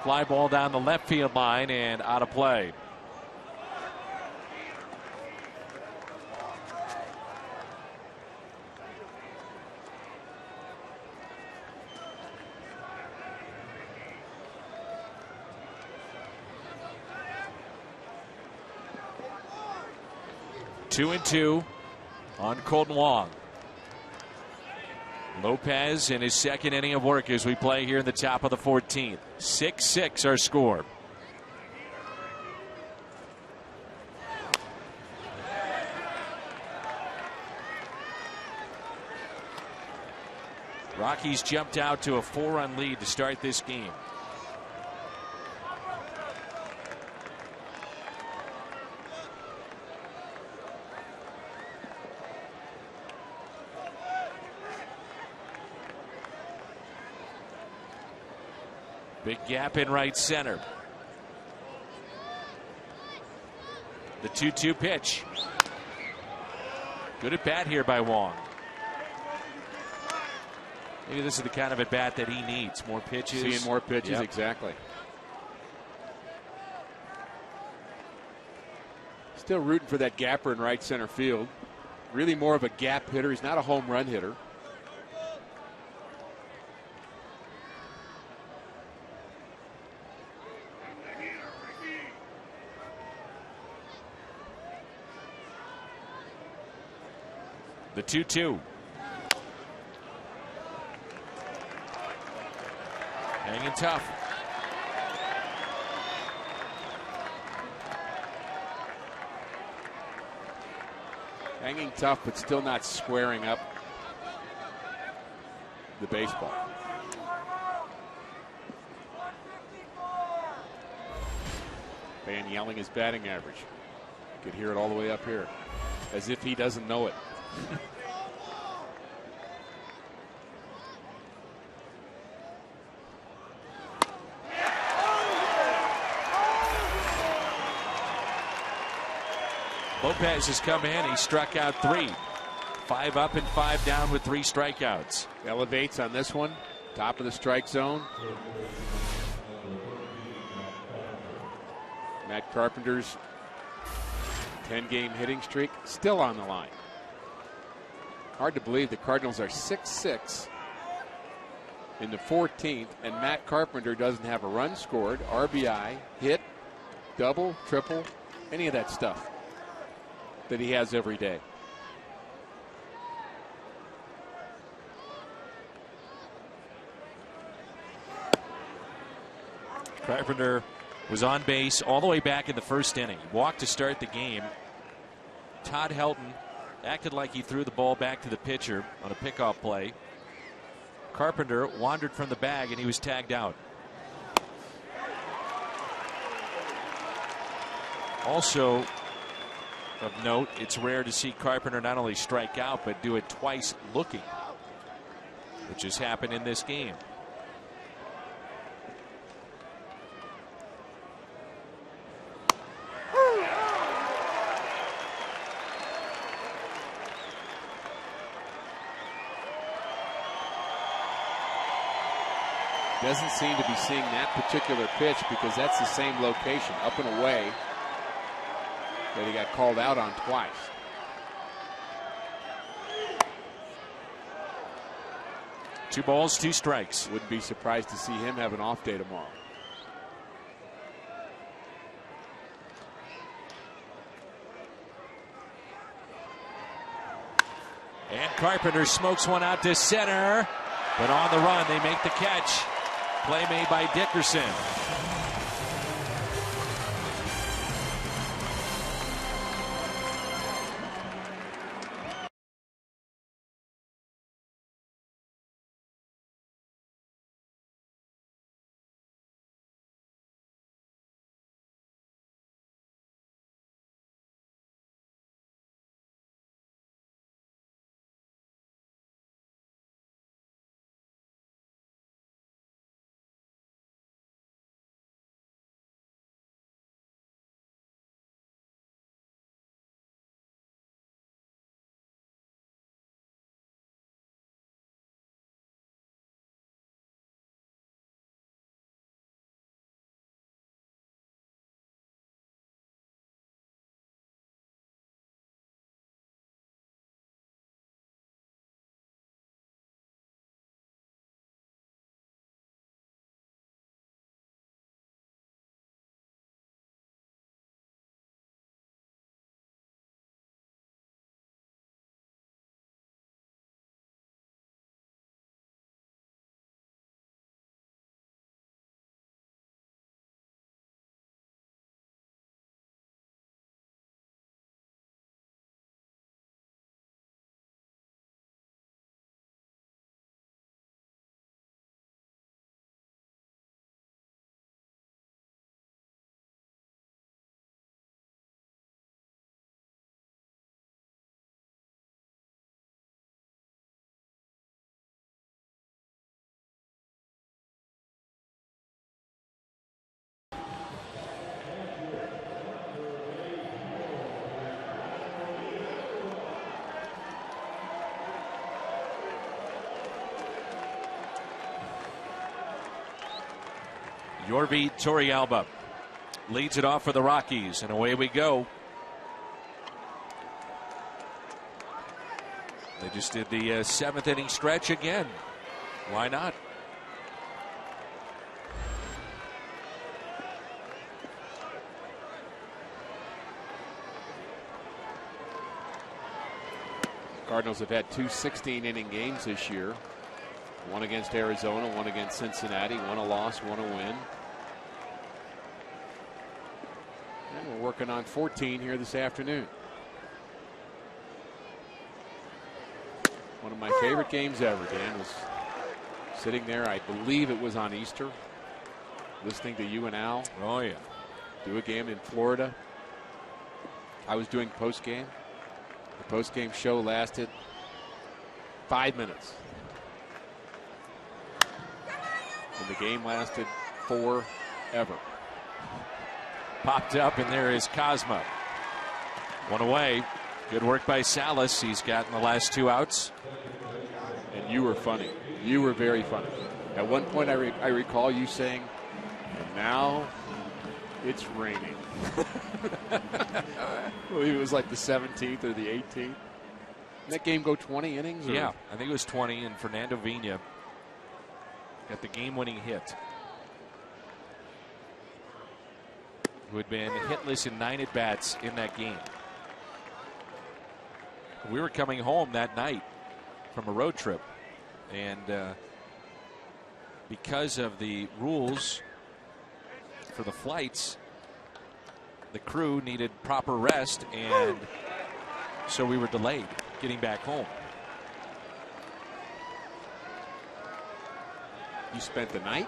Fly ball down the left field line and out of play. Two and two on Colton Wong. Lopez in his second inning of work as we play here in the top of the 14th. 6-6 our score. Rockies jumped out to a 4-run lead to start this game. Big gap in right center. The 2-2 pitch. Good at bat here by Wong. Maybe this is the kind of at bat that he needs. More pitches. Seeing more pitches, yep. Exactly. Still rooting for that gapper in right center field. Really more of a gap hitter. He's not a home run hitter. The 2-2. Hanging tough. Hanging tough, but still not squaring up the baseball. Fan yelling his batting average. You could hear it all the way up here, as if he doesn't know it. Lopez has come in. He struck out 3. 5 up and 5 down with 3 strikeouts. Elevates on this one. Top of the strike zone. Matt Carpenter's 10-game hitting streak still on the line. Hard to believe the Cardinals are 6-6 in the 14th, and Matt Carpenter doesn't have a run scored, RBI, hit, double, triple, any of that stuff that he has every day. Carpenter was on base all the way back in the first inning. Walked to start the game. Todd Helton acted like he threw the ball back to the pitcher on a pickoff play. Carpenter wandered from the bag and he was tagged out. Also of note, it's rare to see Carpenter not only strike out but do it twice looking, which has happened in this game. Doesn't seem to be seeing that particular pitch because that's the same location, up and away, that he got called out on twice. Two balls, 2 strikes. Wouldn't be surprised to see him have an off day tomorrow. And Carpenter smokes one out to center. But on the run, they make the catch. Play made by Dickerson. Yorvi Torrealba leads it off for the Rockies, and away we go. They just did the 7th inning stretch again. Why not? Cardinals have had 2 16-inning games this year. One against Arizona, one against Cincinnati, one a loss, one a win. And we're working on 14 here this afternoon. One of my favorite games ever, Dan, was sitting there, I believe it was on Easter, listening to you and Al. Oh, yeah. Do a game in Florida. I was doing post-game. The post-game show lasted 5 minutes. And the game lasted forever. Popped up, and there is Cosmo. One away. Good work by Salas. He's gotten the last 2 outs. And you were funny. You were very funny. At one point, I recall you saying, and now it's raining. I believe it was like the 17th or the 18th. Did that game go 20 innings? Or? Yeah, I think it was 20, and Fernando Vina got the game-winning hit. Who had been hitless in 9 at-bats in that game. We were coming home that night from a road trip, and because of the rules for the flights, the crew needed proper rest, and so we were delayed getting back home. You spent the night?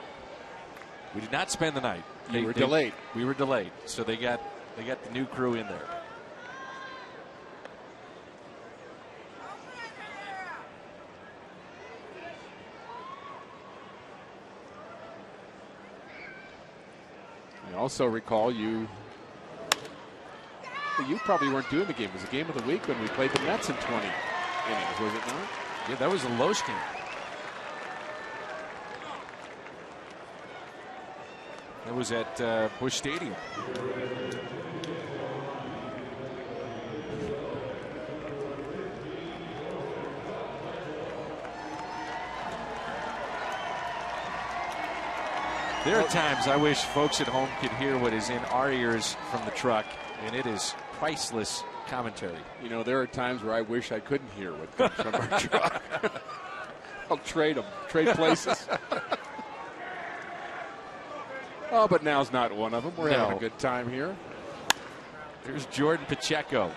We did not spend the night. You were delayed. We were delayed, so they got the new crew in there. I also recall you probably weren't doing the game. It was a game of the week when we played the Mets in 20 innings, was it not? Yeah, that was a Loesch game. That was at Busch Stadium. There are times I wish folks at home could hear what is in our ears from the truck, and it is priceless commentary. You know, there are times where I wish I couldn't hear what comes from our truck. I'll trade places. Oh, but now's not one of them. We're having a good time here. There's Jordan Pacheco.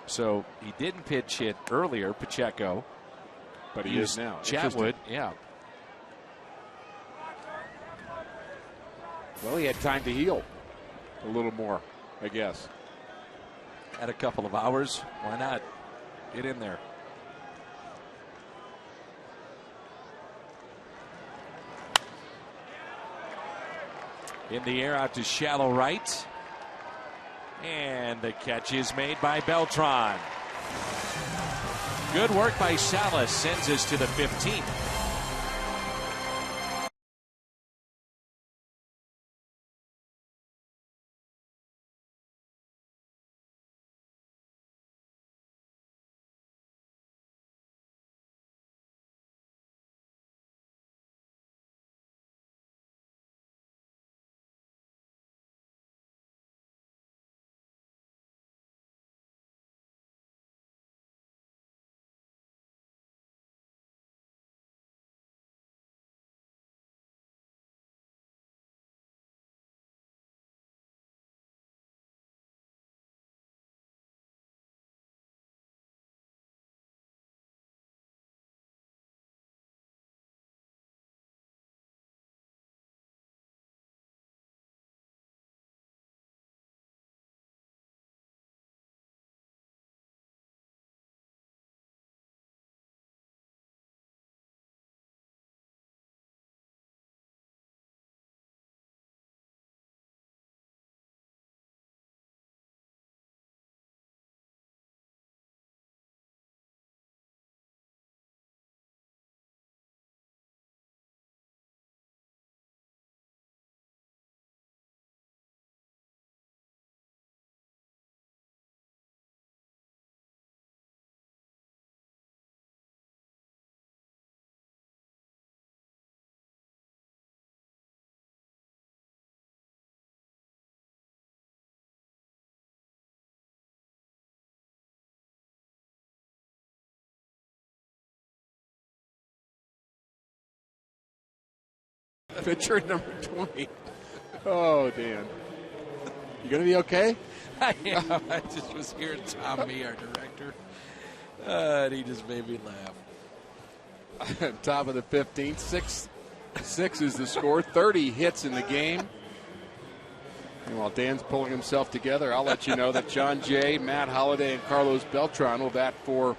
So he didn't pitch hit earlier, Pacheco. But he is now. Chatwood, yeah. Well, he had time to heal a little more, I guess. Had a couple of hours. Why not? Get in there. In the air out to shallow right. And the catch is made by Beltran. Good work by Salas. Sends us to the 15th. Pitcher number 20. Oh, Dan. You going to be okay? I am. I just was hearing Tom Mee, our director, and he just made me laugh. Top of the 15th. 6 is the score. 30 hits in the game. And while Dan's pulling himself together, I'll let you know that John Jay, Matt Holliday, and Carlos Beltran will bat for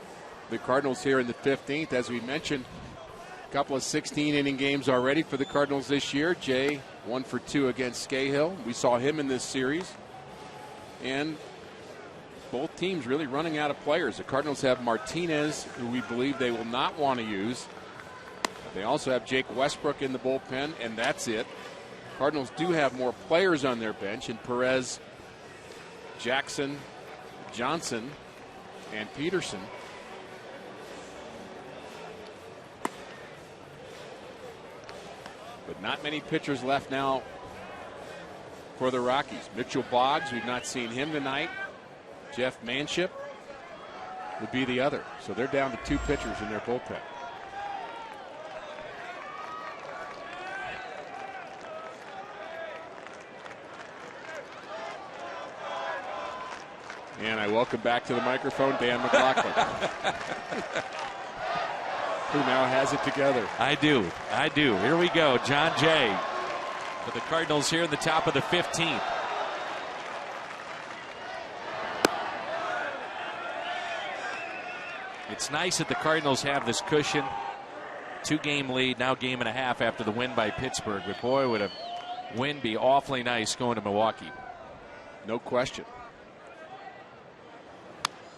the Cardinals here in the 15th. As we mentioned, a couple of 16-inning games already for the Cardinals this year. Jay 1 for 2 against Cahill. We saw him in this series. And both teams really running out of players. The Cardinals have Martinez, who we believe they will not want to use. They also have Jake Westbrook in the bullpen, and that's it. Cardinals do have more players on their bench in Perez, Jackson, Johnson, and Peterson. But not many pitchers left now for the Rockies. Mitchell Boggs, we've not seen him tonight. Jeff Manship would be the other. So they're down to 2 pitchers in their bullpen. And I welcome back to the microphone Dan McLaughlin, who now has it together. I do. Here we go. John Jay for the Cardinals here in the top of the 15th. It's nice that the Cardinals have this cushion. 2-game lead, now game and a half after the win by Pittsburgh. But boy, would a win be awfully nice going to Milwaukee. No question.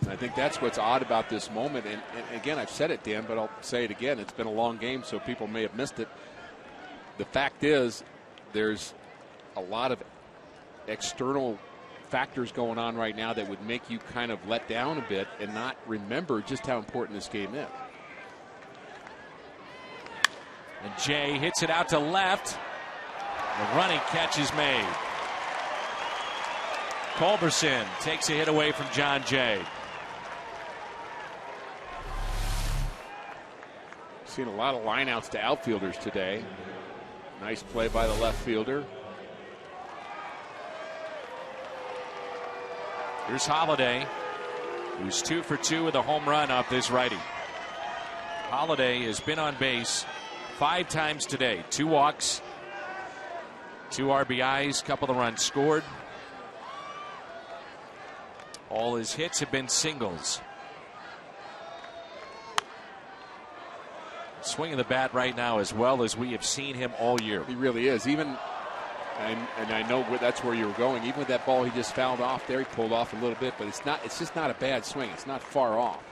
And I think that's what's odd about this moment. And again, I've said it, Dan, but I'll say it again. It's been a long game, so people may have missed it. The fact is, there's a lot of external factors going on right now that would make you kind of let down a bit and not remember just how important this game is. And Jay hits it out to left. The running catch is made. Culberson takes a hit away from John Jay. Seen a lot of lineouts to outfielders today. Nice play by the left fielder. Here's Holliday, who's 2 for 2 with a home run off this righty. Holliday has been on base 5 times today. 2 walks, 2 RBIs, couple of runs scored. All his hits have been singles. Swinging the bat right now as well as we have seen him all year. He really is. Even, and I know that's where you were going. Even with that ball he just fouled off there, he pulled off a little bit, but it's not. It's just not a bad swing. It's not far off.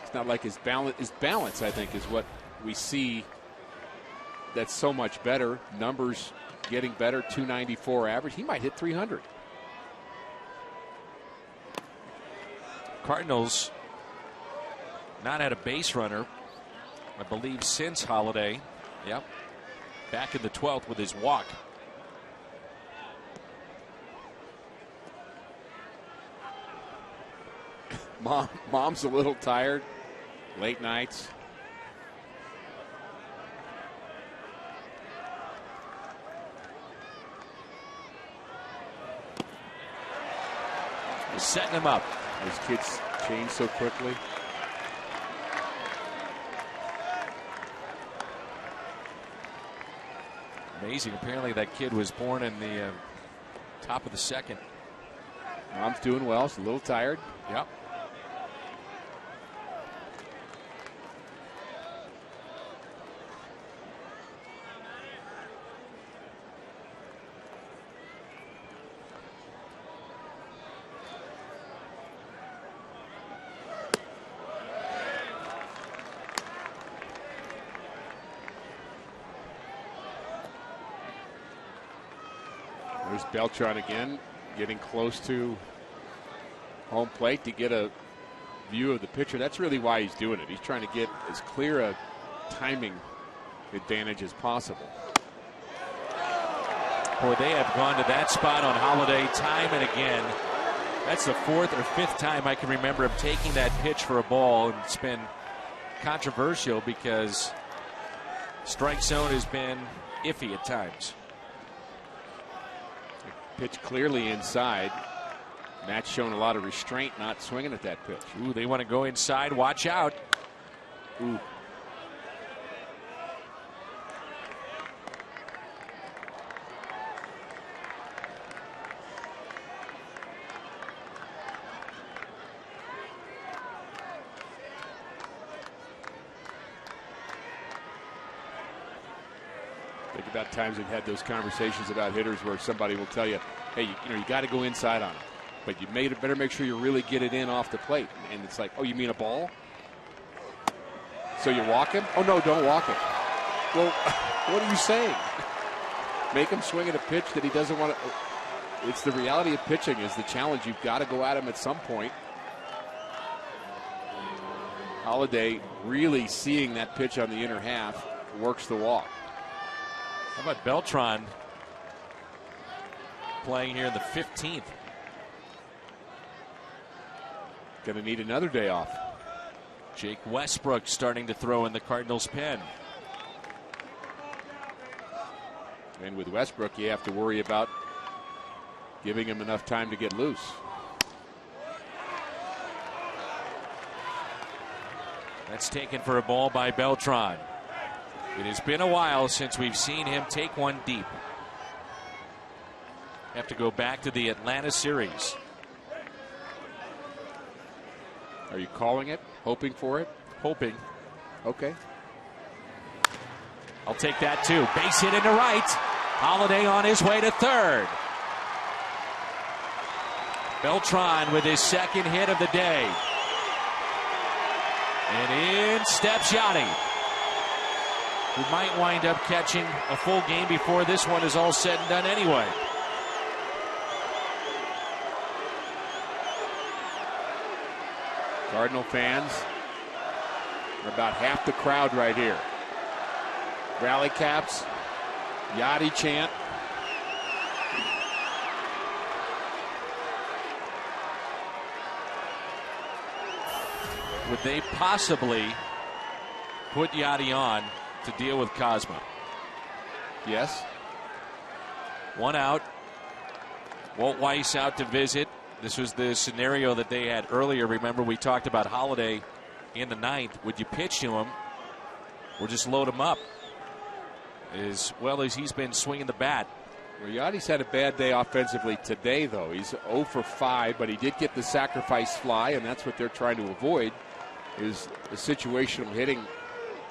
It's not like his balance. His balance, I think, is what we see. That's so much better. Numbers getting better. 294 average. He might hit 300. Cardinals not had a base runner, I believe, since Holliday. Yep. Back in the 12th with his walk. Mom's a little tired. Late nights. He's setting him up. Those kids change so quickly. Amazing. Apparently that kid was born in the top of the 2nd. Mom's doing well. She's a little tired. Yep. There's Beltran again, getting close to home plate to get a view of the pitcher. That's really why he's doing it. He's trying to get as clear a timing advantage as possible. Boy, they have gone to that spot on Holliday time and again. That's the 4th or 5th time I can remember him taking that pitch for a ball, and it's been controversial because strike zone has been iffy at times. Pitch clearly inside. Matt's shown a lot of restraint not swinging at that pitch. Ooh, they want to go inside. Watch out. Ooh. Think about times we've had those conversations about hitters where somebody will tell you, hey, you got to go inside on them. but you better make sure you really get it in off the plate. And it's like, oh, you mean a ball? So you walk him? Oh, no, don't walk him. Well, what are you saying? Make him swing at a pitch that he doesn't want to. It's the reality of pitching is the challenge. You've got to go at him at some point. Holiday really seeing that pitch on the inner half, works the walk. How about Beltran playing here in the 15th? Going to need another day off. Jake Westbrook starting to throw in the Cardinals' pen. And with Westbrook, you have to worry about giving him enough time to get loose. That's taken for a ball by Beltran. It has been a while since we've seen him take one deep. Have to go back to the Atlanta series. Are you calling it? Hoping for it? Hoping. Okay. I'll take that too. Base hit into right. Holiday on his way to third. Beltran with his second hit of the day. And in steps Yachty, who might wind up catching a full game before this one is all said and done anyway. Cardinal fans are about half the crowd right here. Rally caps, Yachty chant. Would they possibly put Yachty on to deal with Cosma? Yes. One out. Walt Weiss out to visit. This was the scenario that they had earlier. Remember, we talked about Holiday in the ninth. Would you pitch to him or just load him up? As well as he's been swinging the bat. Well, Yachty's had a bad day offensively today, though. He's 0 for 5, but he did get the sacrifice fly, and that's what they're trying to avoid, is a situational hitting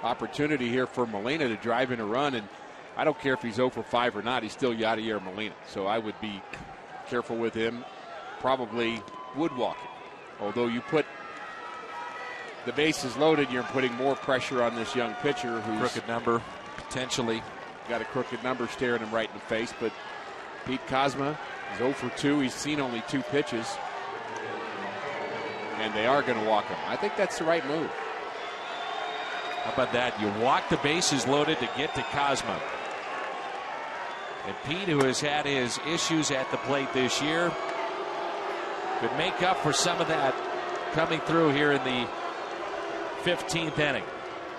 opportunity here for Molina to drive in a run. And I don't care if he's 0 for 5 or not, he's still Yadier Molina. So I would be careful with him. Probably would walk him. Although you put the bases loaded, you're putting more pressure on this young pitcher who's crooked number, potentially. Got a crooked number staring him right in the face. But Pete Cosma is 0 for 2. He's seen only 2 pitches. And they are going to walk him. I think that's the right move. How about that? You walk the bases loaded to get to Cosma. And Pete, who has had his issues at the plate this year, could make up for some of that coming through here in the 15th inning.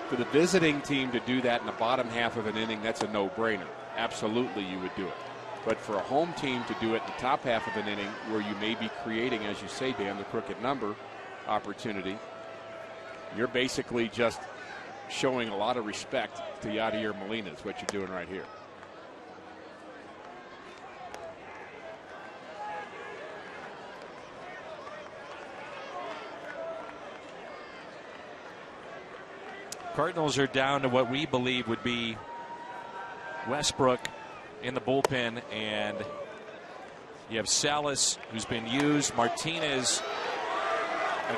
For the visiting team to do that in the bottom half of an inning, that's a no-brainer. Absolutely, you would do it. But for a home team to do it in the top half of an inning, where you may be creating, as you say, Dan, the crooked number opportunity, you're basically just showing a lot of respect to Yadier Molina. Is what you're doing right here. Cardinals are down to what we believe would be Westbrook in the bullpen, and you have Salas, who's been used. Martinez,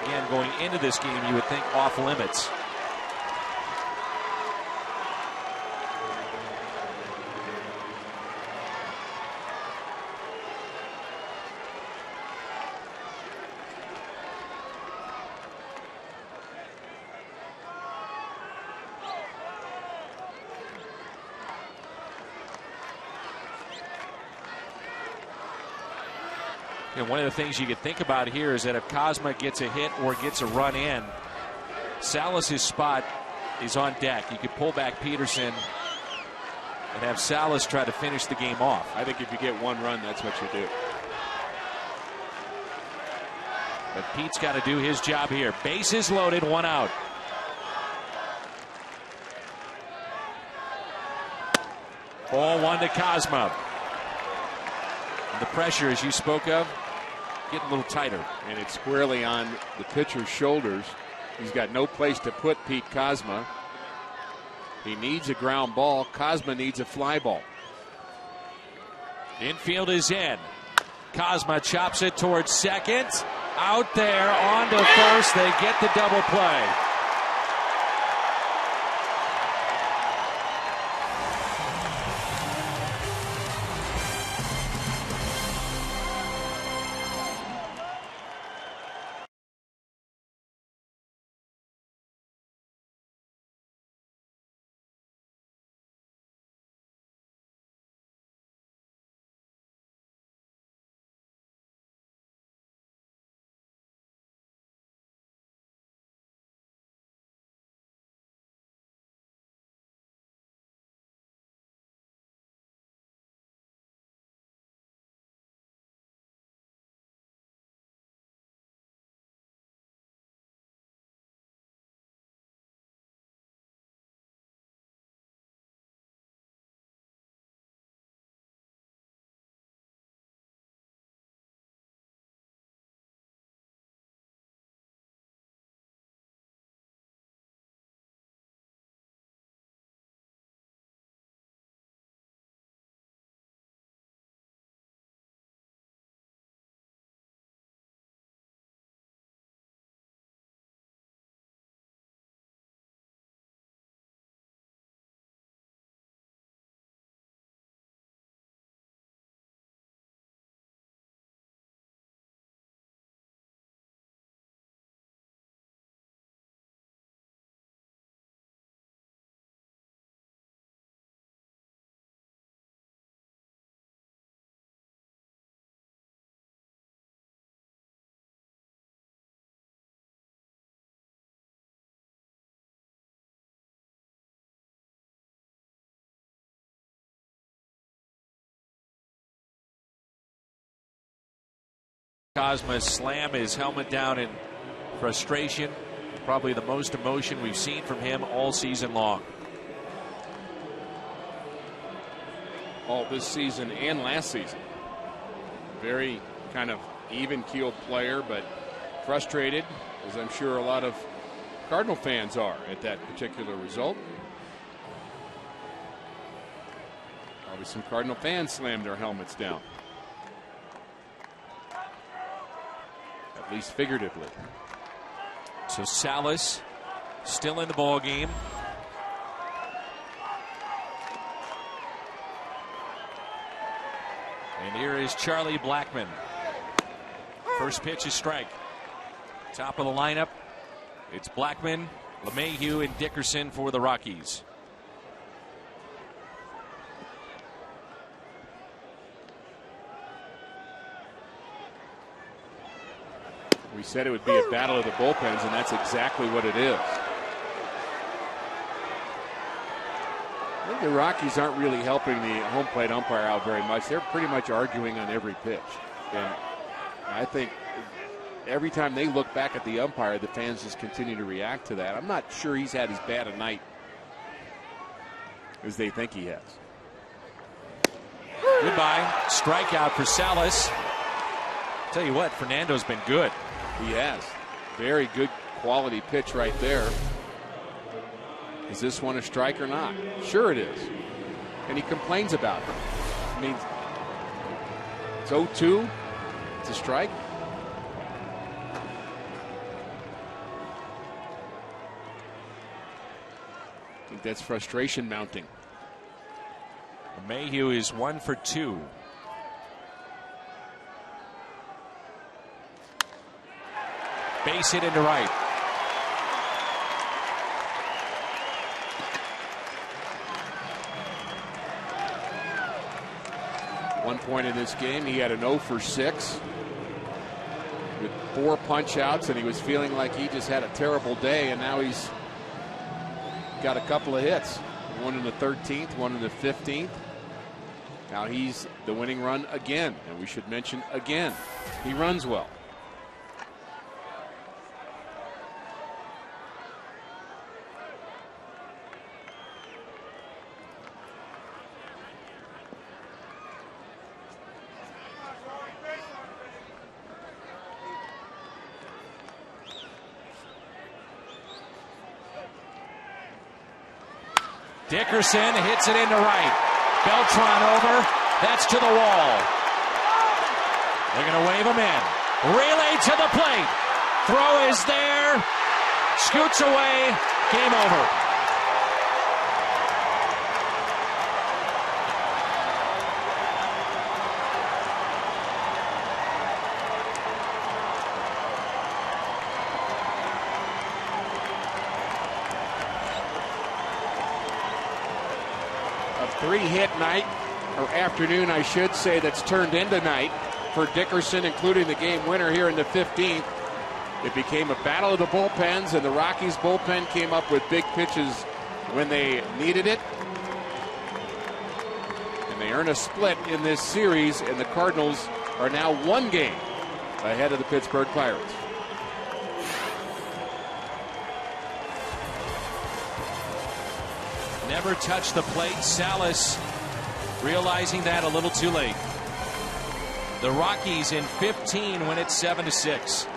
again, going into this game, you would think off limits. And one of the things you could think about here is that if Cosma gets a hit or gets a run in, Salas' spot is on deck. You could pull back Peterson and have Salas try to finish the game off. I think if you get one run, that's what you do. But Pete's got to do his job here. Bases loaded, 1 out. Ball 1 to Cosma. And the pressure, as you spoke of, getting a little tighter. And it's squarely on the pitcher's shoulders. He's got no place to put Pete Cosma. He needs a ground ball. Cosma needs a fly ball. Infield is in. Kozma chops it towards second. Out there, on to first. They get the double play. Kozma slam his helmet down in frustration. Probably the most emotion we've seen from him all season long. All this season and last season. Very kind of even-keeled player, but frustrated, as I'm sure a lot of Cardinal fans are at that particular result. Probably some Cardinal fans slammed their helmets down. At least figuratively. So Salas still in the ball game. And here is Charlie Blackmon. First pitch is strike. Top of the lineup. It's Blackmon, LeMahieu, and Dickerson for the Rockies. We said it would be a battle of the bullpens, and that's exactly what it is. I think the Rockies aren't really helping the home plate umpire out very much. They're pretty much arguing on every pitch. And I think every time they look back at the umpire, the fans just continue to react to that. I'm not sure he's had as bad a night as they think he has. Goodbye. Strikeout for Salas. Tell you what, Fernando's been good. He has. Very good quality pitch right there. Is this one a strike or not? Sure it is. And he complains about it. I mean, it's 0-2. It's a strike. I think that's frustration mounting. Mayhew is 1 for 2. Base hit into right. One point in this game, he had an 0 for 6 with 4 punch outs, and he was feeling like he just had a terrible day, and now he's got a couple of hits. One in the 13th, one in the 15th. Now he's the winning run again, and we should mention again, he runs well. Dickerson hits it into right. Beltran over. That's to the wall. They're going to wave him in. Relay to the plate. Throw is there. Scoots away. Game over. A 3-hit night, or afternoon, I should say, that's turned into night for Dickerson, including the game winner here in the 15th. It became a battle of the bullpens, and the Rockies bullpen came up with big pitches when they needed it. And they earn a split in this series, and the Cardinals are now 1 game ahead of the Pittsburgh Pirates. Never touched the plate. Salas realizing that a little too late. The Rockies in 15 win it 7-6.